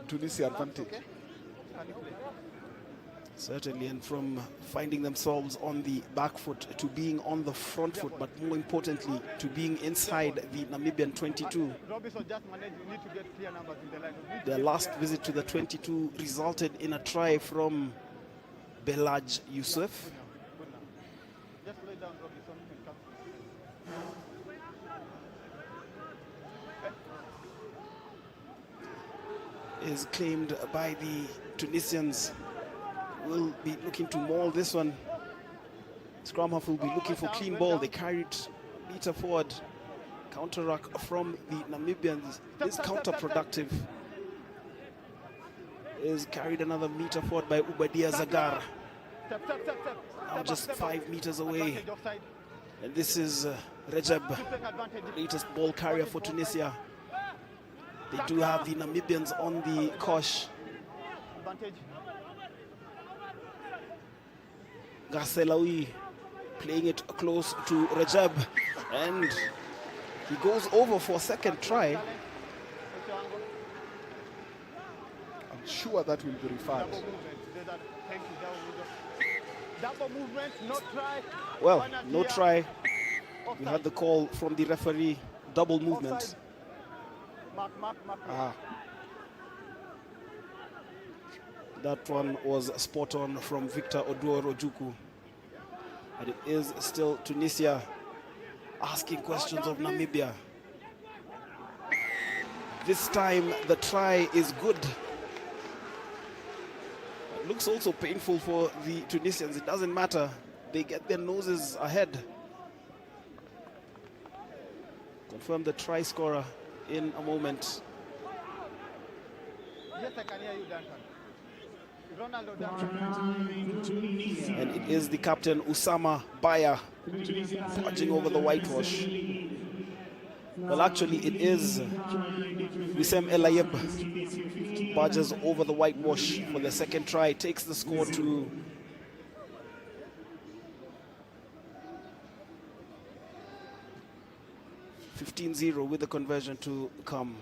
Tunisia advantage. Certainly, and from finding themselves on the back foot to being on the front foot, but more importantly, to being inside the Namibian 22. Their last visit to the 22 resulted in a try from Belaj Youssef. Is claimed by the Tunisians. Will be looking to maul this one. Scrum half will be looking for clean ball. They carried a meter forward. Counter-ruck from the Namibians is counterproductive. Is carried another meter forward by Ubadia Zagar. Now just 5 meters away. And this is Rejab, latest ball carrier for Tunisia. They do have the Namibians on the kosh. Garselawi playing it close to Rajab, and he goes over for a second try. I'm sure that will be referred. Well, no try. We had the call from the referee, double movement. That one was spot on from Victor Oduoro Ojukwu. And it is still Tunisia asking questions of Namibia. This time the try is good. It looks also painful for the Tunisians. It doesn't matter. They get their noses ahead. Confirm the try scorer in a moment. Yes, I can hear you, Duncan. And it is the captain Usama Baya punching over the whitewash. Well, actually it is Wissem Elayeb barges over the whitewash for the second try, takes the score to 15-0 with the conversion to come.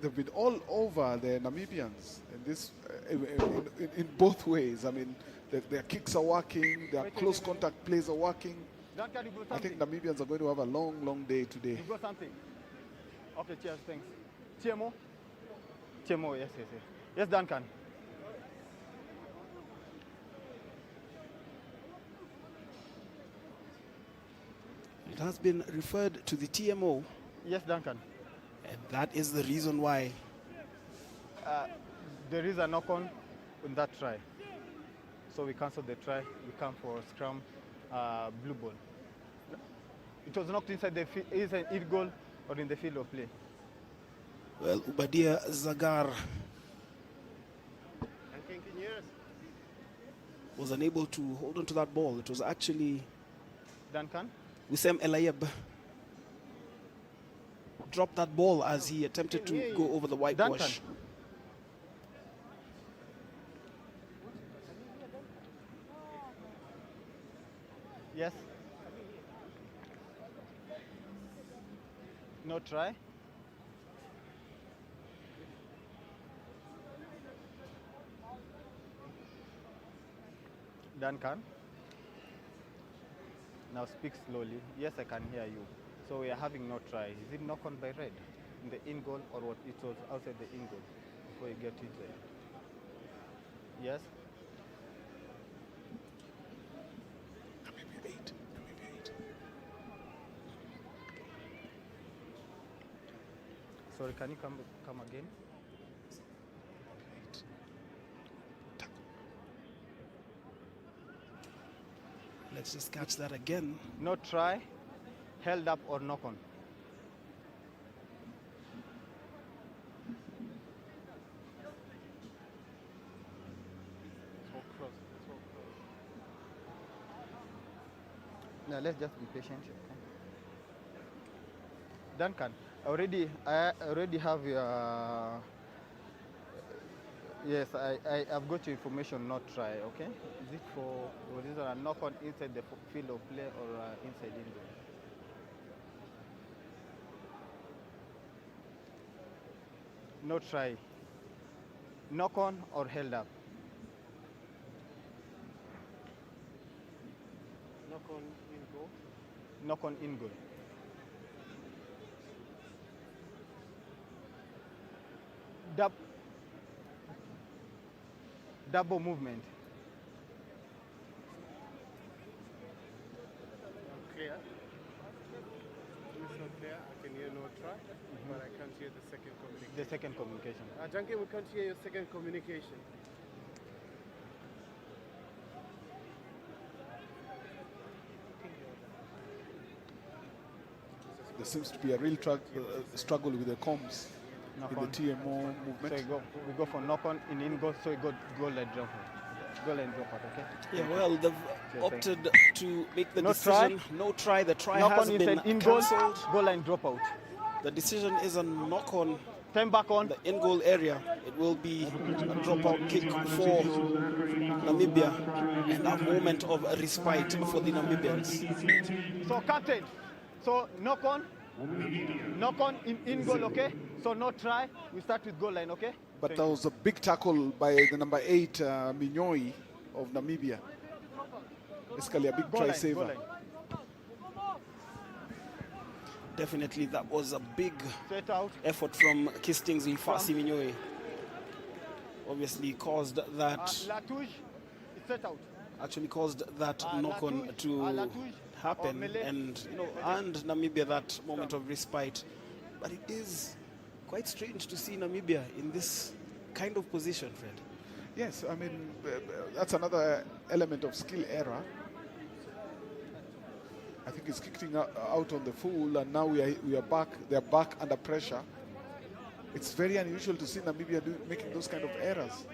They've been all over the Namibians in this, in both ways. I mean, their kicks are working, their close contact plays are working. I think Namibians are going to have a long, long day today. You got something? Okay, cheers, thanks. Tiemo? Tiemo, yes, yes, yes. Yes, Duncan. It has been referred to the TMO. Yes, Duncan. And that is the reason why. There is a knock-on in that try. So we cancel the try. We come for scrum, blue ball. It was knocked inside the field. Is an field goal or in the field of play? Well, Ubadia Zagar was unable to hold on to that ball. It was actually Duncan? Wissem Elayeb dropped that ball as he attempted to go over the whitewash. Duncan. Yes. No try. Duncan. Now speak slowly. Yes, I can hear you. So we are having no try. Is it knock on by red in the in goal or what? It was outside the in goal before you get inside. Yes. Sorry, can you come again? Let's just catch that again. No try, held up or knock on. Now let's just be patient. Okay? Duncan, I already have yes, I've got your information, not try, okay? Is it for, was this a knock on inside the field of play or inside indoor? No try. Knock on or held up? Knock on in goal. Knock on in goal. Double movement. Clear. It's not clear. I can hear no try, but I can't hear the second communication. The second communication. Junkie, we can't hear your second communication. There seems to be a real struggle with the comms in the TMO movement. So we go for knock on in goal, so we got goal and drop out. Goal and drop out, okay? Yeah, well, they've opted to make the No decision. try. No try. The try Knock has on been inside in goal, cancelled. goal and drop out. The decision is a knock on. Turn back on the in-goal area. It will be a dropout kick for Namibia and a moment of respite for the Namibians. So captain, so knock on in goal, okay? So no try, we start with goal line, okay? But that was a big tackle by the number 8, Minyoi of Namibia. Basically a big try saver. Definitely, that was a big effort from Kistings Ifasi Minyoe. Obviously caused that, actually caused that knock-on to happen, and and Namibia that moment of respite. But it is quite strange to see Namibia in this kind of position, Fred. Yes, I mean, that's another element of skill error. I think it's kicked out on the full, and now we are back. They are back under pressure. It's very unusual to see Namibia making those kind of errors.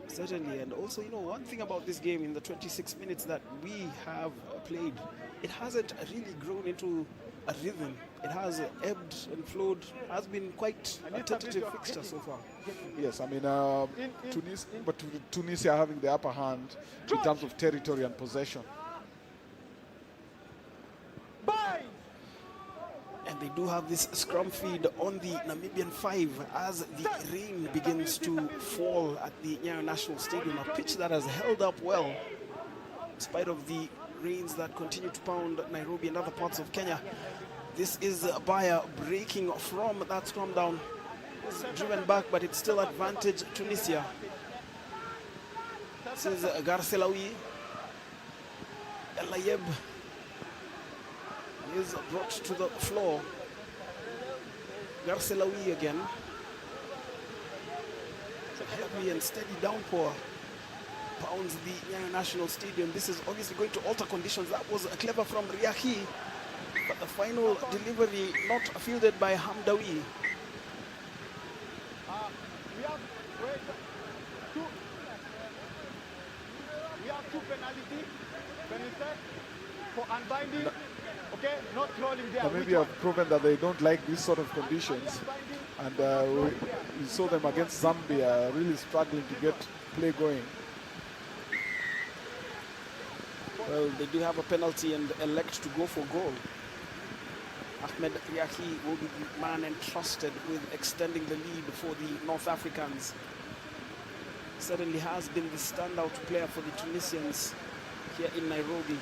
Certainly, and also, one thing about this game in the 26 minutes that we have played, it hasn't really grown into a rhythm. It has ebbed and flowed, has been quite a tentative fixture so far. Yes, I mean, Tunisia having the upper hand in terms of territory and possession. And they do have this scrum feed on the Namibian 5 as the rain begins to fall at the Nyayo National Stadium, a pitch that has held up well in spite of the rains that continue to pound Nairobi and other parts of Kenya. This is Bayer breaking from that scrum down. It's driven back, but it's still advantage Tunisia. This is Garcelawi. Elayeb is brought to the floor. Garcelawi again. It's a heavy and steady downpour pounds the Nyayo National Stadium. This is obviously going to alter conditions. That was clever from Riahi, but the final delivery not fielded by Hamdawi. We have two penalties for unbinding. Okay, not trolling there. Namibia have proven that they don't like these sort of conditions, and we saw them against Zambia really struggling to get play going. Well, they do have a penalty and elect to go for goal. Ahmed Riahi will be the man entrusted with extending the lead for the North Africans. Certainly has been the standout player for the Tunisians here in Nairobi.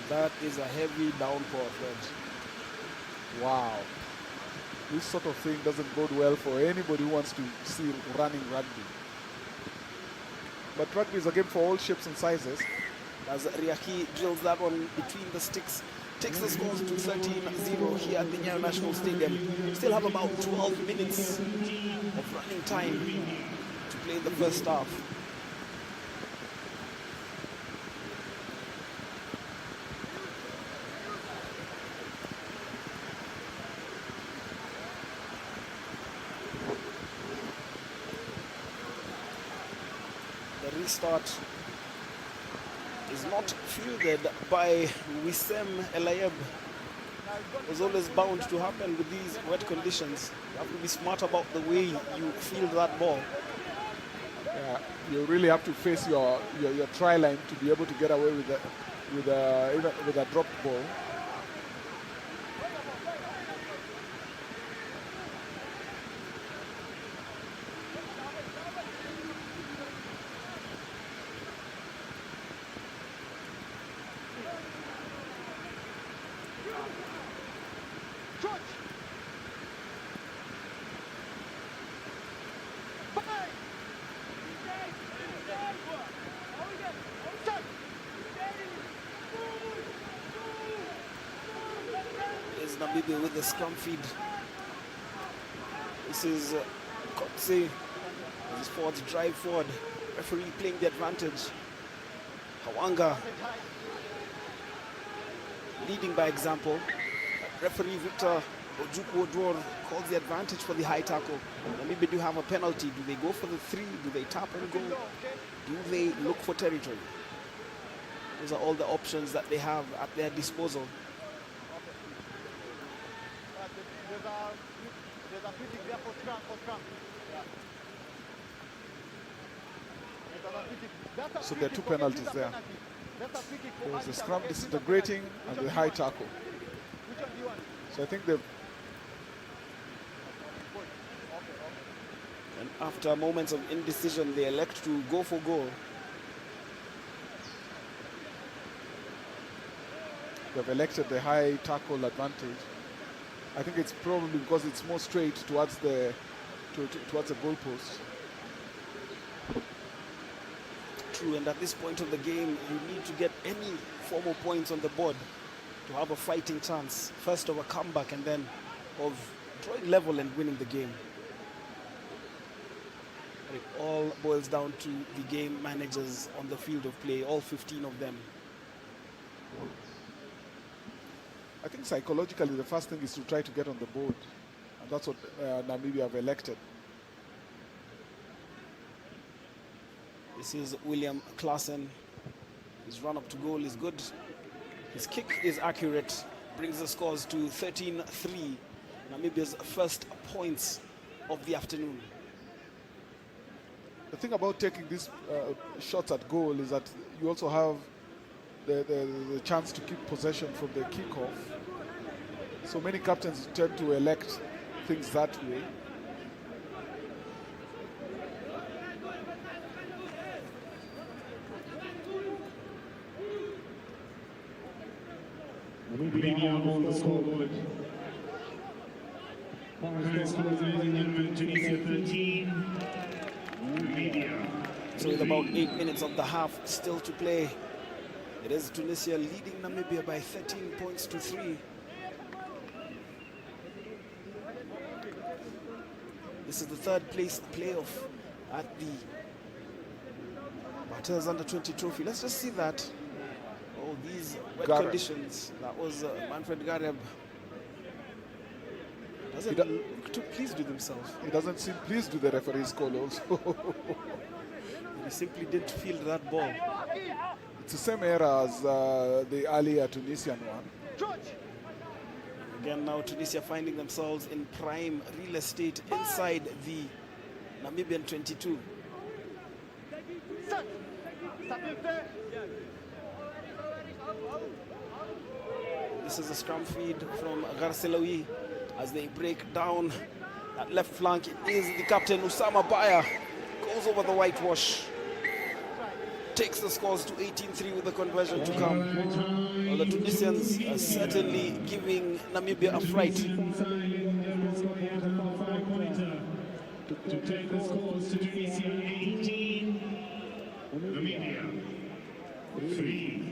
That is a heavy downpour, Fred. Wow. This sort of thing doesn't bode well for anybody who wants to see running rugby. But rugby is a game for all shapes and sizes. As Riahi drills that one between the sticks, takes the scores to 13-0 here at the Nyayo National Stadium. Still have about 12 minutes of running time to play the first half. The restart is not fielded by Wissem Elayeb. was always bound to happen with these wet conditions. You have to be smart about the way you field that ball. Yeah, you really have to face your try line to be able to get away with a dropped ball. Namibia with the scrum feed. This is Cote. These forwards drive forward. Referee playing the advantage. Hawanga leading by example. Referee Victor Ojukwu Odwor calls the advantage for the high tackle. Namibia do have a penalty. Do they go for the 3? Do they tap and go? Do they look for territory? Those are all the options that they have at their disposal. There's a free kick there for scrum. Yeah. So there are 2 penalties there. There's the scrum disintegrating and the high tackle. So I think they've... And after moments of indecision, they elect to go for goal. They've elected the high tackle advantage. I think it's probably because it's more straight towards the goalpost. True, and at this point of the game, you need to get any form of points on the board to have a fighting chance. First of a comeback and then of drawing level and winning the game. It all boils down to the game managers on the field of play, all 15 of them. I think psychologically the first thing is to try to get on the board. And that's what Namibia have elected. This is William Klaassen. His run up to goal is good. His kick is accurate. Brings the scores to 13-3. Namibia's first points of the afternoon. The thing about taking these shots at goal is that you also have the chance to keep possession from the kickoff. So many captains tend to elect things that way. Namibia on the scoreboard. Tunisia 13. So with about 8 minutes of the half still to play, it is Tunisia leading Namibia by 13 points to 3. This is the third place playoff at the Barthes Under-20 trophy. Let's just see that. Oh, these wet conditions. That was Manfred Gareb. Doesn't look too pleased with himself. He doesn't seem pleased with the referee's call also. He simply didn't field that ball. It's the same era as the earlier Tunisian one. Again, now Tunisia finding themselves in prime real estate inside the Namibian 22. This is a scrum feed from Garselawi as they break down that left flank. It is the captain, Usama Baya, goes over the whitewash. Takes the scores to 18-3 with the conversion to come. Well, the Tunisians are certainly giving Namibia a fright. To take the scores to Tunisia 18, Namibia 3.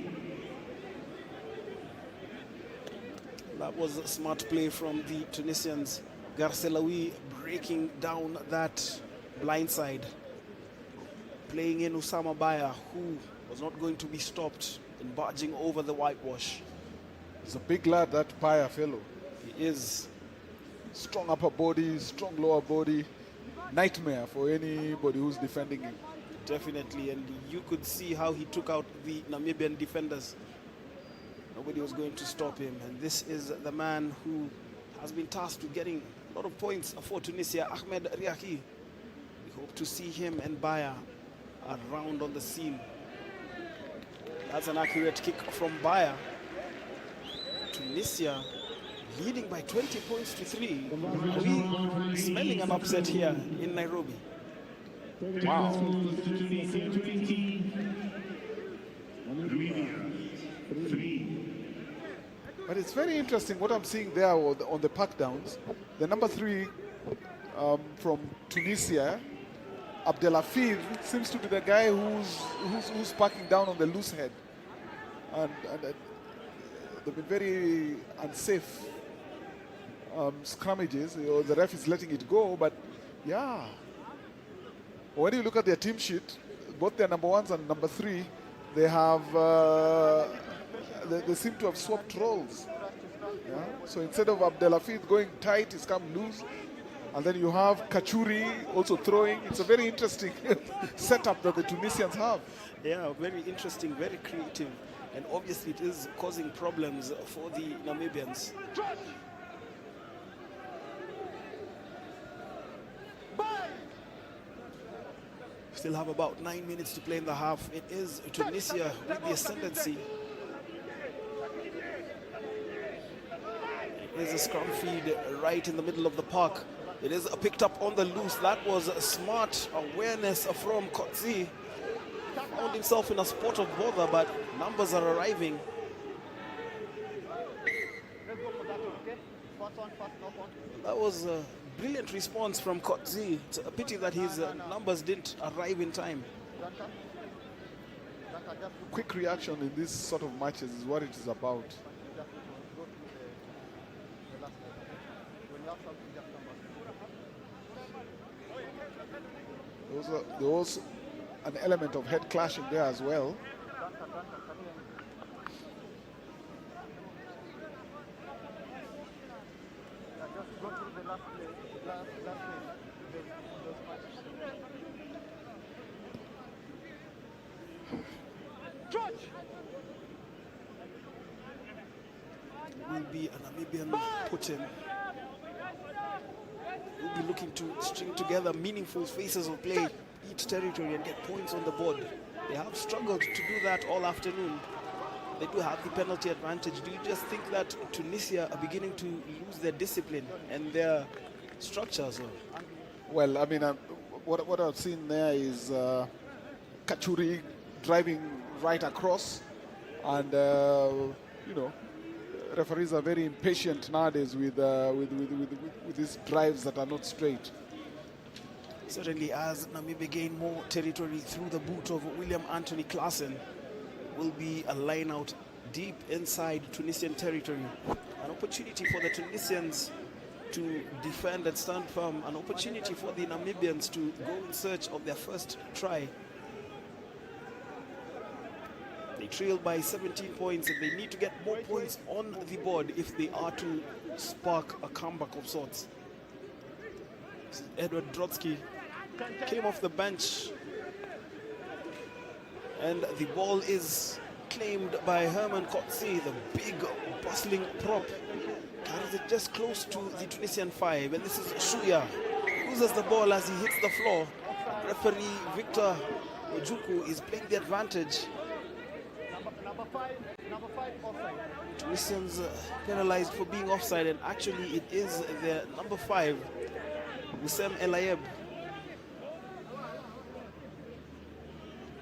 That was a smart play from the Tunisians. Garselawi breaking down that blind side. Playing in Usama Baya, who was not going to be stopped in barging over the whitewash. He's a big lad, that Baya fellow. He is. Strong upper body, strong lower body. Nightmare for anybody who's defending him. Definitely, and you could see how he took out the Namibian defenders. Nobody was going to stop him. And this is the man who has been tasked with getting a lot of points for Tunisia, Ahmed Riaki. We hope to see him and Baya around on the scene. That's an accurate kick from Baya. Tunisia leading by 20 points to 3. Are we smelling an upset here in Nairobi? Wow. But it's very interesting what I'm seeing there on the pack downs. The number 3 from Tunisia, Abdelhafid, seems to be the guy who's packing down on the loose head. And they've been very unsafe scrummages. The ref is letting it go, but yeah. When you look at their team sheet, both their number 1s and number 3, they have they seem to have swapped roles. Yeah? So instead of Abdelhafid going tight, he's come loose. And then you have Kachuri also throwing. It's a very interesting setup that the Tunisians have. Yeah, very interesting, very creative. And obviously it is causing problems for the Namibians. Still have about 9 minutes to play in the half. It is Tunisia with the ascendancy. It is a scrum feed right in the middle of the park. It is picked up on the loose. That was a smart awareness from Cote. Found himself in a spot of bother, but numbers are arriving. That was a brilliant response from Cote. It's a pity that his numbers didn't arrive in time. Quick reaction in these sort of matches is what it is about. There was an element of head clashing there as well. Will be a Namibian put-in. Will be looking to string together meaningful phases of play, each territory, and get points on the board. They have struggled to do that all afternoon. They do have the penalty advantage. Do you just think that Tunisia are beginning to lose their discipline and their structures? Well, I mean, what I've seen there is Kachuri driving right across, and you know, referees are very impatient nowadays with these drives that are not straight. Certainly, as Namibia gain more territory through the boot of William Anthony Klaassen, will be a line out deep inside Tunisian territory. An opportunity for the Tunisians to defend and stand firm. An opportunity for the Namibians to go in search of their first try. They trail by 17 points and they need to get more points on the board if they are to spark a comeback of sorts. Edward Drotsky came off the bench and the ball is claimed by Herman Kotze, the big bustling prop. Carries it just close to the Tunisian 5, and this is Shuya. Loses the ball as he hits the floor. Referee Victor Ojuku is playing the advantage. Number five offside. Tunisians penalized for being offside, and actually it is their number 5, Wissem El Ayeb.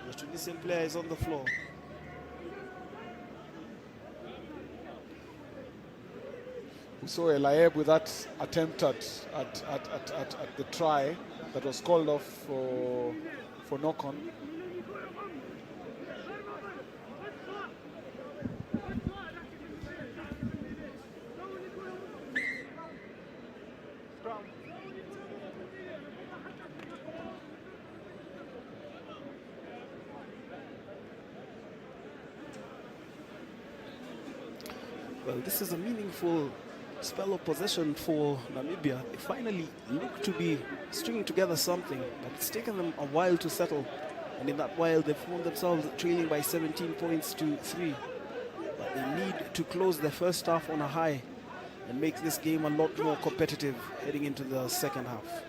The Tunisian player is on the floor. We saw El Ayeb with that attempt at the try that was called off for knock-on. Well, this is a meaningful spell of possession for Namibia. They finally look to be stringing together something, but it's taken them a while to settle. And in that while, they've found themselves trailing by 17 points to 3. But They need to close the first half on a high and make this game a lot more competitive heading into the second half.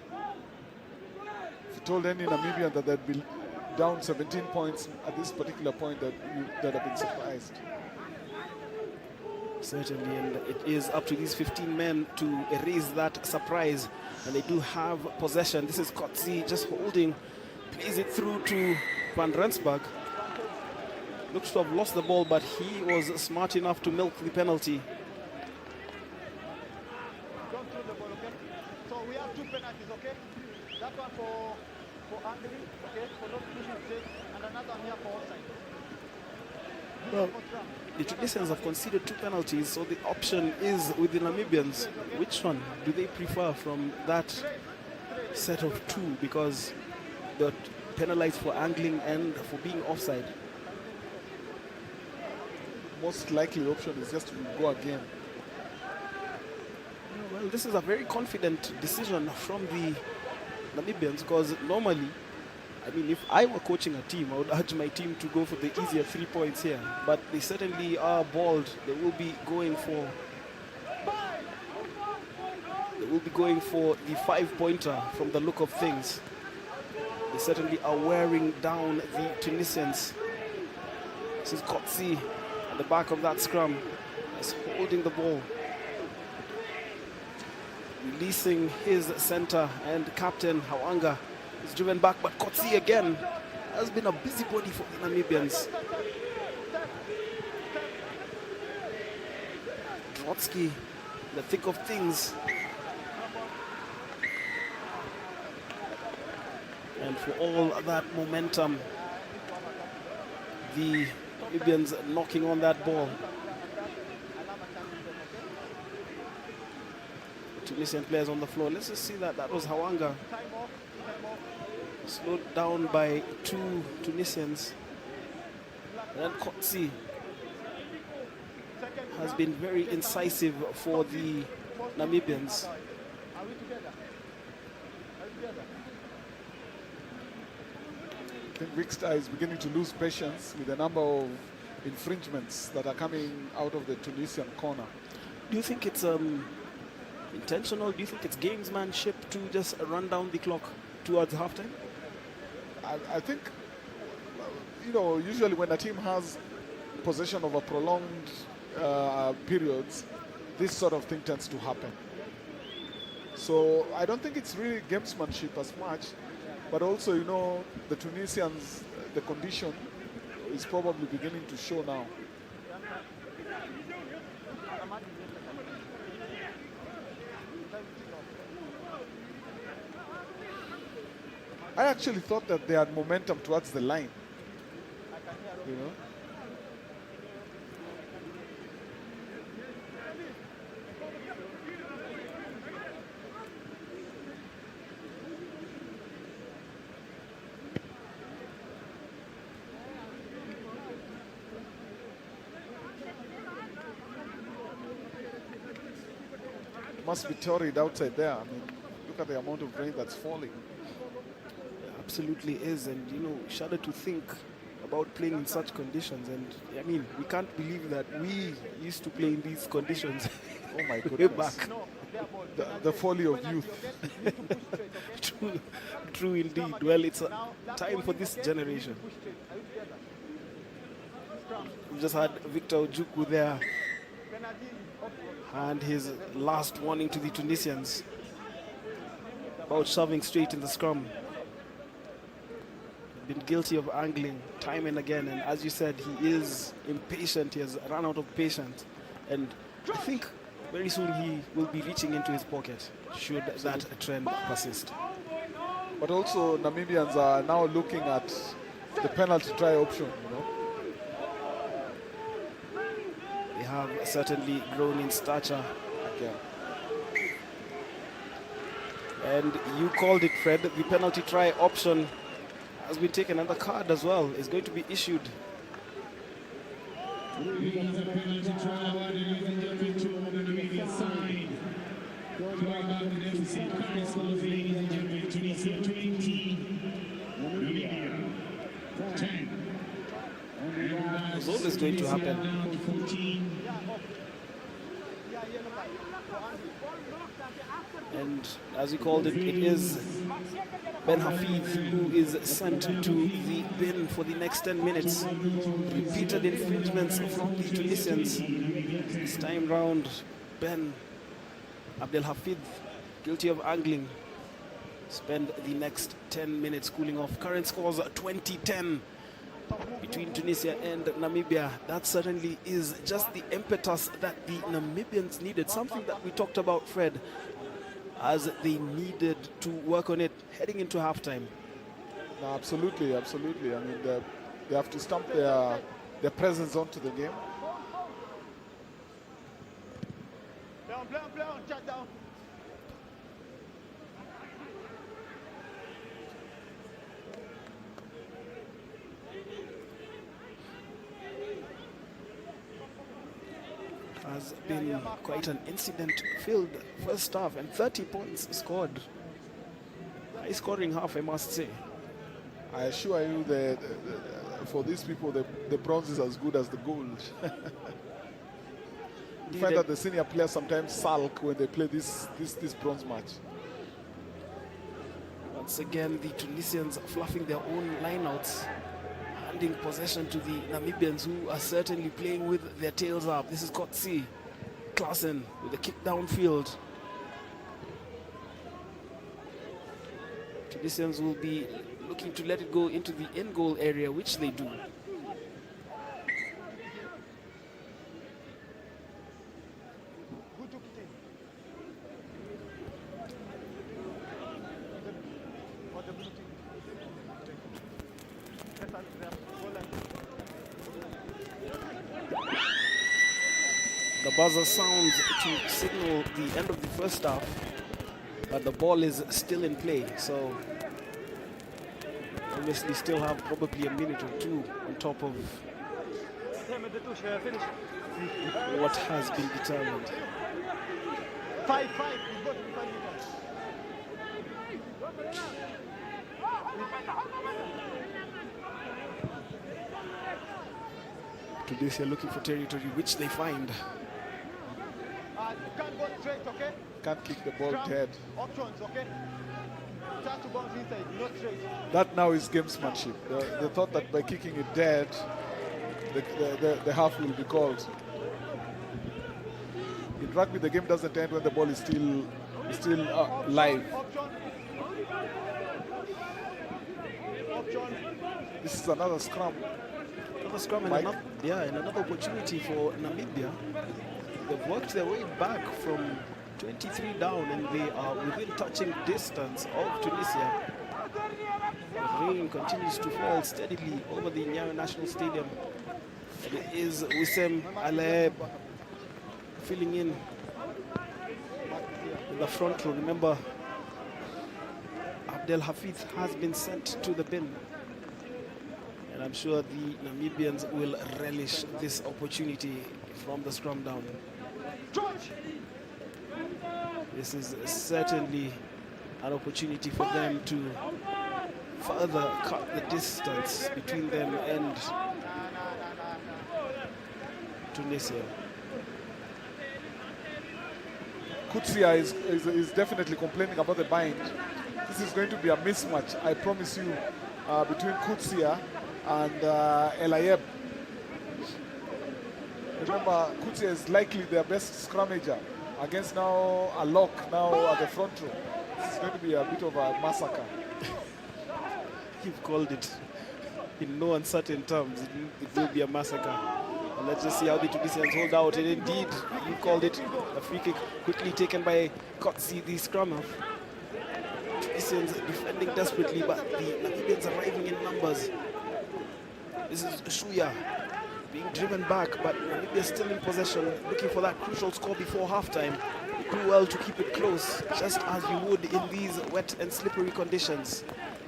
If you told any Namibian that they'd be down 17 points at this particular point, that they'd have been surprised. Certainly, and it is up to these 15 men to erase that surprise. And they do have possession. This is Cote just holding, plays it through to Van Rensburg. Looks to have lost the ball, but he was smart enough to milk the penalty. So we have 2 penalties, okay? That one for Hungary, okay, for not pushing straight, and another one here for offside. Well, the Tunisians have conceded 2 penalties, so the option is with the Namibians. Which one do they prefer from that set of 2? Because they're penalized for angling and for being offside. Most likely option is just to go again. Well, this is a very confident decision from the Namibians, because normally, I mean, if I were coaching a team, I would urge my team to go for the easier 3 points here. But they certainly are bold. They will be going for the 5-pointer from the look of things. They certainly are wearing down the Tunisians. This is Cote at the back of that scrum. He's holding the ball. Releasing his center, and captain Hawanga is driven back, but Cote again has been a busybody for the Namibians. Trotsky, the thick of things. And for all that momentum, the Namibians knocking on that ball. Tunisian players on the floor. Let's just see that. That was Hawanga. Slowed down by 2 Tunisians. And then Cote has been very incisive for the Namibians. I think Rikstar is beginning to lose patience with the number of infringements that are coming out of the Tunisian corner. Do you think it's intentional? Do you think it's gamesmanship to just run down the clock towards halftime? I think, you know, usually when a team has possession over prolonged periods, this sort of thing tends to happen. So I don't think it's really gamesmanship as much, but also, you know, the Tunisians, the condition is probably beginning to show now. I actually thought that they had momentum towards the line, you know. It must be torrid outside there. I mean, look at the amount of rain that's falling. Absolutely is, and you know, shudder to think about playing in such conditions. And I mean, we can't believe that we used to play in these conditions. Oh my goodness. Way back. The folly of youth. True indeed. Well, it's a time for this generation. We just had Victor Ojukwu there, and his last warning to the Tunisians about shoving straight in the scrum. Been guilty of angling time and again, and as you said, he is impatient. He has run out of patience, and I think very soon he will be reaching into his pocket should that trend persist. But also Namibians are now looking at the penalty try option, you know. They have certainly grown in stature. Okay. And you called it, Fred. The penalty try option has been taken, and the card as well is going to be issued. It's always going to happen. And as you called it, it is Ben Hafid who is sent to the bin for the next 10 minutes. Repeated infringements from the Tunisians. This time round, Ben Abdel Hafid, guilty of angling, spend the next 10 minutes cooling off. Current scores 20-10 between Tunisia and Namibia. That certainly is just the impetus that the Namibians needed, something that we talked about, Fred, as they needed to work on it heading into halftime. No, absolutely. I mean, they have to stamp their presence onto the game. Down. Has been quite an incident-filled first half, and 30 points scored. High scoring half, I must say. I assure you that for these people, the bronze is as good as the gold. You find that the senior players sometimes sulk when they play this bronze match. Once again, the Tunisians fluffing their own lineouts, handing possession to the Namibians, who are certainly playing with their tails up. This is Cote, Klaassen with a kick downfield. Tunisians will be looking to let it go into the in-goal area, which they do. The buzzer sounds to signal the end of the first half, but the ball is still in play, so obviously still have probably a minute or two on top of what has been determined. 5. Tunisia looking for territory, which they find. You can't go straight, okay? Can't kick the ball dead. Options, okay? Try to bounce inside, not straight. That now is gamesmanship. They thought that by kicking it dead, the half will be called. In rugby, the game doesn't end when the ball is still live. This is another scrum. Another scrum and another opportunity for Namibia. They've worked their way back from 23 down, and they are within touching distance of Tunisia. The rain continues to fall steadily over the Nyayo National Stadium. And it is Wissem Aleb filling in the front row. Remember, Abdel Hafid has been sent to the bin. And I'm sure the Namibians will relish this opportunity from the scrum down. This is certainly an opportunity for them to further cut the distance between them and Tunisia. Kutsia is definitely complaining about the bind. This is going to be a mismatch, I promise you, between Kutsia and Elayeb. Remember, Kutsia is likely their best scrummager against now a lock now at the front row. This is going to be a bit of a massacre. You've called it in no uncertain terms. It will be a massacre. And let's just see how the Tunisians hold out. And indeed, you called it a free kick quickly taken by Cote, the scrummer. Tunisians defending desperately, but the Namibians arriving in numbers. This is Shuya being driven back, but Namibia still in possession, looking for that crucial score before halftime. Do well to keep it close, just as you would in these wet and slippery conditions.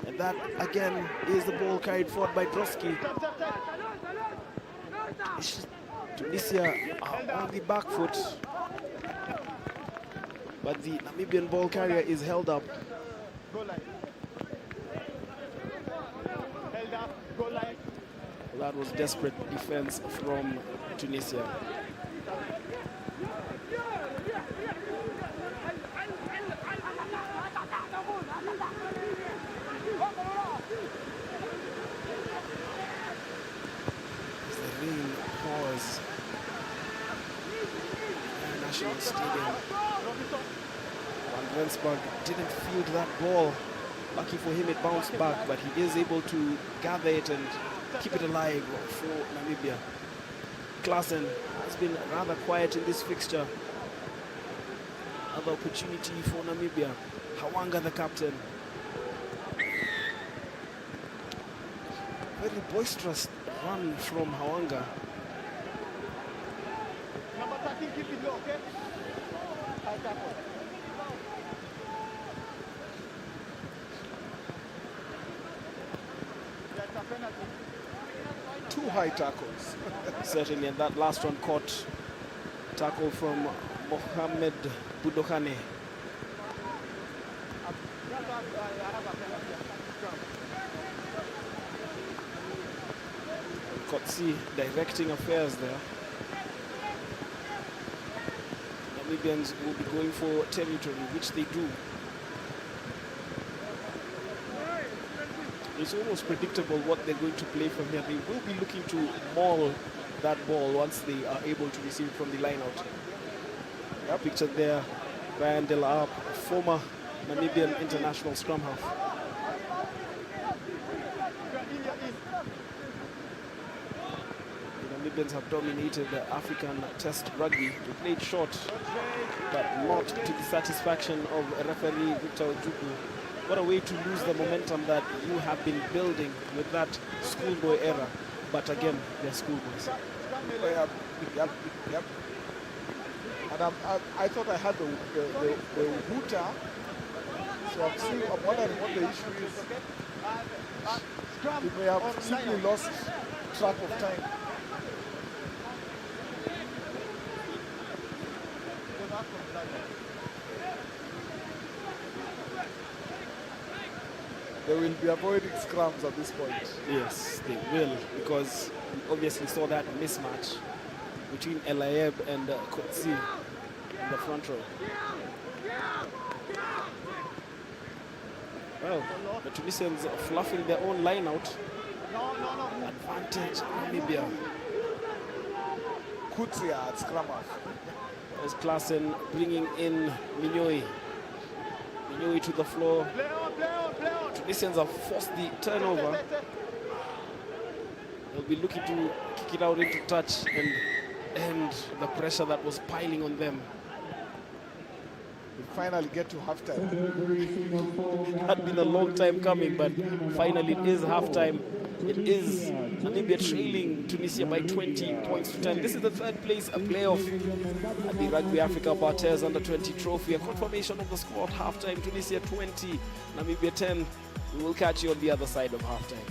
And that, again, is the ball carried forward by Broski. Tunisia are on the back foot, but the Namibian ball carrier is held up. Goal line. Held up, goal line. That was desperate defense from Tunisia. As the rain pours. Nyayo National Stadium. Van Rensburg didn't field that ball. Lucky for him, it bounced back, but he is able to gather it and keep it alive for Namibia. Klaassen has been rather quiet in this fixture. Another opportunity for Namibia. Hawanga, the captain. Very boisterous run from Hawanga. Number 13, keep it low, okay? High tackle. That's a penalty. 2 high tackles. Certainly, and that last one caught. Tackle from Mohamed Budokhane. Cote directing affairs there. Namibians will be going for territory, which they do. It's almost predictable what they're going to play from here. They will be looking to maul that ball once they are able to receive it from the line out. Pictured there, Ryan De La Harpe, former Namibian international scrum half. The Namibians have dominated the African Test rugby. They played short, but not to the satisfaction of referee Victor Ojukwu. What a way to lose the momentum that you have been building with that schoolboy era. But again, they're schoolboys. Yep. And I thought I had the hooter. So I'm wondering what the issue is. We may have simply lost track of time. They will be avoiding scrums at this point. Yes, they will, because we obviously saw that mismatch between Elayeb and Cote in the front row. Well, the Tunisians are fluffing their own line out. Advantage Namibia. Cote at scrum half. As Klaassen bringing in Minyoy. Minyoy to the floor. Tunisians have forced the turnover. They'll be looking to kick it out into touch and end the pressure that was piling on them. We finally get to halftime. It had been a long time coming, but finally it is halftime. It is Namibia trailing Tunisia by 20 points to 10. This is the third place playoff at the Rugby Africa Barthes Under-20 trophy. A confirmation of the score at halftime. Tunisia 20, Namibia 10. We will catch you on the other side of halftime.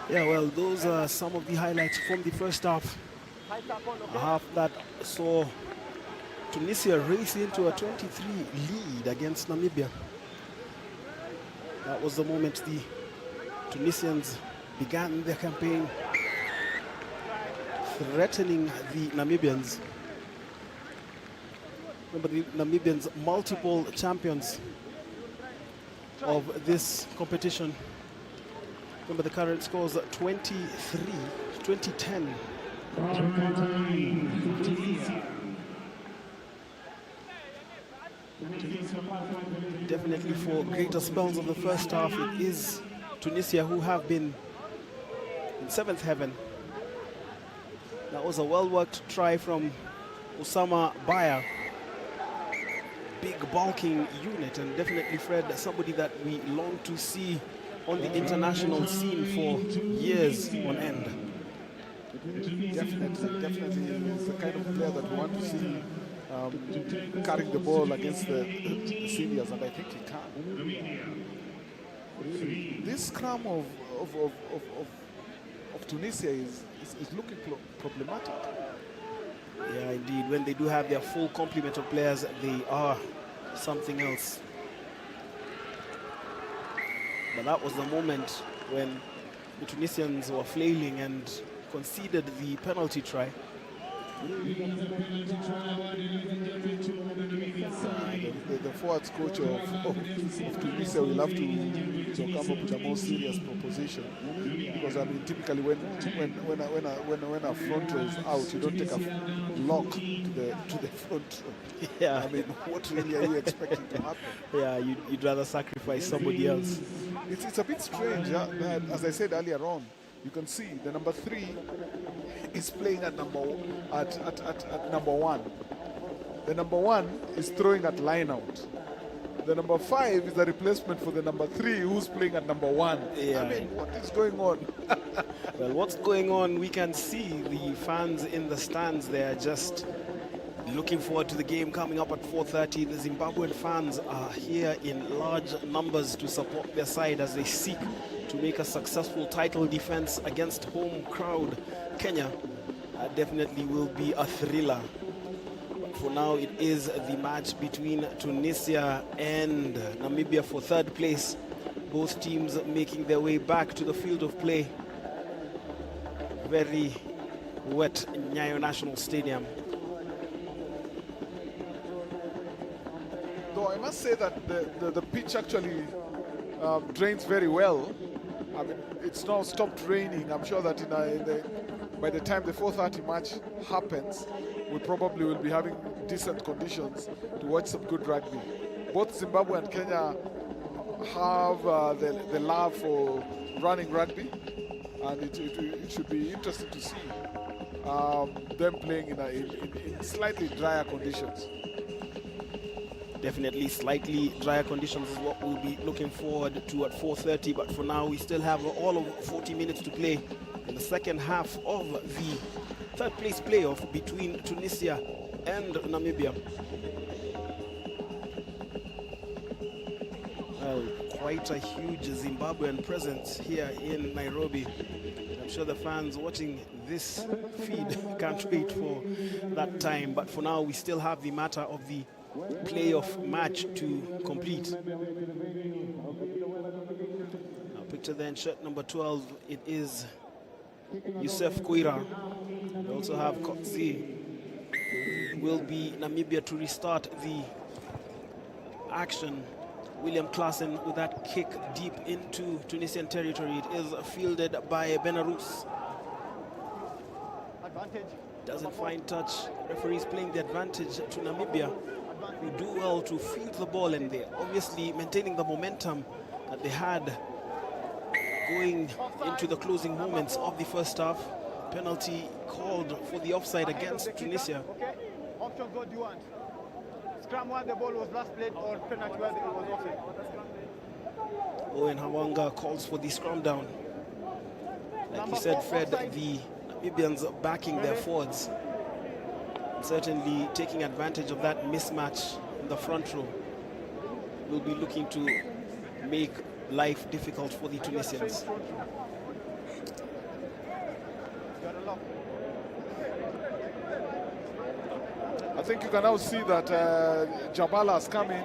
Yeah, well, those are some of the highlights from the first half. A half that saw Tunisia race into a 23 lead against Namibia. That was the moment the Tunisians began their campaign, threatening the Namibians. Remember, the Namibians, multiple champions of this competition. Remember, the current scores 23, 2010. Definitely for greater spells of the first half, it is Tunisia who have been in seventh heaven. That was a well-worked try from Osama Baya. Big bulking unit, and definitely Fred, somebody that we long to see on the international scene for years on end. Definitely, he's the kind of player that we want to see carrying the ball against the seniors, and I think he can. This scrum of Tunisia is looking problematic. Yeah, indeed. When they do have their full complement of players, they are something else. But that was the moment when the Tunisians were flailing and conceded the penalty try. The forwards coach of Tunisia will have to come up with a more serious proposition, because I mean, typically when a front row is out, you don't take a lock to the front row. Yeah. I mean, what really are you expecting to happen? Yeah, you'd rather sacrifice somebody else. It's a bit strange. As I said earlier on, you can see the number 3 is playing at number 1. The number 1 is throwing at line out. The number 5 is the replacement for the number 3 who's playing at number 1. Yeah. I mean, what is going on? Well, what's going on, we can see the fans in the stands. They're just looking forward to the game coming up at 4:30. The Zimbabwean fans are here in large numbers to support their side as they seek to make a successful title defense against home crowd Kenya. Definitely will be a thriller. But for now, it is the match between Tunisia and Namibia for third place. Both teams making their way back to the field of play. Very wet Nyayo National Stadium. Though I must say that the pitch actually drains very well. I mean, it's now stopped raining. I'm sure that by the time the 4:30 match happens, we probably will be having decent conditions to watch some good rugby. Both Zimbabwe and Kenya have the love for running rugby, and it should be interesting to see them playing in slightly drier conditions. Definitely slightly drier conditions is what we'll be looking forward to at 4:30. But for now, we still have all of 40 minutes to play in the second half of the third place playoff between Tunisia and Namibia. Well, quite a huge Zimbabwean presence here in Nairobi. I'm sure the fans watching this feed can't wait for that time. But for now, we still have the matter of the playoff match to complete. Now picture then shirt number 12, it is Youssef Koira. We also have Cote. Will be Namibia to restart the action. William Klaassen with that kick deep into Tunisian territory. It is fielded by Benarous. Doesn't find touch. Referees playing the advantage to Namibia, who do well to field the ball, and they're obviously maintaining the momentum that they had going into the closing moments of the first half. Penalty called for the offside against Tunisia. Okay, options, what do you want? Scrum where the ball was last played, or penalty where it was offside? Owen Hawanga calls for the scrum down. Like you said, Fred, the Namibians backing their forwards, certainly taking advantage of that mismatch in the front row. Will be looking to make life difficult for the Tunisians. I think you can now see that Jabala has come in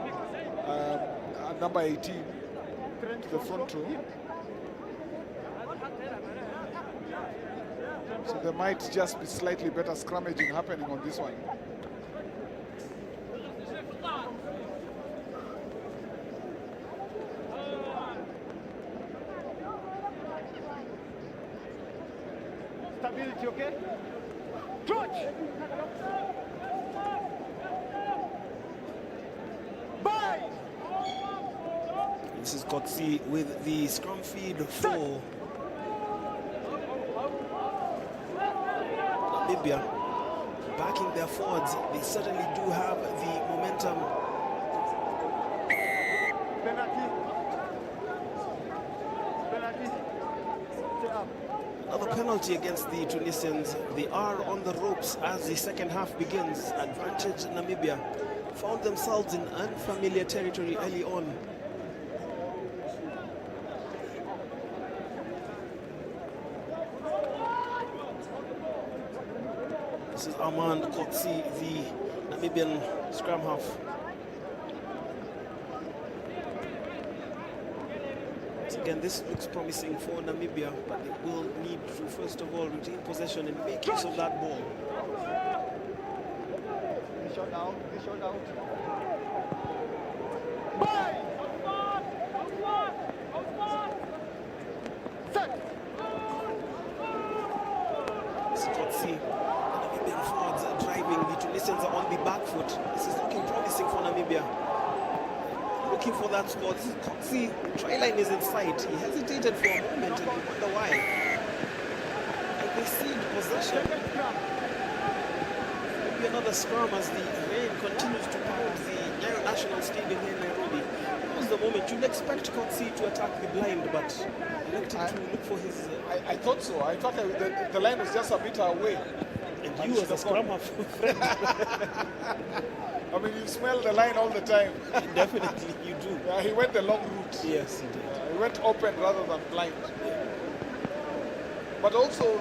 at number 18 to the front row. So there might just be slightly better scrummaging happening on this one. Stability, okay? George! Bye! This is Cote with the scrum feed for Namibia. Backing their forwards, they certainly do have the momentum. Another penalty against the Tunisians. They are on the ropes as the second half begins. Advantage Namibia. Found themselves in unfamiliar territory early on. This is Armand Cote, the Namibian scrum half. Again, this looks promising for Namibia, but they will need to first of all retain possession and make use of that ball. Shot out, shot out. Scotty, the Namibian forwards are driving. The Tunisians are on the back foot. This is looking promising for Namibia. Looking for that spot. Scotty, try line is in sight. He hesitated for a moment and you wonder why. And they cede possession. Maybe another scrum as the rain continues to pound the Nyayo National Stadium here in Nairobi. That was the moment you'd expect Cote to attack the blind, but elected to look for his... I thought so. I thought the line was just a bit away. And you as a scrum half friend. I mean, you smell the line all the time. Definitely, you do. Yeah, he went the long route. Yes, he did. He went open rather than blind. But also,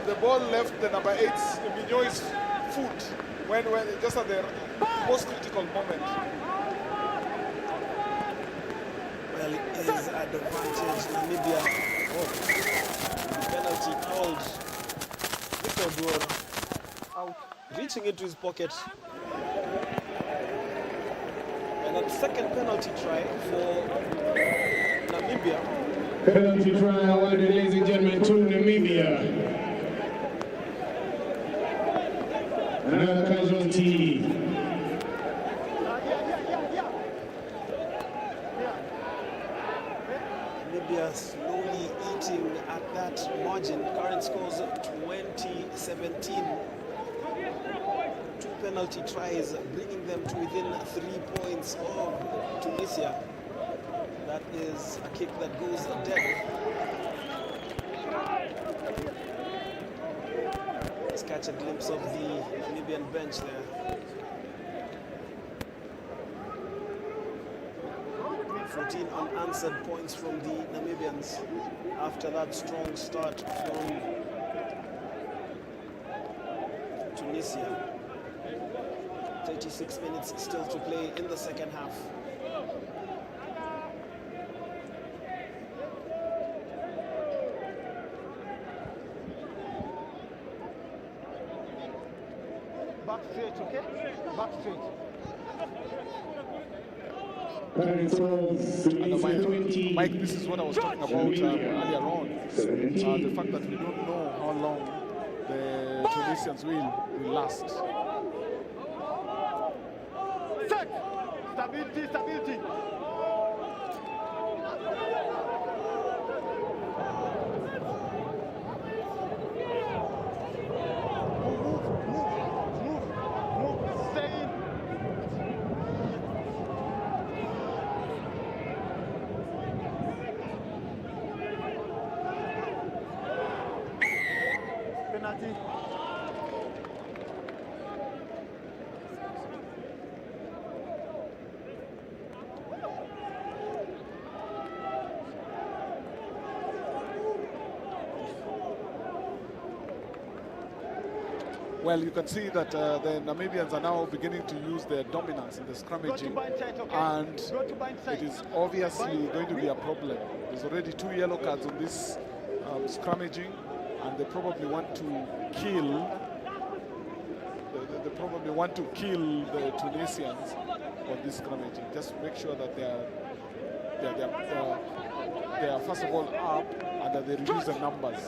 the ball left the number 8, Minyo's foot, when just at the most critical moment. Well, it is advantage Namibia. Oh, the penalty called. Victor Duora out, reaching into his pocket. And a second penalty try for Namibia. Penalty try awarded, ladies and gentlemen, to Namibia. Another casualty. Namibia slowly eating at that margin. Current scores 20-17. 2 penalty tries, bringing them to within 3 points of Tunisia. That is a kick that goes dead. Let's catch a glimpse of the Namibian bench there. Unanswered points from the Namibians after that strong start from Tunisia. 36 minutes still to play in the second half. Back straight, okay? Back straight. Mike, this is what I was talking about earlier on. The fact that we don't know how long the Tunisians will last. Set! Stability, stability. Well, you can see that the Namibians are now beginning to use their dominance in the scrummaging, and it is obviously going to be a problem. There's already 2 yellow cards on this scrummaging, and they probably want to kill. They probably want to kill the Tunisians on this scrummaging. Just make sure that they are first of all up, and that they reduce the numbers.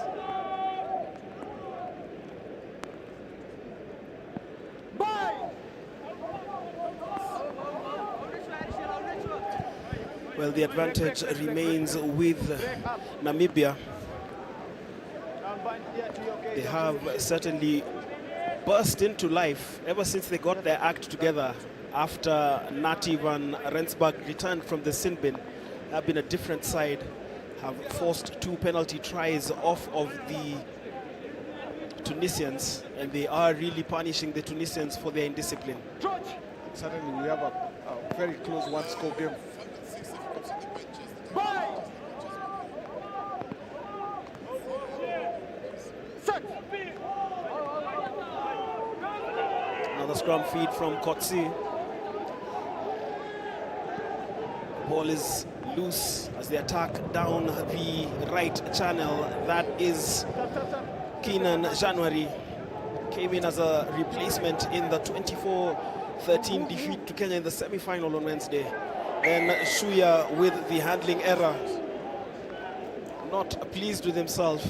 Well, the advantage remains with Namibia. They have certainly burst into life ever since they got their act together after Nativ and Rensburg returned from the sin bin. They have been a different side, have forced 2 penalty tries off of the Tunisians, and they are really punishing the Tunisians for their indiscipline. Certainly we have a very close one-score game. Another scrum feed from Cote. Ball is loose as they attack down the right channel. That is Keenan January. Came in as a replacement in the 24-13 defeat to Kenya in the semi-final on Wednesday. And Shuya with the handling error. Not pleased with himself.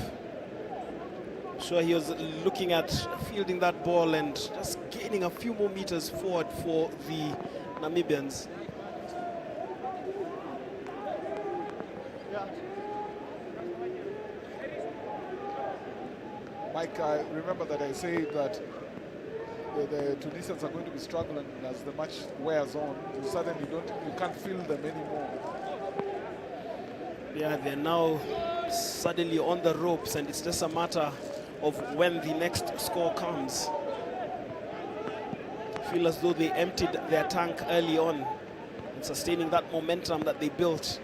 Sure, he was looking at fielding that ball and just gaining a few more meters forward for the Namibians. Mike, I remember that I say that the Tunisians are going to be struggling as the match wears on. You suddenly you can't feel them anymore. Yeah, they're now suddenly on the ropes, and it's just a matter of when the next score comes. Feel as though they emptied their tank early on, and sustaining that momentum that they built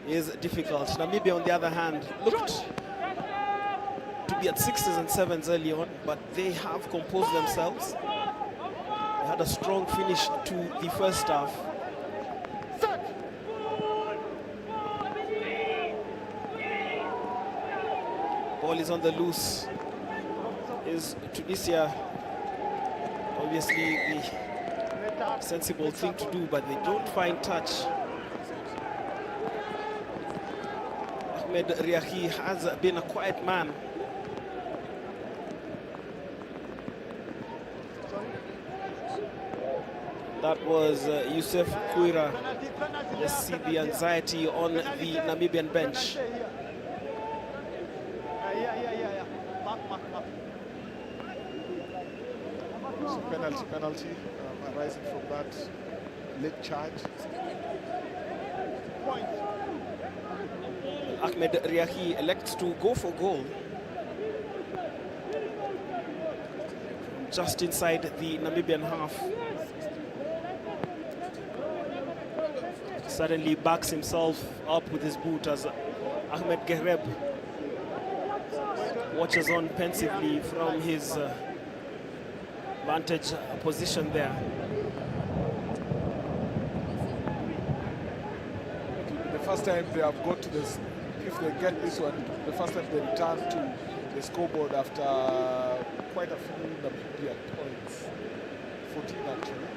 is difficult. Namibia, on the other hand, looked to be at 6s and 7s early on, but they have composed themselves. They had a strong finish to the first half. Ball is on the loose. Is Tunisia obviously the sensible thing to do, but they don't find touch. Ahmed Riahi has been a quiet man. That was Youssef Kouira. Just see the anxiety on the Namibian bench. So penalty arising from that late charge. Ahmed Riahi elects to go for goal. Just inside the Namibian half. Suddenly backs himself up with his boot as Ahmed Gehreb watches on pensively from his vantage position there. It will be the first time they have got to this, if they get this one, the first time they return to the scoreboard after quite a few Namibian points. 14 actually.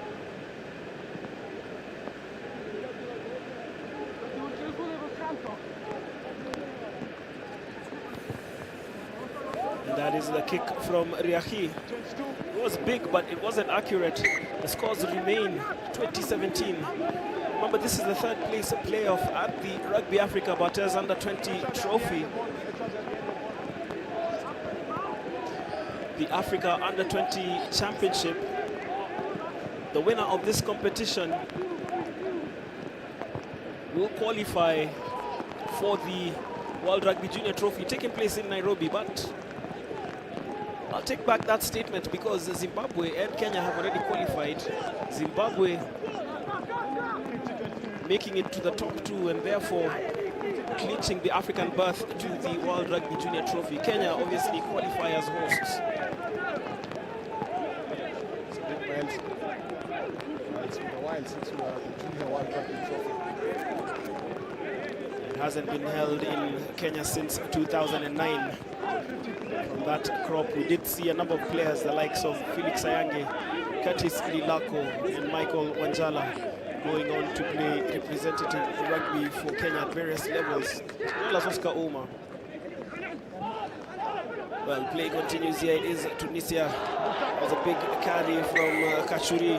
And that is the kick from Riahi. It was big, but it wasn't accurate. The scores remain 2017. Remember, this is the 3rd place playoff at the Rugby Africa Barthes Under-20 trophy. The Africa Under-20 Championship. The winner of this competition will qualify for the World Rugby Junior Trophy taking place in Nairobi, but I'll take back that statement because Zimbabwe and Kenya have already qualified. Zimbabwe making it to the top 2 and therefore clinching the African berth to the World Rugby Junior Trophy. Kenya obviously qualify as hosts. It's been a while since we were at the Junior World Rugby Trophy. It hasn't been held in Kenya since 2009. From that crop, we did see a number of players, the likes of Felix Ayange, Curtis Lilako, and Michael Wanjala, going on to play representative rugby for Kenya at various levels, as well as Oscar Ouma. Well, play continues here. It is Tunisia. There's a big carry from Kachuri.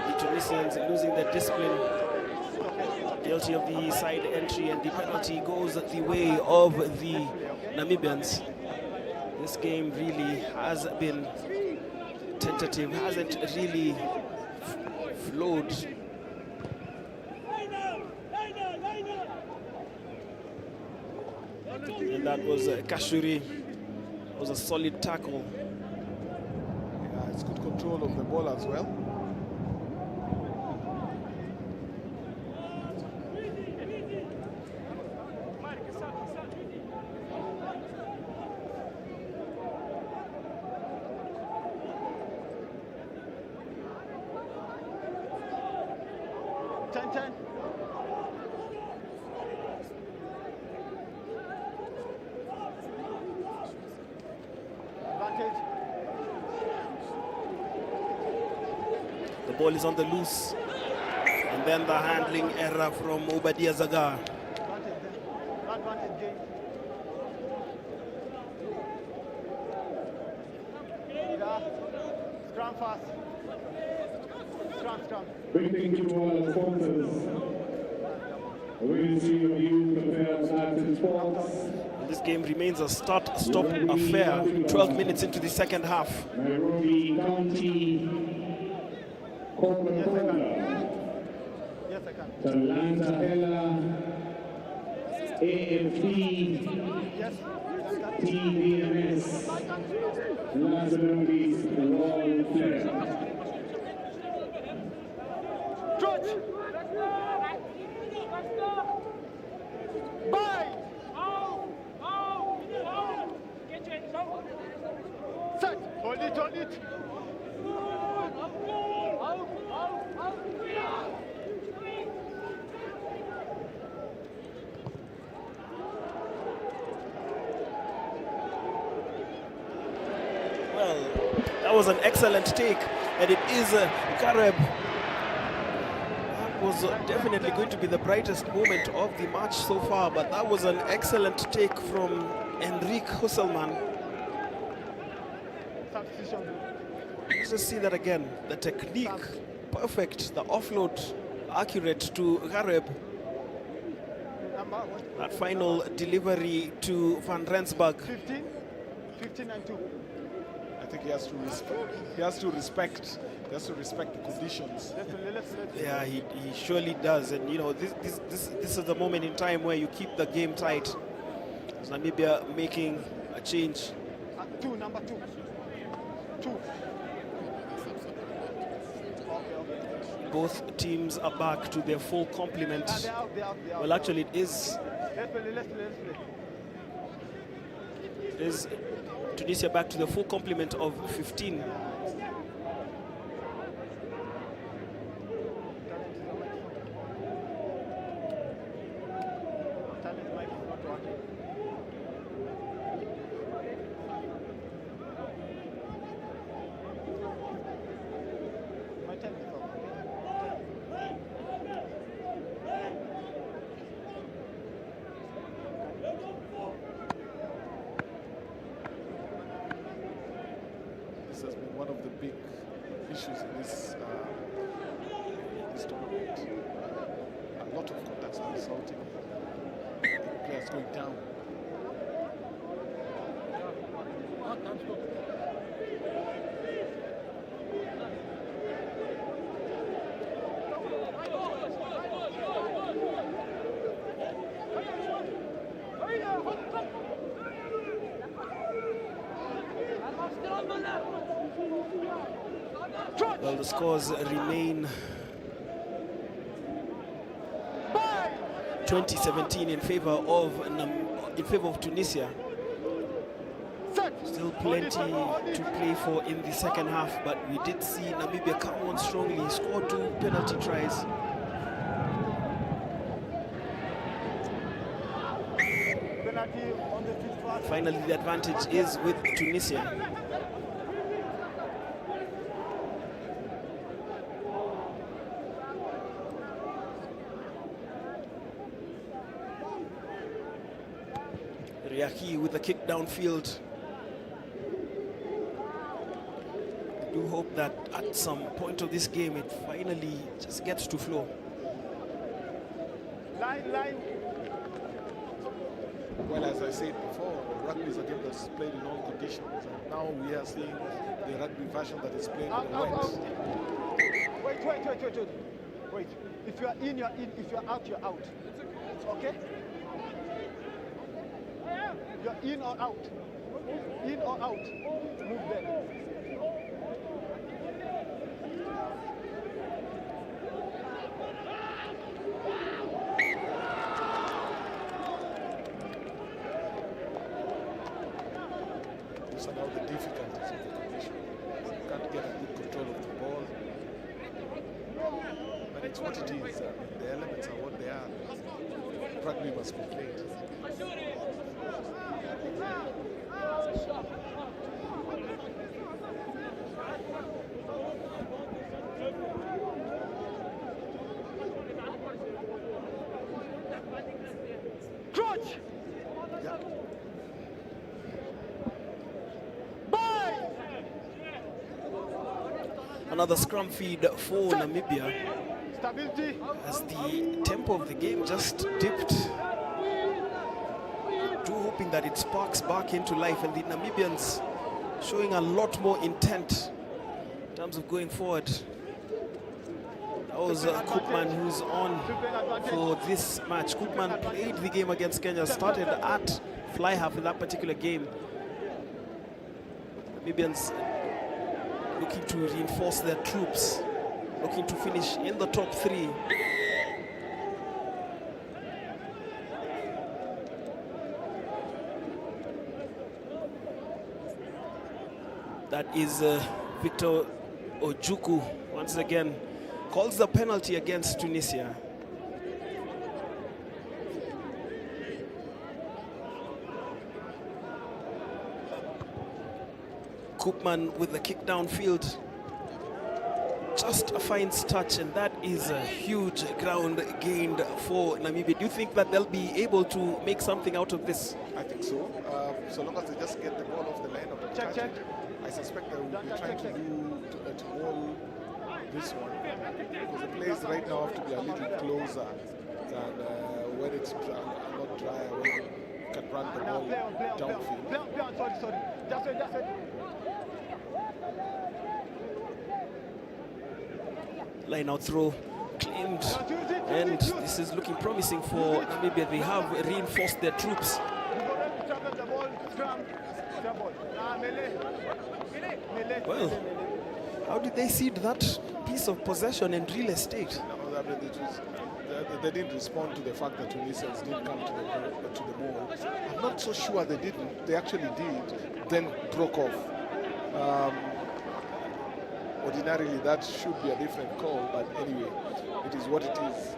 The Tunisians losing their discipline, guilty of the side entry, and the penalty goes the way of the Namibians. This game really has been tentative, hasn't really flowed. And that was Kashuri. It was a solid tackle. Yeah, it's good control of the ball as well. The ball is on the loose. And then the handling error from Obadiah Zagar. Scrum fast. Scrum. Big thank you to all the sponsors. A real team of you prepared arts and sports. This game remains a start-stop affair. 12 minutes into the second half. Nairobi County, Cote, Yes, I can. Talanta Ella, AFP, Yes. TBMS, nationalities, Royal Flag. Bye. Set. Hold it. Well, that was an excellent take, and it is Gareb. That was definitely going to be the brightest moment of the match so far, but that was an excellent take from Enrique Husselman. Let's just see that again. The technique, perfect. The offload, accurate to Gareb. That final delivery to Van Rensburg. 15 and 2. I think he has to respect the conditions. Yeah, he surely does. And you know, this is the moment in time where you keep the game tight. Namibia making a change. Number two. Both teams are back to their full complement. They are. Well, actually, it is. Let's play. It is Tunisia back to the full complement of 15. Issues in this tournament. A lot of contacts are resulting in players going down. Well, the scores remain 2017 in favor of Tunisia. Still plenty to play for in the second half, but we did see Namibia come on strongly, score 2 penalty tries. Finally, the advantage is with Tunisia. Riaki with the kick downfield. I do hope that at some point of this game it finally just gets to flow. Line. Well, as I said before, rugby is a game that's played in all conditions, and now we are seeing the rugby version that is played in the wet. Wait. If you are in, you're in. If you're out, you're out. Okay? You're in or out. In or out. Move there. These are now the difficulties of the condition. You can't get a good control of the ball. But it's what it is. The elements are what they are. Rugby must be played. Crunch! Yeah. Another scrum feed for Namibia. Stability. As the tempo of the game just dipped. Hoping that it sparks back into life, and the Namibians showing a lot more intent in terms of going forward. That was Koopman who's on for this match. Koopman played the game against Kenya, started at fly half in that particular game. Namibians looking to reinforce their troops, looking to finish in the top 3. That is Victor Ojukwu, once again, calls the penalty against Tunisia. Koopman with the kick downfield. Just a fine touch, and that is a huge ground gained for Namibia. Do you think that they'll be able to make something out of this? I think so. So long as they just get the ball off the line of the target. I suspect they will be trying to wall this one, because the plays right now have to be a little closer than when it's dry, not dry, when you can run the ball downfield. Sorry. That's it. Line out throw claimed, and this is looking promising for Namibia. They have reinforced their troops. Well, how did they cede that piece of possession and real estate? No, they didn't respond to the fact that Tunisians didn't come to the ball. I'm not so sure they didn't. They actually did, then broke off. Ordinarily, that should be a different call, but anyway, it is what it is.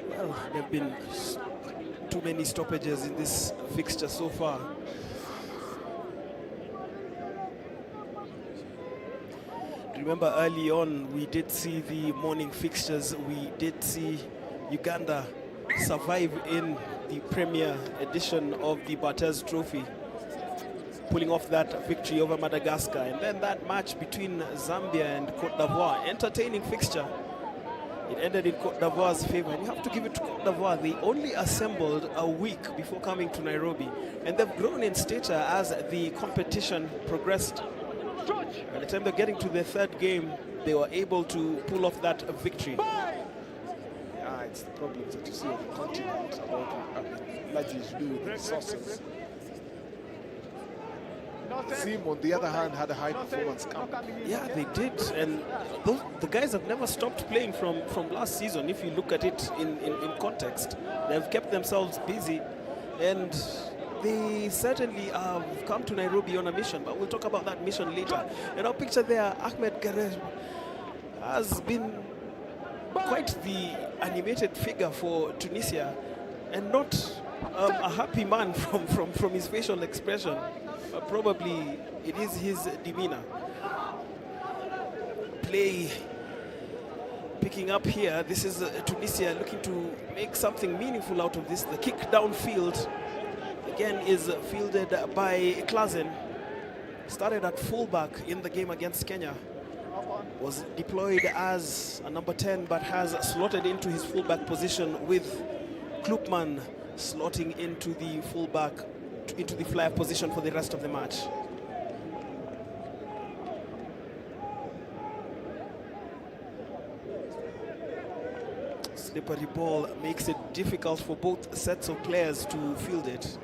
Well, there have been too many stoppages in this fixture so far. Remember early on, we did see the morning fixtures. We did see Uganda survive in the premier edition of the Barthes Trophy, pulling off that victory over Madagascar. And then that match between Zambia and Cote d'Ivoire, entertaining fixture. It ended in Cote d'Ivoire's favor, and you have to give it to Cote d'Ivoire. They only assembled a week before coming to Nairobi, and they've grown in stature as the competition progressed. By the time they're getting to their third game, they were able to pull off that victory. Yeah, it's the problems that you see on the continent about largely to do with resources. Zim, on the other hand, had a high performance camp. Yeah, they did, and the guys have never stopped playing from last season. If you look at it in context, they've kept themselves busy, and they certainly have come to Nairobi on a mission, but we'll talk about that mission later. And our picture there, Ahmed Garer has been quite the animated figure for Tunisia, and not a happy man from his facial expression. Probably it is his demeanor. Play picking up here. This is Tunisia looking to make something meaningful out of this. The kick downfield again is fielded by Klazen. Started at fullback in the game against Kenya. Was deployed as a number 10, but has slotted into his fullback position, with Klupman slotting into the fullback, into the flyer position for the rest of the match. Slippery ball makes it difficult for both sets of players to field it.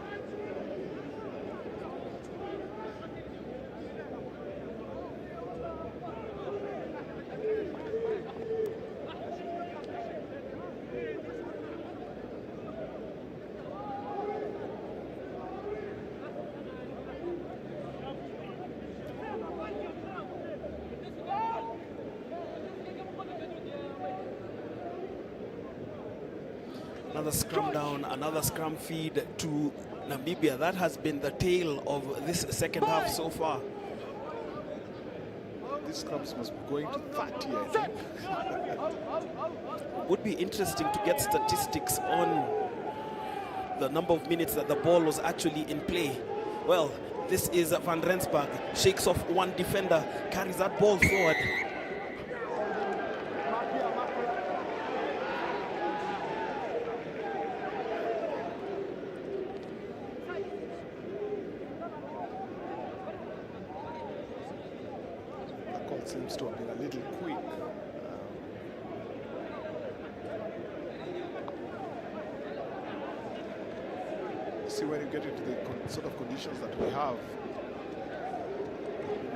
Another scrum down, another scrum feed to Namibia. That has been the tale of this second half so far. These scrums must be going to 30, I think. Would be interesting to get statistics on the number of minutes that the ball was actually in play. Well, this is Van Rensburg, shakes off one defender, carries that ball forward. Seems to have been a little quick. See, when you get into the sort of conditions that we have,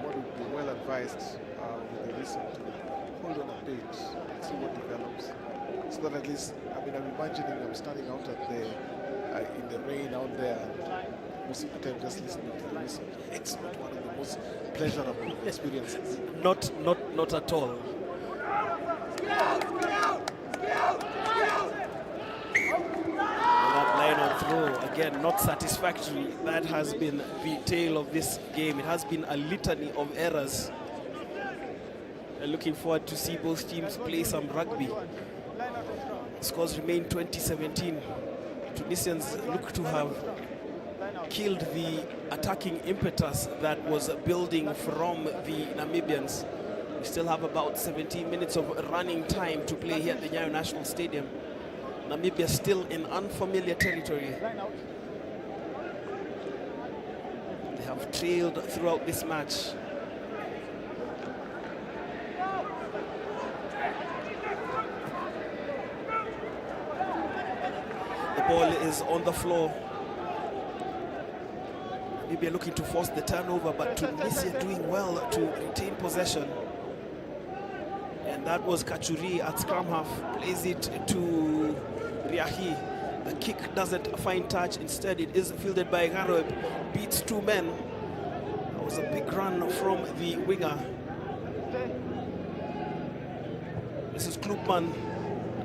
one would be well advised with the listen to hold on a bit and see what develops. So that at least, I mean, I'm imagining I'm standing out at the in the rain out there, and most of the time just listening to the whistle. It's not one of the most pleasurable experiences. Not at all. That line of throw, again, not satisfactory. That has been the tale of this game. It has been a litany of errors. I'm looking forward to see both teams play some rugby. Scores remain 2017. Tunisians look to have killed the attacking impetus that was building from the Namibians. We still have about 17 minutes of running time to play here at the Nyayo National Stadium. Namibia still in unfamiliar territory. They have trailed throughout this match. The ball is on the floor. Namibia looking to force the turnover, but Tunisia doing well to retain possession. And that was Kachuri at scrum half, plays it to Riahi. The kick doesn't find touch, instead it is fielded by Garoeb, beats two men. That was a big run from the winger. This is Klupman,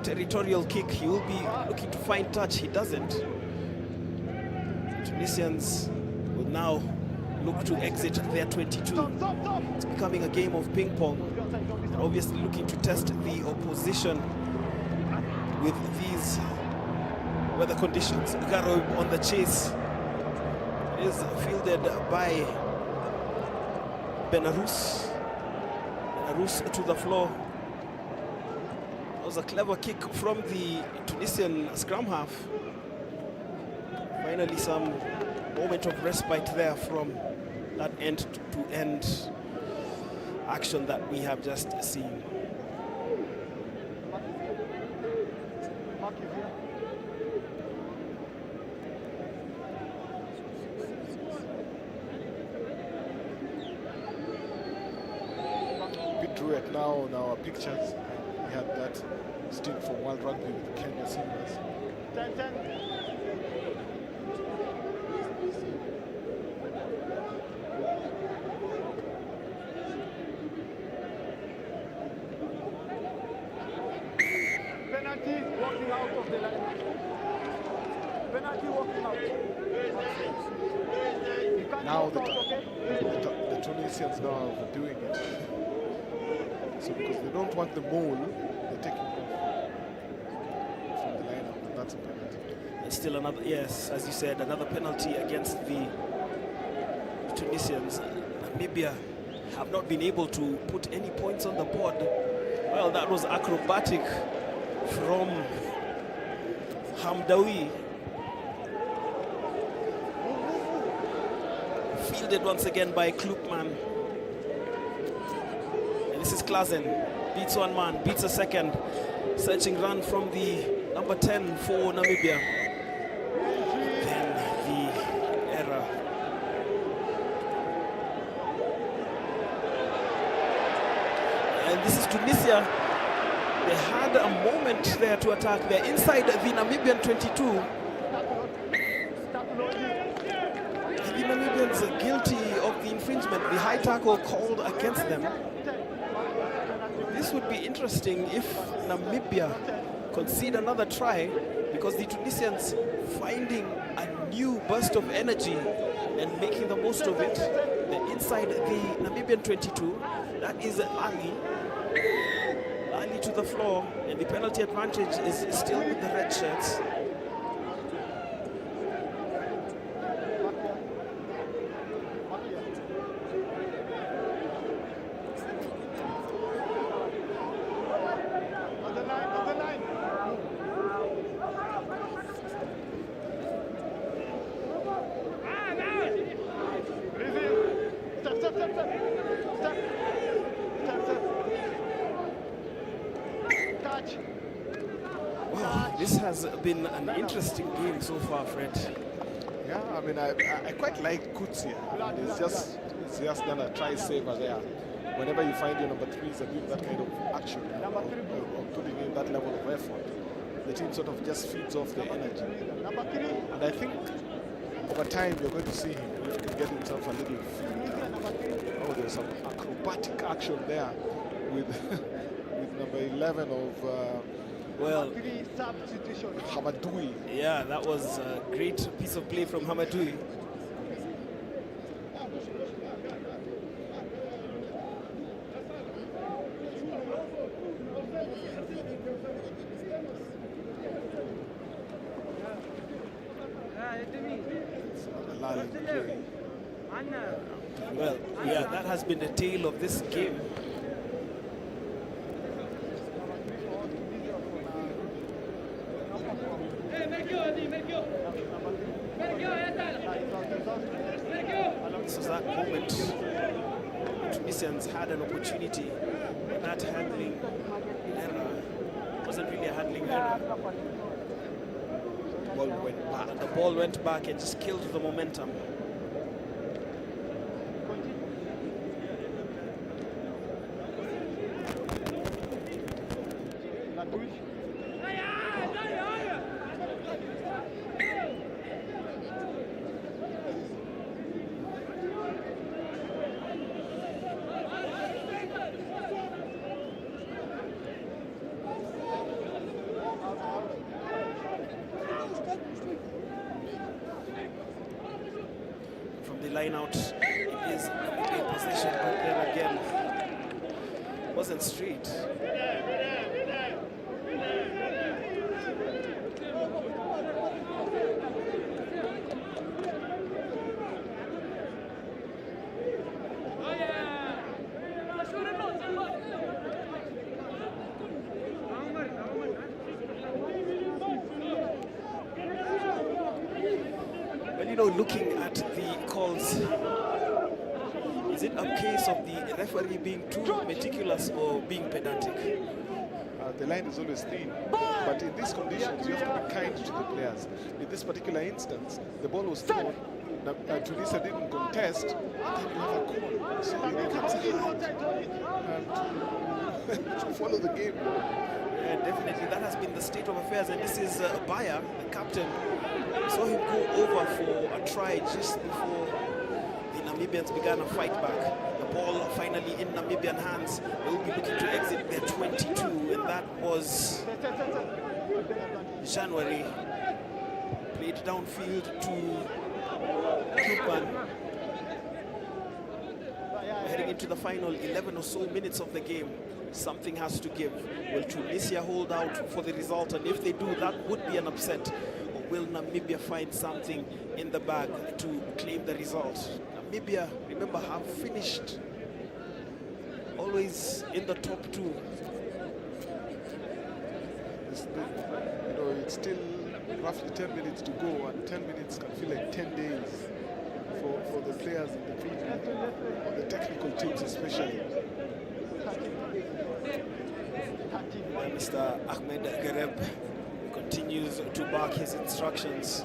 territorial kick. He will be looking to find touch, he doesn't. Tunisians will now look to exit their 22. It's becoming a game of ping pong. They're obviously looking to test the opposition with these weather conditions. Garoeb on the chase. It is fielded by Benarous. Benarous to the floor. It was a clever kick from the Tunisian scrum half. Finally some moment of respite there from that end-to-end action that we have just seen. right now on our pictures, we had that stint from World Rugby with Kenya Simbas. 10-10. Penalty, walking out of the line. Penalty, walking out. You can't Now walk out, okay? the Tunisians now are overdoing it. So because they don't want the mole, they're taking off from the lineup, and that's a penalty. And still another, yes, as you said, another penalty against the Tunisians. Namibia have not been able to put any points on the board. Well, that was acrobatic from Hamdawi. Fielded once again by Klukman. And this is Klazen. Beats one man, beats a second. Searching run from the number 10 for Namibia. Then the error. And this is Tunisia. They had a moment there to attack. They're inside the Namibian 22. The Namibians are guilty of the infringement, the high tackle called against them. This would be interesting if Namibia concede another try, because the Tunisians finding a new burst of energy and making the most of it. They're inside the Namibian 22. That is Ali to the floor, and the penalty advantage is still with the red shirts. This has been an interesting game so far, Fred. Yeah, I mean, I quite like Kutsia. I mean, it's just done a try saver there. Whenever you find your number threes are doing that kind of action or putting in that level of effort, the team sort of just feeds off the energy. And I think over time you're going to see him if he can get himself a little fit. Oh, there's some acrobatic action there with with number 11 of well, Hamadui. Yeah, that was a great piece of play from Hamadui. Well, yeah, that has been the tale of this game. This was that moment. The Tunisians had an opportunity, but that handling error wasn't really a handling error. Ball went back. And the ball went back and just killed the momentum. Line out, it is a great position, but then again, wasn't straight. Well, you know, looking at the calls, is it a case of the referee being too meticulous or being pedantic? The line is always thin, but in these conditions, you have to be kind to the players. In this particular instance, the ball was thrown, Tunisia didn't contest, and then you have a call. So it becomes hard to follow the game. Yeah, definitely, that has been the state of affairs. And this is Baya, the captain. We saw him go over for a try just before the Namibians began a fight back. The ball finally in Namibian hands. They will be looking to exit their 22, and that was January. Played downfield to Klubman. Heading into the final 11 or so minutes of the game, something has to give. Will Tunisia hold out for the result? And if they do, that would be an upset. Or will Namibia find something in the bag to claim the result? Namibia, remember, have finished always in the top two. It's still roughly 10 minutes to go, and 10 minutes can feel like 10 days for the players in the field, on the technical teams especially. Mr. Ahmed Gareb continues to bark his instructions.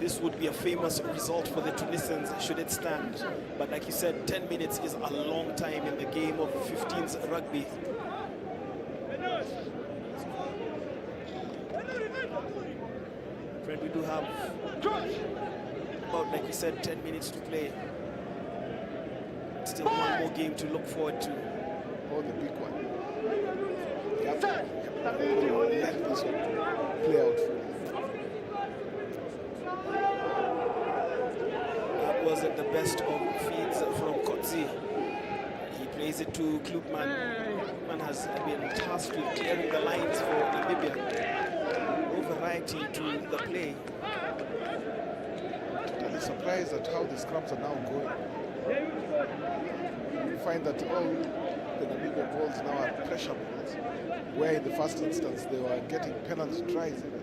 This would be a famous result for the Tunisians should it stand. But like you said, 10 minutes is a long time in the game of 15s rugby. Fred, we do have about, like you said, 10 minutes to play. Still one more game to look forward to. Oh, the big one. Let this one play out for you. That was at the best of feeds from Cote. He plays it to Klubman. Klubman has been tasked with clearing the lines for Namibia. No variety to the play. Totally surprised at how the scrums are now going. You find that all the Namibian balls now are pressure balls, where in the first instance they were getting penalty tries even.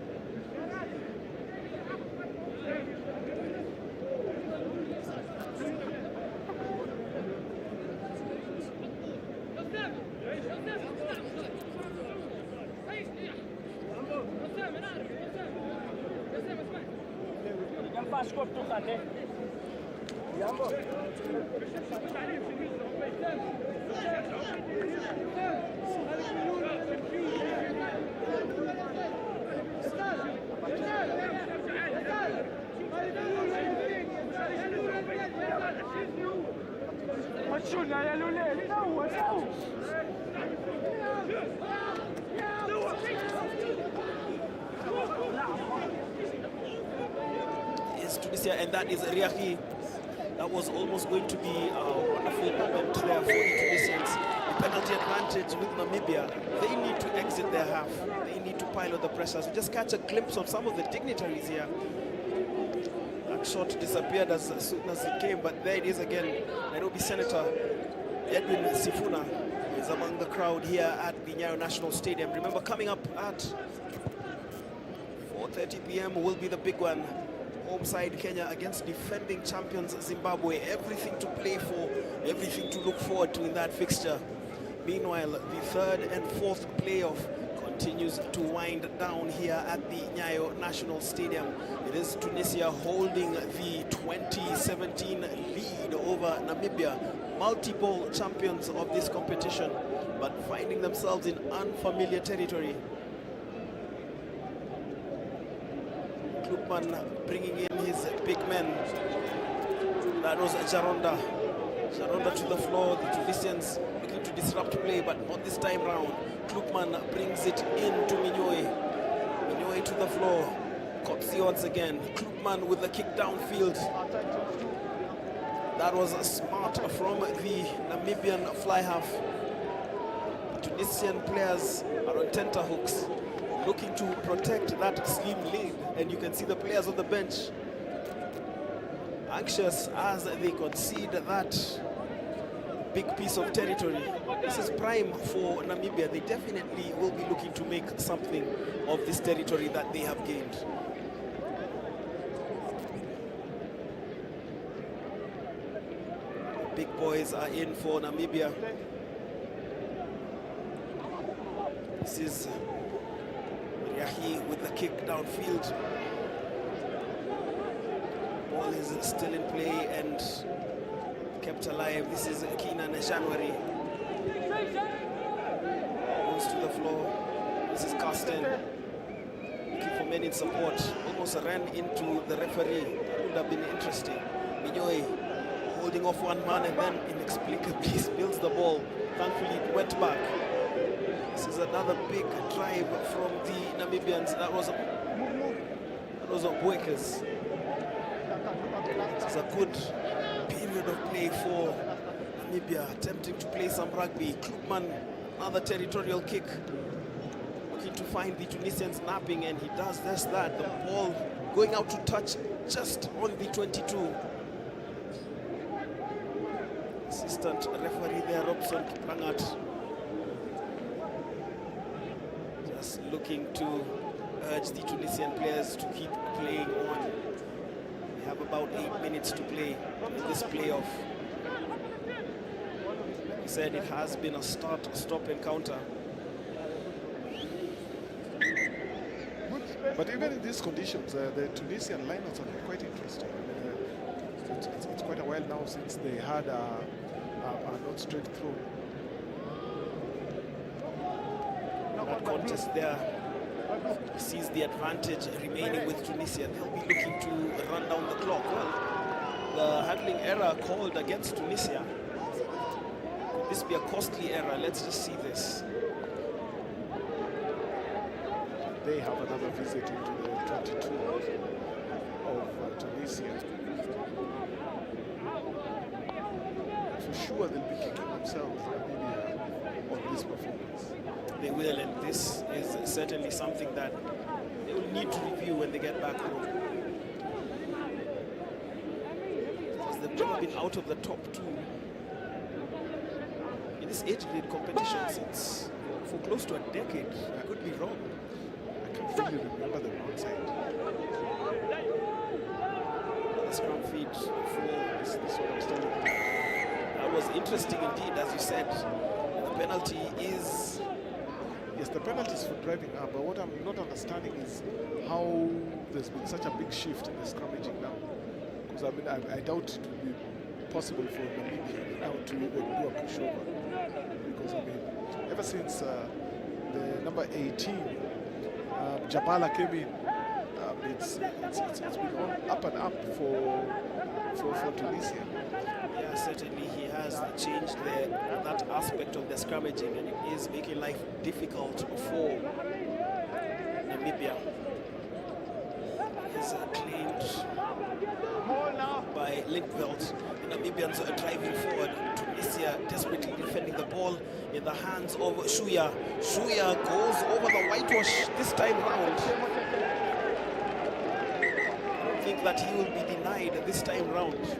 Is Tunisia, and that is Riahi. That was almost going to be a wonderful moment there for the Tunisians. The penalty advantage with Namibia. They need to exit their half. They need to pile on the pressures. We just catch a glimpse of some of the dignitaries here. That shot disappeared as soon as it came, but there it is again. Nairobi Senator Edwin Sifuna is among the crowd here at the Nyayo National Stadium. Remember, coming up at 4:30 p.m. will be the big one. Home side Kenya against defending champions Zimbabwe. Everything to play for, everything to look forward to in that fixture. Meanwhile, the third and fourth playoff continues to wind down here at the Nyayo National Stadium. It is Tunisia holding the 2017 lead over Namibia, multiple champions of this competition, but finding themselves in unfamiliar territory. Klubman bringing in his big men. That was Jaronda. Jaronda to the floor. The Tunisians looking to disrupt play, but not this time round. Klubman brings it in to Minyoy. Minyoy to the floor. Cote once again. Klubman with the kick downfield. That was smart from the Namibian fly half. Tunisian players are on tenterhooks, looking to protect that slim lead, and you can see the players on the bench anxious as they concede that big piece of territory. This is prime for Namibia. They definitely will be looking to make something of this territory that they have gained. The big boys are in for Namibia. This is Yahi with the kick downfield. Ball is still in play, and kept alive. This is Keenan January. Goes to the floor. This is Carsten. Looking for men in support. Almost ran into the referee. That would have been interesting. Minyoy holding off one man and then inexplicably spills the ball. Thankfully it went back. This is another big drive from the Namibians. That was Buekers. This is a good period of play for Namibia, attempting to play some rugby. Klubman, another territorial kick, looking to find the Tunisians napping, and he does just that. The ball going out to touch just on the 22. Assistant referee there, Robson Kiplangat, just looking to urge the Tunisian players to keep playing on. We have about 8 minutes to play in this playoff. He said it has been a start-stop encounter. But even in these conditions, the Tunisian lineups are quite interesting. It's quite a while now since they had a not straight through. That contest there sees the advantage remaining with Tunisia. They'll be looking to run down the clock. Well, the handling error called against Tunisia. Could this be a costly error? Let's just see this. They have another visit into the 22 of Tunisia. For sure they'll be kicking themselves on this performance. They will, and this is certainly something that they will need to review when they get back home. Because they've never been out of the top 2 in this age grade competition since for close to a decade. I could be wrong. I can't really remember the outside. The scrum feed for this is what I was telling you. That was interesting indeed, as you said. The penalty is... Yes, the penalty is for driving up, but what I'm not understanding is how there's been such a big shift in the scrummaging now. Because I mean, I doubt it will be possible for Namibia now to do a pushover. Because I mean, ever since the number 18, Jabala came in, it's been on up and up for Tunisia. Yeah, certainly he has changed that aspect of the scrummaging, and it is making life difficult for Namibia. He's claimed by Linkveld. The Namibians are driving forward. Tunisia desperately defending the ball in the hands of Shuya. Shuya goes over the whitewash this time round. I don't think that he will be denied this time round.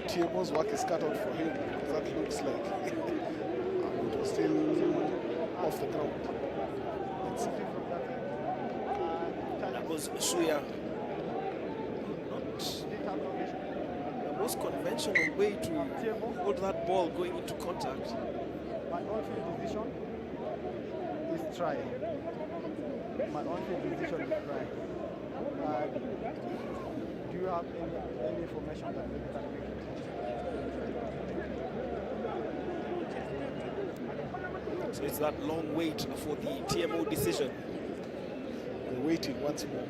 TMO's work is cut out for him, because that looks like it was still off the ground. Let's see. That was Shuya. Not the most conventional way to hold that ball going into contact. My on-field decision is try. My on-field decision is try. Do you have any information that maybe can make it? So it's that long wait for the TMO decision. We're waiting once more.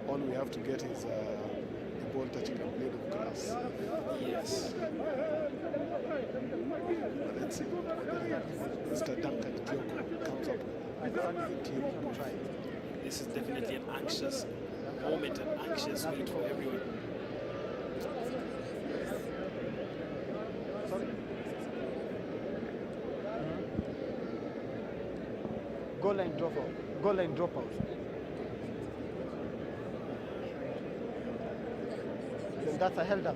All we have to get is a ball touching a blade of grass. Yes. Let's see. Mr. Duncan Kyoko comes up with the team try. This is definitely an anxious moment, an anxious wait for everyone. Goal line dropout. Goal line dropout. Then that's a held up.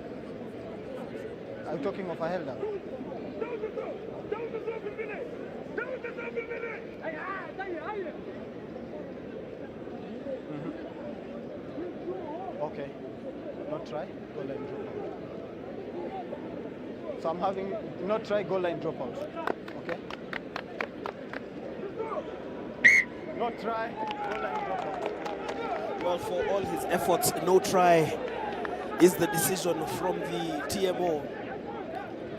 Are you talking of a held up? Okay. Not try, goal line dropout. So I'm having not try, goal line dropout. Okay? Not try, goal line dropout. Well, for all his efforts, no try is the decision from the TMO.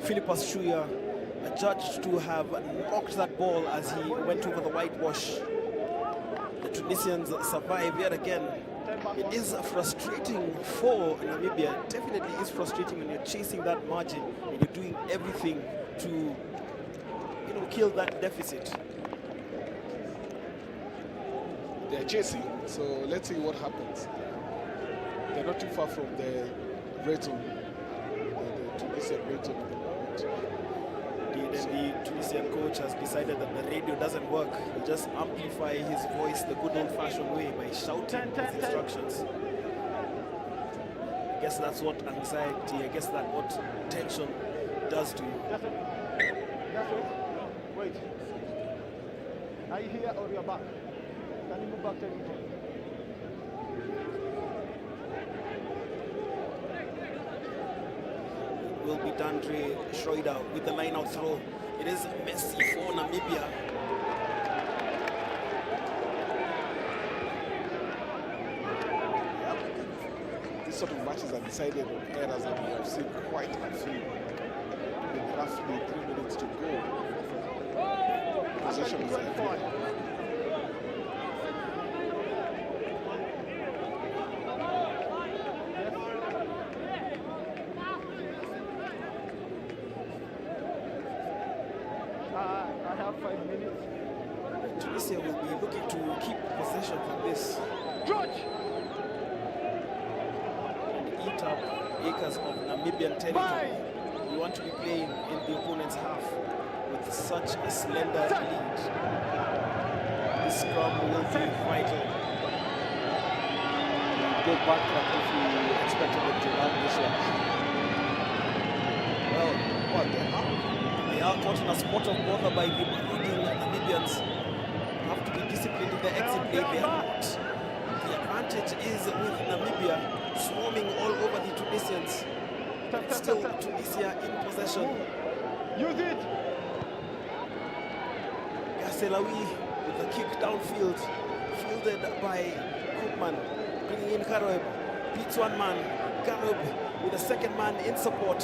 Philippus Shuya, judged to have knocked that ball as he went over the whitewash. The Tunisians survive yet again. It is frustrating for Namibia. It definitely is frustrating when you're chasing that margin and you're doing everything to, kill that deficit. They're chasing, so let's see what happens. They're not too far from the red zone, the Tunisian red zone at the moment. The Tunisian coach has decided that the radio doesn't work. He'll just amplify his voice the good old-fashioned way by shouting his instructions. I guess that's what anxiety, I guess that's what tension does to you. That's it. Wait. Are you here or you're back? Can you move back 10 meters? Will be Dandre Schroeder with the line out throw. It is messy for Namibia. These sort of matches are decided on errors, and we have seen quite a few with roughly 3 minutes to go. Possession is everywhere. I have 5 minutes. Tunisia will be looking to keep possession from this. George! And eat up acres of Namibian territory. We want to be playing in the opponent's half with such a slender lead. This scrum will be vital. Go bankrupt if you expected them to run this one. Well, what the hell? They are caught in a spot of bother by the marauding Namibians. Have to be disciplined in the exit play. They are not. The advantage is with Namibia swarming all over the Tunisians. But still Tunisia in possession. Use it! Gasselawi with the kick downfield, fielded by Koopman, bringing in Karoeb. Beats one man. Karoeb with a second man in support.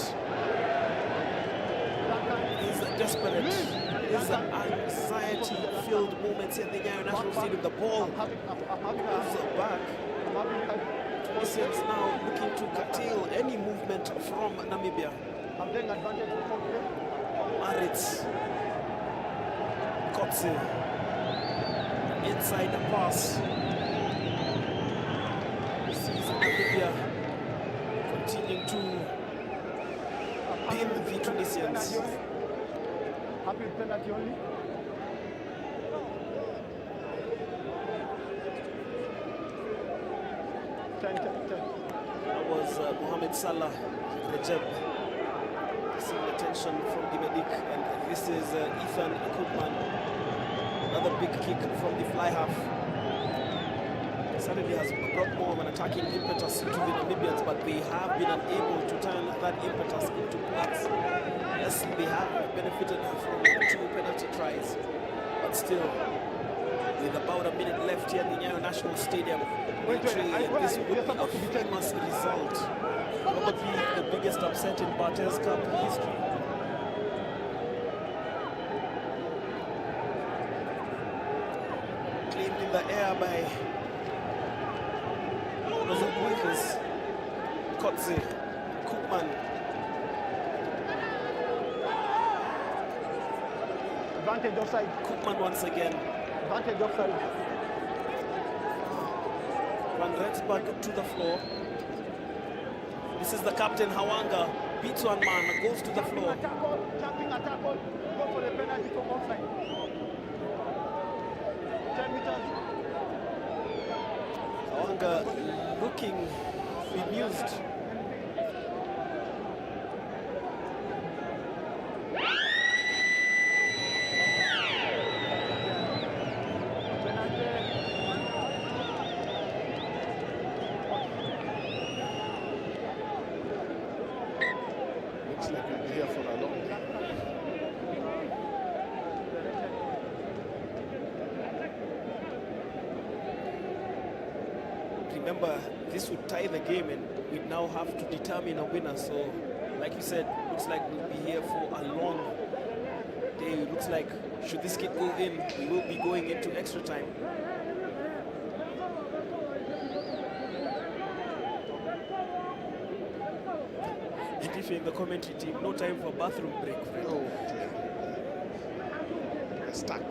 Is desperate. It is anxiety-filled moments in the Nyayo National Stadium. The ball goes back. Tunisians now looking to curtail any movement from Namibia. Maritz, Cote, inside the pass. Sees Namibia continuing to pin the Tunisians. Happy with penalty only? That was Mohamed Salah, Recep, seeing the tension from the medic, and this is Ethan Koopman. Another big kick from the fly half. Certainly has brought more of an attacking impetus to the Namibians, but they have been unable to turn that impetus into points. Yes, they have benefited from 2 penalty tries, but still, with about a minute left here in the Nyayo National Stadium, this would be a famous result. Probably the biggest upset in Barthes Cup history. Claimed in the air by Mozambiquez, Cote, Koopman. Advantage offside. Koopman once again. Advantage offside. Van Rensburg to the floor. This is the captain, Hawanga. Beats one man, goes to the floor. Jumping attack, go for the penalty from offside. 10 meters. Hawanga looking bemused. remember, this would tie the game, and we'd now have to determine a winner. So, like you said, looks like we'll be here for a long day. It looks like, should this kick go in, we will be going into extra time. And if you're in the commentary team, no time for bathroom break. Right? Oh, we're stuck.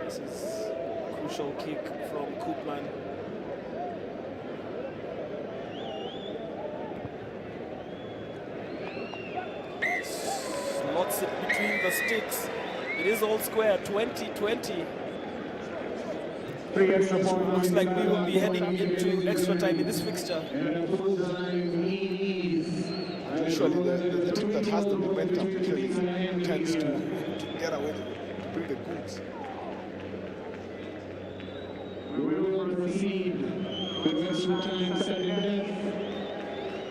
This is a crucial kick from Koopman. Slots it between the sticks. It is all square, 20-20. Looks like we will be heading into extra time in this fixture. Usually the team that has the momentum usually tends to get away, to bring the goods.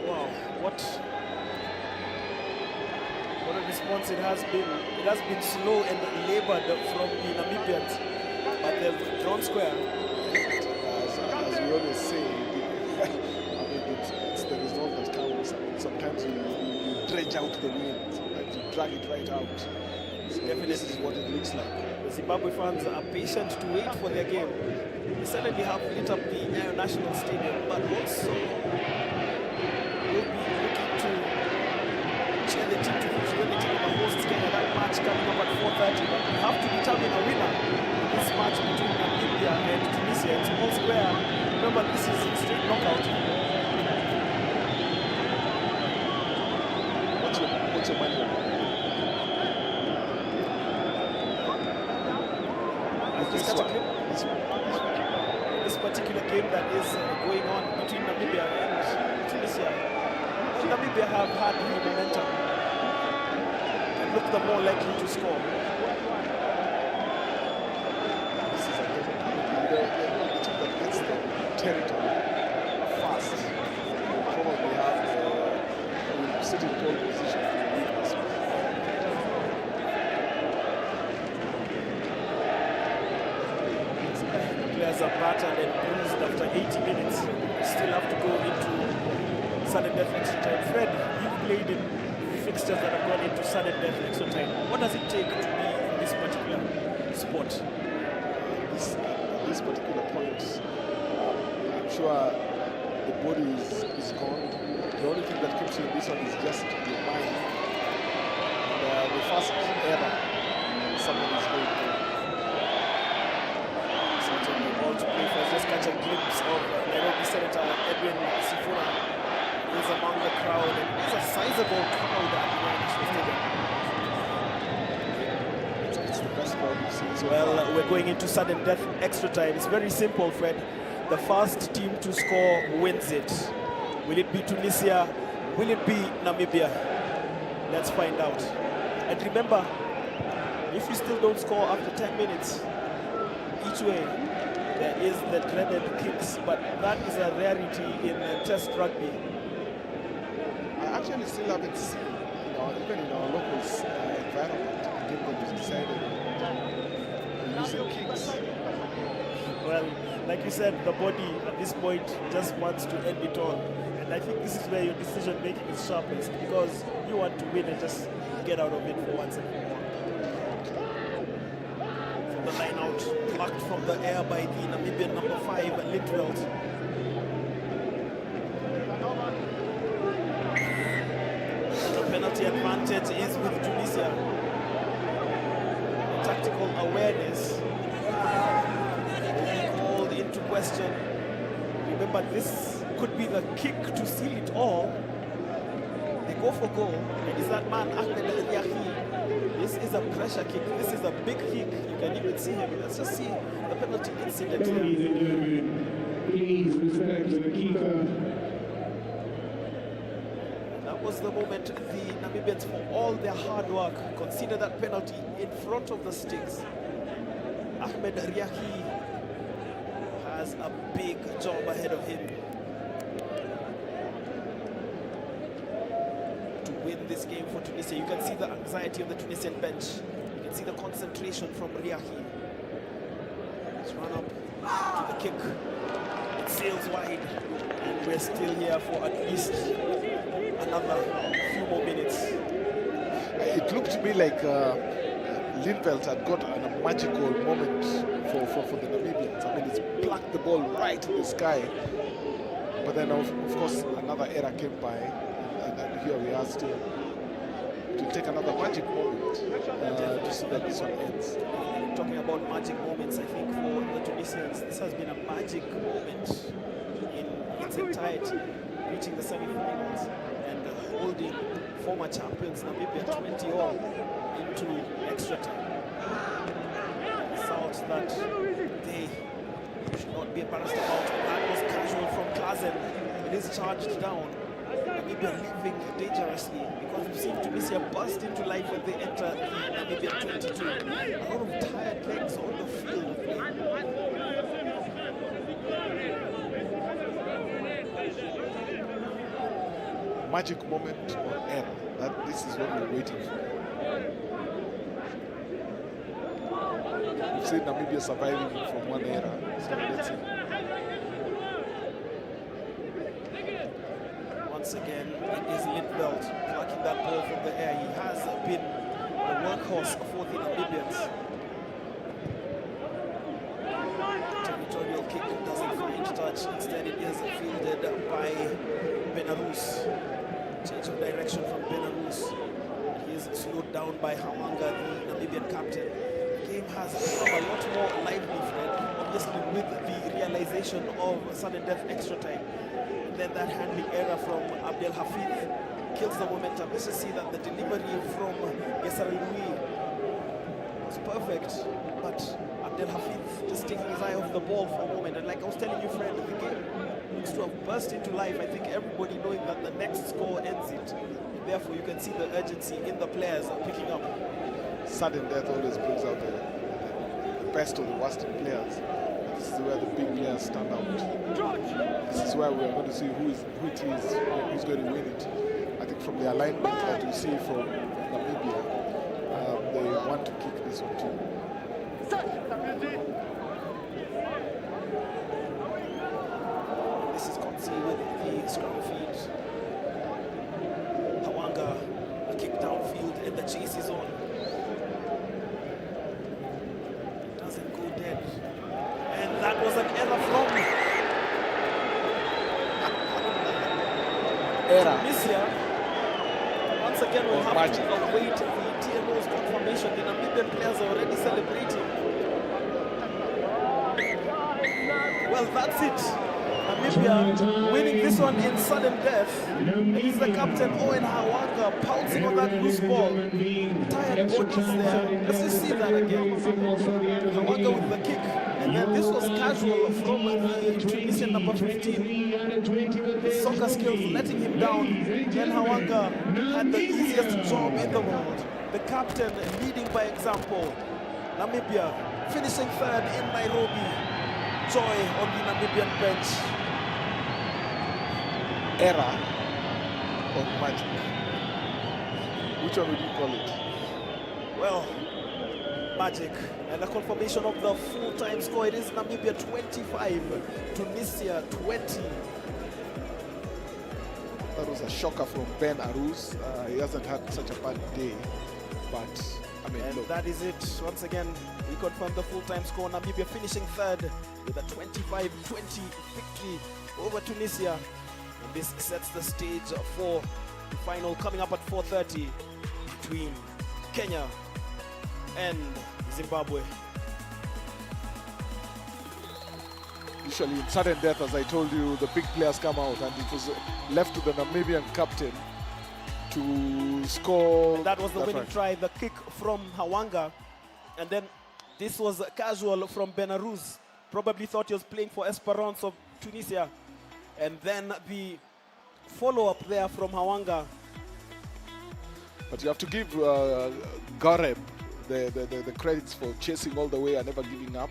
Wow, what a response it has been. It has been slow and labored from the Namibians, but they've drawn square. As we always say, it's the result that counts. Sometimes you dredge out the wind, sometimes you drag it right out. So definitely this is what it looks like. The Zimbabwe fans are patient to wait for their game. They certainly have lit up the Nyayo National Stadium, but also will be looking to cheer the team to unity in the host Kenya. That match coming up at 4:30. But we have to determine a winner in this match between Namibia and Tunisia. It's all square. Remember, this is a straight knockout. What's your money on? This particular game that is going on between Namibia and Tunisia. Namibia have had the momentum and look the more likely to score. This is the team that gets the territory fast. Will probably will sit in pole position for the weakness. Players are battered and bruised after 80 minutes. Still have to go into sudden death extra time. Fred, you've played in fixtures that have gone into sudden death extra time. What does it take to be in this particular sport? This particular point, I'm sure the body is gone. The only thing that keeps you in this one is just your mind. And the first error someone is going to. Certainly all to play for. Just catch a glimpse of Nairobi Senator Edwin Sifuna is among the crowd, and it's a sizable crowd at the Nyayo National Stadium. It's the best crowd we've seen so Well, far. we're going into sudden death extra time. It's very simple, Fred. The first team to score wins it. Will it be Tunisia? Will it be Namibia? Let's find out. And remember, if you still don't score after 10 minutes, each way, there is the dreaded kicks, but that is a rarity in test rugby. I actually still haven't seen, even in our local environment, a game that was decided using kicks. Well, like you said, the body at this point just wants to end it all. And I think this is where your decision making is sharpest, because you want to win and just get out of it for once and for all. From the line out, plucked from the air by the Namibian number 5, Lindveld. The penalty advantage is with Tunisia. Tactical awareness called into question. Remember, this could be the kick to seal it all. They go for goal, and is that man Ahmed Riahi? This is a pressure kick. This is a big kick. You can even see him. Let's just see the penalty incident here. Please respect the keeper. That was the moment the Namibians, for all their hard work, consider that penalty in front of the sticks. Ahmed Riahi has a big job ahead of him to win this game for Tunisia. You can see the anxiety on the Tunisian bench. You can see the concentration from Riahi. Let's run up to the kick. It sails wide, and we're still here for at least another few more minutes. It looked to me like Lindveld had got a magical moment for the Namibians. I mean, it's plucked the ball right in the sky. But then, of course, another error came by, and here we are still. It will take another magic moment to see that this one ends. Talking about magic moments, I think for the Tunisians, this has been a magic moment in its entirety, reaching the semi-finals and holding former champions Namibia 20-all into extra time. Results that they should not be embarrassed about. That was casual from Klazen. It is charged down. Namibia living dangerously because we've seen Tunisia burst into life when they enter the Namibia 22. A lot of tired legs on the field of play. Magic moment or error. This is what we're waiting for. We've seen Namibia surviving from one era. So let's see. Once again, it is Lindveld plucking that ball from the air. He has been the workhorse for the Namibians. Territorial kick doesn't find touch. Instead, it is fielded by Belarus. Change of direction from Belarus. He is slowed down by Hawanga, the Namibian captain. The game has become a lot more lively, Fred, obviously with the realization of sudden death extra time. Then that handling error from Abdel Hafid kills the momentum. Let's just see that the delivery from Gesarelui was perfect, but Abdel Hafid just taking his eye off the ball for a moment. And like I was telling you, Fred, the game looks to have burst into life. I think everybody knowing that the next score ends it. And therefore, you can see the urgency in the players picking up. Sudden death always brings out the best of the worst in players. This is where the big players stand out. This is where we are going to see who's going to win it. I think from the alignment that you see from Namibia, they want to kick this one too. This is Cote with the scrum feed. Hawanga, a kick downfield, and the chase is on. Doesn't go dead. And that was an error from Tunisia. Once again, we'll have to await the TMO's confirmation. The Namibian players are already celebrating. Well, that's it. Namibia winning this one in sudden death. It is the captain, Owen Hawanga, pouncing on that loose ball. Tired bodies there. Let's just see that again. Hawanga with the kick. And then this was casual from the Tunisian number 15. His soccer skills letting him down. Then Hawanga had the easiest job in the world. The captain leading by example. Namibia finishing third in Nairobi. Joy on the Namibian bench. Error or magic? Which one would you call it? Well, magic. And a confirmation of the full-time score. It is Namibia 25, Tunisia 20. That was a shocker from Ben Arous. He hasn't had such a bad day, but I mean, and look. that is it. Once again, we confirm the full-time score. Namibia finishing third with a 25-20 victory over Tunisia. And this sets the stage for the final coming up at 4:30 between Kenya and Zimbabwe. Usually in sudden death, as I told you, the big players come out, and it was left to the Namibian captain to score. And that was the winning try, the kick from Hawanga. And then this was casual from Benarous. Probably thought he was playing for Esperance of Tunisia. And then the follow-up there from Hawanga. But you have to give Gareb the credits for chasing all the way and never giving up.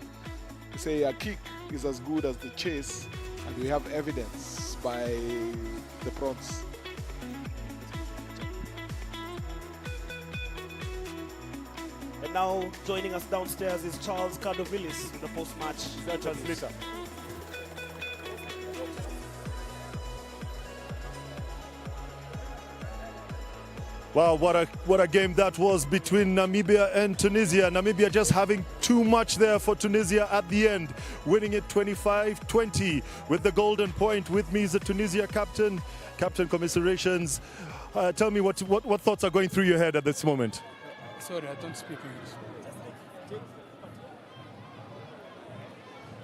They say a kick is as good as the chase, and we have evidence by the prawns. And now joining us downstairs is Charles Cardovillis with the post-match translator. Wow, what a game that was between Namibia and Tunisia. Namibia just having too much there for Tunisia at the end, winning it 25-20 with the golden point. With me is the Tunisia captain. Captain, commiserations. Tell me what thoughts are going through your head at this moment. Sorry, I don't speak English.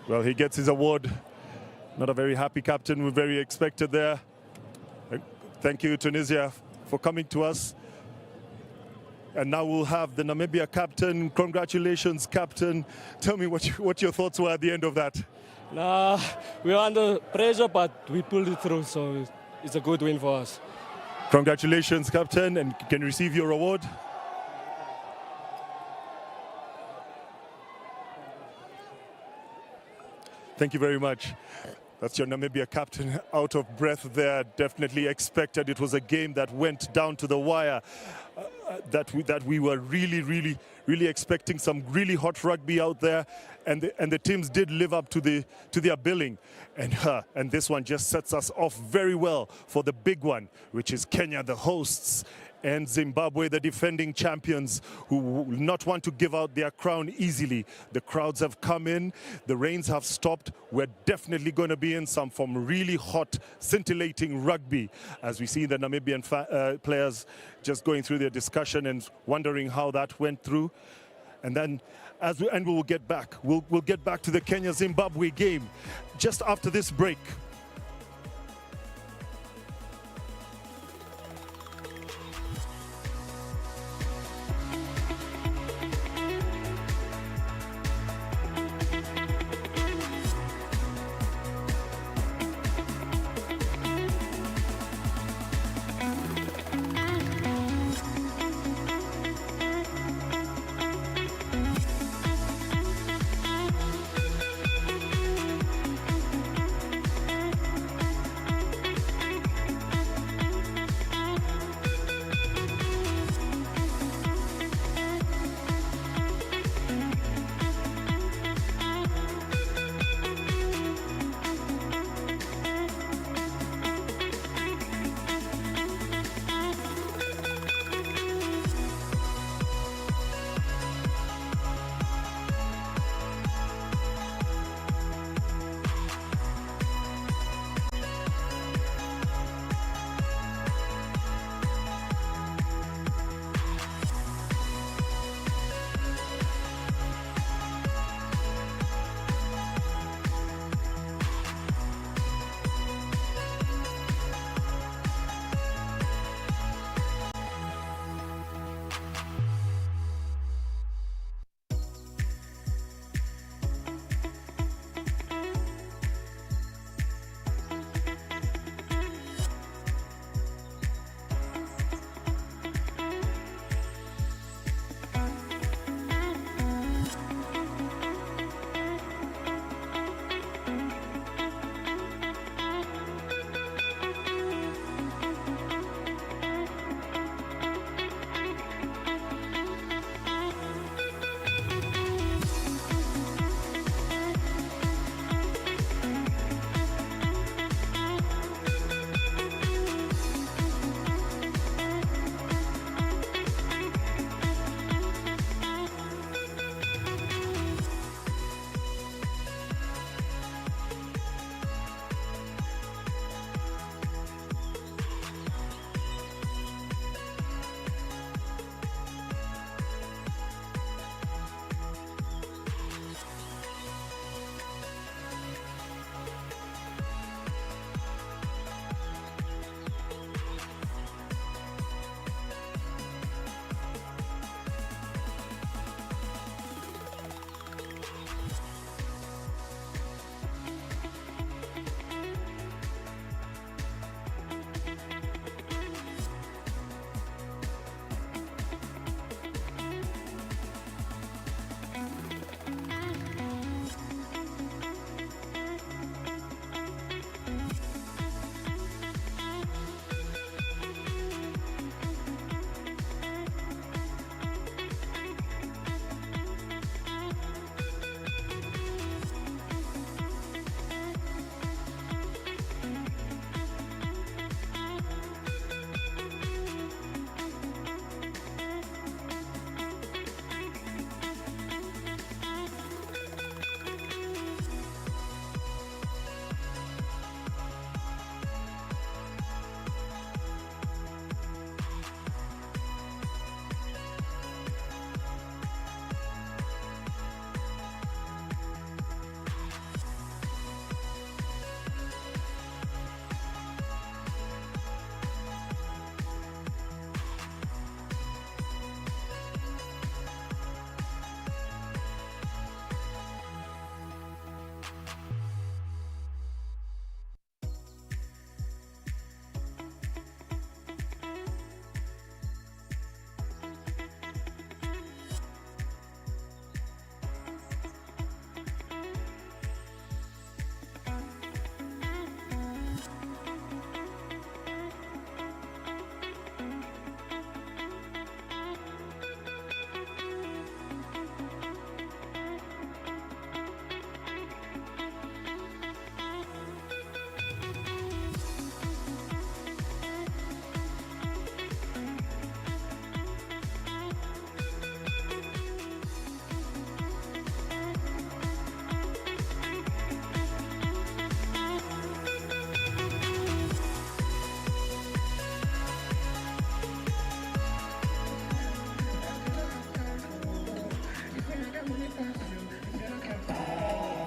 Well, he gets his award. Not a very happy captain. We're very expected there. Thank you, Tunisia, for coming to us. And now we'll have the Namibia captain. Congratulations, captain. Tell me what your thoughts were at the end of that. Nah, we were under pressure, but we pulled it through, so it's a good win for us. Congratulations, captain, and you can receive your award. Thank you very much. That's your Namibia captain, out of breath there. Definitely expected. It was a game that went down to the wire. That we were really expecting some really hot rugby out there, and the teams did live up to their billing, and this one just sets us off very well for the big one, which is Kenya, the hosts, and Zimbabwe, the defending champions, who will not want to give out their crown easily. The crowds have come in, the rains have stopped. We're definitely going to be in some from really hot, scintillating rugby, as we see the Namibian players just going through their discussion and wondering how that went through. And then, we will get back. We'll get back to the Kenya-Zimbabwe game just after this break.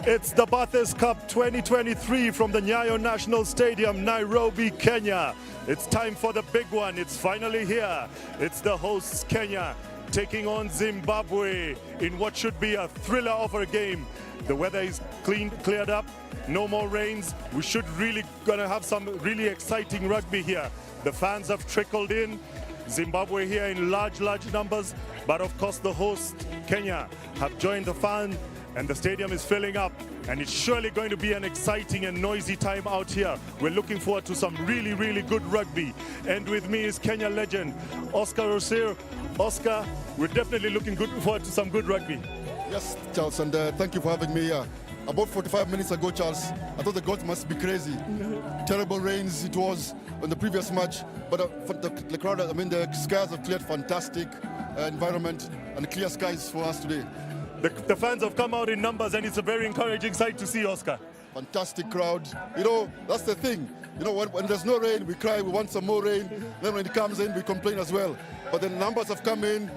It's the Barthes Cup 2023 from the Nyayo National Stadium, Nairobi, Kenya. It's time for the big one. It's finally here. It's the hosts, Kenya, taking on Zimbabwe in what should be a thriller of a game. The weather is cleared up, no more rains. We should really gonna have some really exciting rugby here. The fans have trickled in. Zimbabwe here in large numbers, but of course the host, Kenya, have joined the fan, and the stadium is filling up, and it's surely going to be an exciting and noisy time out here. We're looking forward to some really good rugby. And with me is Kenya legend, Oscar Rosir. Oscar, we're definitely looking forward to some good rugby. Yes, Charles, and thank you for having me here. About 45 minutes ago, Charles, I thought the gods must be crazy. Terrible rains it was on the previous match, but the crowd, I mean, the skies have cleared, fantastic environment and clear skies for us today. The fans have come out in numbers, and it's a very encouraging sight to see, Oscar. Fantastic crowd. You know, that's the thing. You know, when there's no rain, we cry, we want some more rain. Then when it comes in, we complain as well. But the numbers have come in.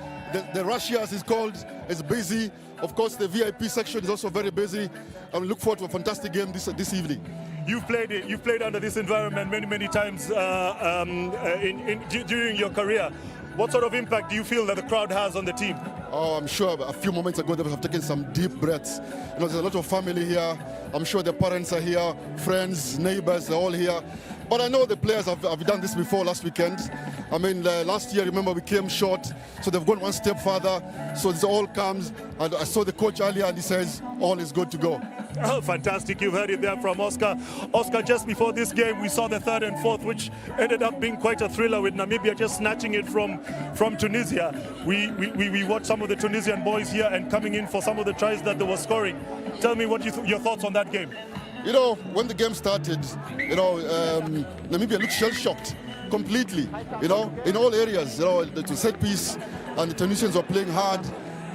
The Russia, as it's called, is busy. Of course, the VIP section is also very busy. And we look forward to a fantastic game this evening. You've played under this environment many times during your career. What sort of impact do you feel that the crowd has on the team? Oh, I'm sure a few moments ago they have taken some deep breaths. You know, there's a lot of family here. I'm sure their parents are here, friends, neighbors, they're all here. But I know the players have done this before last weekend. I mean, last year, remember, we came short, so they've gone one step further. So this all comes, and I saw the coach earlier, and he says, all is good to go. Oh, fantastic. You've heard it there from Oscar. Oscar, just before this game, we saw the third and fourth, which ended up being quite a thriller with Namibia just snatching it from Tunisia. We watched some of the Tunisian boys here and coming in for some of the tries that they were scoring. Tell me what your thoughts on that game. You know, when the game started, you know, Namibia looked shell-shocked completely, you know, in all areas. You know, the set piece, and the Tunisians were playing hard.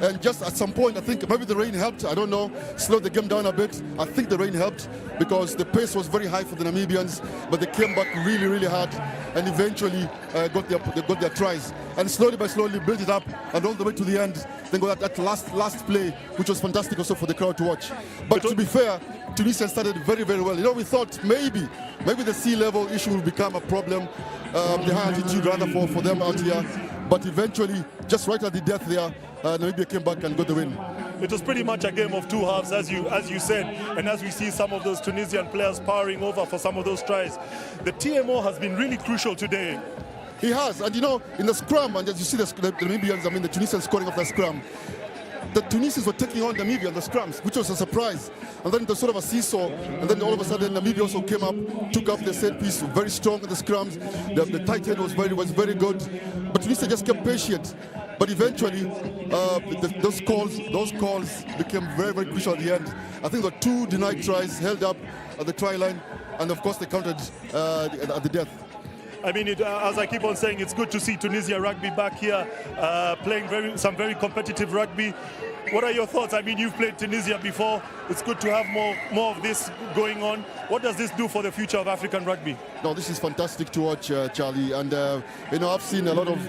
And just at some point, I think maybe the rain helped. I don't know, slowed the game down a bit. I think the rain helped because the pace was very high for the Namibians, but they came back really hard and eventually got their tries. And slowly by slowly built it up, and all the way to the end, then got that last play, which was fantastic also for the crowd to watch. But to be fair, Tunisia started very well. You know, we thought maybe the sea level issue will become a problem, the high altitude rather for them out here. But eventually, just right at the death there, Namibia came back and got the win. It was pretty much a game of two halves, as you said, and as we see some of those Tunisian players powering over for some of those tries. The TMO has been really crucial today. He has, and you know, in the scrum, and as you see the Namibians, I mean the Tunisians scoring off the scrum, the Tunisians were taking on Namibia in the scrums, which was a surprise. And then it was sort of a seesaw, and then all of a sudden Namibia also came up, took up the set piece, very strong in the scrums. The tight head was very good, but Tunisia just kept patient. But eventually, those calls became very crucial at the end. I think the two denied tries held up at the try line, and of course they counted at the death. I mean, as I keep on saying, it's good to see Tunisia rugby back here, playing some very competitive rugby. What are your thoughts? I mean, you've played Tunisia before. It's good to have more of this going on. What does this do for the future of African rugby? No, this is fantastic to watch, Charlie. And, you know, I've seen a lot of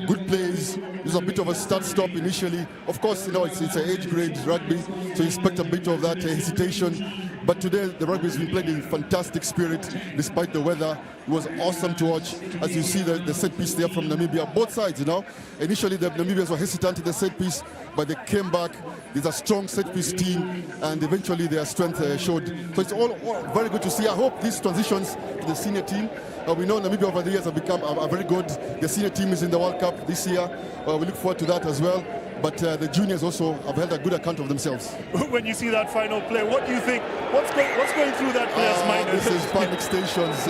good plays. There's a bit of a start-stop initially. Of course, you know, it's an age-grade rugby, so you expect a bit of that hesitation. But today, the rugby has been played in fantastic spirit, despite the weather. It was awesome to watch. As you see the set piece there from Namibia, both sides, you know. Initially, the Namibians were hesitant in the set piece, but they came back. There's a strong set piece team, and eventually their strength showed. So it's all very good to see. I hope this transitions to the senior team. We know Namibia over the years have become a very good. The senior team is in the World Cup this year. We look forward to that as well. But the juniors also have held a good account of themselves. When you see that final play, what do you think? What's going through that player's mind? This is panic stations,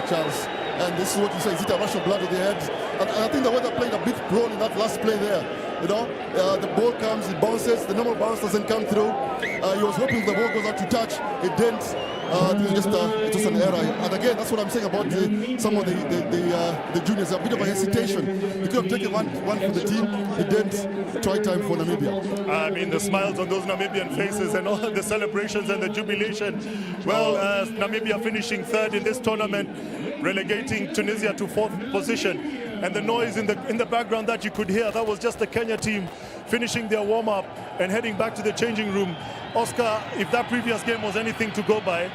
Charles. And this is what you say, is it a rush of blood to the head? And I think the weather played a big role in that last play there. You know, the ball comes, it bounces, the normal bounce doesn't come through. He was hoping the ball goes out to touch, it didn't. It was just an error. And again, that's what I'm saying about some of the juniors. A bit of a hesitation. He could have taken one for the team. He didn't. Try time for Namibia. I mean, the smiles on those Namibian faces and all the celebrations and the jubilation. Well, Namibia finishing third in this tournament, relegating Tunisia to fourth position. and the noise in the background that you could hear, that was just the Kenya team finishing their warm-up and heading back to the changing room. Oscar, if that previous game was anything to go by,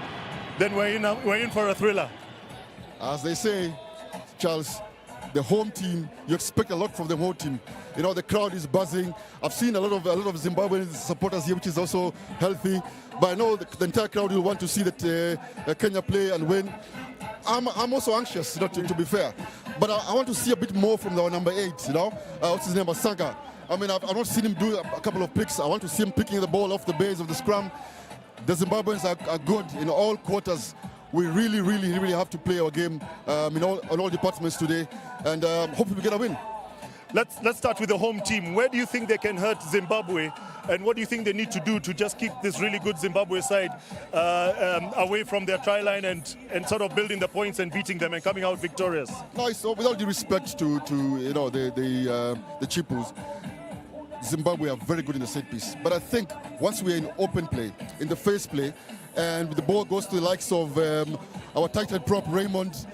then we're in for a thriller. As they say, Charles, the home team, you expect a lot from the home team. You know, the crowd is buzzing. I've seen a lot of Zimbabwean supporters here, which is also healthy. But I know the entire crowd will want to see that Kenya play and win. I'm also anxious, you know, to be fair. But I want to see a bit more from our number 8, you know. What's his name, Asanga. I mean, I've not seen him do a couple of picks. I want to see him picking the ball off the base of the scrum. The Zimbabweans are good in all quarters. We really have to play our game in all departments today, and hopefully we get a win. Let's start with the home team. Where do you think they can hurt Zimbabwe, and what do you think they need to do to just keep this really good Zimbabwe side away from their try line and sort of building the points and beating them and coming out victorious? No, so with all due respect to you know the Chipus, Zimbabwe are very good in the set piece. But I think once we're in open play, in the face play, and the ball goes to the likes of our tight head prop Raymond,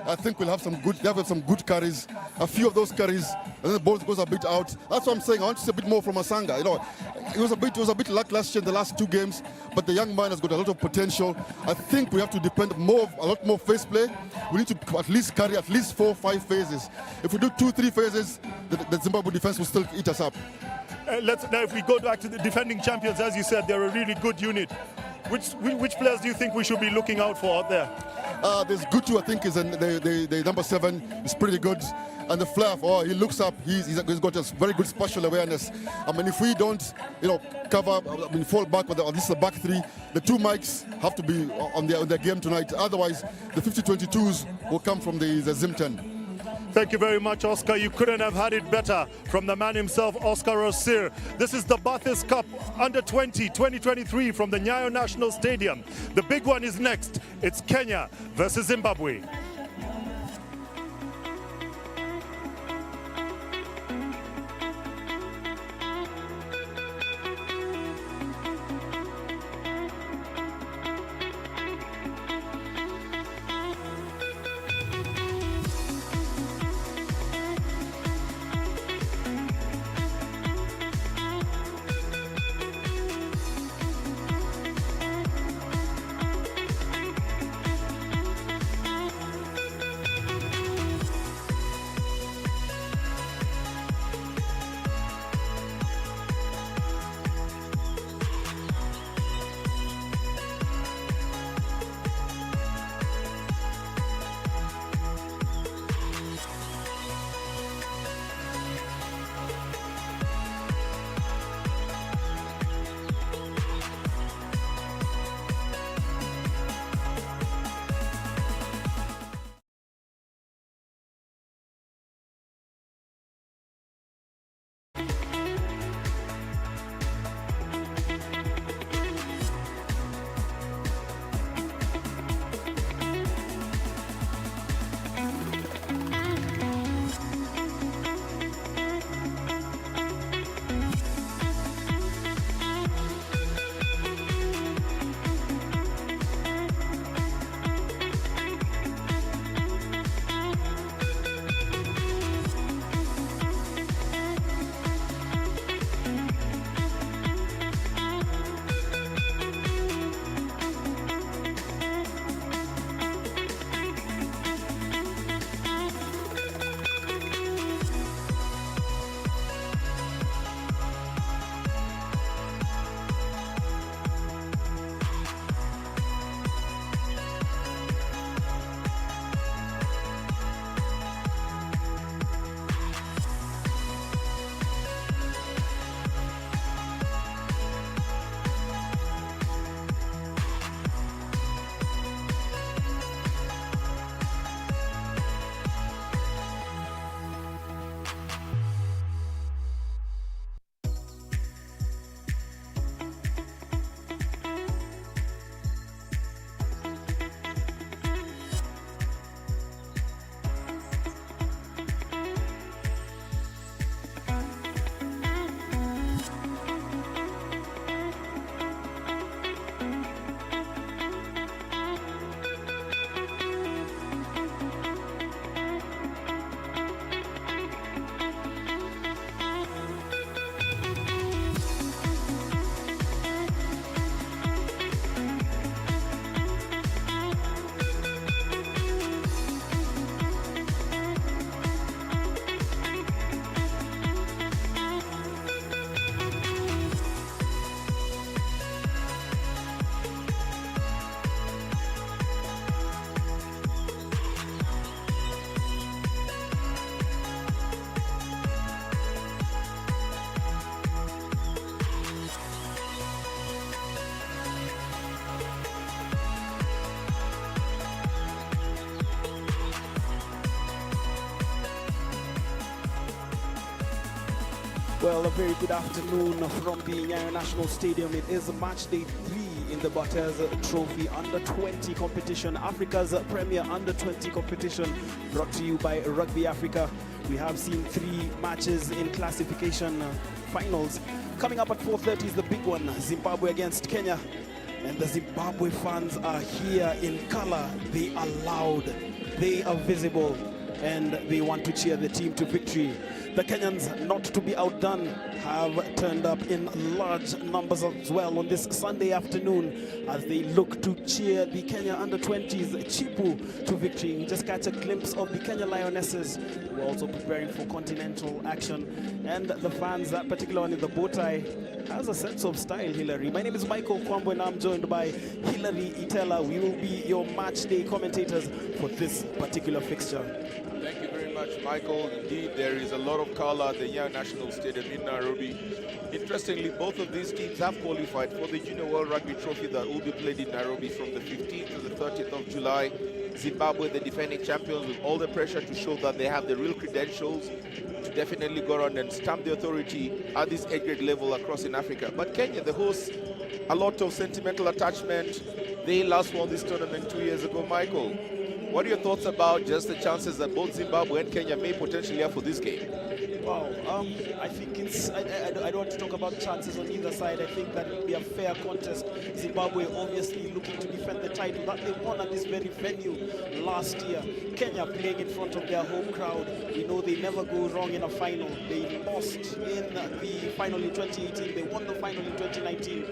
I think we'll have some good carries. A few of those carries, and then the ball goes a bit out. That's what I'm saying. I want to see a bit more from Asanga. You know, it was a bit lackluster in the last 2 games, but the young man has got a lot of potential. I think we have to depend a lot more face play. We need to at least carry at least 4 or 5 phases. If we do 2 or 3 phases, the Zimbabwe defense will still eat us up. Now, if we go back to the defending champions, as you said, they're a really good unit. Which players do you think we should be looking out for out there? There's Gutu, I think, is the number 7. Is pretty good. And the Flav, he looks up. He's got a very good spatial awareness. I mean, if we don't, you know, cover, fall back with at least the back 3, the 2 mics have to be on their game tonight. Otherwise, the 50-22s will come from the Zim 10. Thank you very much, Oscar. You couldn't have had it better from the man himself, Oscar Osir. This is the Barthes Cup Under 20 2023 from the Nyayo National Stadium. The big one is next. It's Kenya versus Zimbabwe. Well, a very good afternoon from the Nyayo National Stadium. It is match day 3 in the Barthes Trophy Under-20 competition, Africa's premier Under-20 competition, brought to you by Rugby Africa. We have seen 3 matches in classification finals. Coming up at 4:30 is the big one, Zimbabwe against Kenya. And the Zimbabwe fans are here in color. They are loud, they are visible, and they want to cheer the team to victory. The Kenyans, not to be outdone, have turned up in large numbers as well on this Sunday afternoon as they look to cheer the Kenya Under-20s Chipu to victory. We just catch a glimpse of the Kenya Lionesses, who are also preparing for continental action. And the fans, that particular one in the bow tie, has a sense of style, Hilary. My name is Michael Kwambo and I'm joined by Hilary Itela. We will be your match day commentators for this particular fixture. Thank you very much, Michael. Indeed, there is a lot of color at the Nyayo National Stadium in Nairobi. Interestingly, both of these teams have qualified for the Junior World Rugby Trophy that will be played in Nairobi from the 15th to the 30th of July. Zimbabwe, the defending champions, with all the pressure to show that they have the real credentials to definitely go around and stamp the authority at this age-grade level across in Africa. But Kenya, the hosts, a lot of sentimental attachment. They last won this tournament 2 years ago, Michael. What are your thoughts about just the chances that both Zimbabwe and Kenya may potentially have for this game? Wow, I think it's, I don't want to talk about chances on either side. I think that it will be a fair contest. Zimbabwe obviously looking to defend the title that they won at this very venue last year. Kenya playing in front of their home crowd. We know they never go wrong in a final. They lost in the final in 2018. They won the final in 2019.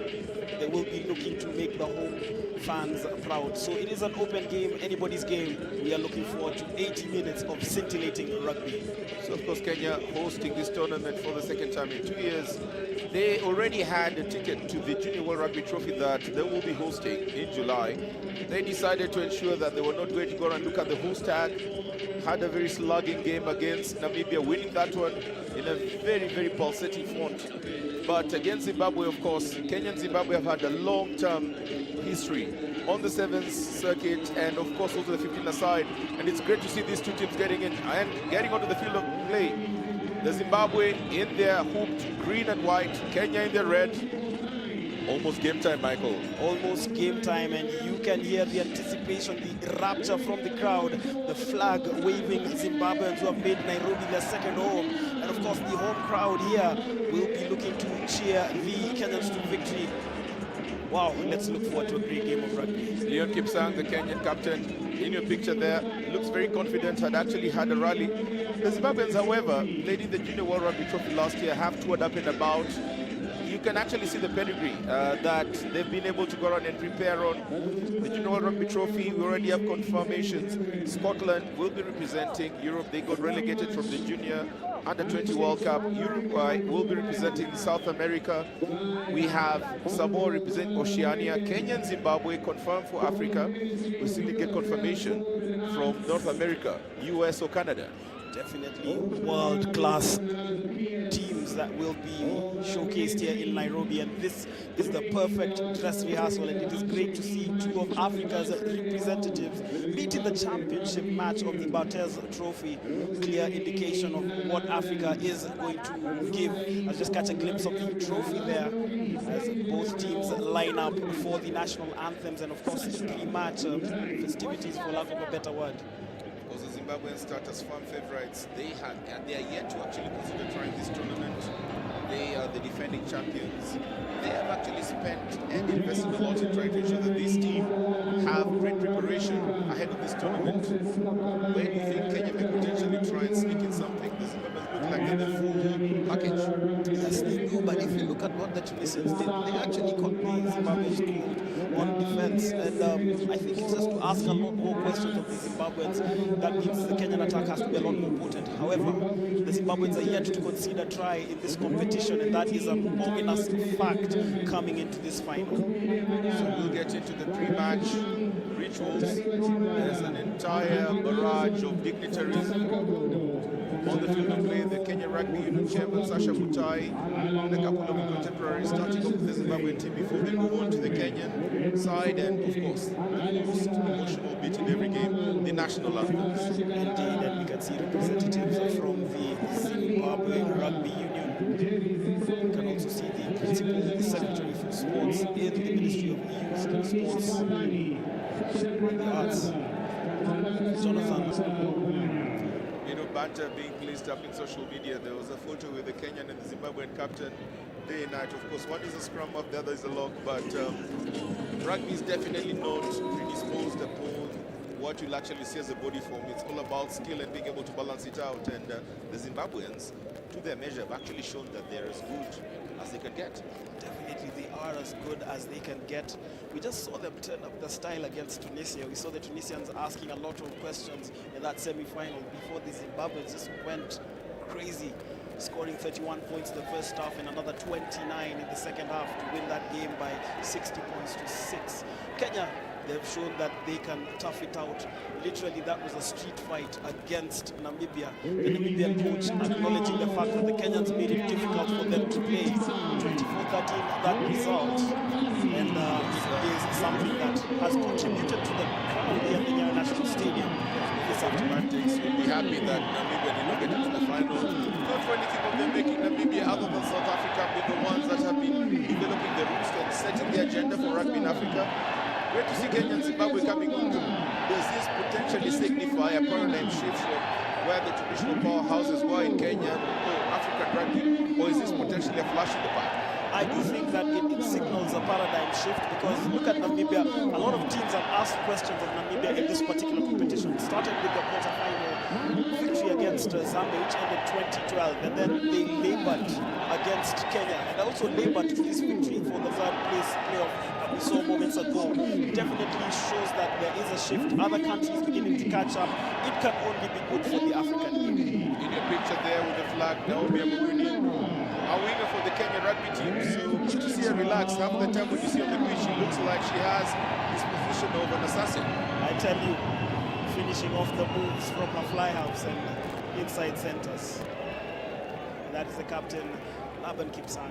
They will be looking to make the home fans proud. So it is an open game, anybody's game. We are looking forward to 80 minutes of scintillating rugby. So of course Kenya hosting this tournament for the second time in 2 years. They already had a ticket to the Junior World Rugby Trophy that they will be hosting in July. They decided to ensure that they were not going to go and look at the host tag. Had a very slugging game against Namibia, winning that one in a very, very pulsating font. But against Zimbabwe, of course, Kenya and Zimbabwe have had a long-term history on the 7th circuit and of course also the 15 aside, and it's great to see these two teams getting in and getting onto the field of play. The Zimbabwe in their hooped green and white, Kenya in their red. Almost game time, Michael. Almost game time, and you can hear the anticipation, the rapture from the crowd, the flag waving Zimbabweans who have made Nairobi their second home. And of course the home crowd here will be looking to cheer the Kenyans to victory. Wow, let's look forward to a great game of rugby. Leon Kipsang, the Kenyan captain, in your picture there, looks very confident, had actually had a rally. The Zimbabweans, however, played in the Junior World Rugby Trophy last year, have toured up and about. You can actually see the pedigree that they've been able to go around and prepare on. The Junior World Rugby Trophy, we already have confirmations. Scotland will be representing Europe. They got relegated from the Junior Under-20 World Cup. Uruguay will be representing South America. We have Samoa representing Oceania. Kenya and Zimbabwe confirmed for Africa. We still get confirmation from North America, US or Canada. Definitely world-class teams that will be showcased here in Nairobi, and this is the perfect dress rehearsal, and it is great to see 2 of Africa's representatives meet in the championship match of the Barthes Trophy. Clear indication of what Africa is going to give. I'll just catch a glimpse of the trophy there as both teams line up for the national anthems and of course the pre-match festivities, for lack of a better word. Because the Zimbabwean start as firm favourites. They are yet to actually consider trying this tournament. They are the defending champions. They have actually spent and invested a lot in trying to ensure that this team have great preparation ahead of this tournament. Where do you think Kenya may potentially try and sneak in something? The Zimbabweans look like they're the full package. Yes, they do, but if you look at what the Tunisians did, they actually caught the Zimbabweans cold on defense. And I think it's just to ask a lot more questions of the Zimbabweans. That means the Kenyan attack has to be a lot more potent. However, the Zimbabweans are yet to consider a try in this competition, and that is an ominous fact coming into this final. So we'll get into the pre-match rituals. There's an entire barrage of dignitaries on the field of play. The Kenya Rugby Union chairman Sasha Mutai and a couple of contemporaries starting off with the Zimbabwean team before they move on to the Kenyan side, and of course the most emotional bit in every game, the national anthems. Indeed, and we can see representatives from the Zimbabwe Rugby Union You can also see the principal secretary for sports in the Ministry of Youth, Sports and the Arts, Jonathan. You know, banter being placed up in social media. There was a photo with the Kenyan and the Zimbabwean captain day and night. Of course, one is a scrum up, the other is a lock, but rugby is definitely not predisposed upon what you'll actually see as a body form. It's all about skill and being able to balance it out, and the Zimbabweans, to their measure, have actually shown that they're as good as they can get. Definitely, they are as good as they can get. We just saw them turn up the style against Tunisia. We saw the Tunisians asking a lot of questions in that semi-final before the Zimbabweans just went crazy, scoring 31 points in the first half and another 29 in the second half to win that game by 60 points to 6. Kenya, they've shown that they can tough it out. Literally, that was a street fight against Namibia. The Namibian coach acknowledging the fact that the Kenyans made it difficult for them to play. 24-13, that result. And is something that has contributed to the crowd here at the Nyayo National Stadium. This Semantics will be happy that Namibia did not get into the final. Not for anything of them making Namibia other than South Africa with the ones that have been developing the roots and setting the agenda for rugby in Africa. Great to see Kenya and Zimbabwe coming on. Does this potentially signify a paradigm shift from where the traditional powerhouses were in Kenya or African rugby, or is this potentially a flash in the pan? I do think that it signals a paradigm shift, because look at Namibia. A lot of teams have asked questions of Namibia in this particular competition. It started with the quarterfinal victory against Zambia, which ended 2012, and then they labored against Kenya, and also labored to this victory for the third place playoff that we saw moments ago. It definitely shows that there is a shift. Other countries beginning to catch up. It can only be good for the African game. In your picture there with the flag, Naomi Amuguni, a winger for the Kenya rugby team. So good to see her relaxed. Half the time when you see on the pitch, she looks like she has this position of an assassin. I tell you, finishing off the moves from her fly halves and inside centers. That is the captain, Laban Kipsang.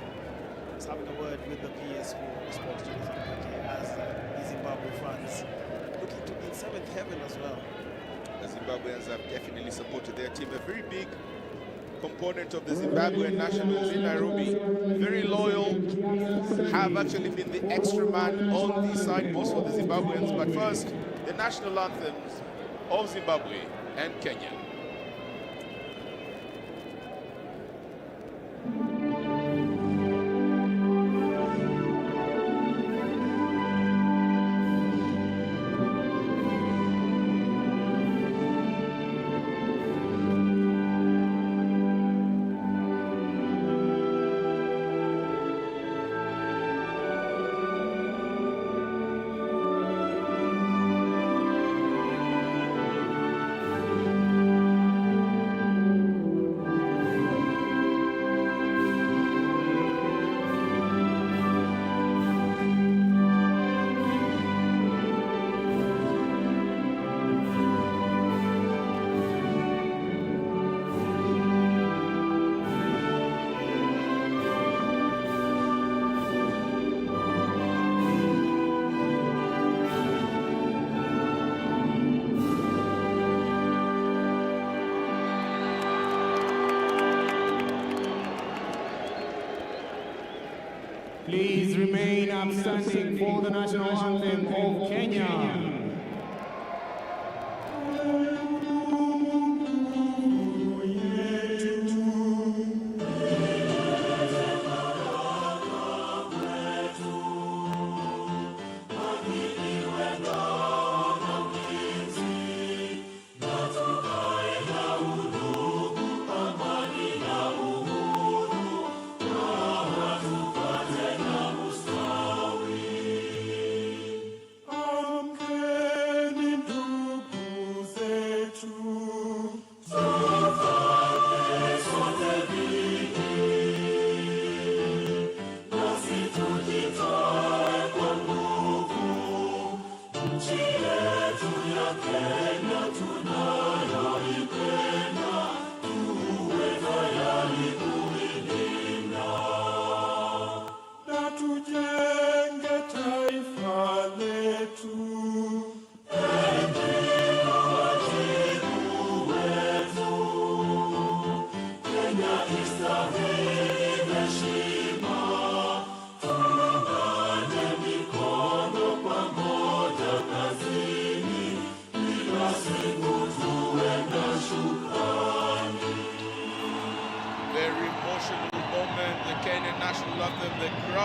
He's having a word with the PS for Sports Jonathan Cote as the Zimbabwe fans looking to be in seventh heaven as well. The Zimbabweans have definitely supported their team. A very big component of the Zimbabwean nationals in Nairobi. Very loyal, have actually been the extra man on the signpost for the Zimbabweans. But first, the national anthems of Zimbabwe and Kenya. Please remain upstanding for the national anthem of Kenya. Amkeni ndugu zetu.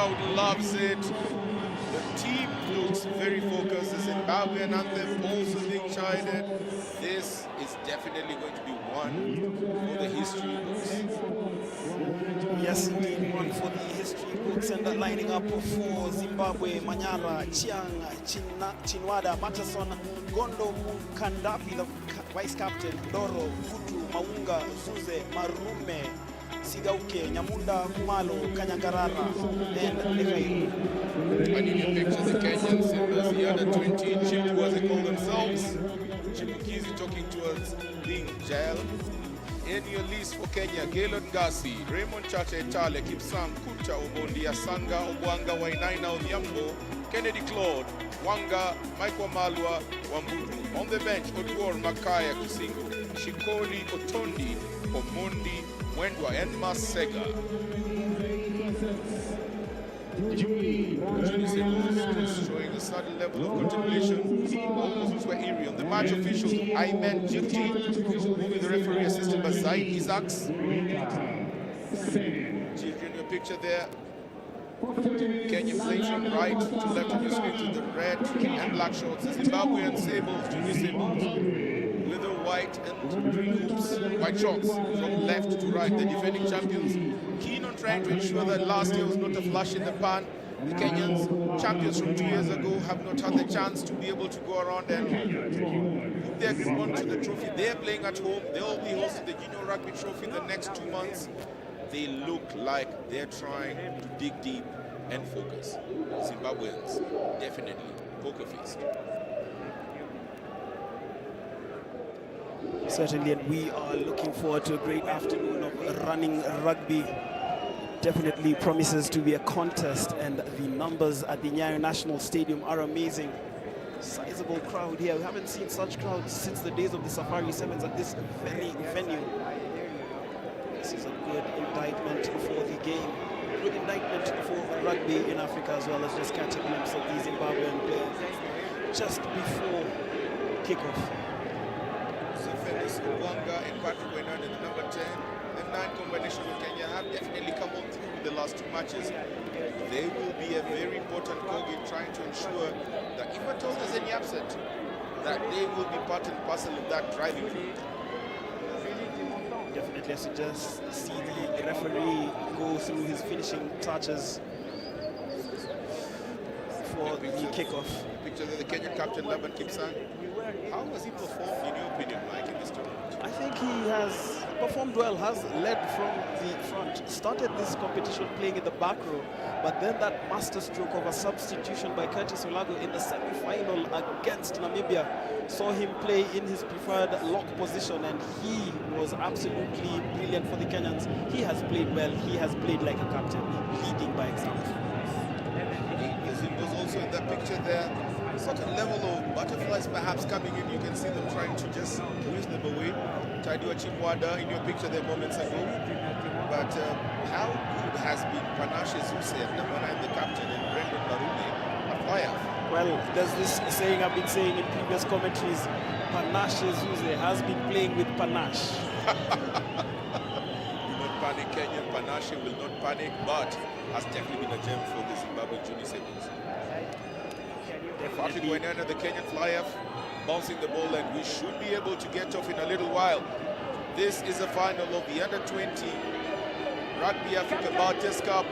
crowd loves it. The team looks very focused. The Zimbabwean anthem also being chided. This is definitely going to be one for the history books. Yes, indeed, one for the history books. And lining up for Zimbabwe, Manyara, Chiang, Chinwada, Matterson, Gondo, Kandapi, the vice captain, Doro, Gutu, Maunga, Zuze, Marume, Sigauke, Nyamunda, Kumalo, Kanyangarara, and Lekai. And in your picture, the Kenyans in the under-20 Chipu, as they call themselves. Chipukizi talking towards being jailed. In your list for Kenya, Gaylord Ngasi, Raymond Chacha Etale, Kipsang, Kucha, Obondi, Asanga, Obwanga, Wainaina, Odhiambo, Kennedy Claude, Wanga, Michael Malwa, Wambudu. On the bench, Oduor, Makaya, Kisingo, Shikoli, Otondi, Omondi, Wendwa, and Masega. Showing a certain level of contemplation. Almost were eerie on the match officials. Ayman Jifti, moving the referee, assisted by Zaid Isaacs. Jifti in your picture there. Kenya playing from right to left on your screen to the red and black shorts. The Zimbabwean sables, junior sables, with the white and green hoops, white shorts from left to right. The defending champions keen on trying to ensure that last year was not a flash in the pan. The Kenyans, champions from 2 years ago, have not had the chance to be able to go around and put their grip onto the trophy. They're playing at home. They'll be hosting the Junior Rugby Trophy in the next 2 months. They look like they're trying to dig deep and focus. Zimbabweans, definitely poker faced. Certainly, and we are looking forward to a great afternoon of running rugby. Definitely promises to be a contest, and the numbers at the Nyayo National Stadium are amazing. Sizable crowd here. We haven't seen such crowds since the days of the Safari Sevens at this very venue. This is a good indictment for the game. Good indictment for rugby in Africa, as well as just catch a glimpse of these Zimbabwean players just before kickoff. Zefenis Wanga and Patrick Wenan in the number 10. The 9 combination of Kenya have definitely come on through with the last 2 matches. They will be a very important cog in trying to ensure that if at all there's any upset, that they will be part and parcel of that driving group. Definitely, I should just see the referee go through his finishing touches for the kickoff. Picture of the Kenyan captain, Laban Kipsang. How has he performed, in your opinion, Mike, in this tournament? I think he has performed well, has led from the front. Started this competition playing in the back row, but then that masterstroke of a substitution by Curtis Olago in the semi-final against Namibia saw him play in his preferred lock position, and he was absolutely brilliant for the Kenyans. He has played well. He has played like a captain, leading by example. He was also in that picture there. Certain level of butterflies perhaps coming in. You can see them trying to just whisk them away. Taidiwa Chimwada in your picture there moments ago. But how good has been Panache Zuse, number 9, the captain, and Brendan Marume at fire? Well, there's this saying I've been saying in previous commentaries, Panache Zuse has been playing with panache. Do not panic, Kenyan. Panache will not panic, but has definitely been a gem for the Zimbabwe Junior Sables. Patrick Wenana, the Kenyan fly-off, bouncing the ball, and we should be able to get off in a little while. This is the final of the Under-20 Rugby Africa Barthes Cup.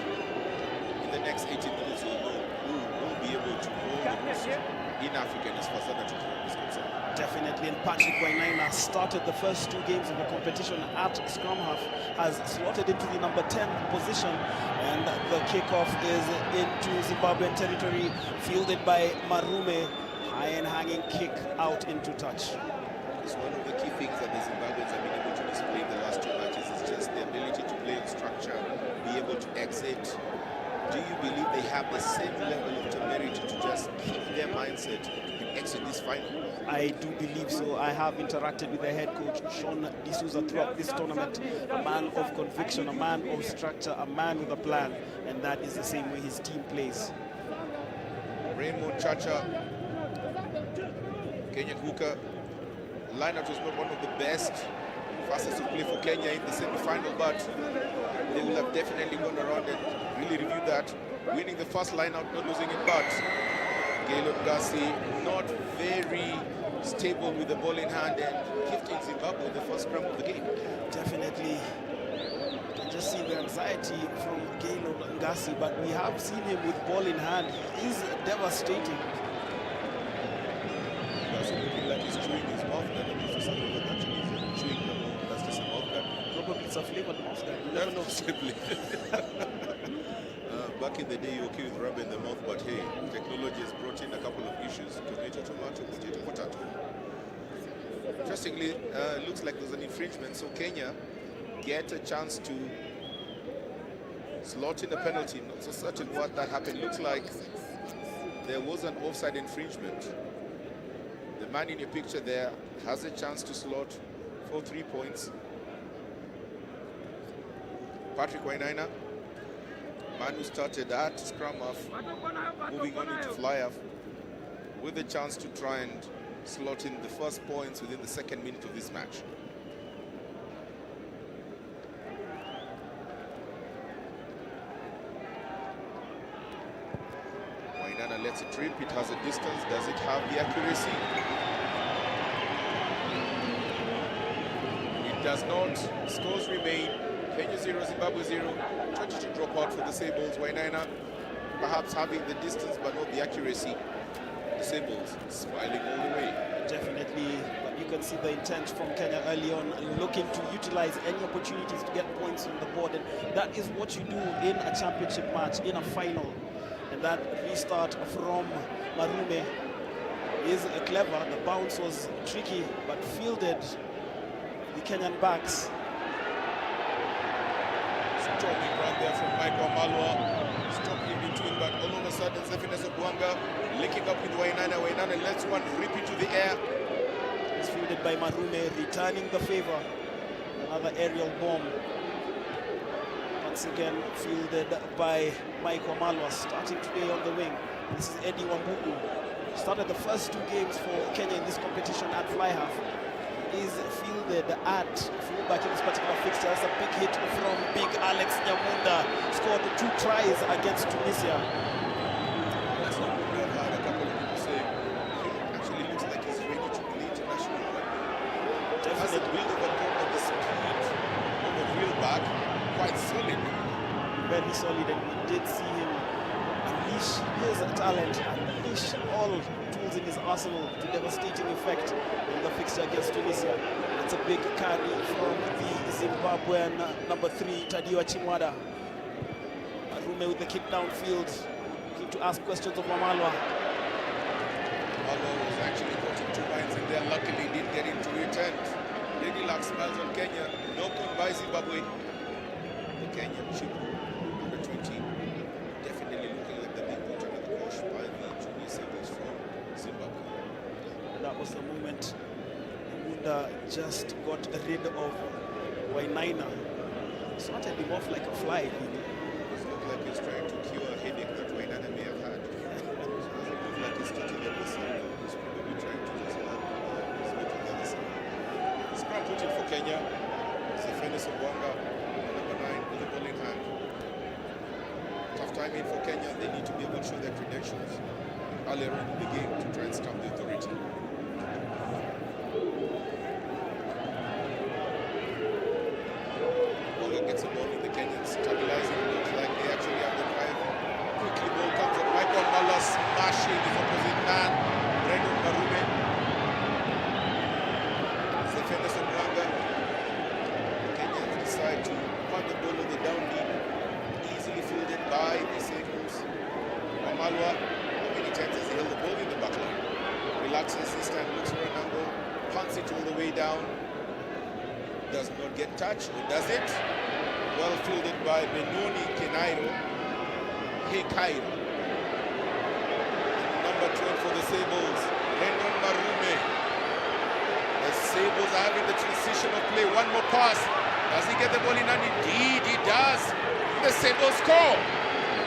In the next 18 minutes, we'll know who will be able to roll the most in Africa as far as Under-20 is concerned. Definitely, and Patrick Wainaina started the first 2 games of the competition at scrum half, has slotted into the number 10 position, and the kickoff is into Zimbabwean territory, fielded by Marume. High and hanging kick out into touch. It's one of the key things that the Zimbabweans have been able to display in the last 2 matches is just the ability to play in structure, be able to exit. Do you believe they have the same level of temerity to just keep their mindset and exit this final? I do believe so. I have interacted with the head coach, Sean D'Souza, throughout this tournament. A man of conviction, a man of structure, a man with a plan, and that is the same way his team plays. Raymond Chacha, Kenyan hooker. Lineup was not one of the best, fastest to play for Kenya in the semi-final, but they will have definitely gone around and really reviewed that. winning the first line out, not losing it, but Gaylord Gassi not very stable with the ball in hand and gifting Zimbabwe the first scrum of the game. Definitely. You can just see the anxiety from Gaylord Ngasi, but we have seen him with ball in hand. He is devastating. Ngasi looking like he's chewing his mouth guard. I'm not sure that actually he's chewing the mouth. That's just a mouth guard. Probably it's a flavored mouth guard. You never know. Possibly. Back in the day, you were okay with rubber in the mouth, but hey, technology has brought in a couple of issues. Tomato, tomato, potato, potato. Interestingly, looks like there's an infringement, so Kenya get a chance to slot in a penalty. Not so certain what that happened. Looks like there was an offside infringement. The man in your picture there has a chance to slot for 3 points. Patrick Wainaina, man who started at scrum half, moving on into fly half, with a chance to try and slot in the first points within the second minute of this match. Wainaina lets it rip. It has a distance. Does it have the accuracy? It does not. Scores remain. Kenya 0, Zimbabwe 0. 22 drop out for the Sables. Wainaina perhaps having the distance but not the accuracy. The Sables smiling all the way. Definitely, but you can see the intent from Kenya early on, looking to utilize any opportunities to get points on the board, and that is what you do in a championship match, in a final. And that restart from Marume is clever. The bounce was tricky, but fielded the Kenyan backs. Storming run there from Michael Malwa. Stopped in between, but all of a sudden, Zephines Obwanga linking up with Wainaina. Wainaina lets one rip into the air. It's fielded by Marume, returning the favor. Another aerial bomb. Once again, fielded by Michael Malwa, starting today on the wing. This is Eddie Wambugu. Started the first 2 games for Kenya in this competition at fly half. Is fielded at fullback in this particular fixture. That's a big hit from big Alex Nyamunda. Scored 2 tries against Tunisia. That's not what we've had a couple of people say. He actually looks like he's ready to play international rugby. Has a build of a ball on the speed of a real back. Quite solid. Very solid, and we did see him unleash his talent, unleash all tools in his arsenal to devastating effect in the fixture against Tunisia. It's a big carry from the Zimbabwean number 3, Tadiwa Chimwada. Arume with the kick downfield, looking to ask questions of Mamalwa. Mamalwa was actually caught in 2 lines in there. Luckily, didn't get into return. Lady Luck smiles on Kenya. Knocked on by Zimbabwe. The Kenyan chip, number 20, definitely looking like the big put under the cosh by the junior Sables from Zimbabwe. That was the moment Munda just got rid of Wainaina. Started him off like a fly. It looked like he's trying to cure a headache that Wainaina may have had. It doesn't look like he's touching the other side. He's probably trying to just his way to the other side. Scrum put in for Kenya. Zephines Obwanga, number 9, with the ball in hand. Tough time in for Kenya. They need to be able to show their credentials earlier on in the game to try and stamp the authority. Obwanga gets a ball in the Kenyans, stabilizing. Looks like they actually have the drive. Quickly, ball comes up. Michael Malwa smashing his opposite man, Brandon Marume. Zephines Obwanga. Kenyans decide to punt the ball on the down deep, easily fielded by the Sables. Mamalwa, how many times has he held the ball in the back line? Relaxes this time, looks for an angle, punts it all the way down. Does not get touched, or does it? Well fielded by Benoni Kenairo. Hekairo. Number 12 for the Sables, Brandon Marume. The Sables are having the transition of play. One more pass. Does he get the ball in? And indeed he does. The Sables score.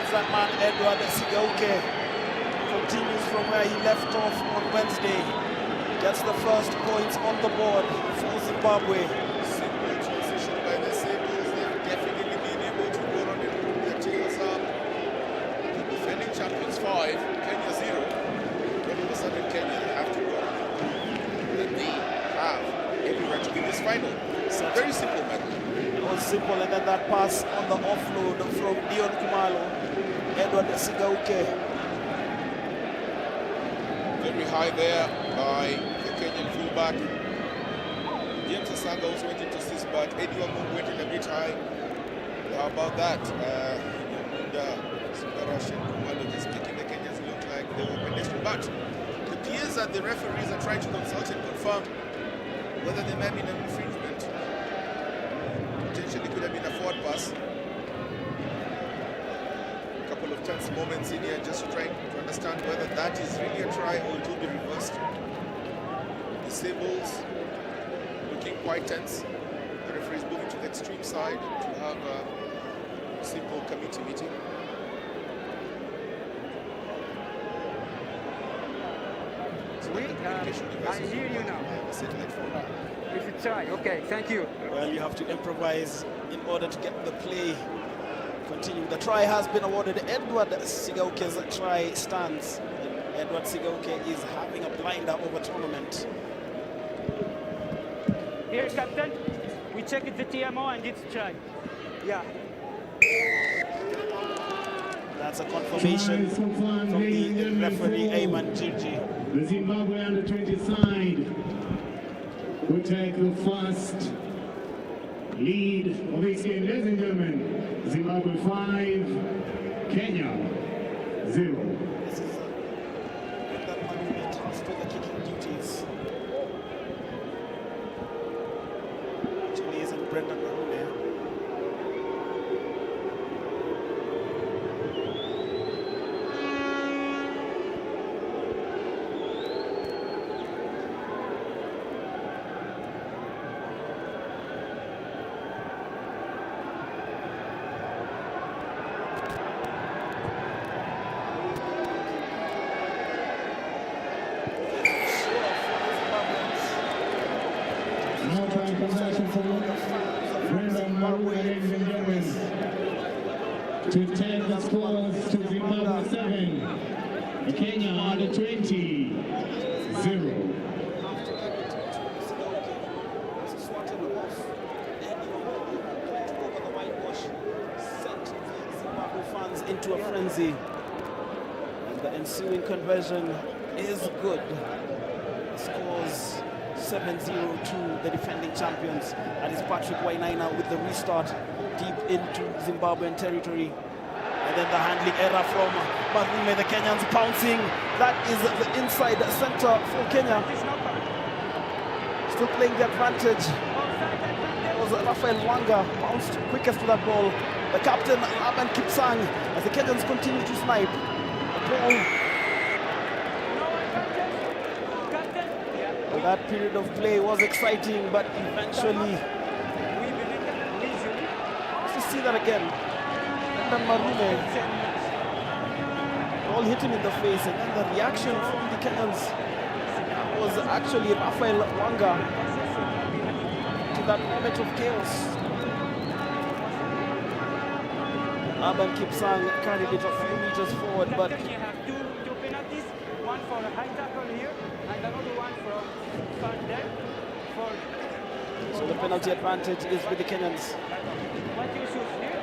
That man Edward Sigauke continues from where he left off on Wednesday. Gets the first points on the board for Zimbabwe. Simple transition by the Sables. They've definitely been able to go on and put their tails up. simple, and then that pass on the offload from Dion Kumalo, Edward Sigauke. Very high there by the Kenyan fullback. James Asanga also went into assist, but Eddie Wamungu went in a bit high. How about that? Sundarash and Kumalo just making the Kenyans look like they were pedestrian. But the peers and the referees are trying to consult and confirm whether there may have been an infringement. Potentially could have been a forward pass. A couple of tense moments in here just trying to understand whether that is really a try or it will be reversed. Disables looking quite tense. The referee is moving to the extreme side to have a simple committee meeting. So I hear you now. It's a try. Okay, thank you. Well, you have to improvise in order to get the play continuing. The try has been awarded. Edward Sigauke's try stands. Edward Sigauke is having a blinder over tournament. Here, Captain. We checked the TMO and it's try. Yeah. That's a confirmation from the referee, Ayman Jirji. The Zimbabwe under-20 side will take the first lead of this game. Ladies and gentlemen, Zimbabwe 5, Kenya 0. This is Brendan Marume tasked with the kicking duties. Actually, isn't Brendan Marume? To take the scores to Zimbabwe 7, Kenya under 20 0. Zimbabwe fans into a frenzy, and the ensuing conversion is good. Scores 7-0 to the defending champions. That is Patrick Wainaina with the restart deep into Zimbabwean territory. And then the handling error from Marume, the Kenyans pouncing. That is the inside center for Kenya. Still playing the advantage. It was Rafael Wanga bounced quickest to that ball. The captain, Laban Kipsang, as the Kenyans continue to snipe. The ball. Well, that period of play was exciting, but eventually, let's just see that again. Brendan Marume, all hit him in the face, and then the reaction from the Kenyans was actually Rafael Wanga to that moment of chaos. Laban Kipsang carried it a few meters forward, but You have two penalties, one for a high tackle here, and another one from front there. so the penalty advantage is with the Kenyans. What you shoot here?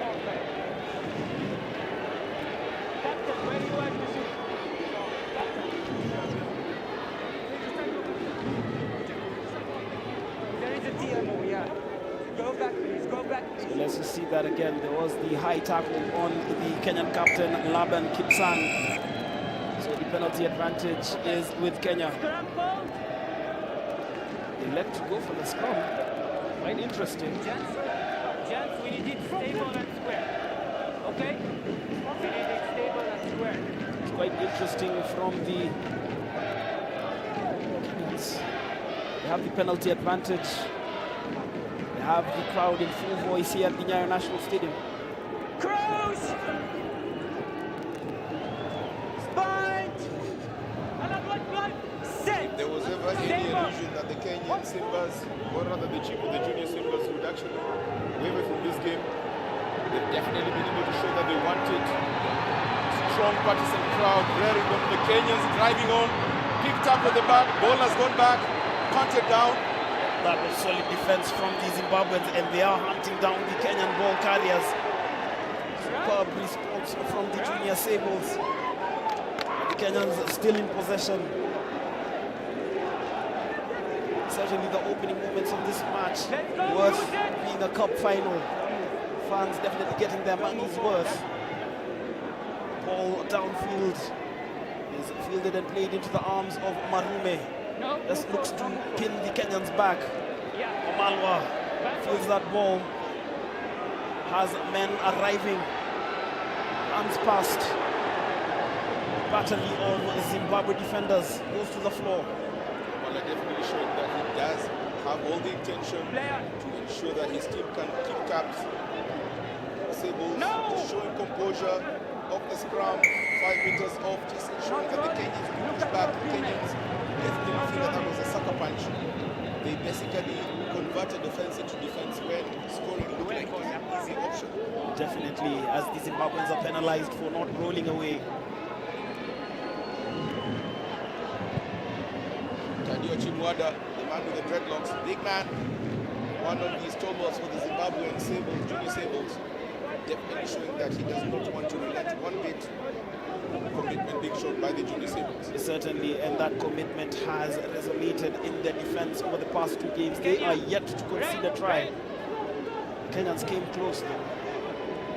Captain, where you want to shoot? There is a TMO, yeah. Go back, please. Go back, please. So let's just see that again. There was the high tackle on the Kenyan captain, Laban Kipsang. So the penalty advantage is with Kenya. They let to go for the scrum. Quite interesting. Gents, we need it stable and square. Okay? We need it stable and square. It's quite interesting from the Kenyans. They have the penalty advantage. They have the crowd in full voice here at the Nyayo National Stadium. Cross! Bind! Save! There was ever any illusion that the Kenyan Simbas, or rather the chief of the junior Simbas, would actually waver from this game. They've definitely been able to show that they wanted strong partisan crowd, rearing on the Kenyans, driving on, picked up at the back, ball has gone back, punted down. that was solid defense from the Zimbabweans, and they are hunting down the Kenyan ball carriers. Superb response from the junior Sables. The Kenyans are still in possession. Certainly the opening moments of this match worth being a cup final. Fans definitely getting their money's worth. Ball downfield is fielded and played into the arms of Marume. Just looks to pin the Kenyans back. Omalwa fields that ball. Has men arriving. Hands past. Battery of Zimbabwe defenders goes to the floor. Well, definitely showing that he does have all the intention to ensure that his team can keep caps. Sables just showing composure of the scrum, 5 meters off, just ensuring that the Kenyans push back. The Kenyans definitely feel that was a sucker punch. They basically converted offense into defense when scoring looked like an easy option. Definitely, as the Zimbabweans are penalized for not rolling away. Tadio Chimwada, the man with the dreadlocks, big man, one of the stalwarts for the Zimbabwean Sables, junior Sables, definitely showing that he does not want to relent one bit. Commitment being shown by the junior Sables. Certainly, and that commitment has resonated in their defense over the past 2 games. They are yet to concede a try. Kenyans came close though.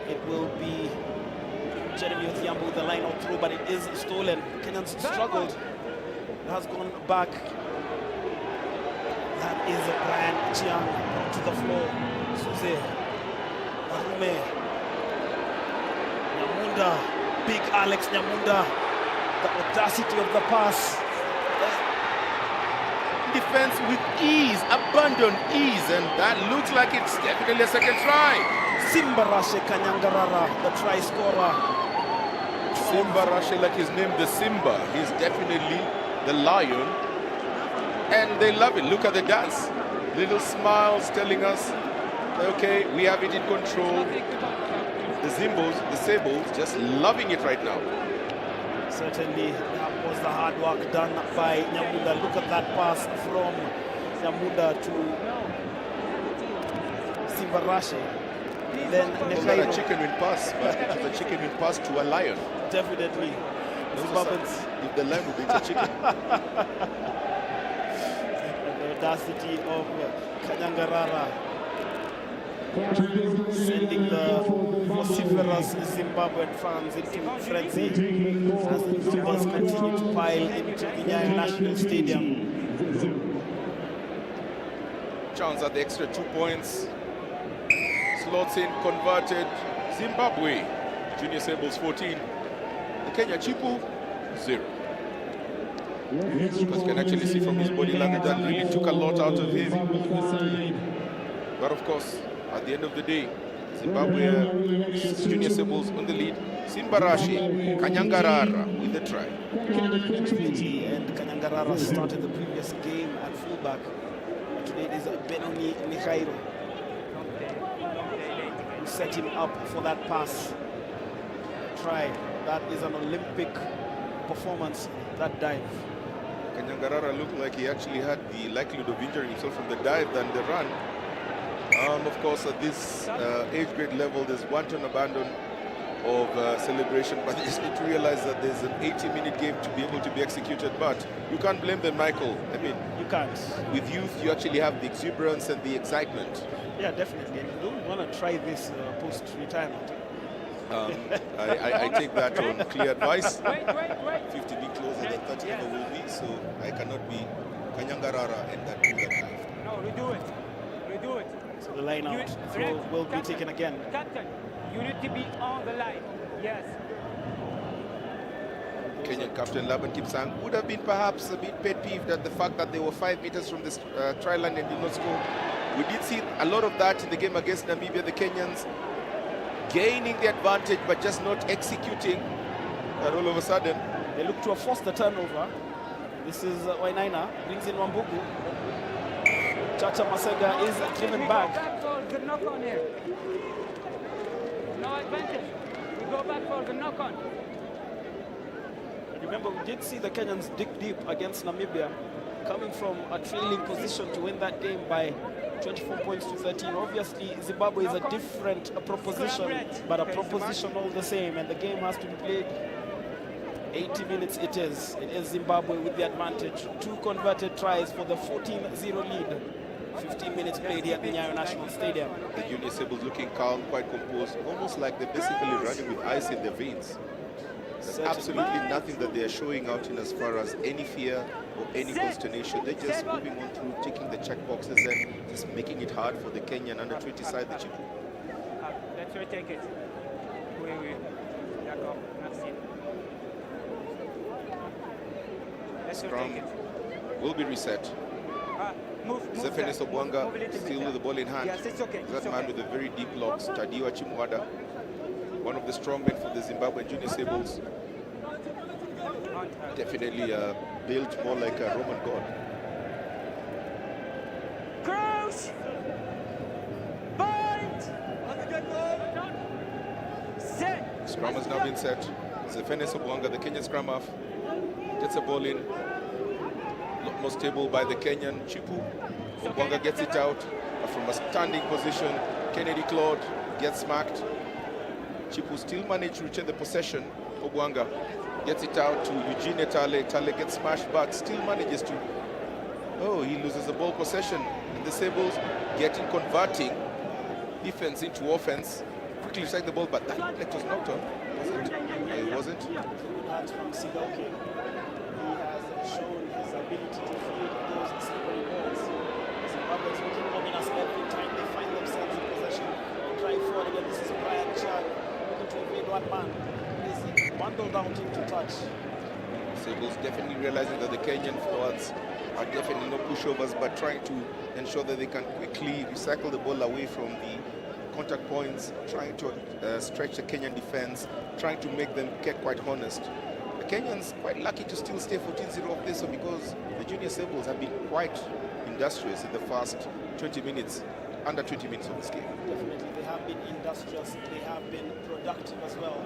It will be Jeremy Othiambo with the line out through, but it is stolen. Kenyans struggled. It has gone back. That is Brian Chiang brought to the floor. Suze Marume. Nyamunda. Big Alex Nyamunda. The audacity of the pass. Defense with ease, abandon ease, and that looks like it's definitely a second try. Simbarashe Kanyangarara, the try scorer. Simbarashe, like his name, the Simba. He's definitely the lion, and they love it. Look at the dance. Little smiles telling us, okay, we have it in control. The Sables, just loving it right now. Certainly, that was the hard work done by Nyamunda. Look at that pass from Nyamunda to Simbarashe. Then Nekhairo. A chicken wing pass, but it was a chicken wing pass to a lion. Definitely. Zimbabweans. If the lion would be a chicken. The audacity of Kanyangarara. Sending the vociferous Zimbabwean fans into frenzy as the numbers continue to pile into the Nyayo National Stadium. Chance at the extra 2 points. Slots in, converted. Zimbabwe, junior Sables 14. The Kenya Chipu, 0. Because you can actually see from his body language that really took a lot out of him. But of course, at the end of the day, Zimbabwe junior Sables on the lead. Simbarashe, Kanyangarara with the try. And Kanyangarara started the previous game at fullback. Today it is Benoni Nekhairo who set him up for that pass. Try. That is an Olympic performance, that dive. Kanyangarara looked like he actually had the likelihood of injuring himself from the dive than the run. Of course, at this age grade level, there's wanton abandon of celebration, but they just need to realize that there's an 80-minute game to be able to be executed. But you can't blame them, Michael. I mean, you can't. With youth, you actually have the exuberance and the excitement. Yeah, definitely. And you don't want to try this post-retirement. I take that on clear advice. 50 be closer than 30 ever will be, so I cannot be Kanyangarara and that do that life. No, redo it. Redo it. So the line out throw will be taken again. Captain, you need to be on the line. Yes. Kenyan captain Laban Kipsang would have been perhaps a bit pet peeved at the fact that they were 5 meters from the try line and did not score. We did see a lot of that in the game against Namibia. The Kenyans gaining the advantage but just not executing. And all of a sudden, they look to have forced the turnover. This is Wainaina, brings in Wambugu. Chacha Masega is driven back. We go back for the knock-on here. No advantage. We go back for the knock-on. Remember, we did see the Kenyans dig deep against Namibia. coming from a trailing position to win that game by 24 points to 13. Obviously, Zimbabwe is a different proposition, but a proposition all the same, and the game has to be played. 80 minutes it is. It is Zimbabwe with the advantage. 2 converted tries for the 14-0 lead. 15 minutes played here at the Nyayo National Stadium. The Junior Sables looking calm, quite composed, almost like they're basically running with ice in their veins. There's absolutely nothing that they're showing out in as far as any fear or any consternation. They're just moving on through, ticking the check boxes and just making it hard for the Kenyan under-20 side, the Chipu. Let's retake it. Oui, oui. D'accord, merci. Let's Scrum retake it. will be reset. Zefene Sobwanga still with the ball in hand. Yes, it's okay. That man with a very deep locks, Tadiwa Chimwada, one of the strong men for the Zimbabwean Junior Sables. Definitely built more like a Roman god. Crouch! Bind! Set! Scrum has now been set. Zefene Sobwanga, the Kenyan scrum half, gets a ball in. A lot more stable by the Kenyan Chipu. Obwanga gets it out from a standing position. Kennedy Claude gets smacked. Chipu still managed to retain the possession. Obwanga gets it out to Eugene Tale. Tale gets smashed but still manages to... Oh, he loses the ball possession. And the Sables converting defense into offense. Quickly strike the ball, but that looked like it was knocked on. Was it? It wasn't. That's from Sigoki. He has shown his ability to field those slippery balls. Zimbabwe is looking ominous every time they find themselves in possession. Drive forward again. This is Brian Chad looking to evade one man. He's bundled out into touch. Sables definitely realizing that the Kenyan forwards are definitely no pushovers, but trying to ensure that they can quickly recycle the ball away from the contact points, trying to stretch the Kenyan defense, trying to make them get quite honest. The Kenyans quite lucky to still stay 14-0 off this one because the Junior Sables have been quite industrious in the first 20 minutes, under 20 minutes of this game. Definitely, they have been industrious, they have been productive as well.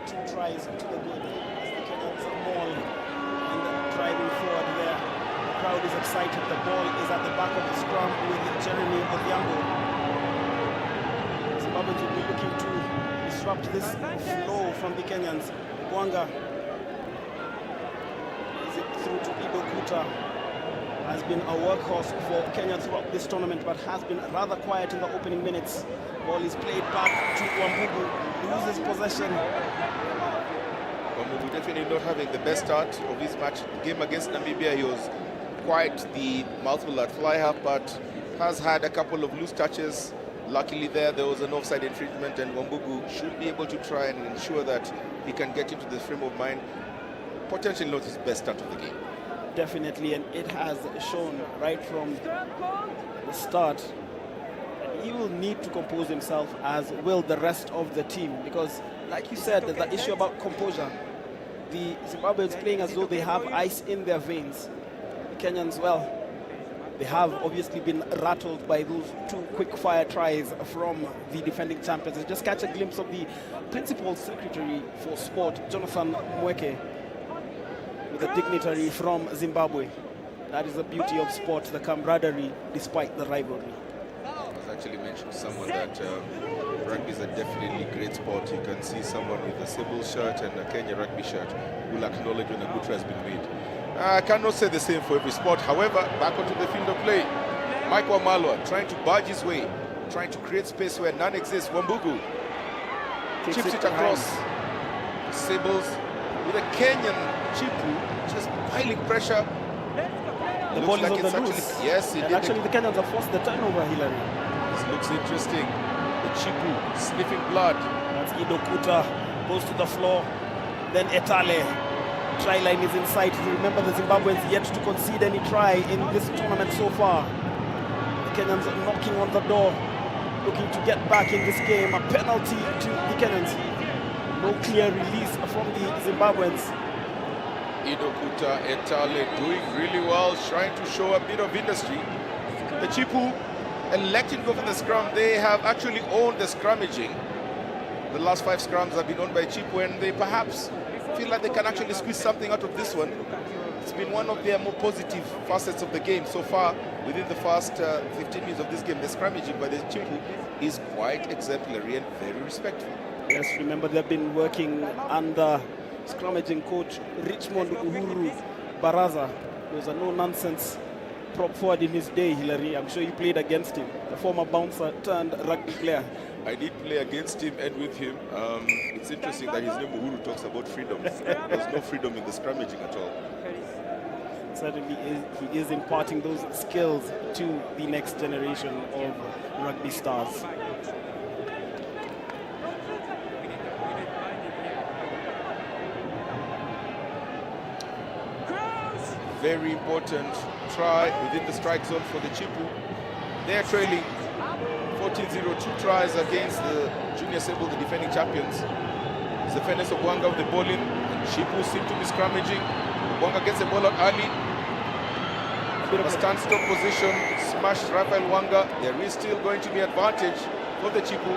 2 tries to the good as the Kenyans are mauled and driving forward there. The crowd is excited, the ball is at the back of the scrum with Jeremy Odhiambo. Zimbabwe will be looking to disrupt this flow from the Kenyans. Bwanga is it through to Ido Kuta. Has been a workhorse for Kenya throughout this tournament, but has been rather quiet in the opening minutes. Ball is played back to Wambugu, loses possession. Wambugu definitely not having the best start of his match. Game against Namibia, he was quite the mouthful at fly half, but has had a couple of loose touches. Luckily there was an offside infringement, and Wambugu should be able to try and ensure that he can get into the frame of mind. Potentially not his best start of the game. Definitely, and it has shown right from the start that he will need to compose himself, as will the rest of the team, because like you said, the issue about composure, the Zimbabweans playing as though they have ice in their veins. The Kenyans, well, they have obviously been rattled by those 2 quick fire tries from the defending champions. Let's just catch a glimpse of the Principal Secretary for Sport, Jonathan Mweke, with a dignitary from Zimbabwe. That is the beauty of sport, the camaraderie despite the rivalry. I was actually mentioned to someone that rugby is a definitely great sport. You can see someone with a Sable shirt and a Kenya rugby shirt who will acknowledge when a good try has been made. I cannot say the same for every sport. However, back onto the field of play. Mike Wamalwa trying to barge his way, trying to create space where none exists. Wambugu chips it across. Sables with a Kenyan Chipu just piling pressure. The ball is on the loose. Yes, it and did. Actually, the Kenyans have forced the turnover, Hillary. This looks interesting. The Chipu sniffing blood. That's Ido Kuta, goes to the floor. Then Etale. Try line is in sight. Remember, the Zimbabweans yet to concede any try in this tournament so far. The Kenyans are knocking on the door, looking to get back in this game. A penalty to the Kenyans. No clear release from the Zimbabweans. Ido Kuta, Etale doing really well, trying to show a bit of industry. The Chipu electing to go for the scrum. They have actually owned the scrummaging. The last 5 scrums have been owned by Chipu, and they perhaps feel like they can actually squeeze something out of this one. It's been one of their more positive facets of the game so far. Within the first 15 minutes of this game, the scrummaging by the Chipu is quite exemplary and very respectful. Yes, remember they've been working under scrummaging coach Richmond Uhuru Baraza. He was a no-nonsense prop forward in his day, Hilary. I'm sure you played against him, a former bouncer turned rugby player. I did play against him and with him. It's interesting that his name Uhuru talks about freedom. There's no freedom in the scrummaging at all. Certainly he is imparting those skills to the next generation of rugby stars. Very important try within the strike zone for the Chipu. They're trailing 14-0, 2 tries against the Junior Sable, the defending champions. It's the fairness of Wanga with the ball in, and Chipu seem to be scrummaging. Wanga gets the ball out early. A bit of a stand-stop position, smashed Rafael Wanga. There is still going to be advantage for the Chipu.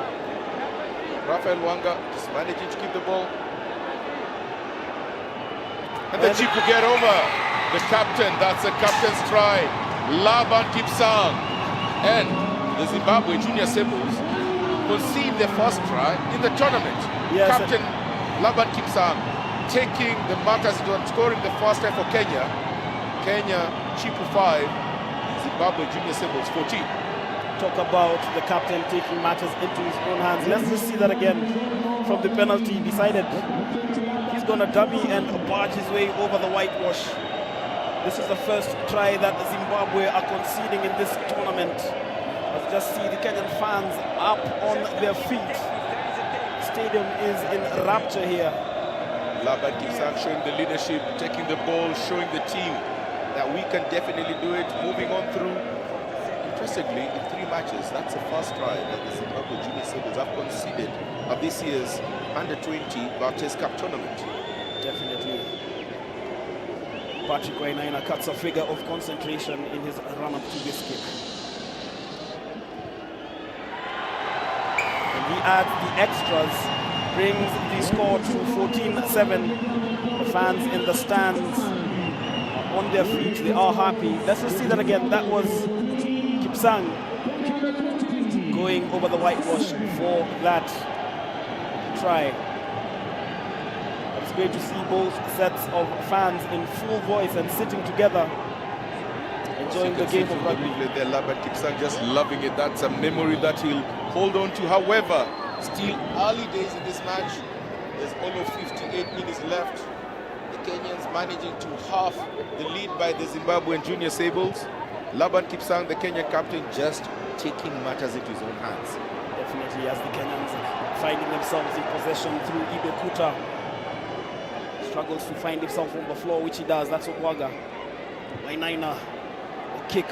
Rafael Wanga just managing to keep the ball. And the Chipu get over. The captain, that's the captain's try. Laban Kipsang. And the Zimbabwe Junior Sables concede their first try in the tournament. Yes, Captain Laban Kipsang taking the matters to scoring the first try for Kenya. Kenya, Chipu 5, Zimbabwe Junior Sables 14. Talk about the captain taking matters into his own hands. Let's just see that again from the penalty. Decided he's going to dummy and barge his way over the whitewash. This is the first try that Zimbabwe are conceding in this tournament. Let's just see the Kenyan fans up on their feet. The stadium is in rapture here. Laban Kipsang showing the leadership, taking the ball, showing the team that we can definitely do it, moving on through. Interestingly, in 3 matches, that's the first try that the Zimbabwe Junior Sables have conceded of this year's Under-20 Barthes Cup tournament. Definitely. Patrick Wainaina cuts a figure of concentration in his run-up to this kick. And he adds the extras, brings the score to 14-7. The fans in the stands are on their feet, they are happy. Let's just see that again. That was Kipsang going over the whitewash for that try. It's great to see both sets of fans in full voice and sitting together, enjoying the game of rugby. There, Laban Kipsang just loving it. That's a memory that he'll hold on to. However, still early days in this match. There's almost 58 minutes left. The Kenyans managing to half the lead by the Zimbabwean Junior Sables. Laban Kipsang, the Kenyan captain, just taking matters into his own hands. Definitely, as the Kenyans finding themselves in possession through Ido Kuta. Struggles to find himself on the floor, which he does. That's Okwaga. Wainaina, the kick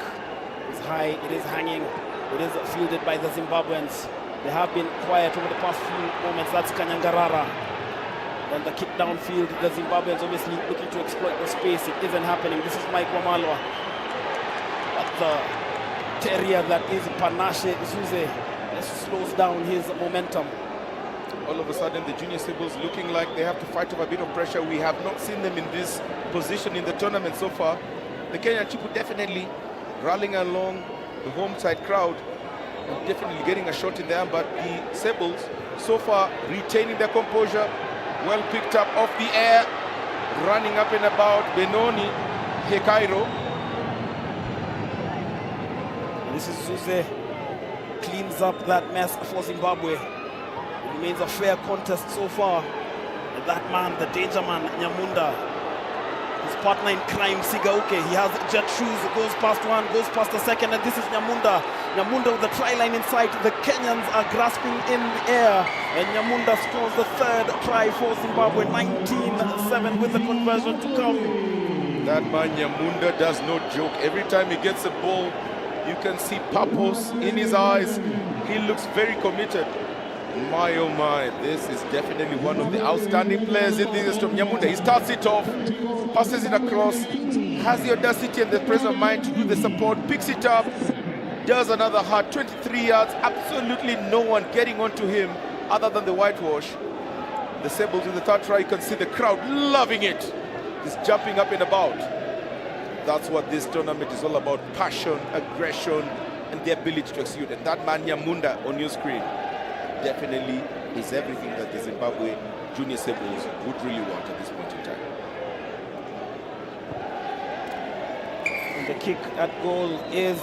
is high, it is hanging, it is fielded by the Zimbabweans. They have been quiet over the past few moments. That's Kanyangarara. And the kick downfield, the Zimbabweans obviously looking to exploit the space. It isn't happening. This is Mike Wamalwa. But the terrier that is Panache Zuze just slows down his momentum. All of a sudden, the Junior Sables looking like they have to fight off a bit of pressure. We have not seen them in this position in the tournament so far. The Kenyan Chipu definitely rallying along the home side crowd and definitely getting a shot in there, but the Sables so far retaining their composure, well picked up off the air, running up and about. Benoni Hekairo. This is Zuze, cleans up that mess for Zimbabwe. It remains a fair contest so far. And that man, the danger man, Nyamunda, his partner in crime, Sigauke, he has jet shoes, goes past one, goes past the second, and this is Nyamunda. Nyamunda with the try line in sight. The Kenyans are grasping in the air, and Nyamunda scores the third try for Zimbabwe, 19-7 with the conversion to come. That man Nyamunda does not joke. Every time he gets the ball, you can see purpose in his eyes. He looks very committed. My oh my, this is definitely one of the outstanding players in this of Nyamunda. He starts it off, passes it across, has the audacity and the presence of mind to do the support, picks it up, does another hard 23 yards, absolutely no one getting onto him other than the whitewash. the Sables with the third try. You can see the crowd loving it, just jumping up and about. That's what this tournament is all about: passion, aggression, and the ability to execute. And that man Nyamunda on your screen definitely is everything that the Zimbabwe junior Sables would really want at this point in time. And the kick at goal is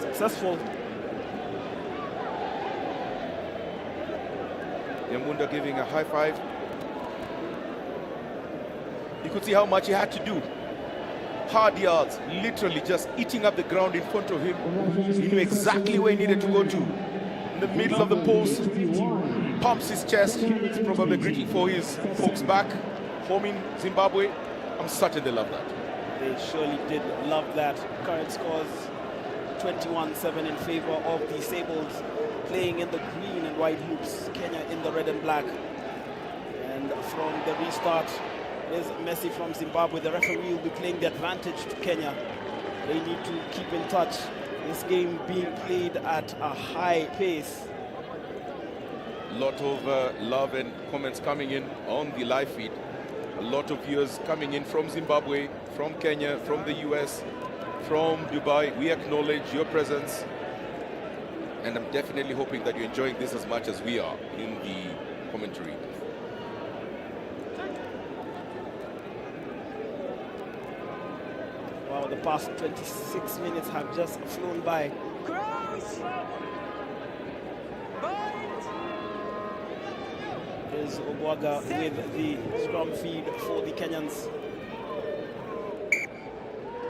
successful. Nyamunda giving a high five. You could see how much he had to do. Hard yards, literally just eating up the ground in front of him. He knew exactly where he needed to go to. In the middle of the post, pumps his chest. He's probably greeting for his folks back home in Zimbabwe. I'm certain they love that. They surely did love that. Current scores 21-7 in favor of the Sables, playing in the green and white hoops. Kenya in the red and black. And from the restart is Messi from Zimbabwe. The referee will be playing the advantage to Kenya. They need to keep in touch. This game being played at a high pace. A lot of love and comments coming in on the live feed. A lot of viewers coming in from Zimbabwe, from Kenya, from the US, from Dubai. We acknowledge your presence. And I'm definitely hoping that you're enjoying this as much as we are in the commentary. Wow, the past 26 minutes have just flown by. There's Obwaga with the scrum feed for the Kenyans.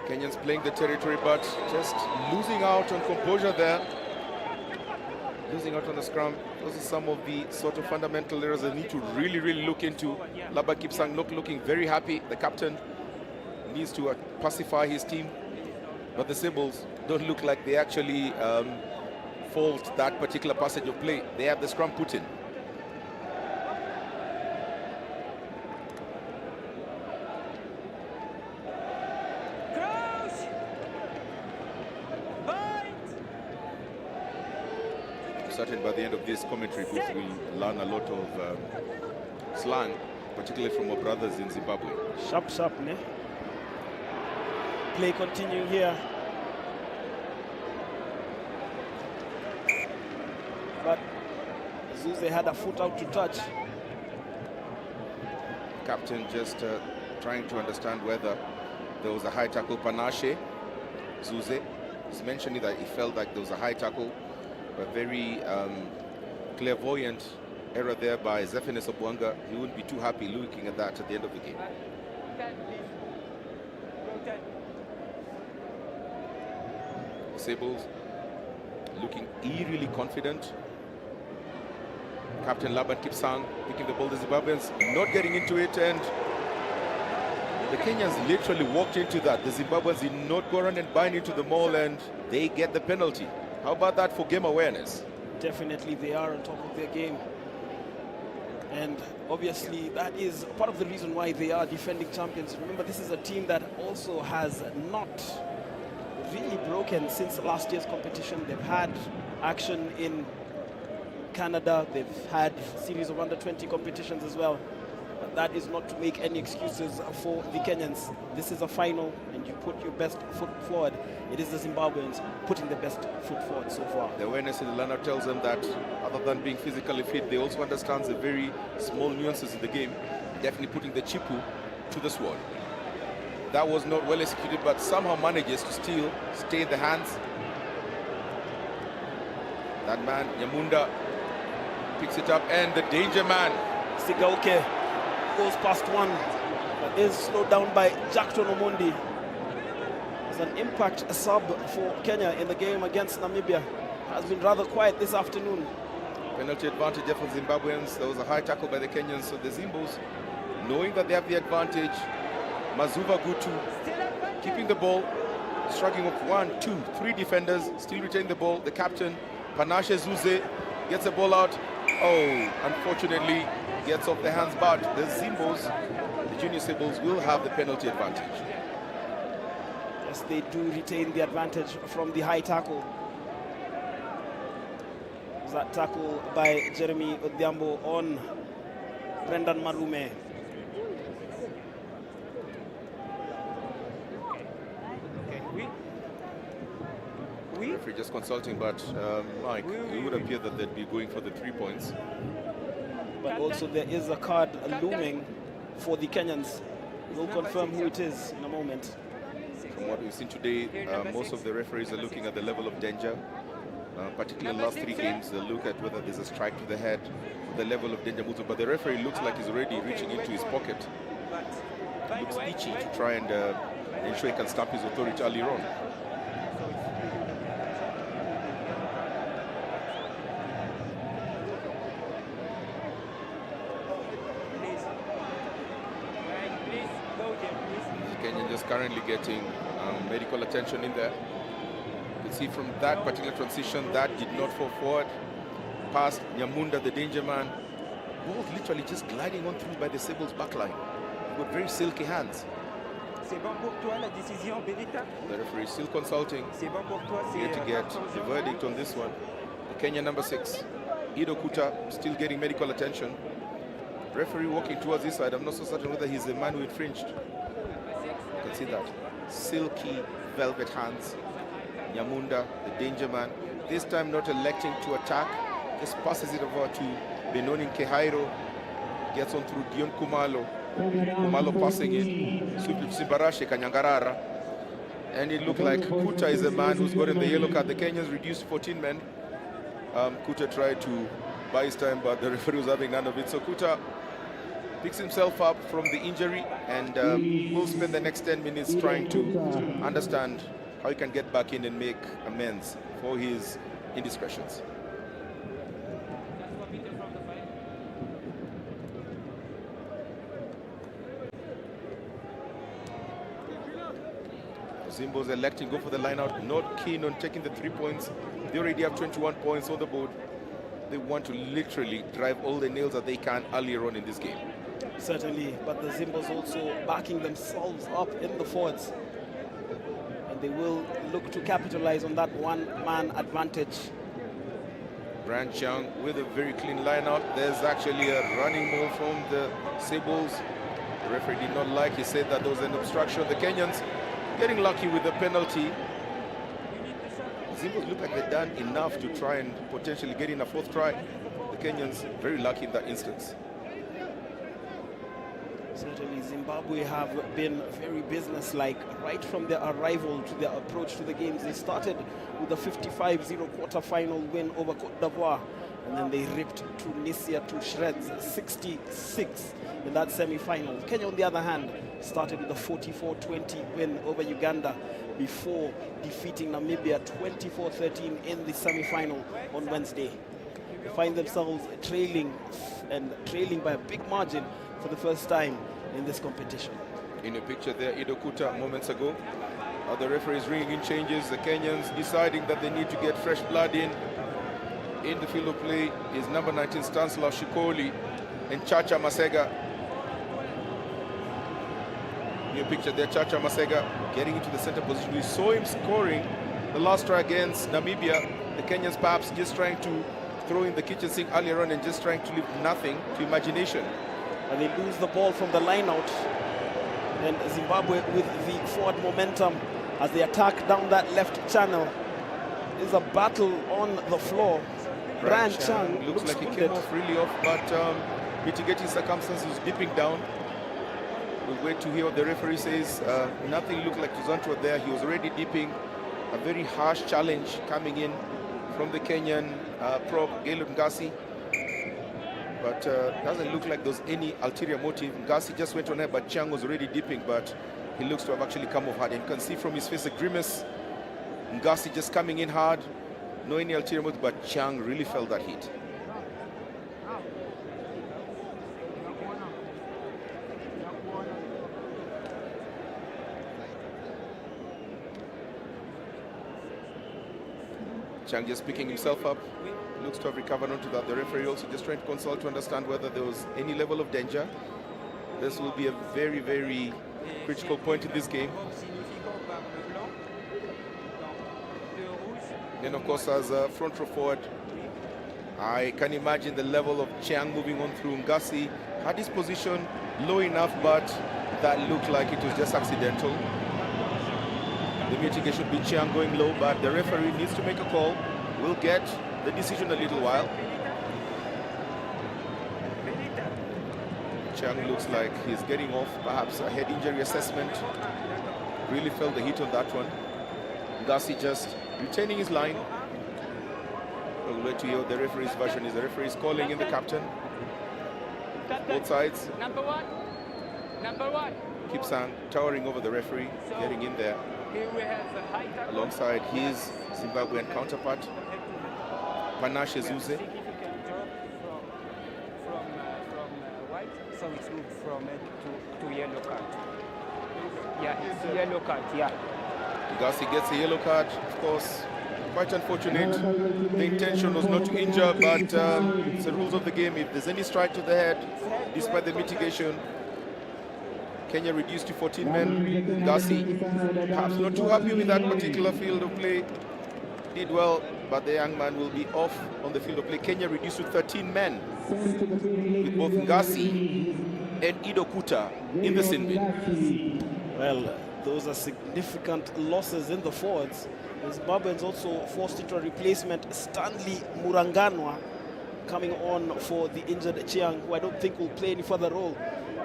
Kenyans playing the territory, but just losing out on composure there. Losing out on the scrum. Those are some of the sort of fundamental errors they need to really look into. Laba Kipsang not looking very happy. The captain needs to pacify his team, but the Sables don't look like they actually fault that particular passage of play. They have the scrum put in. Certain by the end of this commentary booth we'll learn a lot of slang, particularly from our brothers in Zimbabwe. Sharp, ne? Play continuing here. But Zuze had a foot out to touch. Captain just trying to understand whether there was a high tackle. Panache Zuze is mentioning that he felt like there was a high tackle. A very clairvoyant error there by Zephanius Obwanga. He wouldn't be too happy looking at that at the end of the game. Sables looking eerily confident. Captain Laban Kipsang picking the ball. The Zimbabweans not getting into it, and the Kenyans literally walked into that. The Zimbabweans did not go around and bind into the maul, and they get the penalty. How about that for game awareness? Definitely, they are on top of their game. And obviously, that is part of the reason why they are defending champions. Remember, this is a team that also has not really broken since last year's competition. They've had action in Canada. They've had a series of under-20 competitions as well. But that is not to make any excuses for the Kenyans. This is a final, and you put your best foot forward. It is the Zimbabweans putting the best foot forward so far. The awareness in the lineup tells them that other than being physically fit, they also understand the very small nuances in the game. Definitely putting the chipu to the sword. That was not well executed, but somehow manages to still stay in the hands. That man, Nyamunda, picks it up, and the danger man, Sigauke, goes past one, but is slowed down by Jackson Omondi. As an impact sub for Kenya in the game against Namibia. Has been rather quiet this afternoon. Penalty advantage there for Zimbabweans. There was a high tackle by the Kenyans, so the Zimbos, knowing that they have the advantage, Mazuva Gutu keeping the ball, struggling with 1, 2, 3 defenders, still retaining the ball. The captain, Panache Zuze, gets the ball out. Oh, unfortunately, gets off the hands, but the Zimbos, the junior Sables, will have the penalty advantage. Yes, they do retain the advantage from the high tackle. was that tackle by Jeremy Odhiambo on Brendan Marume. Referee just consulting, but Mike, it would appear that they'd be going for the 3 points. But also there is a card looming for the Kenyans. We'll confirm who it is in a moment. From what we've seen today, most of the referees are looking at the level of danger. Particularly in the last 3 games, they'll look at whether there's a strike to the head, the level of danger moves. But the referee looks like he's already reaching into his pocket. Looks itchy to try and ensure he can stamp his authority earlier on. Currently getting medical attention in there. You can see from that particular transition that did not fall forward. Past Nyamunda, the danger man. Ball literally just gliding on through by the Sables backline. With very silky hands. The referee is still consulting. Here to get the verdict on this one. The Kenya number 6, Ido Kuta, still getting medical attention. Referee walking towards this side. I'm not so certain whether he's the man who infringed. See that silky velvet hands. Nyamunda, the danger man, this time not electing to attack, just passes it over to Benoni Kehairo, gets on through Dion Kumalo. Kumalo passing in, Simbarashe Kanyangarara, and it looked like Kuta is the man who's gotten the yellow card. The Kenyans reduced 14 men. Kuta tried to buy his time, but the referee was having none of it. So Kuta picks himself up from the injury and will spend the next 10 minutes trying to understand how he can get back in and make amends for his indiscretions. Zimbo's electing go for the line out, not keen on taking the 3 points. They already have 21 points on the board. They want to literally drive all the nails that they can earlier on in this game. Certainly, but the Zimbos also backing themselves up in the forwards. And they will look to capitalize on that one-man advantage. Brian Chang with a very clean line-out. There's actually a running move from the Sables. The referee did not like. He said that there was an obstruction. The Kenyans getting lucky with the penalty. The Zimbos look like they've done enough to try and potentially get in a 4th try. The Kenyans very lucky in that instance. Certainly, Zimbabwe have been very businesslike right from their arrival to their approach to the games. They started with a 55-0 quarter-final win over Cote d'Ivoire, and then they ripped Tunisia to shreds, 66 in that semi-final. Kenya, on the other hand, started with a 44-20 win over Uganda before defeating Namibia 24-13 in the semi-final on Wednesday. They find themselves trailing by a big margin for the first time in this competition. In a picture there, Ido Kuta moments ago. The referees ringing in changes. The Kenyans deciding that they need to get fresh blood in. In the field of play is number 19 Stanislav Shikoli and Chacha Masega. New picture there, Chacha Masega getting into the center position. We saw him scoring the last try against Namibia. The Kenyans perhaps just trying to throw in the kitchen sink earlier on and just trying to leave nothing to imagination. And they lose the ball from the line out. And Zimbabwe with the forward momentum as they attack down that left channel. There's a battle on the floor. Brian Chang looks like he came off really off, but mitigating circumstances, dipping down. We'll wait to hear what the referee says. Nothing looked like Tuzantwa there. He was already dipping. A very harsh challenge coming in from the Kenyan prop, Gaylord Ngasi. But doesn't look like there's any ulterior motive. Ngasi just went on air, but Chang was already dipping, but he looks to have actually come off hard. And you can see from his face a grimace. Ngasi just coming in hard. No any ulterior motive, but Chang really felt that heat. Chang just picking himself up. Looks to have recovered onto that. The referee also just trying to consult to understand whether there was any level of danger. This will be a very, very critical point in this game. Then, of course, as a front row forward, I can imagine the level of Chiang moving on through. Ngasi had his position low enough, but that looked like it was just accidental. The mitigation should be Chiang going low, but the referee needs to make a call. We'll get the decision a little while. Chiang looks like he's getting off, perhaps a head injury assessment. Really felt the hit on that one. Ngasi just retaining his line. We'll wait to hear what the referee's version is. The referee is calling in the captain. Both sides. Number one. Kipsang towering over the referee, getting in there. Here we have a high tackle. Alongside his Zimbabwean counterpart, Panache Zuze. From white, so it's moved from red to yellow card. Yeah, it's a yellow card, yeah. Ngasi gets a yellow card, of course. Quite unfortunate. The intention was not to injure, but it's the rules of the game. If there's any strike to the head, despite the mitigation, Kenya reduced to 14 men. Ngasi, perhaps not too happy with that particular field of play. Did well, but the young man will be off on the field of play. Kenya reduced to 13 men, with both Ngasi and Ido Kuta in the sin bin. Well, those are significant losses in the forwards. The Zimbabweans also forced into a replacement, Stanley Muranganwa, coming on for the injured Chiang, who I don't think will play any further role.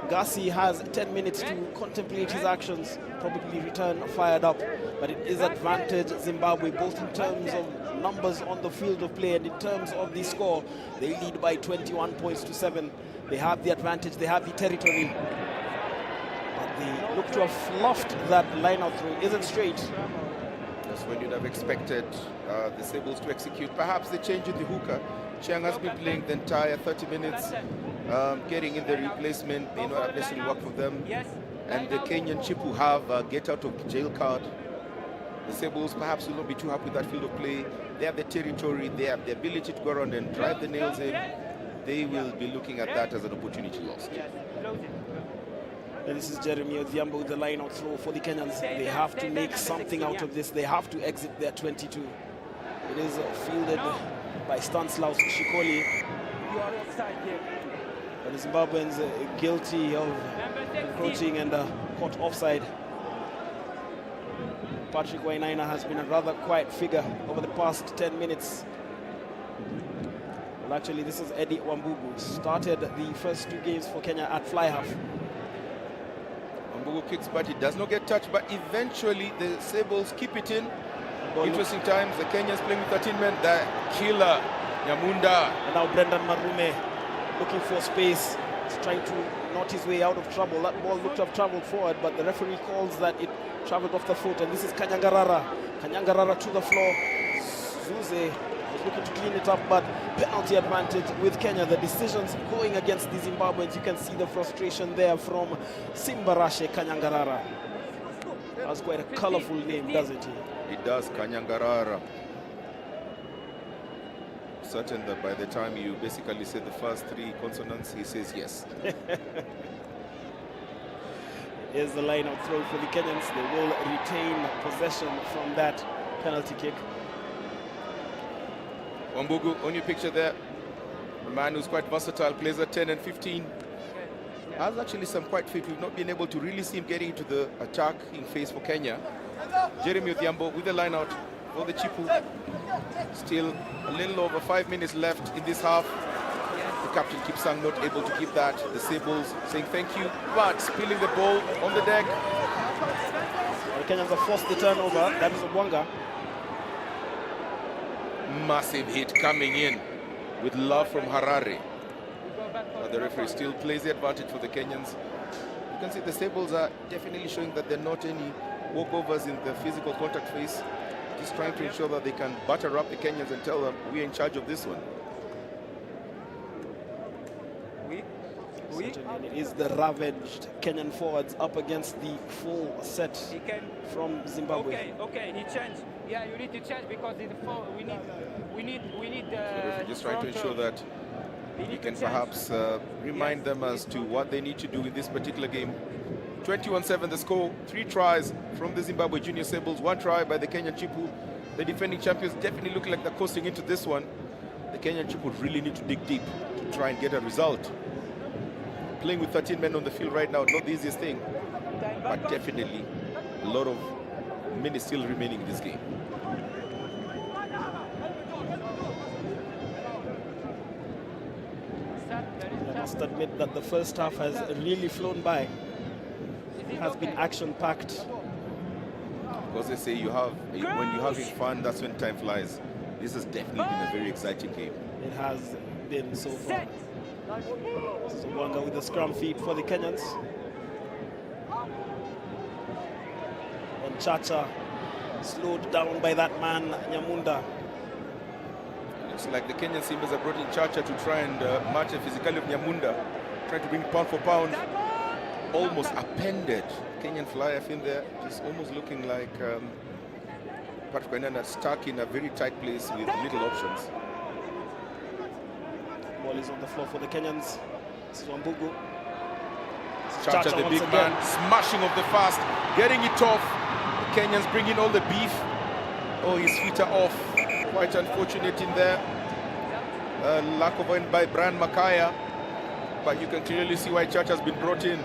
Ngasi has 10 minutes to contemplate his actions, probably return fired up, but it is advantage Zimbabwe, both in terms of numbers on the field of play and in terms of the score. They lead by 21 points to 7. They have the advantage, they have the territory. But they look to have fluffed that line-out throw. Isn't straight. That's when you'd have expected the Sables to execute. Perhaps the change in the hooker. Chiang has been playing the entire 30 minutes, getting in the replacement may not have necessarily worked for them. And the Kenyan chip who have a get out of jail card. The Sables perhaps will not be too happy with that field of play. They have the territory, they have the ability to go around and drive the nails in. They will be looking at that as an opportunity lost. And this is Jeremy Odhiambo with the line-out throw for the Kenyans. They have to make something out of this. They have to exit their 22. It is fielded by Stanislaus Shikoli. You are offside here. But the Zimbabweans guilty of encroaching and caught offside. Patrick Wainaina has been a rather quiet figure over the past 10 minutes. Well, actually, this is Eddie Wambugu. Started the first 2 games for Kenya at fly half. Wambugu kicks, but he does not get touched. But eventually, the Sables keep it in. Interesting times. The Kenyans playing with 13 men. The killer, Nyamunda. And now Brendan Marume looking for space. He's trying to knot his way out of trouble. That ball looked to have traveled forward, but the referee calls that it traveled off the foot. And this is Kanyangarara. Kanyangarara to the floor. Zuze was looking to clean it up, but penalty advantage with Kenya. The decisions going against the Zimbabweans. You can see the frustration there from Simbarashe Kanyangarara. That's quite a colorful name, doesn't he? It does, Kanyangarara. Certain that by the time you basically say the first 3 consonants, he says yes. Here's the line-out throw for the Kenyans. They will retain possession from that penalty kick. Wambugu, on your picture there, a man who's quite versatile, plays at 10 and 15. Has actually some quite fit. We've not been able to really see him getting into the attacking phase for Kenya. Jeremy Odhiambo with the line out for the Chipu. Still a little over 5 minutes left in this half. The captain Kipsang not able to keep that. The Sables saying thank you, but spilling the ball on the deck. The Kenyans have forced the turnover. That is Obwanga. Massive hit coming in with love from Harare. The referee still plays the advantage for the Kenyans. You can see the Sables are definitely showing that they're not any walkovers in the physical contact phase. Just trying to ensure that they can butter up the Kenyans and tell them we're in charge of this one. Certainly, it is the ravaged Kenyan forwards up against the full set from Zimbabwe. Okay, he changed. Yeah, you need to change because we need just trying to ensure that he can perhaps remind them as to what they need to do in this particular game. 21-7 the score. 3 tries from the Zimbabwe Junior Sables, 1 try by the Kenyan Chipu. The defending champions definitely look like they're coasting into this one. the Kenyan Chief would really need to dig deep to try and get a result. Playing with 13 men on the field right now, not the easiest thing, but definitely a lot of minutes still remaining in this game. I must admit that the first half has really flown by. It has been action-packed. Because they say when you're having fun, that's when time flies. This has definitely been a very exciting game. It has been so far. So Wanga with the scrum feed for the Kenyans. And Chacha slowed down by that man, Nyamunda. Looks like the Kenyan Simbas have brought in Chacha to try and match the physicality of Nyamunda, trying to bring pound for pound. Almost appended. Kenyan flyer fin there, just almost looking like Patrick Wainaina stuck in a very tight place with little options. Ball is on the floor for the Kenyans. This is Wambugu. Chacha, the big man, smashing off the fast, getting it off. The Kenyans bring in all the beef. Oh, his feet are off. Quite unfortunate in there. Lack of win by Brian Makaya. But you can clearly see why Chacha has been brought in.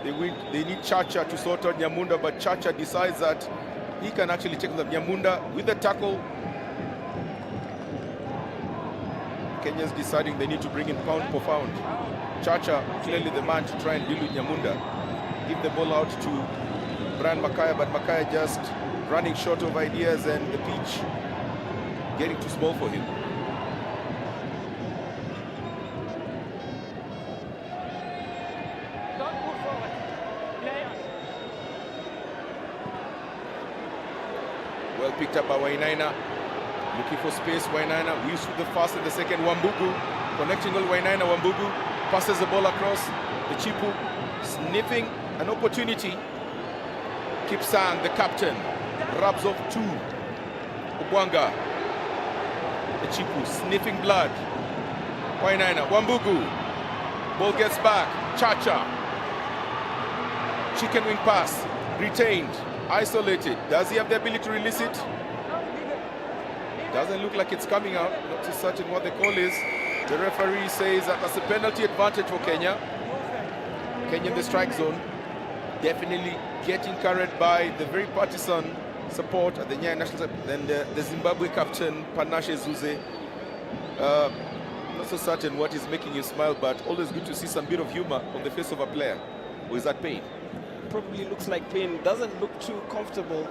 They need Chacha to sort out Nyamunda, but Chacha decides that he can actually take the Nyamunda with the tackle. Kenyans deciding they need to bring in pound for pound. Chacha, clearly the man to try and deal with Nyamunda. Give the ball out to Brian Makaya, but Makaya just running short of ideas and the pitch getting too small for him. Well picked up by Wainaina. Looking for space, Wainaina. We used the first and the second. Wambugu connecting all Wainaina. Wambugu passes the ball across. The Chipu sniffing an opportunity. Kipsang, the captain, rubs off two. Ubwanga. The Chipu sniffing blood. Wainaina. Wambugu. Ball gets back. Chacha. Chicken wing pass. Retained. Isolated. Does he have the ability to release it? Doesn't look like it's coming out. Not too certain what the call is. The referee says that that's a penalty advantage for Kenya. Kenya in the strike zone. Definitely getting carried by the very partisan support at the Nyayo National Stadium. Then the Zimbabwe captain, Panashe Zuze. Not so certain what is making you smile, but always good to see some bit of humor on the face of a player. Or is that pain? Probably looks like pain. Doesn't look too comfortable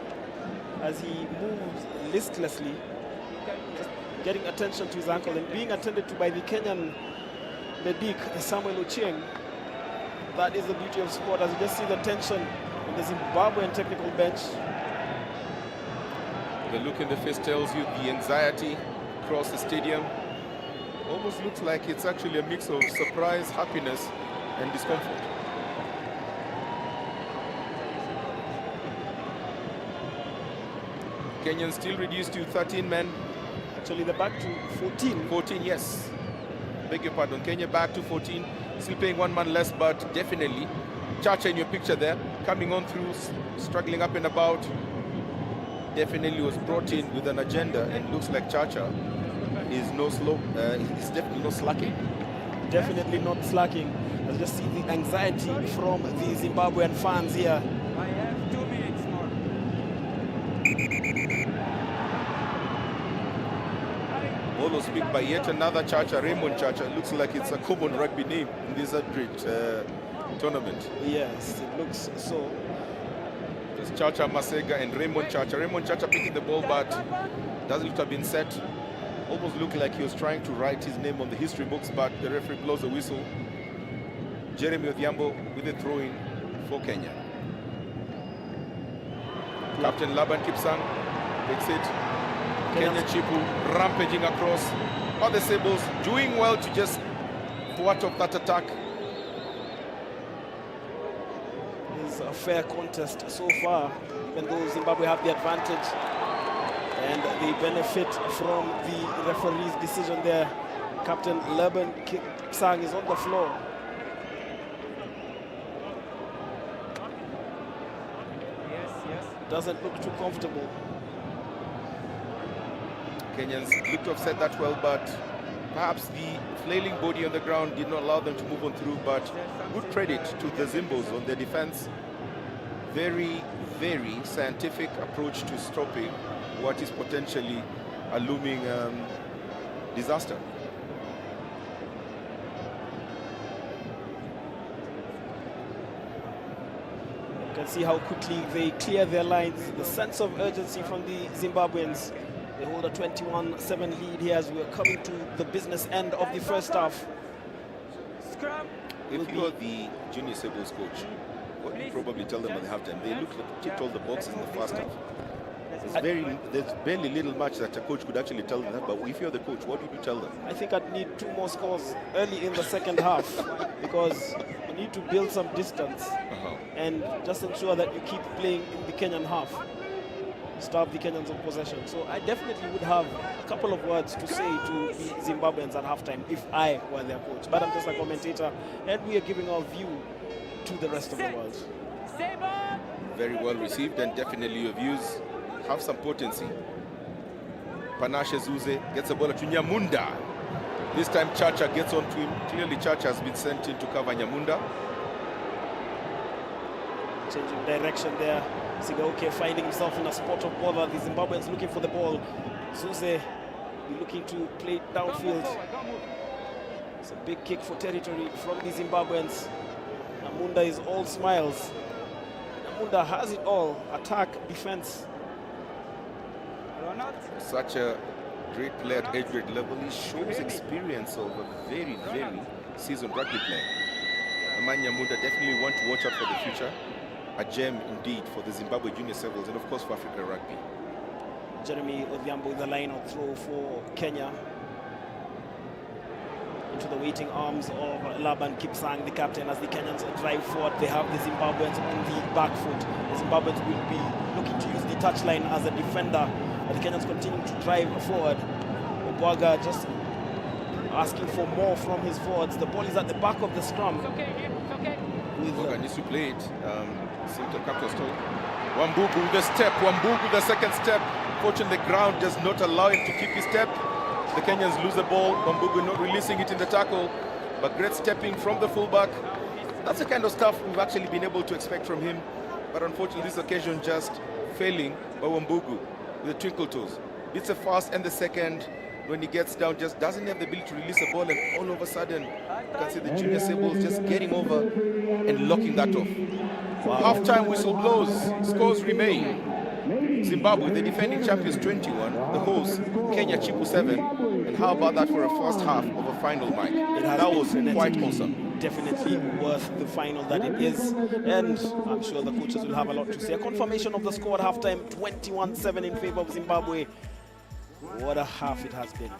as he moves listlessly, just getting attention to his ankle and being attended to by the Kenyan medic Samuel Ochieng. That is the beauty of sport, as you just see the tension on the Zimbabwean technical bench. The look in the face tells you the anxiety across the stadium. Almost looks like it's actually a mix of surprise, happiness, and discomfort. Kenyans still reduced to 13 men. Actually, they're back to 14. 14, yes. Beg your pardon. Kenya back to 14. Still playing one man less, but definitely. Chacha in your picture there, coming on through, struggling up and about. Definitely was brought in with an agenda, and looks like Chacha is no slow. He's definitely not slacking. Definitely not slacking. I just see the anxiety from the Zimbabwean fans here. I have 2 minutes more. Bolo speak by yet another Chacha, Raymond Chacha. Looks like it's a common rugby name in this great tournament. Yes, it looks so. There's Chacha Masega and Raymond Chacha. Raymond Chacha picking the ball, but doesn't look to have been set. Almost looked like he was trying to write his name on the history books, but the referee blows the whistle. Jeremy Odhiambo with the throw-in for Kenya. Captain Laban Kipsang takes it. Kenya Chipu rampaging across. Other Sables doing well to just thwart off that attack. It's a fair contest so far, even though Zimbabwe have the advantage. And they benefit from the referee's decision there. Captain Laban Kipsang is on the floor. Yes. Doesn't look too comfortable. Kenyans looked to have set that well, but perhaps the flailing body on the ground did not allow them to move on through. But good credit to the Zimbos on their defense. Very, very scientific approach to stopping what is potentially a looming disaster. You can see how quickly they clear their lines. The sense of urgency from the Zimbabweans. They hold a 21-7 lead here as we're coming to the business end of the first half. If you're the junior Sebos coach, what do you probably tell them at the halftime? They look like ticked all the boxes in the first half. There's barely little much that a coach could actually tell them that, but if you're the coach, what do you tell them? I think I'd need 2 more scores early in the second half because you need to build some distance and just ensure that you keep playing in the Kenyan half. Starve the Kenyans of possession. So I definitely would have a couple of words to say to the Zimbabweans at halftime if I were their coach. But I'm just a commentator and we are giving our view to the rest of the world. Very well received, and definitely your views have some potency. Panashe Zuze gets the ball to Nyamunda. This time Chacha gets on to him. Clearly Chacha has been sent in to cover Nyamunda. Changing direction there. Sigaoke finding himself in a spot of bother. The Zimbabweans looking for the ball. Zuze looking to play downfield. It's a big kick for territory from the Zimbabweans. Nyamunda is all smiles. Nyamunda has it all. Attack, defense. Such a great player at age grade level. He shows experience of a very, very seasoned rugby player. Aman Nyamunda definitely want to watch out for the future. A gem indeed for the Zimbabwe Junior Sevens and of course for Africa Rugby. Jeremy Odhiambo with the line-out throw for Kenya. Into the waiting arms of Laban Kipsang, the captain, as the Kenyans drive forward. They have the Zimbabweans on the back foot. The Zimbabweans will be looking to use the touchline as a defender. But the Kenyans continue to drive forward. Obwaga just asking for more from his forwards. The ball is at the back of the scrum. It's okay. Obwaga needs to play it. Simple captain stole. Wambugu with the step. Wambugu the second step. Fortunately, the ground does not allow him to keep his step. The Kenyans lose the ball. Wambugu not releasing it in the tackle. But great stepping from the fullback. That's the kind of stuff we've actually been able to expect from him. But unfortunately, this occasion just failing by Wambugu with the twinkle toes. It's the first and the second. When he gets down, just doesn't have the ability to release the ball, and all of a sudden, you can see the junior Sables just getting over and locking that off. Wow. Half-time whistle blows. Scores remain. Zimbabwe, the defending champions, 21. The host, Kenya, Chipu 7. And how about that for a first half of a final, Mike? That was quite awesome. Definitely worth the final that it is. And I'm sure the coaches will have a lot to say. A confirmation of the score at halftime, 21-7 in favor of Zimbabwe. What a half it has been.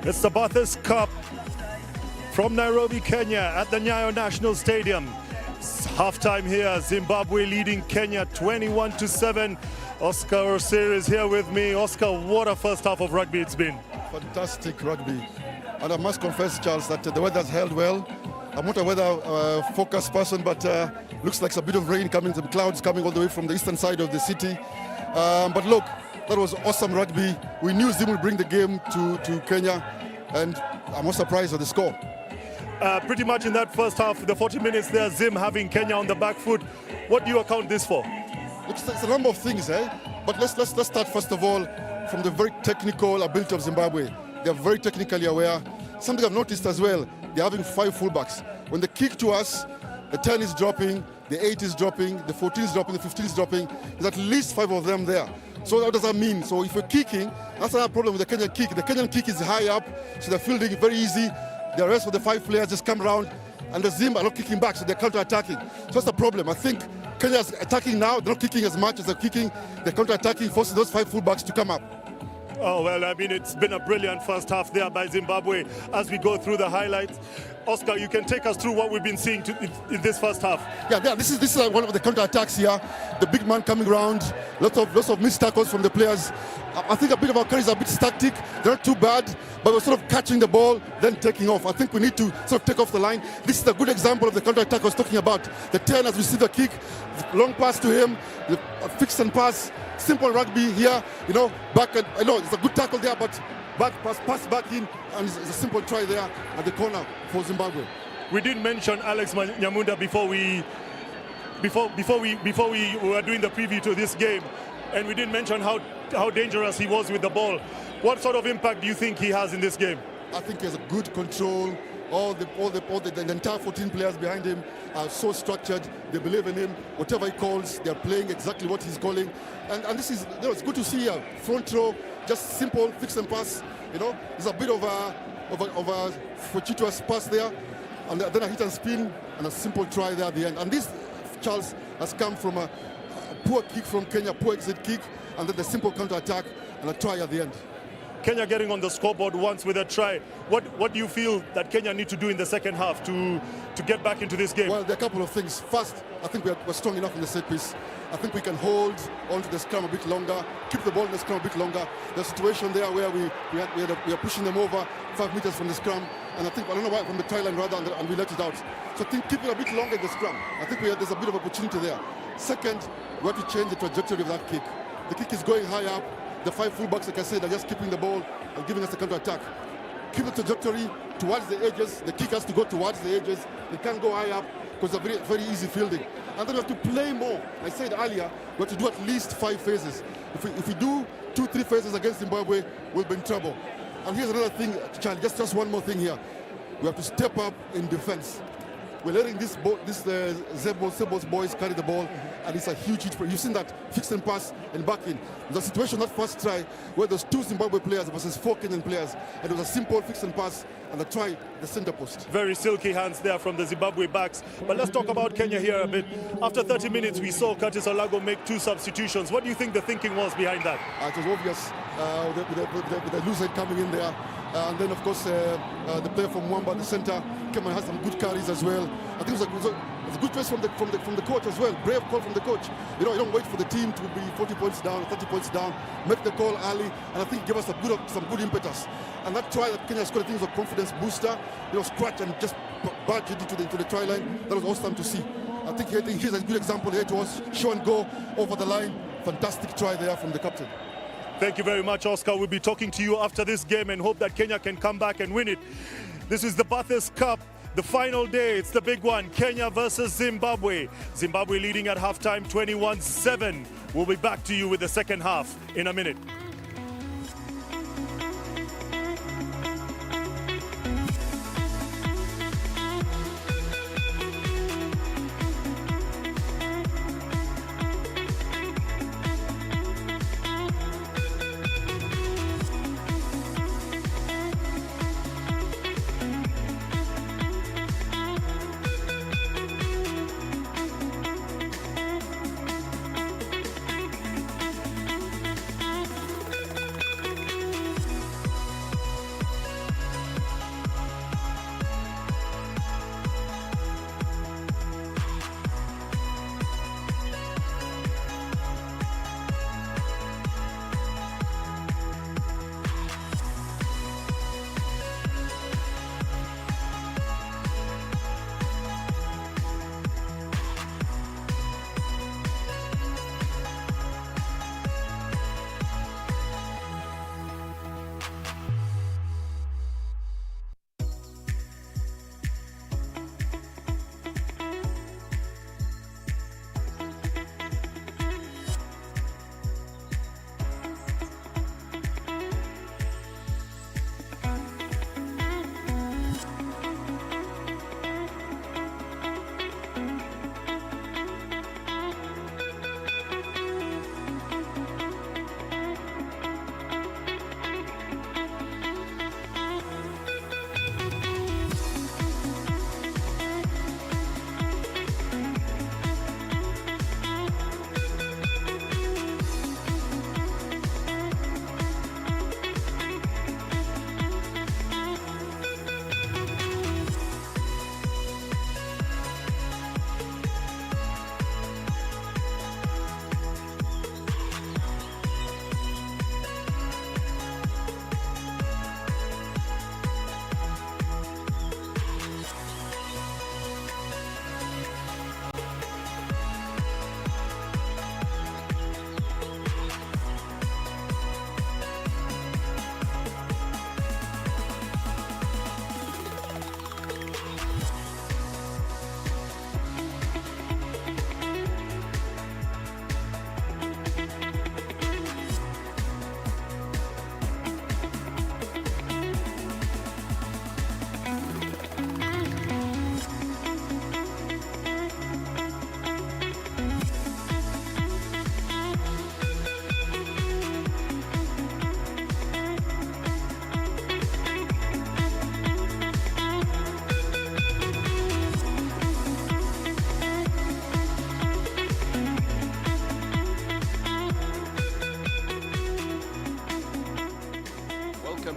It's the Barthes Cup from Nairobi, Kenya at the Nyayo National Stadium. It's halftime here, Zimbabwe leading Kenya 21-7. Oscar Osir is here with me. Oscar, what a first half of rugby it's been. Fantastic rugby. And I must confess, Charles, that the weather's held well. I'm not a weather-focused person, but looks like a bit of rain coming, some clouds coming all the way from the eastern side of the city. But look, that was awesome rugby. We knew Zim would bring the game to Kenya, and I'm not surprised at the score. Pretty much in that first half, the 40 minutes there, Zim having Kenya on the back foot. What do you account this for? It's a number of things, But let's start first of all from the very technical ability of Zimbabwe. They're very technically aware. Something I've noticed as well, they're having 5 fullbacks. When they kick to us, the 10 is dropping, the 8 is dropping, the 14 is dropping, the 15 is dropping. There's at least 5 of them there. So what does that mean? So if we're kicking, that's another problem with the Kenyan kick. The Kenyan kick is high up, so they're fielding it very easy. The rest of the 5 players just come around, and the Zim are not kicking back, so they're counter-attacking. So that's the problem. I think Kenya's attacking now, they're not kicking as much as they're kicking. They're counter-attacking, forcing those 5 fullbacks to come up. Oh, well, I mean, it's been a brilliant first half there by Zimbabwe as we go through the highlights. Oscar, you can take us through what we've been seeing in this first half. Yeah, this is one of the counter-attacks here. The big man coming around, lots of missed tackles from the players. I think a bit of our carries are a bit static. They're not too bad, but we're sort of catching the ball, then taking off. I think we need to sort of take off the line. This is a good example of the counter-attack I was talking about. The 10 has received the kick, long pass to him, the fix and pass, simple rugby here, back and I know it's a good tackle there, but back pass back in, and it's a simple try there at the corner for Zimbabwe. We didn't mention Alex Nyamunda before we were doing the preview to this game, and we didn't mention how dangerous he was with the ball. What sort of impact do you think he has in this game? I think he has a good control. The entire 14 players behind him are so structured. They believe in him. Whatever he calls, they're playing exactly what he's calling. And this is, it's good to see a front row, just simple fix and pass. There's a bit of a fortuitous pass there, and then a hit and spin and a simple try there at the end. And this, Charles, has come from a poor kick from Kenya, poor exit kick, and then the simple counter attack and a try at the end. Kenya getting on the scoreboard once with a try. What do you feel that Kenya need to do in the second half to get back into this game? Well, there are a couple of things. First, I think we're strong enough in the set piece. I think we can hold onto the scrum a bit longer, keep the ball in the scrum a bit longer. There's a situation there where we are pushing them over 5 meters from the scrum, and I don't know why, from the try line rather, and we let it out. So I think keep it a bit longer in the scrum. I think there's a bit of opportunity there. Second, we have to change the trajectory of that kick. The kick is going high up. The 5 fullbacks, like I said, are just keeping the ball and giving us the counter-attack. Keep the trajectory towards the edges. The kick has to go towards the edges. They can't go high up because they're very, very easy fielding. And then we have to play more. I said earlier, we have to do at least 5 phases. If we do 2-3 phases against Zimbabwe, we'll be in trouble. And here's another thing, Charlie, just one more thing here. We have to step up in defense. We're letting Zebo's boys carry the ball, and it's a huge hit. You've seen that fix and pass and back in. There's a situation that first try where there's 2 Zimbabwe players versus 4 Kenyan players, and it was a simple fix and pass and a try the center post. Very silky hands there from the Zimbabwe backs. But let's talk about Kenya here a bit. After 30 minutes, we saw Curtis Olago make 2 substitutions. What do you think the thinking was behind that? It was obvious with the loose head coming in there. And then, of course, the player from Mwamba, the center, came and had some good carries as well. I think it was a good choice from the coach as well. Brave call from the coach. You don't wait for the team to be 40 points down or 30 points down. Make the call early, and I think it gave us some good impetus. And that try that Kenya scored, I think, was a confidence booster. Scratch and just barge it into the try line. That was awesome to see. I think here's a good example here to us. Show and go over the line. Fantastic try there from the captain. Thank you very much, Oscar. We'll be talking to you after this game and hope that Kenya can come back and win it. This is the Barthes Cup, the final day. It's the big one, Kenya versus Zimbabwe. Zimbabwe leading at halftime 21-7. We'll be back to you with the second half in a minute.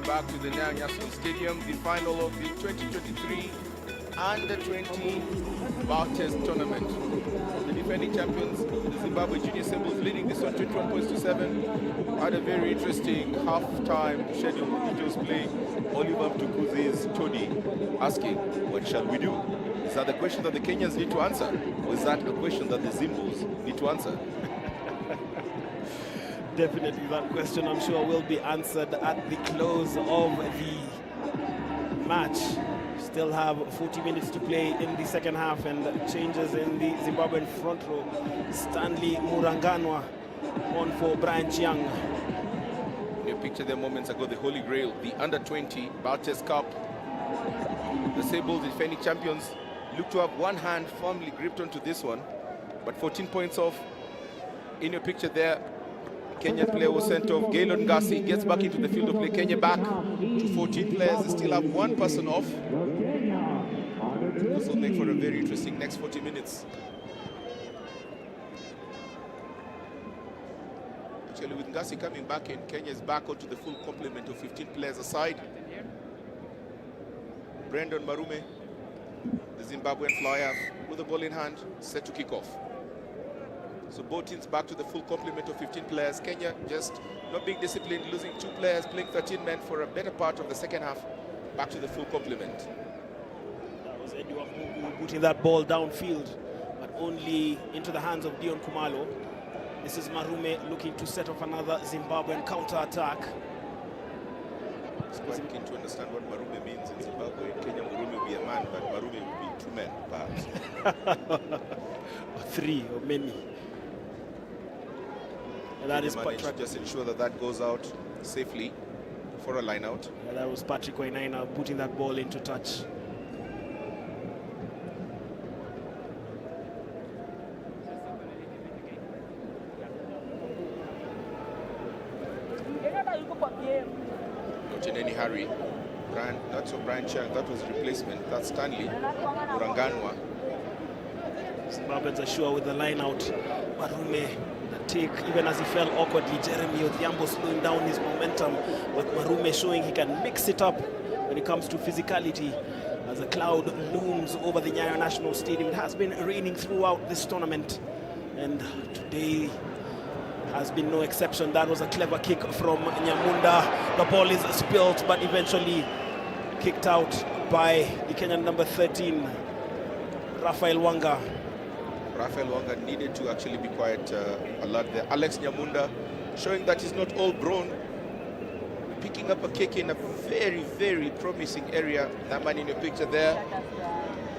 back to the Nyayo National Stadium, the final of the 2023 Under-20 Barthes tournament. The defending champions, the Zimbabwe Junior Symbols, leading this one 21 points to 7. Had a very interesting half-time schedule. He was playing Oliver Mtukuzi's Todi, asking, what shall we do? Is that the question that the Kenyans need to answer? Or is that a question that the Zimbos need to answer? Definitely that question, I'm sure, will be answered at the close of the match. Still have 40 minutes to play in the second half, and changes in the Zimbabwean front row. Stanley Muranganwa on for Brian Chiang. You picture there moments ago, the Holy Grail, the Under-20 Barthes Cup. The Sables, defending champions, look to have one hand firmly gripped onto this one, but 14 points off. In your picture there, Kenyan player was sent off. Gaylord Ngasi gets back into the field of play. Kenya back to 14 players. They still have one person off. This will make for a very interesting next 40 minutes. Actually, with Ngasi coming back in, Kenya is back onto the full complement of 15 players aside. Brendan Marume, the Zimbabwean flyer, with the ball in hand, set to kick off. So both teams back to the full complement of 15 players. Kenya just not being disciplined, losing 2 players, playing 13 men for a better part of the second half. Back to the full complement. That was Eddie Wamungu putting that ball downfield, but only into the hands of Dion Kumalo. This is Marume looking to set off another Zimbabwean counter-attack. It's quite keen to understand what Marume means in Zimbabwe. In Kenya, Marume will be a man, but Marume will be 2 men, perhaps. Or 3, or many. And that is Patrick. Just ensure that that goes out safely for a line out. Yeah, that was Patrick Wainaina putting that ball into touch. Not in any hurry. Not so Brian Chang, that was replacement. That's Stanley Muranganwa. Zimbabweans are sure with the line out. Marume, the take, even as he fell awkwardly. Jeremy Odhiambo slowing down his momentum, but Marume showing he can mix it up when it comes to physicality. As a cloud looms over the Nyayo National Stadium. It has been raining throughout this tournament, and today has been no exception. That was a clever kick from Nyamunda. The ball is spilled, but eventually kicked out by the Kenyan number 13, Raphael Wanga. Raphael Wanga needed to actually be quite alert there. Alex Nyamunda showing that he's not all grown, picking up a kick in a very, very promising area. That man in your picture there,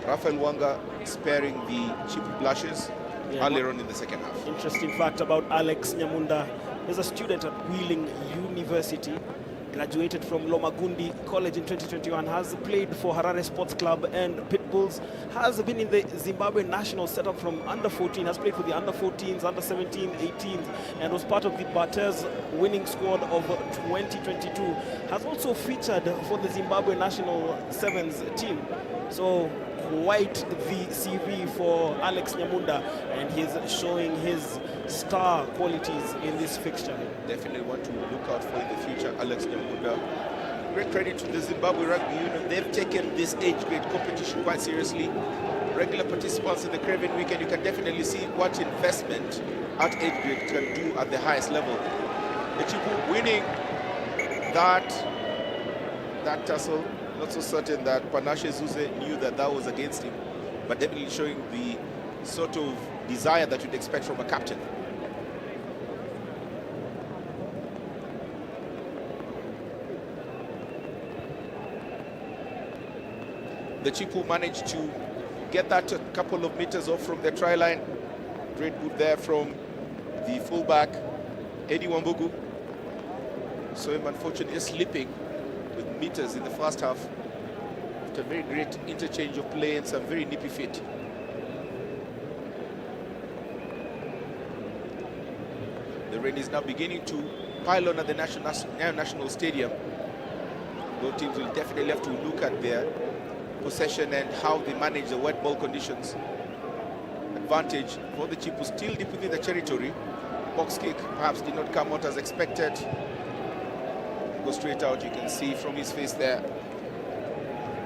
Raphael Wanga sparing the cheap blushes earlier on in the second half. Interesting fact about Alex Nyamunda. He's a student at Wheeling University. Graduated from Lomagundi College in 2021, has played for Harare Sports Club and Pitbulls, has been in the Zimbabwe national setup from under 14, has played for the under 14s, under 17, 18s, and was part of the Barthes winning squad of 2022. Has also featured for the Zimbabwe national sevens team. So quite the CV for Alex Nyamunda, and he's showing his star qualities in this fixture. Definitely want to look out for in the future, Alex Nyamunda. Great credit to the Zimbabwe Rugby Union. They've taken this age grade competition quite seriously. Regular participants in the Craven Weekend, you can definitely see what investment at age grade can do at the highest level. The Chipu winning that tussle. Not so certain that Panashe Zuze knew that that was against him, but definitely showing the sort of desire that you'd expect from a captain. The Chipu managed to get that a couple of meters off from the try line. Great move there from the fullback, Eddie Wambugu. So him unfortunately slipping with meters in the first half after a very great interchange of play and some very nippy feet. The rain is now beginning to pile on at the Nyayo National Stadium. Both teams will definitely have to look at their possession and how they manage the wet ball conditions. Advantage for the Chipu, still deep within the territory. Box kick perhaps did not come out as expected. Go straight out. You can see from his face there.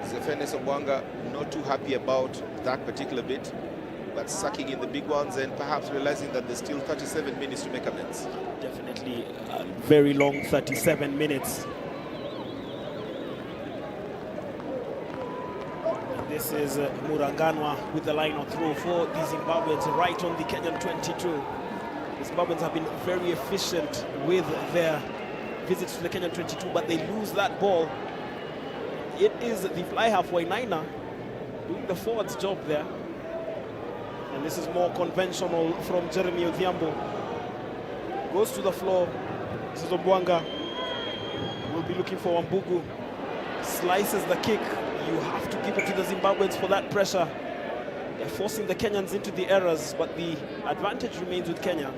Zefene Sobwanga not too happy about that particular bit, but sucking in the big ones and perhaps realizing that there's still 37 minutes to make amends. Definitely a very long 37 minutes. This is Muranganwa with the line of throw for the Zimbabweans right on the Kenyan 22. The Zimbabweans have been very efficient with their visits to the Kenyan 22, but they lose that ball. It is the fly half Wainaina doing the forward's job there. And this is more conventional from Jeremy Odhiambo. Goes to the floor. This is Obwanga. Will be looking for Wambugu. Slices the kick. You have to give it to the Zimbabweans for that pressure. They're forcing the Kenyans into the errors, but the advantage remains with Kenya.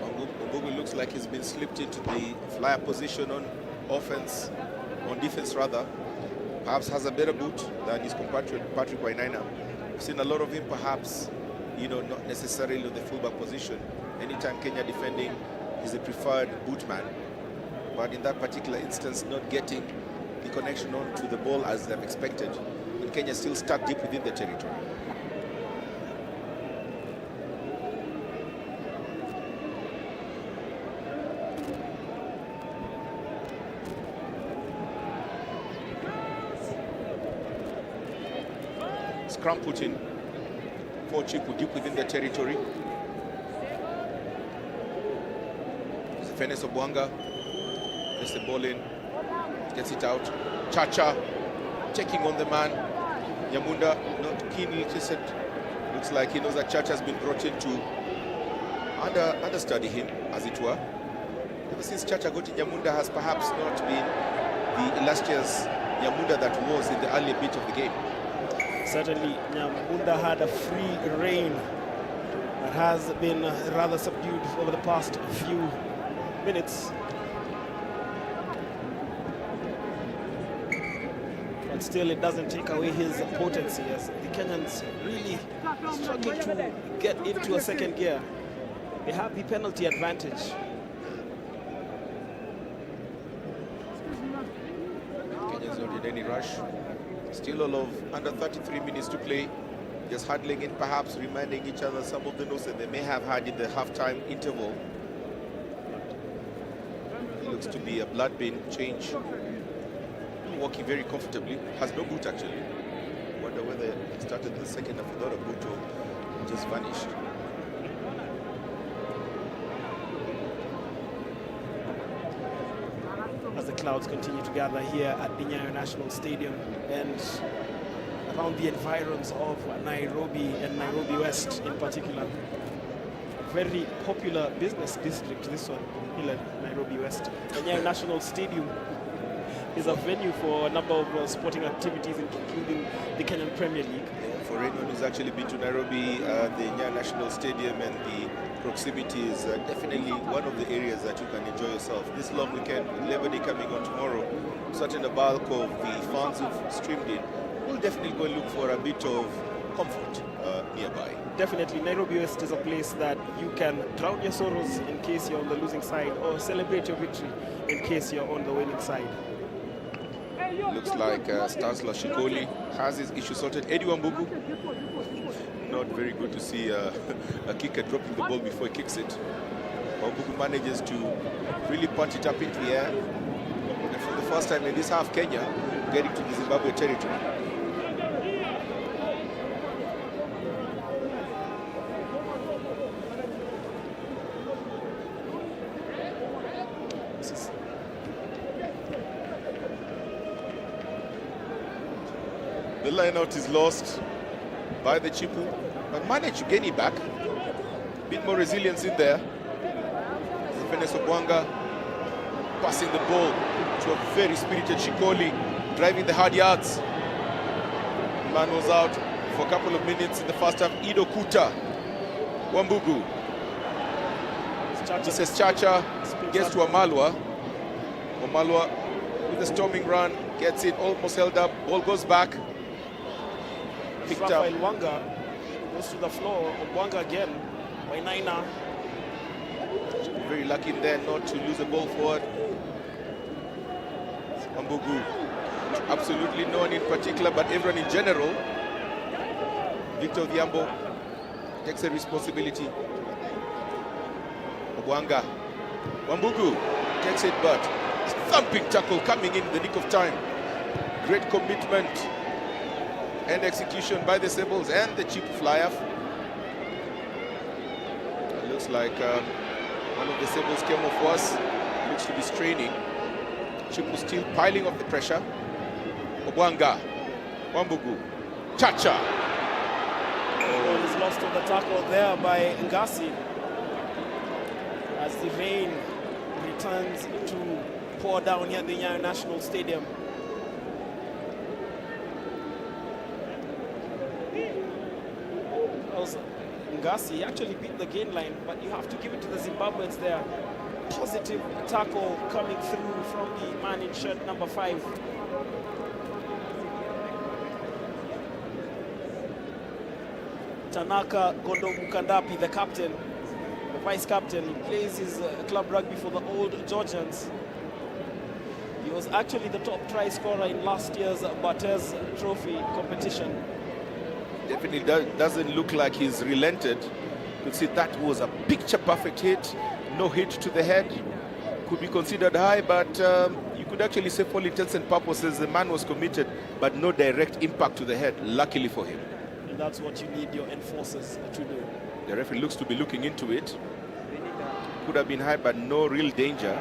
Wambugu looks like he's been slipped into the flyer position on offense, on defense rather. Perhaps has a better boot than his compatriot Patrick Wainaina. We've seen a lot of him perhaps, you know, not necessarily in the fullback position. Anytime Kenya defending, he's a preferred boot man. But in that particular instance, not getting the connection on to the ball as they've expected. And Kenya still stuck deep within the territory. Scrum put in for Chipu deep within the territory. Zefene Sobwanga gets the ball in, gets it out. Chacha taking on the man. Nyamunda not keenly interested. Looks like he knows that Chacha has been brought in to understudy him, as it were. Ever since Chacha got in, Nyamunda has perhaps not been the illustrious Nyamunda that was in the earlier bit of the game. Certainly, Nyamunda had a free reign that has been rather subdued over the past few minutes. But still, it doesn't take away his potency as the Kenyans really struggling to get into a second gear. They have the penalty advantage. Kenyans not in any rush. Still all of under 33 minutes to play. Just huddling in, perhaps reminding each other some of the notes that they may have had in the halftime interval. It looks to be a blood bin change. Walking very comfortably. Has no boot actually. Wonder whether he started the second half without a boot or just vanished. As the clouds continue to gather here at the Nyayo National Stadium and around the environs of Nairobi and Nairobi West in particular. Very popular business district, this one, here at Nairobi West. The Nyayo National Stadium is a venue for a number of sporting activities, including the Kenyan Premier League. Yeah, for anyone who's actually been to Nairobi, the Nyayo National Stadium and the proximity is definitely one of the areas that you can enjoy yourself. This long weekend, with Labor Day coming on tomorrow, certain the bulk of the fans who've streamed in will definitely go and look for a bit of comfort nearby. Definitely, Nairobi West is a place that you can drown your sorrows in case you're on the losing side, or celebrate your victory in case you're on the winning side. Looks like Stanisla Shikoli has his issue sorted. Eddie Wambugu, not very good to see a kicker dropping the ball before he kicks it. Wambugu manages to really punch it up into the air. And for the first time in this half, Kenya getting to the Zimbabwe territory. The line-out is lost by the Chipu, but managed to gain it back. Bit more resilience in there. Zefene Sobwanga passing the ball to a very spirited Shikoli, driving the hard yards. The man was out for a couple of minutes in the first half. Ido Kuta, Wambugu. This is Chacha, gets to Amalwa. Amalwa with a storming run, gets it, almost held up, ball goes back. Picked up. Wanga goes to the floor. Wanga again. Wainaina. Very lucky in there not to lose the ball forward. Wambugu. Absolutely no one in particular, but everyone in general. Victor Odhiambo takes a responsibility. Obwanga. Wambugu takes it, but thumping tackle coming in the nick of time. Great commitment and execution by the Sables and the cheap flyer. It looks like one of the Sables came off worse. Looks to be straining. Chipu still piling off the pressure. Obwanga. Wambugu. Chacha. Ball is lost on the tackle there by Ngasi as the rain returns to pour down here at the Nyayo National Stadium. Ngasi actually beat the gain line, but you have to give it to the Zimbabweans there. Positive tackle coming through from the man in shirt number 5. Tanaka Gondomukandapi, the captain, the vice captain, he plays his club rugby for the Old Georgians. He was actually the top try scorer in last year's Barthes Trophy competition. Definitely doesn't look like he's relented. You could see that was a picture-perfect hit. No hit to the head. Could be considered high, but you could actually say for all intents and purposes the man was committed, but no direct impact to the head, luckily for him. And that's what you need your enforcers to do. The referee looks to be looking into it. Could have been high, but no real danger.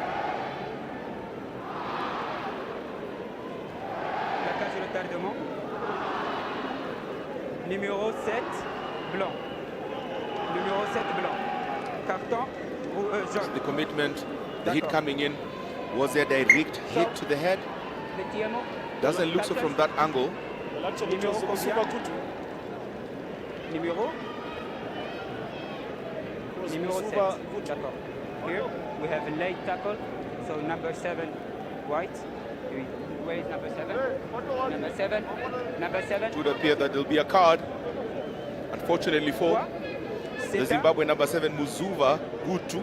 Numéro 7, blanc. Numéro 7, blanc. Carton, jaune. The commitment, the hit coming in, was there a direct hit to the head? Doesn't look so from that angle. Well, actually, it was Musuba Gutu. Numéro 7. Here we have a late tackle, so number 7, white. Where is number 7? Number 7. Number 7. It would appear that there'll be a card. Unfortunately for the Zimbabwe number 7, Muzuva Gutu.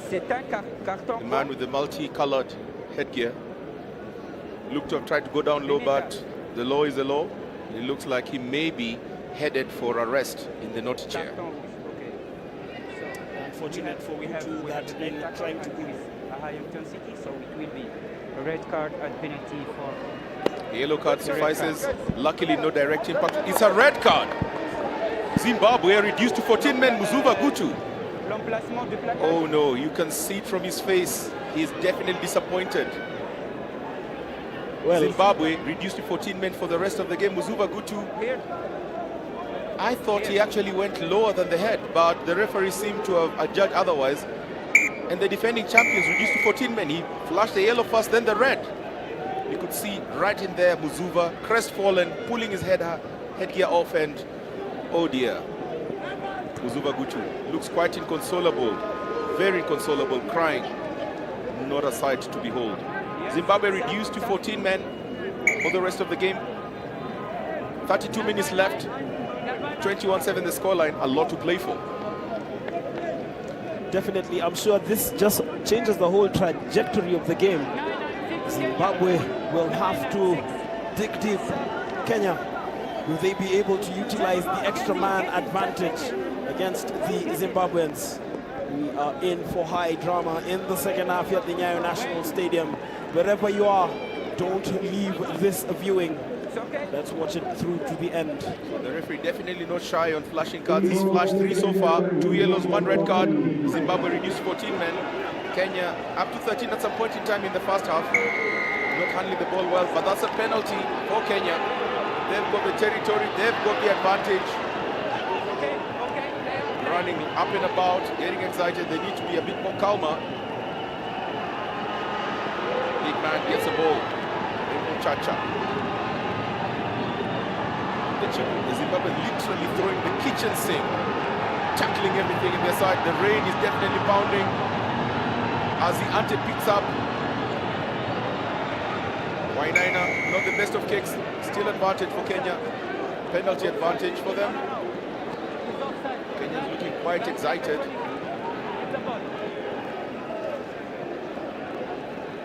The man with the multi-colored headgear. Looked to have tried to go down low, but the law is the law. It looks like he may be headed for arrest in the naughty chair. Unfortunate for Gutu that in trying to go a high intensity, so it will be a red card and penalty for... The yellow card suffices. Luckily, no direct impact. It's a red card. Zimbabwe reduced to 14 men. Muzuva Gutu. Oh no, you can see it from his face. He's definitely disappointed. Well, Zimbabwe reduced to 14 men for the rest of the game. Muzuva Gutu, I thought he actually went lower than the head, but the referee seemed to have adjudged otherwise. And the defending champions reduced to 14 men. He flashed the yellow first, then the red. You could see right in there Muzuva, crestfallen, pulling his headgear off, and oh dear. Muzuva Gutu looks quite inconsolable, very inconsolable, crying. Not a sight to behold. Zimbabwe reduced to 14 men for the rest of the game. 32 minutes left. 21-7 the scoreline. A lot to play for. Definitely, I'm sure this just changes the whole trajectory of the game. Zimbabwe will have to dig deep. Kenya, will they be able to utilize the extra man advantage against the Zimbabweans? We are in for high drama in the second half here at the Nyayo National Stadium. Wherever you are, don't leave this viewing. Let's watch it through to the end. The referee definitely not shy on flashing cards. He's flashed 3 so far. 2 yellows, 1 red card. Zimbabwe reduced 14 men. Kenya up to 13 at some point in time in the first half. Not handling the ball well, but that's a penalty for Kenya. They've got the territory, they've got the advantage. Running up and about, getting excited. They need to be a bit more calmer. Big man gets a ball. Chacha. The Zimbabwe literally throwing the kitchen sink, tackling everything in their side. The rain is definitely pounding as the ante picks up. Wainaina, not the best of kicks, still advantage for Kenya. Penalty advantage for them. Kenya's looking quite excited.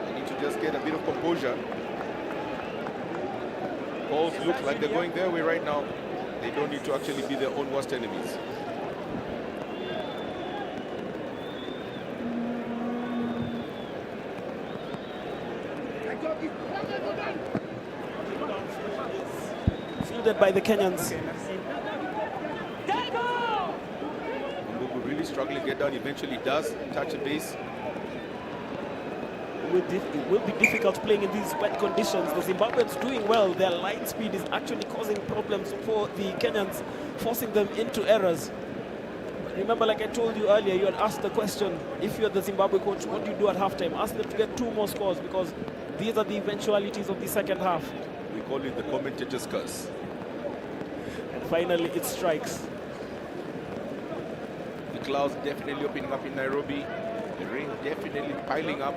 They need to just get a bit of composure. Calls look like they're going their way right now. They don't need to actually be their own worst enemies. Fielded by the Kenyans. Mbugu really struggling to get down. Eventually does touch a base. It will be difficult playing in these wet conditions. The Zimbabweans doing well. Their line speed is actually causing problems for the Kenyans, forcing them into errors. But remember, like I told you earlier, you had asked the question, if you're the Zimbabwe coach, what do you do at halftime? Ask them to get 2 more scores, because these are the eventualities of the second half. We call it the commentator's curse. And finally, it strikes. The clouds definitely opening up in Nairobi. The rain definitely piling up.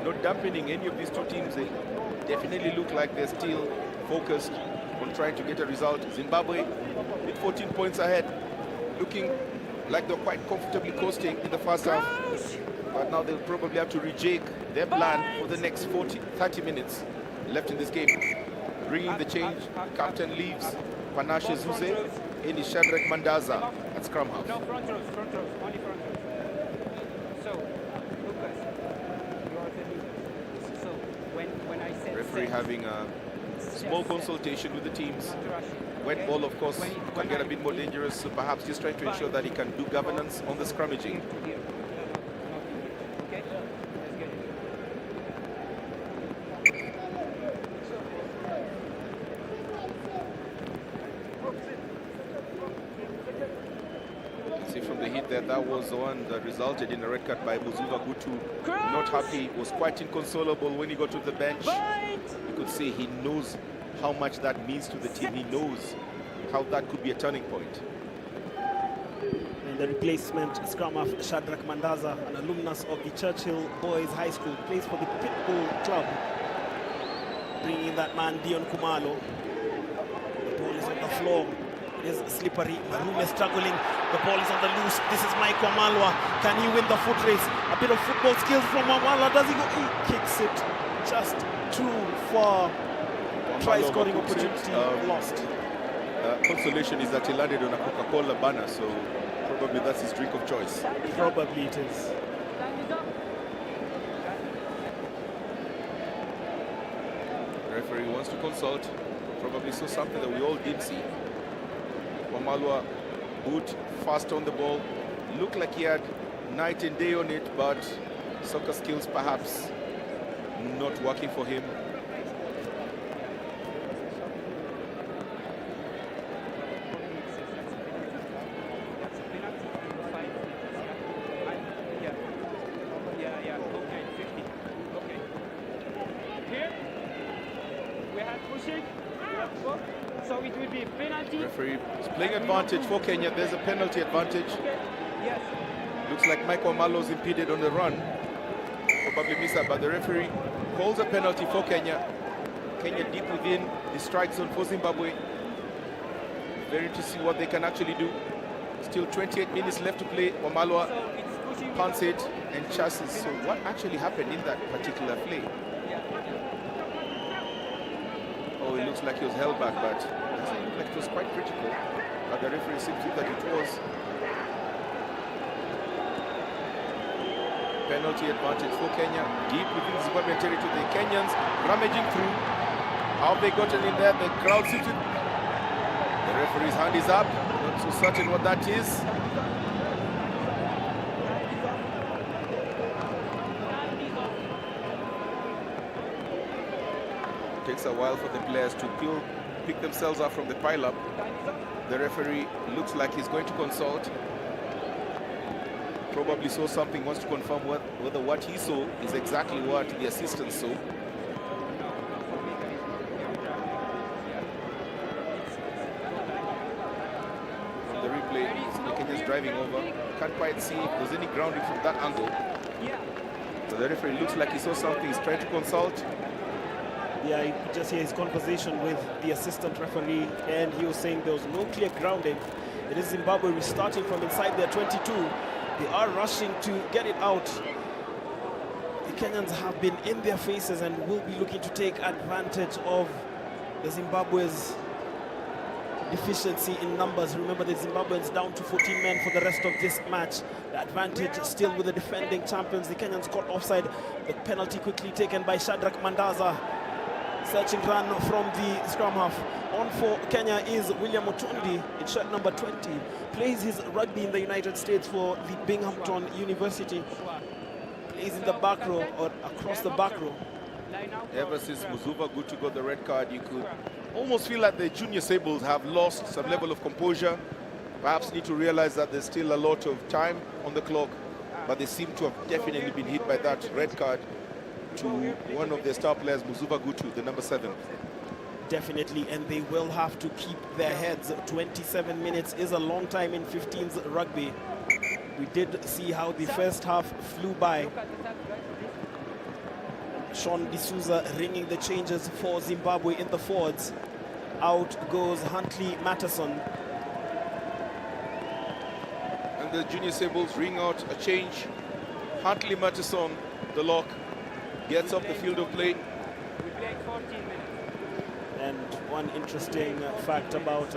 Not dampening any of these two teams. They definitely look like they're still focused on trying to get a result. Zimbabwe with 14 points ahead, looking like they're quite comfortably coasting in the first half. But now they'll probably have to rejig their plan for the next 30 minutes left in this game. Bringing the change, captain leaves. Panashe Zuze, in is Shadrach Mandaza at scrum half. No, front rows, only front rows. So, Lucas, you are the leader. So, when I said... Referee having a small consultation with the teams. Wet ball, of course, can get a bit more dangerous, so perhaps just trying to ensure that he can do governance on the scrummaging. Okay, let's get it. See from the hit there, that was the one that resulted in a red card by Muzuva Gutu. Not happy, was quite inconsolable when he got to the bench. You could see he knows how much that means to the team. He knows how that could be a turning point. And the replacement scrum of Shadrach Mandaza, an alumnus of the Churchill Boys High School, plays for the Pitbull Club. Bringing that man, Dion Kumalo. The ball is on the floor. It is slippery. Marume struggling. The ball is on the loose. This is Mike Wamalwa. Can he win the foot race? A bit of football skills from Wamalwa. Does he go? He kicks it just too far. Try scoring opportunity lost. Consolation is that he landed on a Coca-Cola banner, so probably that's his drink of choice. Probably it is. The referee wants to consult. Probably saw something that we all did see. Wamalwa, boot, fast on the ball. Looked like he had night and day on it, but soccer skills perhaps not working for him. So it will be a penalty. Referee is playing advantage for Kenya. There's a penalty advantage. Yes. Looks like Michael Malo's impeded on the run. Probably missed that, but the referee calls a penalty for Kenya. Kenya deep within the strike zone for Zimbabwe. Very to see what they can actually do. Still 28 minutes left to play. Wamalwa punts it and chassis. So what actually happened in that particular play? Oh, it looks like he was held back, but it doesn't look like it was quite critical. But the referee seemed to think that it was. Penalty advantage for Kenya. Deep within Zimbabwean territory, the Kenyans rummaging through. How they gotten in there, the crowd seems to... The referee's hand is up. Not so certain what that is. Takes a while for the players to pick themselves up from the pile-up. The referee looks like he's going to consult. Probably saw something, wants to confirm whether what he saw is exactly what the assistant saw. From the replay, Kenya's driving over. Can't quite see if there's any grounding from that angle. So the referee looks like he saw something, he's trying to consult. Yeah, you could just hear his conversation with the assistant referee, and he was saying there was no clear grounding. It is Zimbabwe restarting from inside their 22. They are rushing to get it out. the Kenyans have been in their faces and will be looking to take advantage of the Zimbabwe's deficiency in numbers. Remember, the Zimbabweans down to 14 men for the rest of this match. The advantage still with the defending champions. The Kenyans caught offside. The penalty quickly taken by Shadrach Mandaza. Searching run from the scrum half. On for Kenya is William Otondi in shirt number 20. Plays his rugby in the United States for the Binghamton University. Plays in the back row or across the back row. Ever since Muzuva Gutu got the red card, you could almost feel like the junior Sables have lost some level of composure. Perhaps need to realize that there's still a lot of time on the clock, but they seem to have definitely been hit by that red card to one of their star players, Muzuva Gutu, the number 7. Definitely, and they will have to keep their heads. 27 minutes is a long time in 15s rugby. We did see how the first half flew by. Sean D'Souza ringing the changes for Zimbabwe in the forwards. Out goes Huntley Matteson. And the junior Sables ring out a change. Huntley Matteson, the lock, gets off the field of play. And one interesting fact about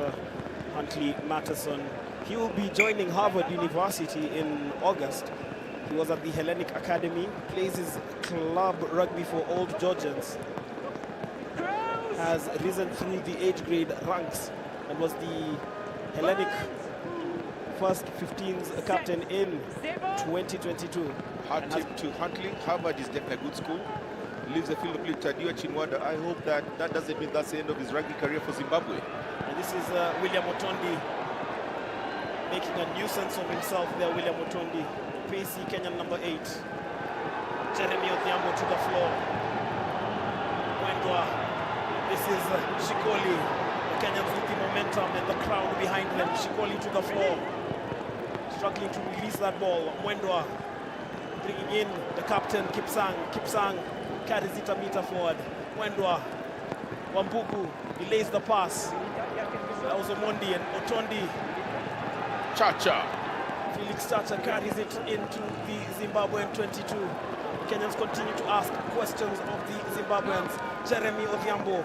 Huntley Matteson, he will be joining Harvard University in August. He was at the Hellenic Academy, plays his club rugby for Old Georgians, has risen through the age grade ranks and was the Hellenic first 15s captain in 2022. Hard tip to Huntley. Harvard is definitely a good school. Leaves the field of play Tadua Chinwada. I hope that doesn't mean that's the end of his rugby career for Zimbabwe. And this is William Otondi making a nuisance of himself there. William Otondi, pacey Kenyan number 8. Jeremy Odhiambo to the floor. Wendwa. This is Shikoli. The Kenyans with the momentum and the crowd behind them. Shikoli to the floor. Struggling to release that ball. Mwendwa bringing in the captain, Kipsang. Kipsang carries it a meter forward. Mwendwa. Wambugu, he lays the pass. That was Omondi and Otondi. Chacha. Felix Chacha carries it into the Zimbabwean 22. Kenyans continue to ask questions of the Zimbabweans. Jeremy Odhiambo,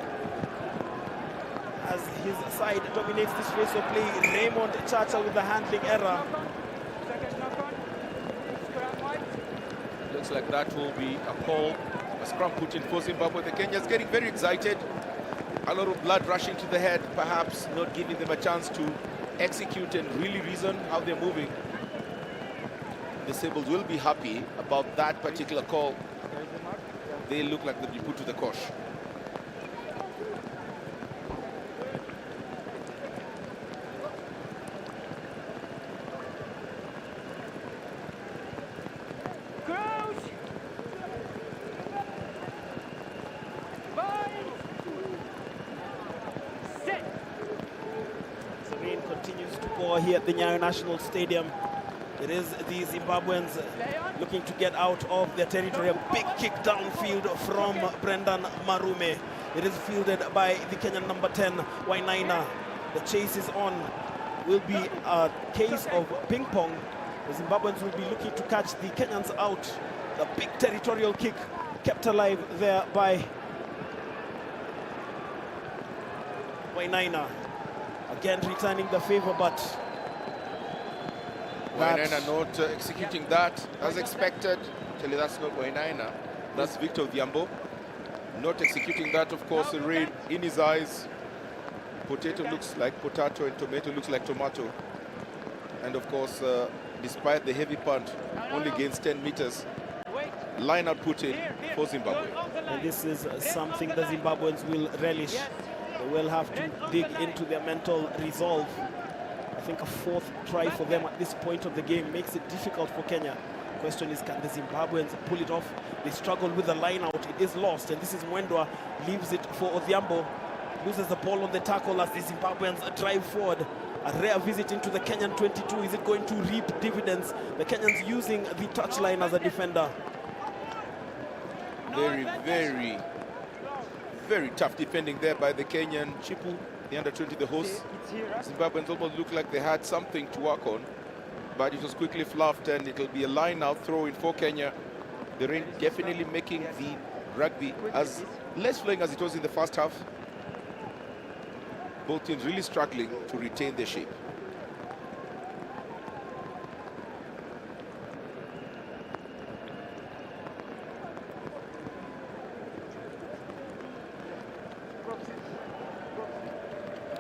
as his side dominates this race of play. Raymond Chacha with the handling error. Looks like that will be a call. A scrum put in for Zimbabwe. The Kenyans getting very excited. A lot of blood rushing to the head, perhaps not giving them a chance to execute and really reason how they're moving. The Sables will be happy about that particular call. They look like they'll be put to the kosh. Here at the Nyayo National Stadium. It is the Zimbabweans looking to get out of their territory. A big kick downfield from Brendan Marume. It is fielded by the Kenyan number 10, Wainaina. The chase is on. Will be a case of ping pong. The Zimbabweans will be looking to catch the Kenyans out. The big territorial kick kept alive there by Wainaina. Again returning the favor, but Wainaina not executing that as expected. Actually, that's not Wainaina. That's Victor Odhiambo. Not executing that, of course, the rain in his eyes. Potato looks like potato and tomato looks like tomato. And of course, despite the heavy punt, only gains 10 meters. Line out put in for Zimbabwe. And this is something the Zimbabweans will relish. They will have to dig into their mental resolve. I think a 4th try for them at this point of the game makes it difficult for Kenya. Question is, can the Zimbabweans pull it off? They struggle with the line out. It is lost, and this is Mwendwa. Leaves it for Odhiambo. Loses the ball on the tackle as the Zimbabweans drive forward. A rare visit into the Kenyan 22. Is it going to reap dividends? The Kenyans using the touchline as a defender. Very tough defending there by the Kenyan Chipu, the under-20, the host. Zimbabweans almost looked like they had something to work on, but it was quickly fluffed, and it'll be a line-out throw in for Kenya. The rain definitely making the rugby as less flowing as it was in the first half. Both teams really struggling to retain their shape.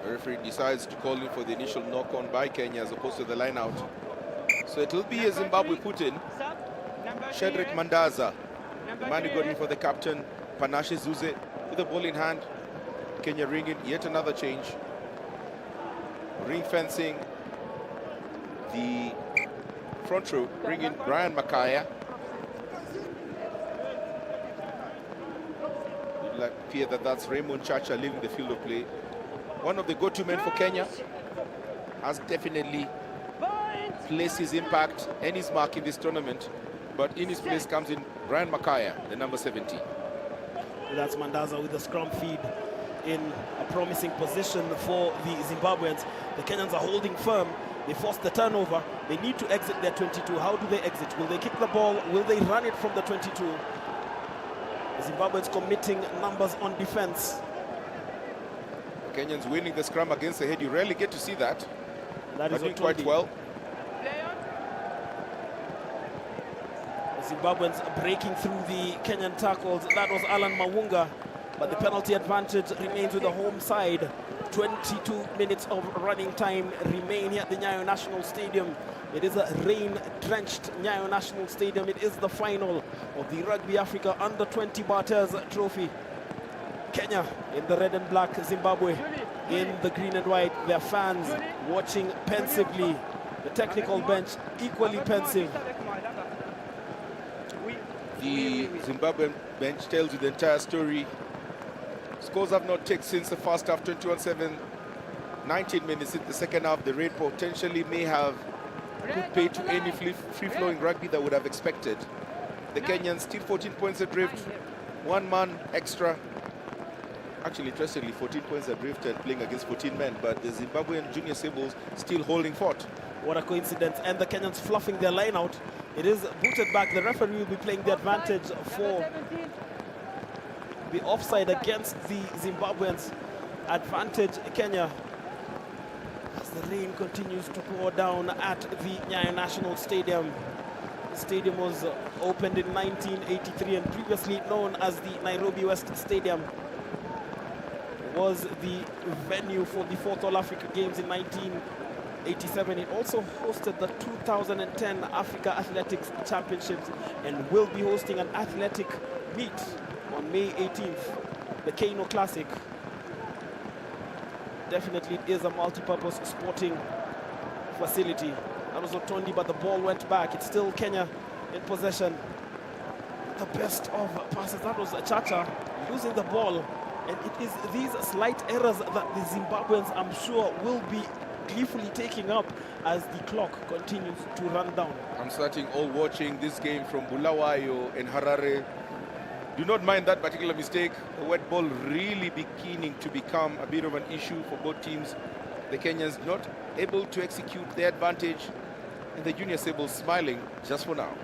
The referee decides to call in for the initial knock-on by Kenya as opposed to the line-out. So it will be a Zimbabwe put-in. Shedrick Mandaza, the man who got in for the captain, Panache Zuze, with the ball in hand. Kenya ringing yet another change. Ring fencing the front row, bringing Brian Makaya. It would appear that that's Raymond Chacha leaving the field of play. One of the go-to men for Kenya, has definitely placed his impact and his mark in this tournament, but in his place comes in Brian Makaya, the number 70. That's Mandaza with the scrum feed in a promising position for the Zimbabweans. The Kenyans are holding firm. They forced the turnover. They need to exit their 22. How do they exit? Will they kick the ball? Will they run it from the 22? The Zimbabweans committing numbers on defense. Kenyans winning the scrum against the head. You rarely get to see that. That is doing quite well. The Zimbabweans breaking through the Kenyan tackles. That was Alan Mawunga. But the penalty advantage remains with the home side. 22 minutes of running time remain here at the Nyayo National Stadium. It is a rain-drenched Nyayo National Stadium. It is the final of the Rugby Africa Under-20 Barthes Trophy. Kenya in the red and black, Zimbabwe in the green and white. Their fans watching pensively. The technical bench equally pensive. The Zimbabwean bench tells you the entire story. Scores have not ticked since the first half, 21-7. 19 minutes in the second half. The rain potentially may have put pay to any free-flowing rugby that would have expected. The Kenyans still 14 points adrift. One man extra. Actually, interestingly, 14 points adrift and playing against 14 men, but the Zimbabwean junior Sables still holding fort. What a coincidence. And the Kenyans fluffing their line out. It is booted back. The referee will be playing the advantage for the offside against the Zimbabweans. Advantage Kenya as the rain continues to pour down at the Nyayo National Stadium. The stadium was opened in 1983 and previously known as the Nairobi West Stadium. It was the venue for the 4th All Africa Games in 1987. It also hosted the 2010 Africa Athletics Championships and will be hosting an athletic meet on May 18th, the Kano Classic. Definitely it is a multi-purpose sporting facility. That was Otondi, but the ball went back. It's still Kenya in possession. The best of passes. That was Chacha losing the ball. And it is these slight errors that the Zimbabweans, I'm sure, will be gleefully taking up as the clock continues to run down. I'm starting all watching this game from Bulawayo and Harare. Do not mind that particular mistake. The wet ball really beginning to become a bit of an issue for both teams. The Kenyans not able to execute their advantage, and the junior Sables smiling just for now.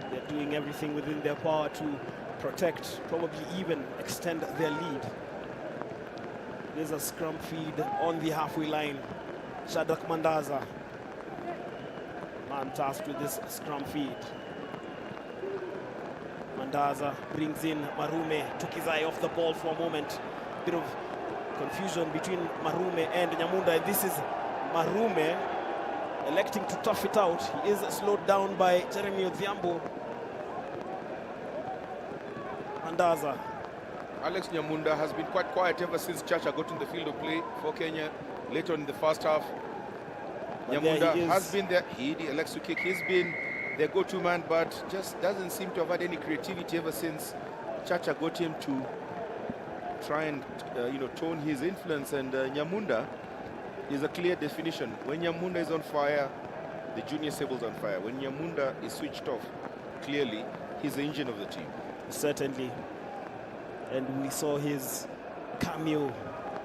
They're doing everything within their power to protect, probably even extend their lead. There's a scrum feed on the halfway line. Shadrach Mandaza, man tasked with this scrum feed. Mandaza brings in Marume, took his eye off the ball for a moment. Bit of confusion between Marume and Nyamunda. And this is Marume electing to tough it out. He is slowed down by Jeremy Odhiambo. Mandaza. Alex Nyamunda has been quite quiet ever since Chacha got in the field of play for Kenya later on in the first half. Nyamunda has been there. He elects to kick. He's been their go-to man, but just doesn't seem to have had any creativity ever since Chacha got him to try and tone his influence. And Nyamunda is a clear definition. When Nyamunda is on fire, the junior Sable's on fire. When Nyamunda is switched off, clearly he's the engine of the team. Certainly. And we saw his cameo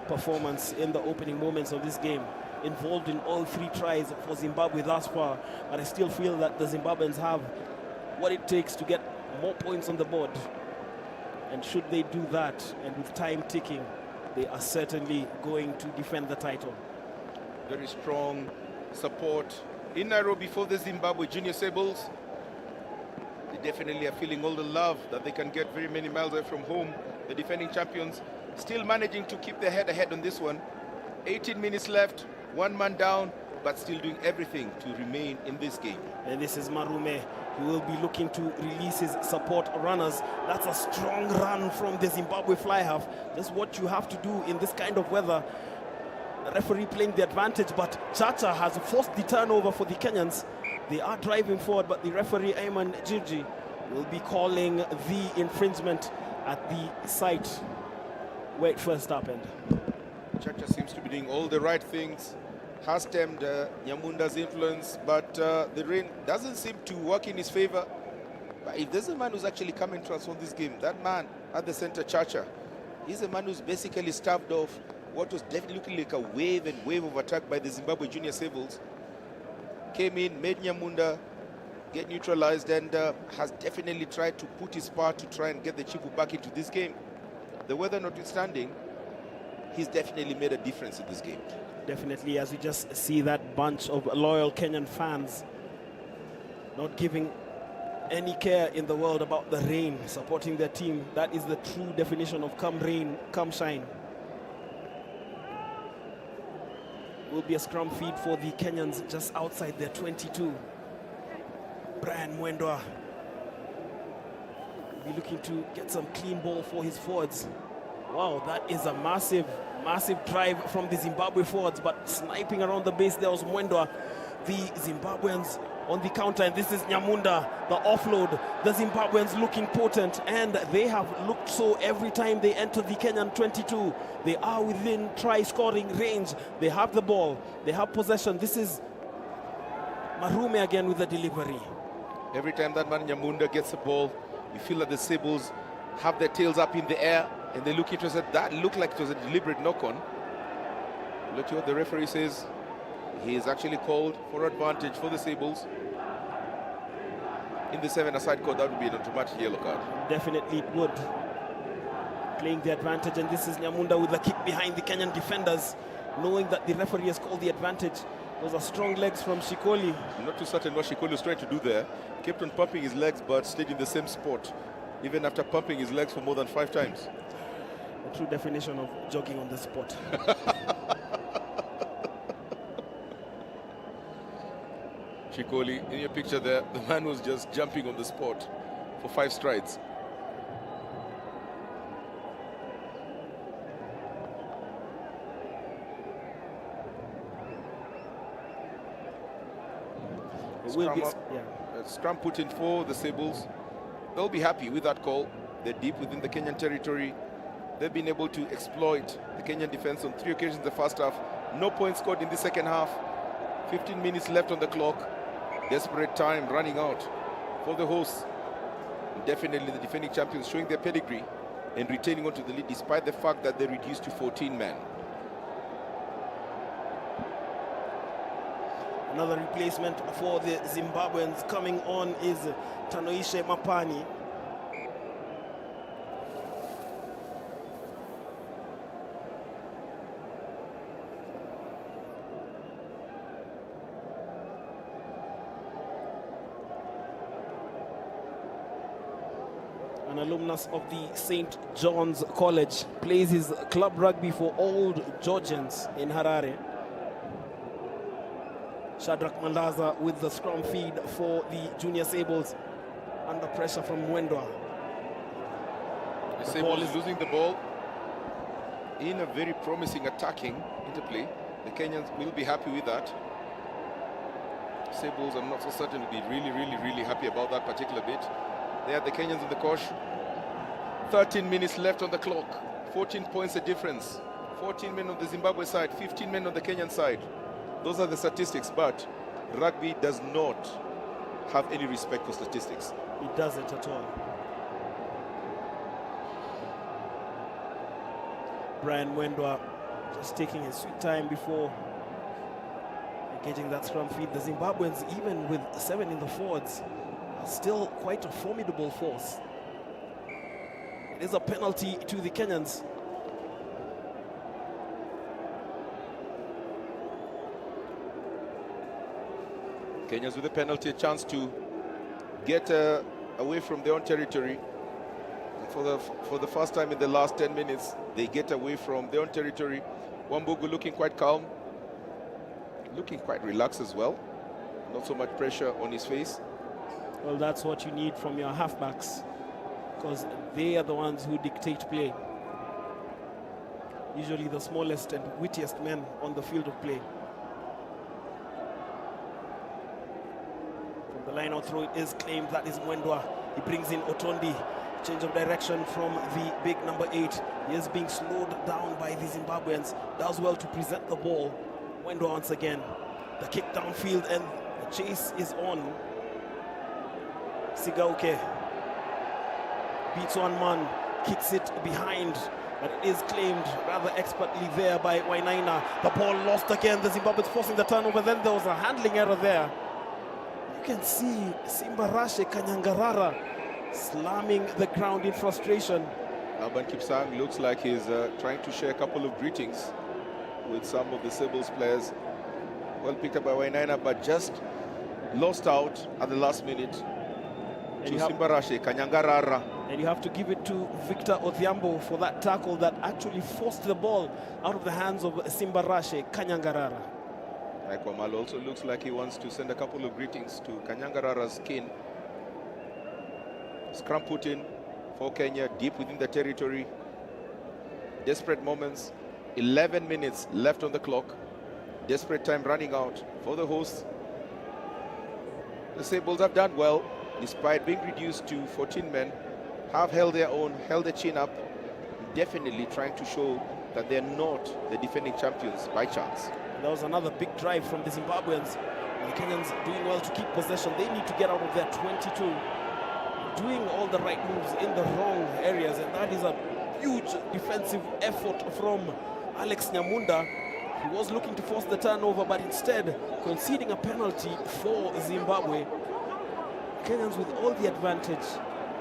performance in the opening moments of this game. involved in all 3 tries for Zimbabwe thus far, but I still feel that the Zimbabweans have what it takes to get more points on the board. And should they do that, and with time ticking, they are certainly going to defend the title. Very strong support in Nairobi for the Zimbabwe Junior Sables. They definitely are feeling all the love that they can get very many miles away from home. The defending champions still managing to keep their head ahead on this one. 18 minutes left, 1 man down, but still doing everything to remain in this game. And this is Marume, who will be looking to release his support runners. That's a strong run from the Zimbabwe fly half. That's what you have to do in this kind of weather. The referee playing the advantage, but Chacha has forced the turnover for the Kenyans. They are driving forward, but the referee, Ayman Jirji, will be calling the infringement at the site where it first happened. Chacha seems to be doing all the right things, has stemmed Nyamunda's influence, but the rain doesn't seem to work in his favor. But if there's a man who's actually come and transformed this game, that man at the center, Chacha, he's a man who's basically staved off what was definitely looking like a wave and wave of attack by the Zimbabwe Junior Sables. Came in, made Nyamunda get neutralized, and has definitely tried to put his part to try and get the Chifu back into this game. The weather notwithstanding, he's definitely made a difference in this game. Definitely, as we just see that bunch of loyal Kenyan fans not giving any care in the world about the rain, supporting their team. That is the true definition of come rain, come shine. Will be a scrum feed for the Kenyans just outside their 22. Brian Mwendwa will be looking to get some clean ball for his forwards. Wow, that is a massive drive from the Zimbabwe forwards, but sniping around the base there was Mwendwa. The Zimbabweans on the counter, and this is Nyamunda, the offload. The Zimbabweans looking potent, and they have looked so every time they enter the Kenyan 22. They are within try-scoring range. They have the ball, they have possession. This is Marume again with the delivery. Every time that man Nyamunda gets the ball, you feel that the Sables have their tails up in the air, and they look interested. That looked like it was a deliberate knock-on. Look what the referee says. He is actually called for advantage for the Sables. In the 7-a-side call, that would be an automatic yellow card. Definitely it would. Playing the advantage, and this is Nyamunda with a kick behind the Kenyan defenders, knowing that the referee has called the advantage. Those are strong legs from Shikoli. I'm not too certain what Shikoli was trying to do there. Kept on pumping his legs, but stayed in the same spot, even after pumping his legs for more than 5 times. A true definition of jogging on the spot. Shikoli, in your picture there, the man was just jumping on the spot for 5 strides. Scrum put in for the Sables. They'll be happy with that call. They're deep within the Kenyan territory. They've been able to exploit the Kenyan defense on 3 occasions in the first half. No points scored in the second half. 15 minutes left on the clock. Desperate time running out for the hosts. Definitely the defending champions showing their pedigree and retaining onto the lead despite the fact that they reduced to 14 men. Another replacement for the Zimbabweans coming on is Tanoishe Mapani. An alumnus of the St. John's College, plays his club rugby for Old Georgians in Harare. Shadrach Mandaza with the scrum feed for the Junior Sables, under pressure from Mwendwa. The Sables is losing the ball in a very promising attacking interplay. The Kenyans will be happy with that. Sables, I'm not so certain, will be really happy about that particular bit. They are the Kenyans in the coach. 13 minutes left on the clock. 14 points a difference. 14 men on the Zimbabwe side, 15 men on the Kenyan side. Those are the statistics, but rugby does not have any respect for statistics. It doesn't at all. Brian Mwendwa just taking his sweet time before getting that scrum feed. The Zimbabweans, even with 7 in the forwards, are still quite a formidable force. It is a penalty to the Kenyans. Kenyans with a penalty, a chance to get away from their own territory. And for the first time in the last 10 minutes, they get away from their own territory. Wambugu looking quite calm, looking quite relaxed as well. Not so much pressure on his face. Well, that's what you need from your halfbacks, because they are the ones who dictate play. Usually the smallest and wittiest men on the field of play. From the line-out throw, it is claimed that is Mwendwa. He brings in Otondi. Change of direction from the big number 8. He is being slowed down by the Zimbabweans. Does well to present the ball. Mwendwa once again. The kick downfield and the chase is on. Sigauke beats one man, kicks it behind, but it is claimed rather expertly there by Wainaina. The ball lost again. The Zimbabweans forcing the turnover. Then there was a handling error there. You can see Simbarashe Kanyangarara slamming the ground in frustration. Alban Kipsang looks like he's trying to share a couple of greetings with some of the Sibbles players. Well picked up by Wainaina, but just lost out at the last minute to Simbarashe Kanyangarara. And you have to give it to Victor Odhiambo for that tackle that actually forced the ball out of the hands of Simbarashe Kanyangarara. Aikwamal also looks like he wants to send a couple of greetings to Kanyangarara's kin. Scrum put in for Kenya, deep within the territory. Desperate moments, 11 minutes left on the clock. Desperate time running out for the hosts. The Sables have done well, despite being reduced to 14 men, have held their own, held their chin up, definitely trying to show that they're not the defending champions by chance. That was another big drive from the Zimbabweans. The Kenyans doing well to keep possession. They need to get out of their 22. Doing all the right moves in the wrong areas, and that is a huge defensive effort from Alex Nyamunda. He was looking to force the turnover, but instead conceding a penalty for Zimbabwe. Kenyans with all the advantage,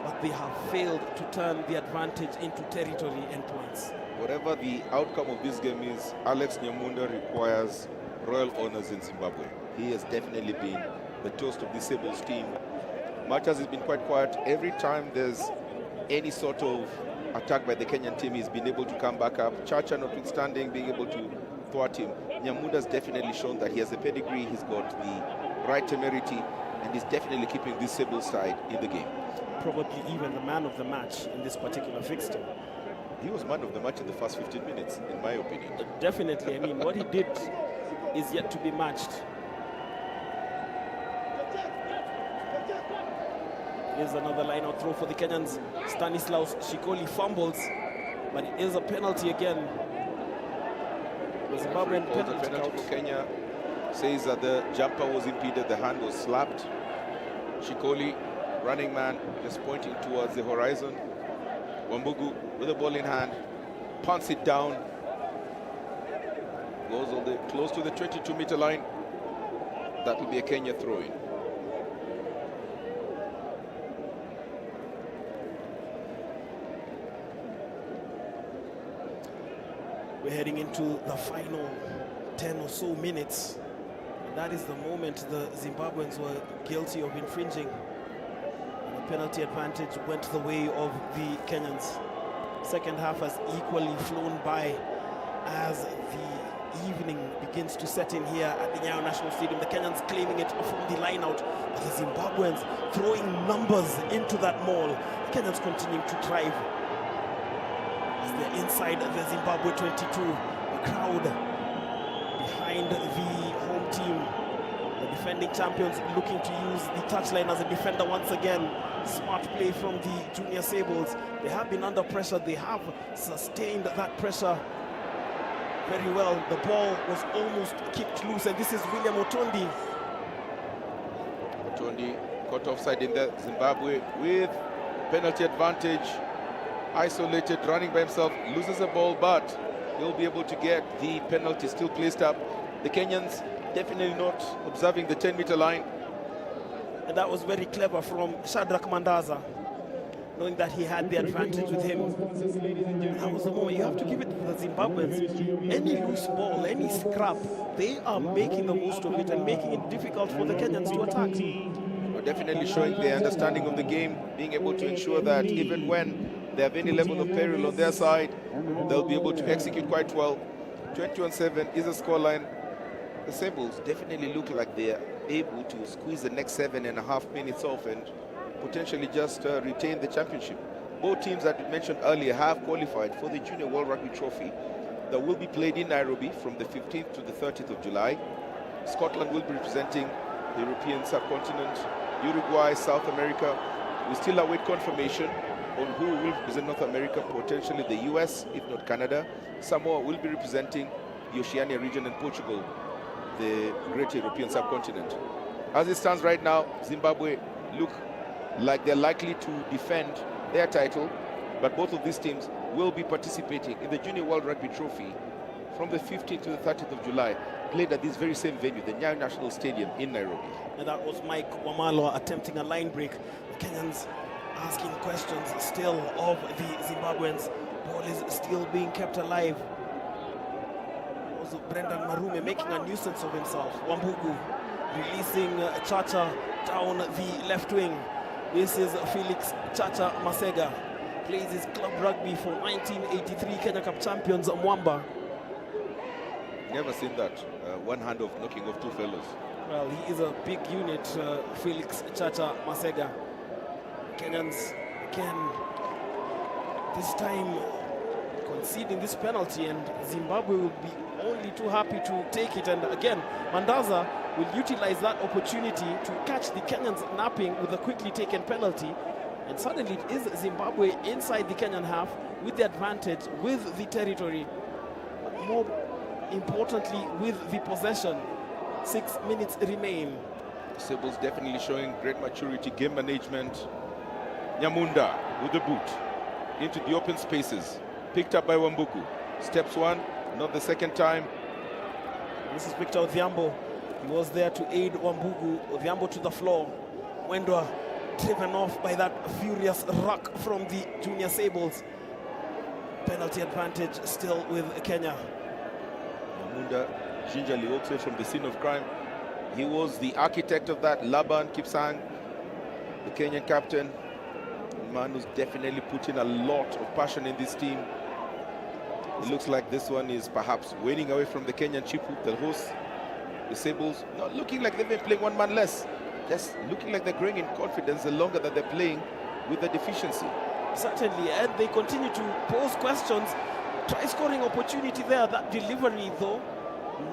but they have failed to turn the advantage into territory and points. Whatever the outcome of this game is, Alex Nyamunda requires royal honors in Zimbabwe. He has definitely been the toast of the Sables team. Much as it's been quite quiet, every time there's any sort of attack by the Kenyan team, he's been able to come back up. Chacha notwithstanding, being able to thwart him. Nyamunda's definitely shown that he has the pedigree, he's got the right temerity, and he's definitely keeping this Sable side in the game. Probably even the man of the match in this particular fixture. He was man of the match in the first 15 minutes, in my opinion. Definitely. I mean, what he did is yet to be matched. Here's another line-out throw for the Kenyans. Stanislaus Shikoli fumbles, but it is a penalty again. The Zimbabwean penalty for Kenya says that the jumper was impeded, the hand was slapped. Shikoli, running man, just pointing towards the horizon. Wambugu with the ball in hand, punts it down, goes all the close to the 22-meter line. That will be a Kenya throw-in. We're heading into the final 10 or so minutes. And that is the moment the Zimbabweans were guilty of infringing. And the penalty advantage went the way of the Kenyans. Second half has equally flown by as the evening begins to set in here at the Nyayo National Stadium. The Kenyans claiming it from the line out, but the Zimbabweans throwing numbers into that maul. The Kenyans continuing to drive. They're inside the Zimbabwe 22. The crowd behind the home team. The defending champions looking to use the touchline as a defender once again. Smart play from the Junior Sables. They have been under pressure. They have sustained that pressure very well. The ball was almost kicked loose, and this is William Otondi. Otondi caught offside in the Zimbabwe with penalty advantage. Isolated, running by himself, loses the ball, but he'll be able to get the penalty still placed up. The Kenyans definitely not observing the 10-meter line. And that was very clever from Shadrach Mandaza, knowing that he had the advantage with him. And that was the moment. You have to give it to the Zimbabweans. Any loose ball, any scrap, they are making the most of it and making it difficult for the Kenyans to attack. Well, definitely showing their understanding of the game, being able to ensure that even when they have any level of peril on their side, they'll be able to execute quite well. 21-7 is a scoreline. The Sables definitely look like they're able to squeeze the next 7.5 minutes off and potentially just retain the championship. Both teams that we mentioned earlier have qualified for the Junior World Rugby Trophy that will be played in Nairobi from the 15th to the 30th of July. Scotland will be representing the European subcontinent, Uruguay, South America. We still await confirmation on who will represent North America, potentially the US, if not Canada. Samoa will be representing the Oceania region, and Portugal, the great European subcontinent. As it stands right now, Zimbabwe look like they're likely to defend their title, but both of these teams will be participating in the Junior World Rugby Trophy from the 15th to the 30th of July, played at this very same venue, the Nyayo National Stadium in Nairobi. And that was Mike Wamalo attempting a line break. The Kenyans asking questions still of the Zimbabweans. Ball is still being kept alive. Also Brendan Marume making a nuisance of himself. Wambugu releasing Chacha down the left wing. This is Felix Chacha Masega. Plays his club rugby for 1983 Kenya Cup champions Mwamba. Never seen that. One hand of knocking off two fellows. Well, he is a big unit, Felix Chacha Masega. Kenyans again, this time conceding this penalty, and Zimbabwe will be only too happy to take it. And again, Mandaza will utilize that opportunity to catch the Kenyans napping with a quickly taken penalty. And suddenly it is Zimbabwe inside the Kenyan half with the advantage, with the territory, but more importantly with the possession. 6 minutes remain. Sables definitely showing great maturity, game management. Nyamunda with the boot into the open spaces, picked up by Wambuku. Steps one, not the second time. This is Victor Odhiambo. He was there to aid Wambugu. Odhiambo to the floor. Wendwa driven off by that furious ruck from the Junior Sables. Penalty advantage still with Kenya. Nyamunda gingerly walks away from the scene of crime. He was the architect of that. Laban Kipsang, the Kenyan captain, a man who's definitely put in a lot of passion in this team. It looks like this one is perhaps winning away from the Kenyan chip hoop, the hosts. The Sables not looking like they've been playing one man less, just looking like they're growing in confidence the longer that they're playing with the deficiency. Certainly, and they continue to pose questions. Try scoring opportunity there. That delivery, though,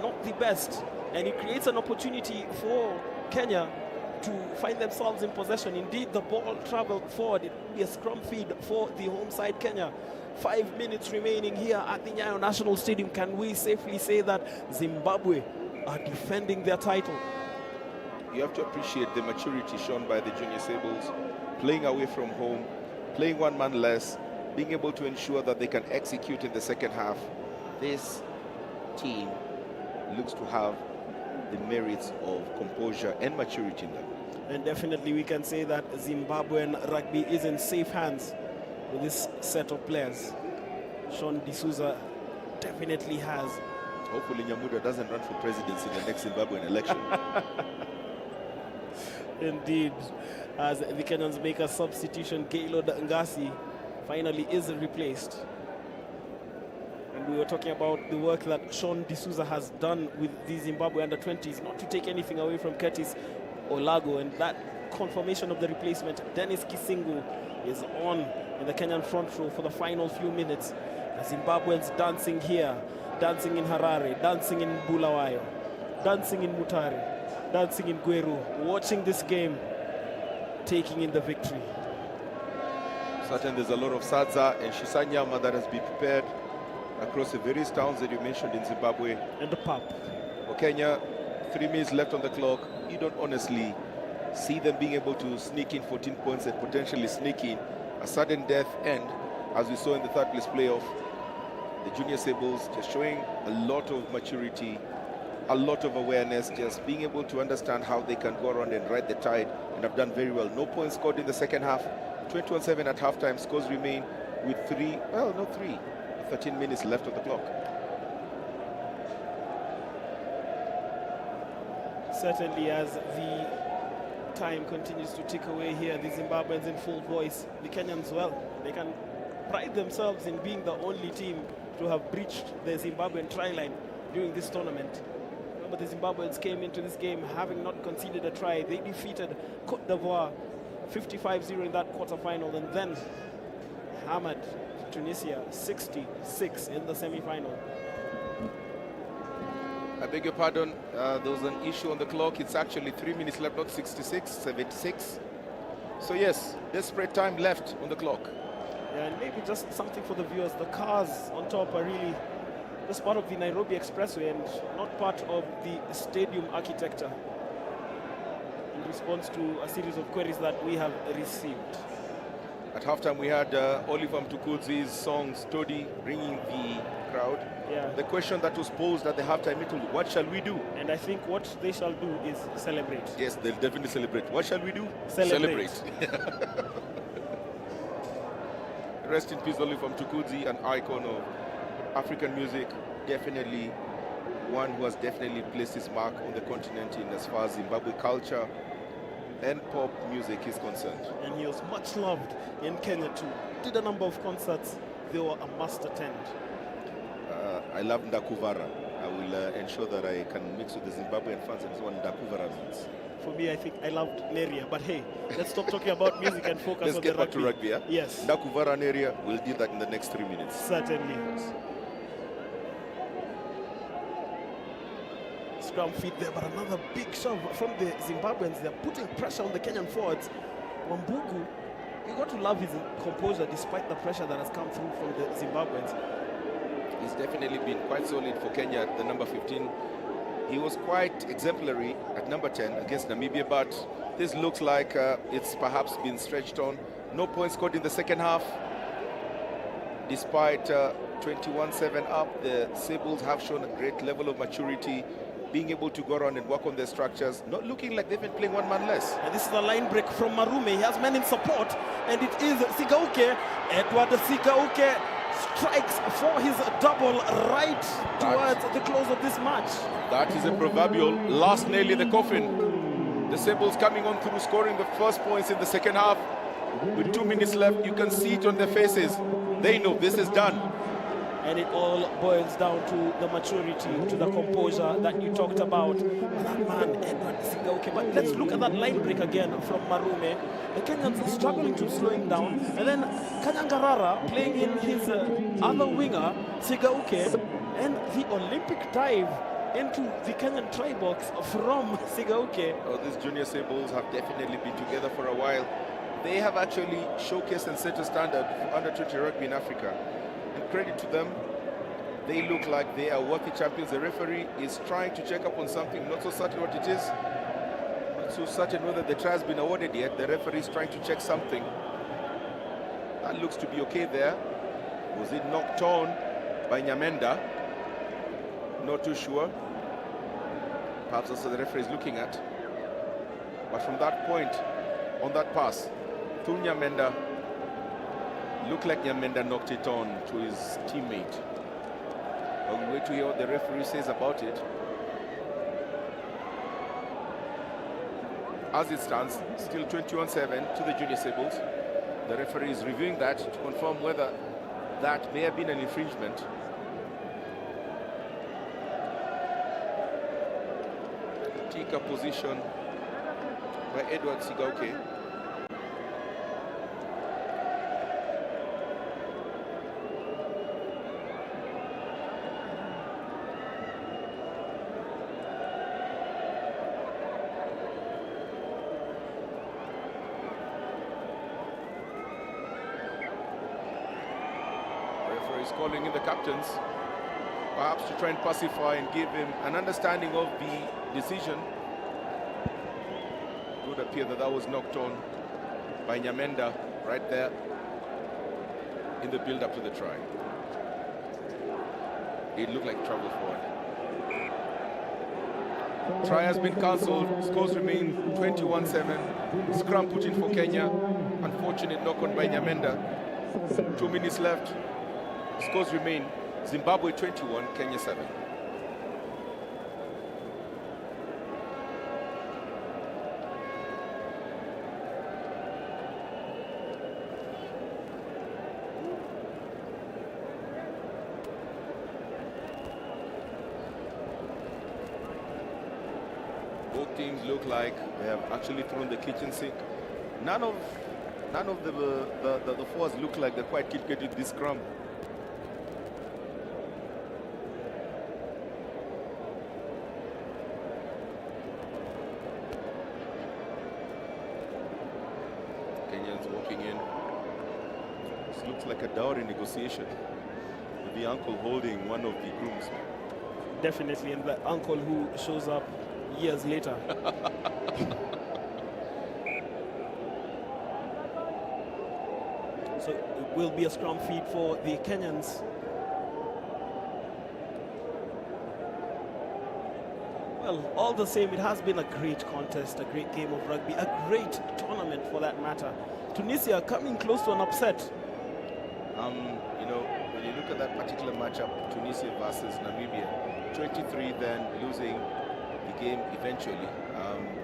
not the best. And it creates an opportunity for Kenya to find themselves in possession. Indeed, the ball traveled forward. It will be a scrum feed for the home side, Kenya. 5 minutes remaining here at the Nyayo National Stadium. Can we safely say that Zimbabwe are defending their title? You have to appreciate the maturity shown by the Junior Sables, playing away from home, playing one man less, being able to ensure that they can execute in the second half. This team looks to have the merits of composure and maturity in them. And definitely we can say that Zimbabwean rugby is in safe hands with this set of players. Sean D'Souza definitely has. Hopefully Nyamuda doesn't run for presidency in the next Zimbabwean election. Indeed, as the Kenyans make a substitution, Gaylord Ngasi finally is replaced. And we were talking about the work that Sean D'Souza has done with the Zimbabwe under-20s, not to take anything away from Curtis Olago, and that confirmation of the replacement. Dennis Kisingu is on in the Kenyan front row for the final few minutes. The Zimbabweans dancing here, dancing in Harare, dancing in Bulawayo, dancing in Mutare, dancing in Gweru, watching this game, taking in the victory. Certainly there's a lot of sadza and shisanyama that has been prepared across the various towns that you mentioned in Zimbabwe. And the pub. For Kenya, 3 minutes left on the clock. You don't honestly see them being able to sneak in 14 points and potentially sneak in a sudden death end, as we saw in the third place playoff. The Junior Sables just showing a lot of maturity, a lot of awareness, just being able to understand how they can go around and ride the tide, and have done very well. No points scored in the second half. 21-7 at halftime. Scores remain with 13 minutes left on the clock. Certainly, as the time continues to tick away here, the Zimbabweans in full voice, the Kenyans well, they can pride themselves in being the only team to have breached the Zimbabwean try line during this tournament. Remember, the Zimbabweans came into this game having not conceded a try. They defeated Cote d'Ivoire 55-0 in that quarterfinal, and then hammered Tunisia 66 in the semi-final. I beg your pardon, there was an issue on the clock. It's actually 3 minutes left, not 66, 76. So yes, desperate time left on the clock. Yeah, and maybe just something for the viewers. The cars on top are really just part of the Nairobi Expressway and not part of the stadium architecture, in response to a series of queries that we have received. At halftime, we had Oliver Mtukudzi's song Stodi bringing the crowd. Yeah. The question that was posed at the halftime meeting, what shall we do? And I think what they shall do is celebrate. Yes, they'll definitely celebrate. What shall we do? Celebrate. Rest in peace, Oliver Mtukudzi, an icon of African music. Definitely one who has definitely placed his mark on the continent in as far as Zimbabwe culture and pop music is concerned. And he was much loved in Kenya too. Did a number of concerts. They were a must attend. I love Ndakuvara. I will ensure that I can mix with the Zimbabwean fans and see what Ndakuvara means. For me, I think I loved Neria. But hey, let's stop talking about music and focus on the rugby. Let's get back to rugby, yeah? Yes. Ndakuvara Neria, we'll do that in the next 3 minutes. Certainly. Scrum feed there, but another big shove from the Zimbabweans. They're putting pressure on the Kenyan forwards. Wambugu, you got to love his composure despite the pressure that has come through from the Zimbabweans. He's definitely been quite solid for Kenya at the number 15. He was quite exemplary at number 10 against Namibia, but this looks like it's perhaps been stretched on. No points scored in the second half. Despite 21-7 up, the Sables have shown a great level of maturity, being able to go around and work on their structures, not looking like they've been playing one man less. And this is a line break from Marume. He has men in support, and it is Sigauke. Edward Sigauke strikes for his double right towards the close of this match. That is a proverbial last nail in the coffin. The Sables coming on through, scoring the first points in the second half. With 2 minutes left, you can see it on their faces. They know this is done. And it all boils down to the maturity, to the composure that you talked about. That man, Edward Sigauke. But let's look at that line break again from Marume. The Kenyans are struggling to slow him down. And then Kanyangarara playing in his other winger, Sigauke. And the Olympic dive into the Kenyan try box from Sigauke. Oh, these junior Sables have definitely been together for a while. They have actually showcased and set a standard for under-20 rugby in Africa. And credit to them, they look like they are worthy champions. The referee is trying to check up on something, not so certain what it is, not so certain whether the try has been awarded yet. The referee is trying to check something. That looks to be okay there. Was it knocked on by Nyamenda? Not too sure. Perhaps that's what the referee is looking at. But from that point, on that pass, to Nyamenda, looked like Nyamenda knocked it on to his teammate. But we wait to hear what the referee says about it. As it stands, still 21-7 to the junior Sables. The referee is reviewing that to confirm whether that may have been an infringement. Take a position by Edward Sigauke. Calling in the captains, perhaps to try and pacify and give him an understanding of the decision. It would appear that that was knocked on by Nyamenda right there in the build-up to the try. It looked like travel forward. Try has been cancelled. Scores remain 21-7. Scrum put in for Kenya. Unfortunate knock on by Nyamenda. 2 minutes left. Scores remain Zimbabwe 21, Kenya 7. Both teams look like they have actually thrown the kitchen sink. None of the fours look like they're quite keen to get this scrum. Kenyans walking in. This looks like a dowry negotiation with the uncle holding one of the grooms. Definitely, and the uncle who shows up years later. So it will be a scrum feed for the Kenyans. Well, all the same, it has been a great contest, a great game of rugby, a great tournament for that matter. Tunisia coming close to an upset. You know, when you look at that particular matchup, Tunisia versus Namibia, 23 then losing the game eventually.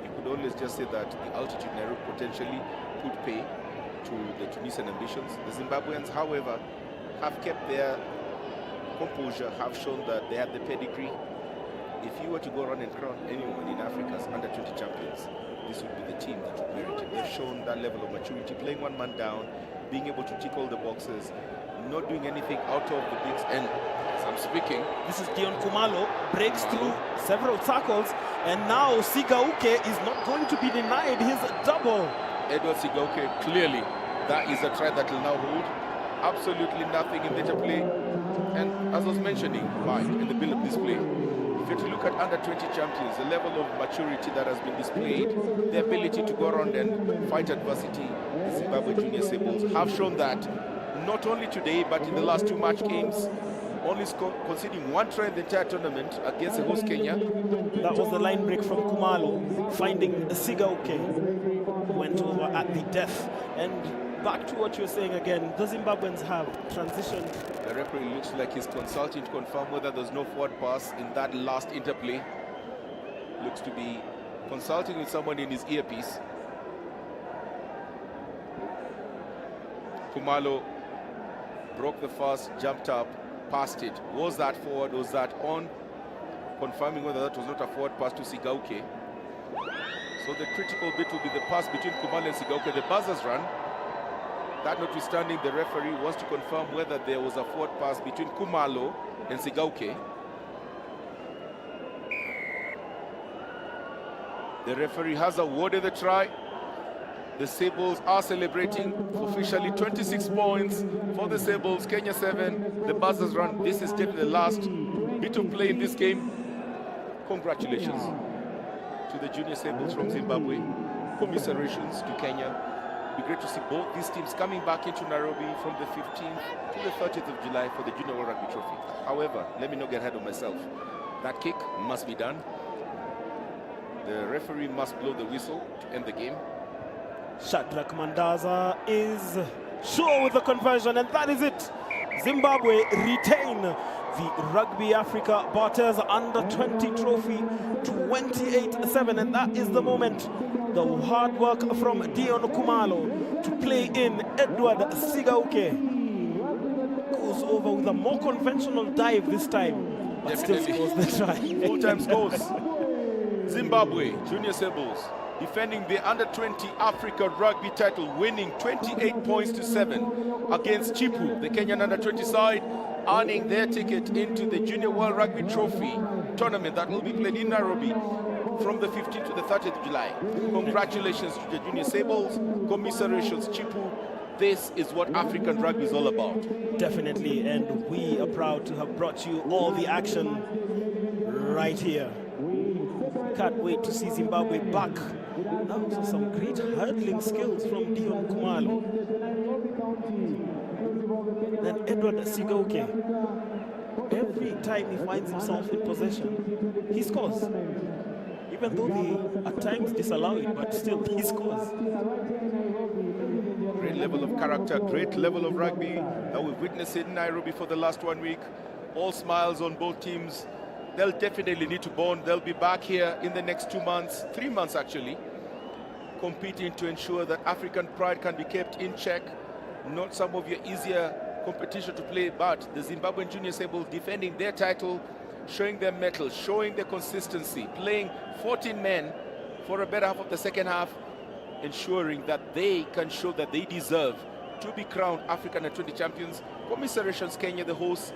You could always just say that the altitude Nairobi potentially could pay to the Tunisian ambitions. The Zimbabweans, however, have kept their composure, have shown that they have the pedigree. If you were to go around and crown anyone in Africa's under-20 champions, this would be the team that would merit it. They've shown that level of maturity, playing one man down, being able to tick all the boxes, not doing anything out of the box. And as I'm speaking, this is Dion Kumalo, breaks through several tackles, and now Sigauke is not going to be denied his double. Edward Sigauke, clearly, that is a try that will now hold. Absolutely nothing in better play. And as I was mentioning, Mike, in the build-up display, if you're to look at under-20 champions, the level of maturity that has been displayed, the ability to go around and fight adversity, the Zimbabwe Junior Sables have shown that not only today, but in the last 2 match games, only conceding 1 try in the entire tournament against the host Kenya. That was the line break from Kumalo, finding Sigauke, who went over at the death. And back to what you're saying again, the Zimbabweans have transitioned. The referee looks like he's consulting to confirm whether there's no forward pass in that last interplay. Looks to be consulting with someone in his earpiece. Kumalo broke the first, jumped up, passed it. Was that forward? Was that on? Confirming whether that was not a forward pass to Sigauke. So the critical bit will be the pass between Kumalo and Sigauke. The buzzers run. That notwithstanding, the referee wants to confirm whether there was a forward pass between Kumalo and Sigauke. The referee has awarded the try. The Sables are celebrating officially 26 points for the Sables, Kenya 7. The buzzers run. This is definitely the last bit of play in this game. Congratulations to the Junior Sables from Zimbabwe. Commiserations to Kenya. It'd be great to see both these teams coming back into Nairobi from the 15th to the 30th of July for the Junior World Rugby Trophy. However, let me not get ahead of myself. That kick must be done. The referee must blow the whistle to end the game. Shadrach Mandaza is sure with the conversion, and that is it. Zimbabwe retain the Rugby Africa Barthes Under-20 trophy 28-7, and that is the moment. The hard work from Dion Kumalo to play in Edward Sigauke goes over with a more conventional dive this time, but still scores the try. Full-time scores. Zimbabwe Junior Sables defending the Under-20 Africa Rugby title, winning 28 points to 7 against Chipu, the Kenyan Under-20 side, earning their ticket into the Junior World Rugby Trophy tournament that will be played in Nairobi from the 15th to the 30th of July. Congratulations to the Junior Sables, commiserations Chipu. This is what African rugby is all about. Definitely, and we are proud to have brought you all the action right here. Can't wait to see Zimbabwe back. Those are some great hurdling skills from Dion Kumalo. Then Edward Sigauke. Every time he finds himself in possession, he scores. even though they at times disallow it, but still he scores. Great level of character, great level of rugby that we've witnessed in Nairobi for the last 1 week. All smiles on both teams. They'll definitely need to bond. They'll be back here in the next 2 months, 3 months actually, competing to ensure that African pride can be kept in check. Not some of your easier competition to play, but the Zimbabwean Junior Sables defending their title, showing their mettle, showing their consistency, playing 14 men for a better half of the second half, ensuring that they can show that they deserve to be crowned African U20 champions. Commiserations Kenya, the hosts.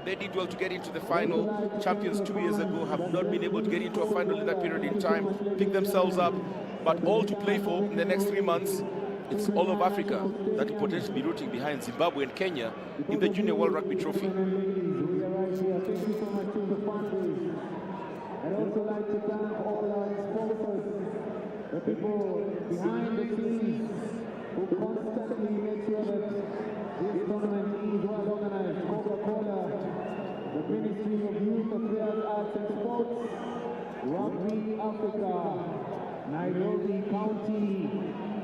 They did well to get into the final. Champions 2 years ago have not been able to get into a final in that period in time, pick themselves up, but all to play for in the next 3 months. It's all of Africa that will potentially be rooting behind Zimbabwe and Kenya in the Junior World Rugby Trophy. I'd also like to thank all our sponsors, the people behind the scenes who constantly make sure that this tournament is well organized. Coca-Cola, the Ministry of Youth Affairs, Arts and Sports, Rugby Africa, Nairobi County.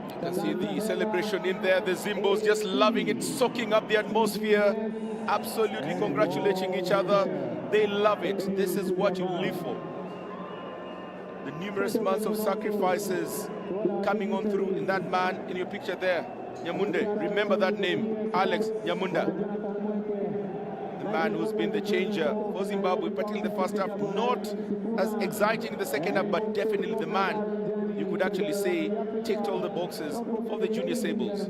You can see the celebration in there, the Zimbos just loving it, soaking up the atmosphere, absolutely congratulating each other. They love it. This is what you live for. The numerous months of sacrifices coming on through in that man in your picture there, Nyamunde. Remember that name, Alex Nyamunda. The man who's been the changer for Zimbabwe, particularly the first half. Not as exciting in the second half, but definitely the man you could actually say ticked all the boxes for the Junior Sables.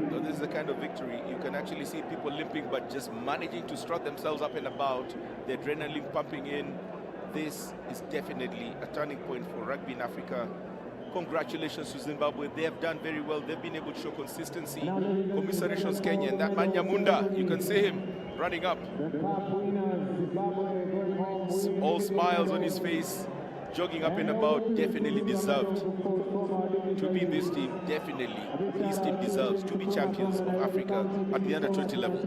So this is the kind of victory you can actually see people limping, but just managing to strut themselves up and about, the adrenaline pumping in. This is definitely a turning point for rugby in Africa. Congratulations to Zimbabwe. They have done very well. They've been able to show consistency. Commiserations Kenya, and that man Nyamunda, you can see him running up. All smiles on his face, jogging up and about, definitely deserved to be in this team. Definitely, his team deserves to be champions of Africa at the under-20 level.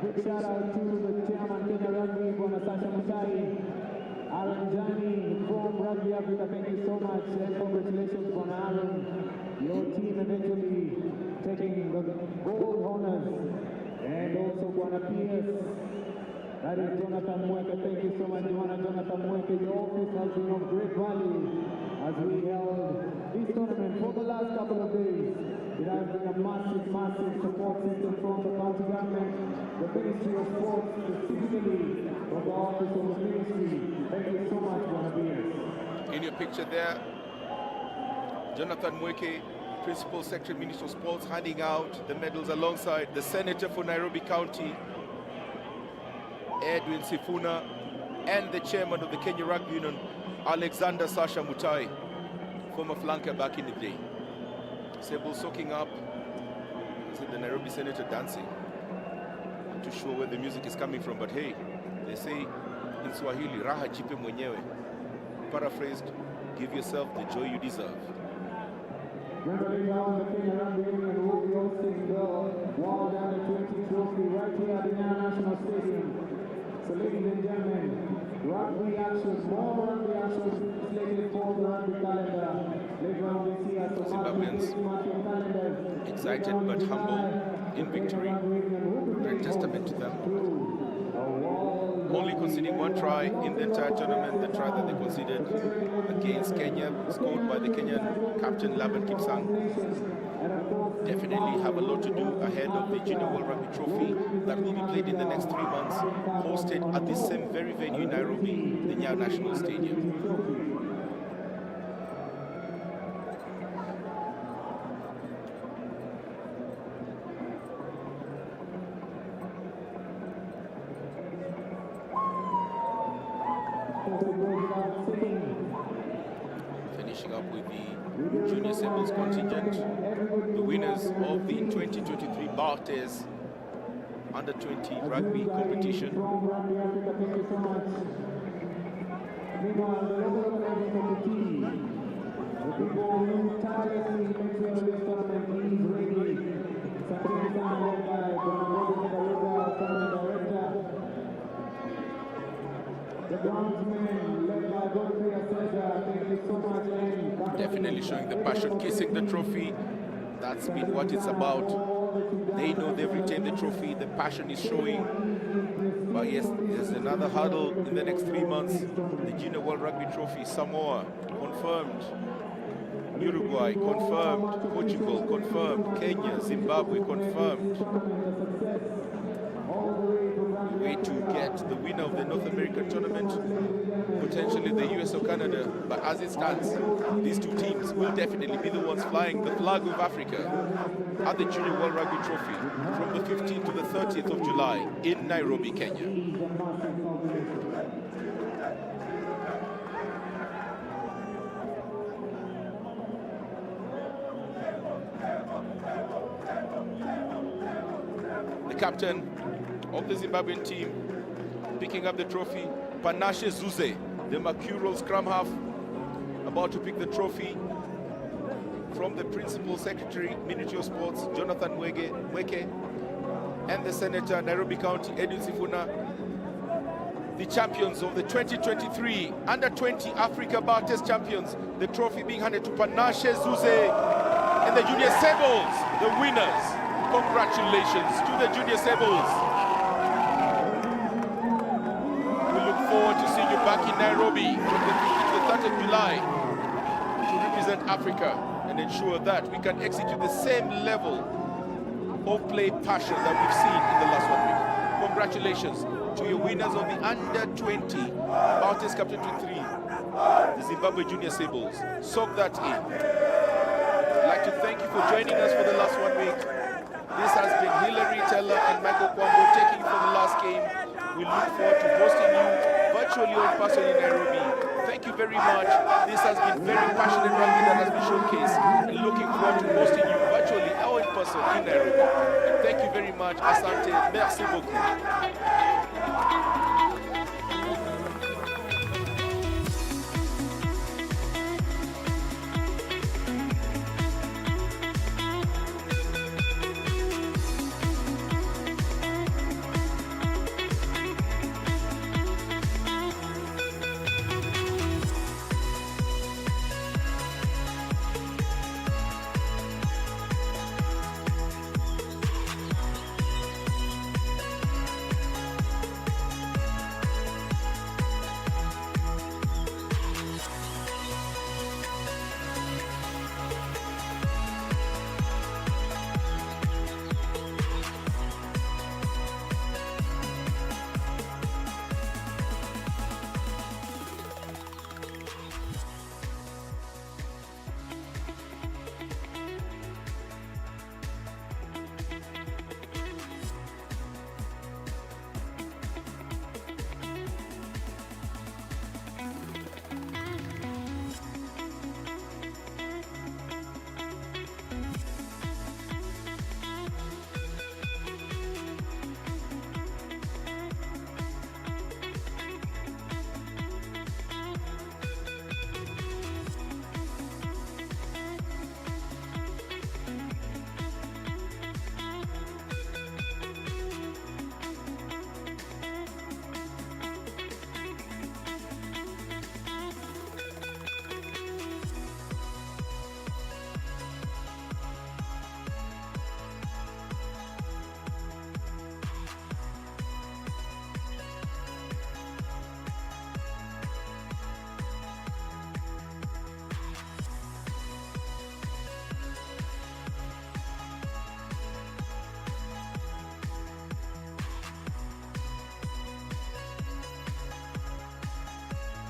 Big shout out to the chairman Kenya Rugby, Sasha Mutai, Aaron Jani from Rugby Africa. Thank you so much, and congratulations on Aaron. Your team eventually taking the gold honors, and also Buana Pierce. That is Jonathan Mweke. Thank you so much, Jonathan Mweke. Your office has been of great value as we held this tournament for the last couple of days. It has been a massive, massive support system from the county government, the Ministry of Sports, specifically from the office of the ministry. Thank you so much, Buana Pierce. In your picture there, Jonathan Mweke, Principal Secretary, Minister of Sports, handing out the medals alongside the Senator for Nairobi County, Edwin Sifuna, and the Chairman of the Kenya Rugby Union, Alexander Sasha Mutai, former flanker back in the day. Sable soaking up. Is it the Nairobi Senator dancing? Not too sure where the music is coming from, but hey, they say in Swahili, Raha jipe mwenyewe. Paraphrased, give yourself the joy you deserve. Remembering now the Kenya Rugby Union will be hosting the World Under-20 Trophy right here at the Nyayo National Stadium. So ladies and gentlemen, rugby action, more rugby action slated for the rugby calendar. Later on this year, so Zimbabweans excited but humble in victory. Great testament to them. Only conceding one try in the entire tournament, the try that they conceded against Kenya, scored by the Kenyan captain Laban Kipsang. Definitely have a lot to do ahead of the Junior World Rugby Trophy that will be played in the next 3 months, hosted at this same very venue in Nairobi, the Nyayo National Stadium. Finishing up with the Junior Sables contingent, the winners of the 2023 Barthes Under-20 Rugby competition. Meanwhile, the local committee, the people who tirelessly make sure this tournament is ready. Definitely showing the passion, kissing the trophy. That's been what it's about. They know they've retained the trophy, the passion is showing. But yes, there's another hurdle in the next 3 months. The Junior World Rugby Trophy, Samoa, confirmed. Uruguay, confirmed. Portugal, confirmed. Kenya, Zimbabwe, confirmed. We wait to get the winner of the North American tournament, potentially the US or Canada. But as it stands, these two teams will definitely be the ones flying the flag of Africa at the Junior World Rugby Trophy from the 15th to the 30th of July in Nairobi, Kenya. The captain of the Zimbabwean team picking up the trophy, Panashe Zuze, the mercurial scrum half, about to pick the trophy from the Principal Secretary, Ministry of Sports, Jonathan Weke, and the Senator, Nairobi County, Edwin Sifuna, the champions of the 2023 Under-20 Africa Barthes champions, the trophy being handed to Panashe Zuze and the Junior Sables, the winners. Congratulations to the Junior Sables. We look forward to seeing you back in Nairobi from the 15th to the 3rd of July to represent Africa and ensure that we can execute the same level of play passion that we've seen in the last 1 week. Congratulations to your winners of the Under-20 Barthes Captain 23, the Zimbabwe Junior Sables. Soak that in. I'd like to thank you for joining us for the last 1 week. This has been Hilary Teller and Michael Kwambo taking for the last game. We look forward to hosting you virtually or in person in Nairobi. Thank you very much. This has been very passionate rugby that has been showcased. And looking forward to hosting you virtually or in person in Nairobi. Thank you very much. Asante. Merci beaucoup.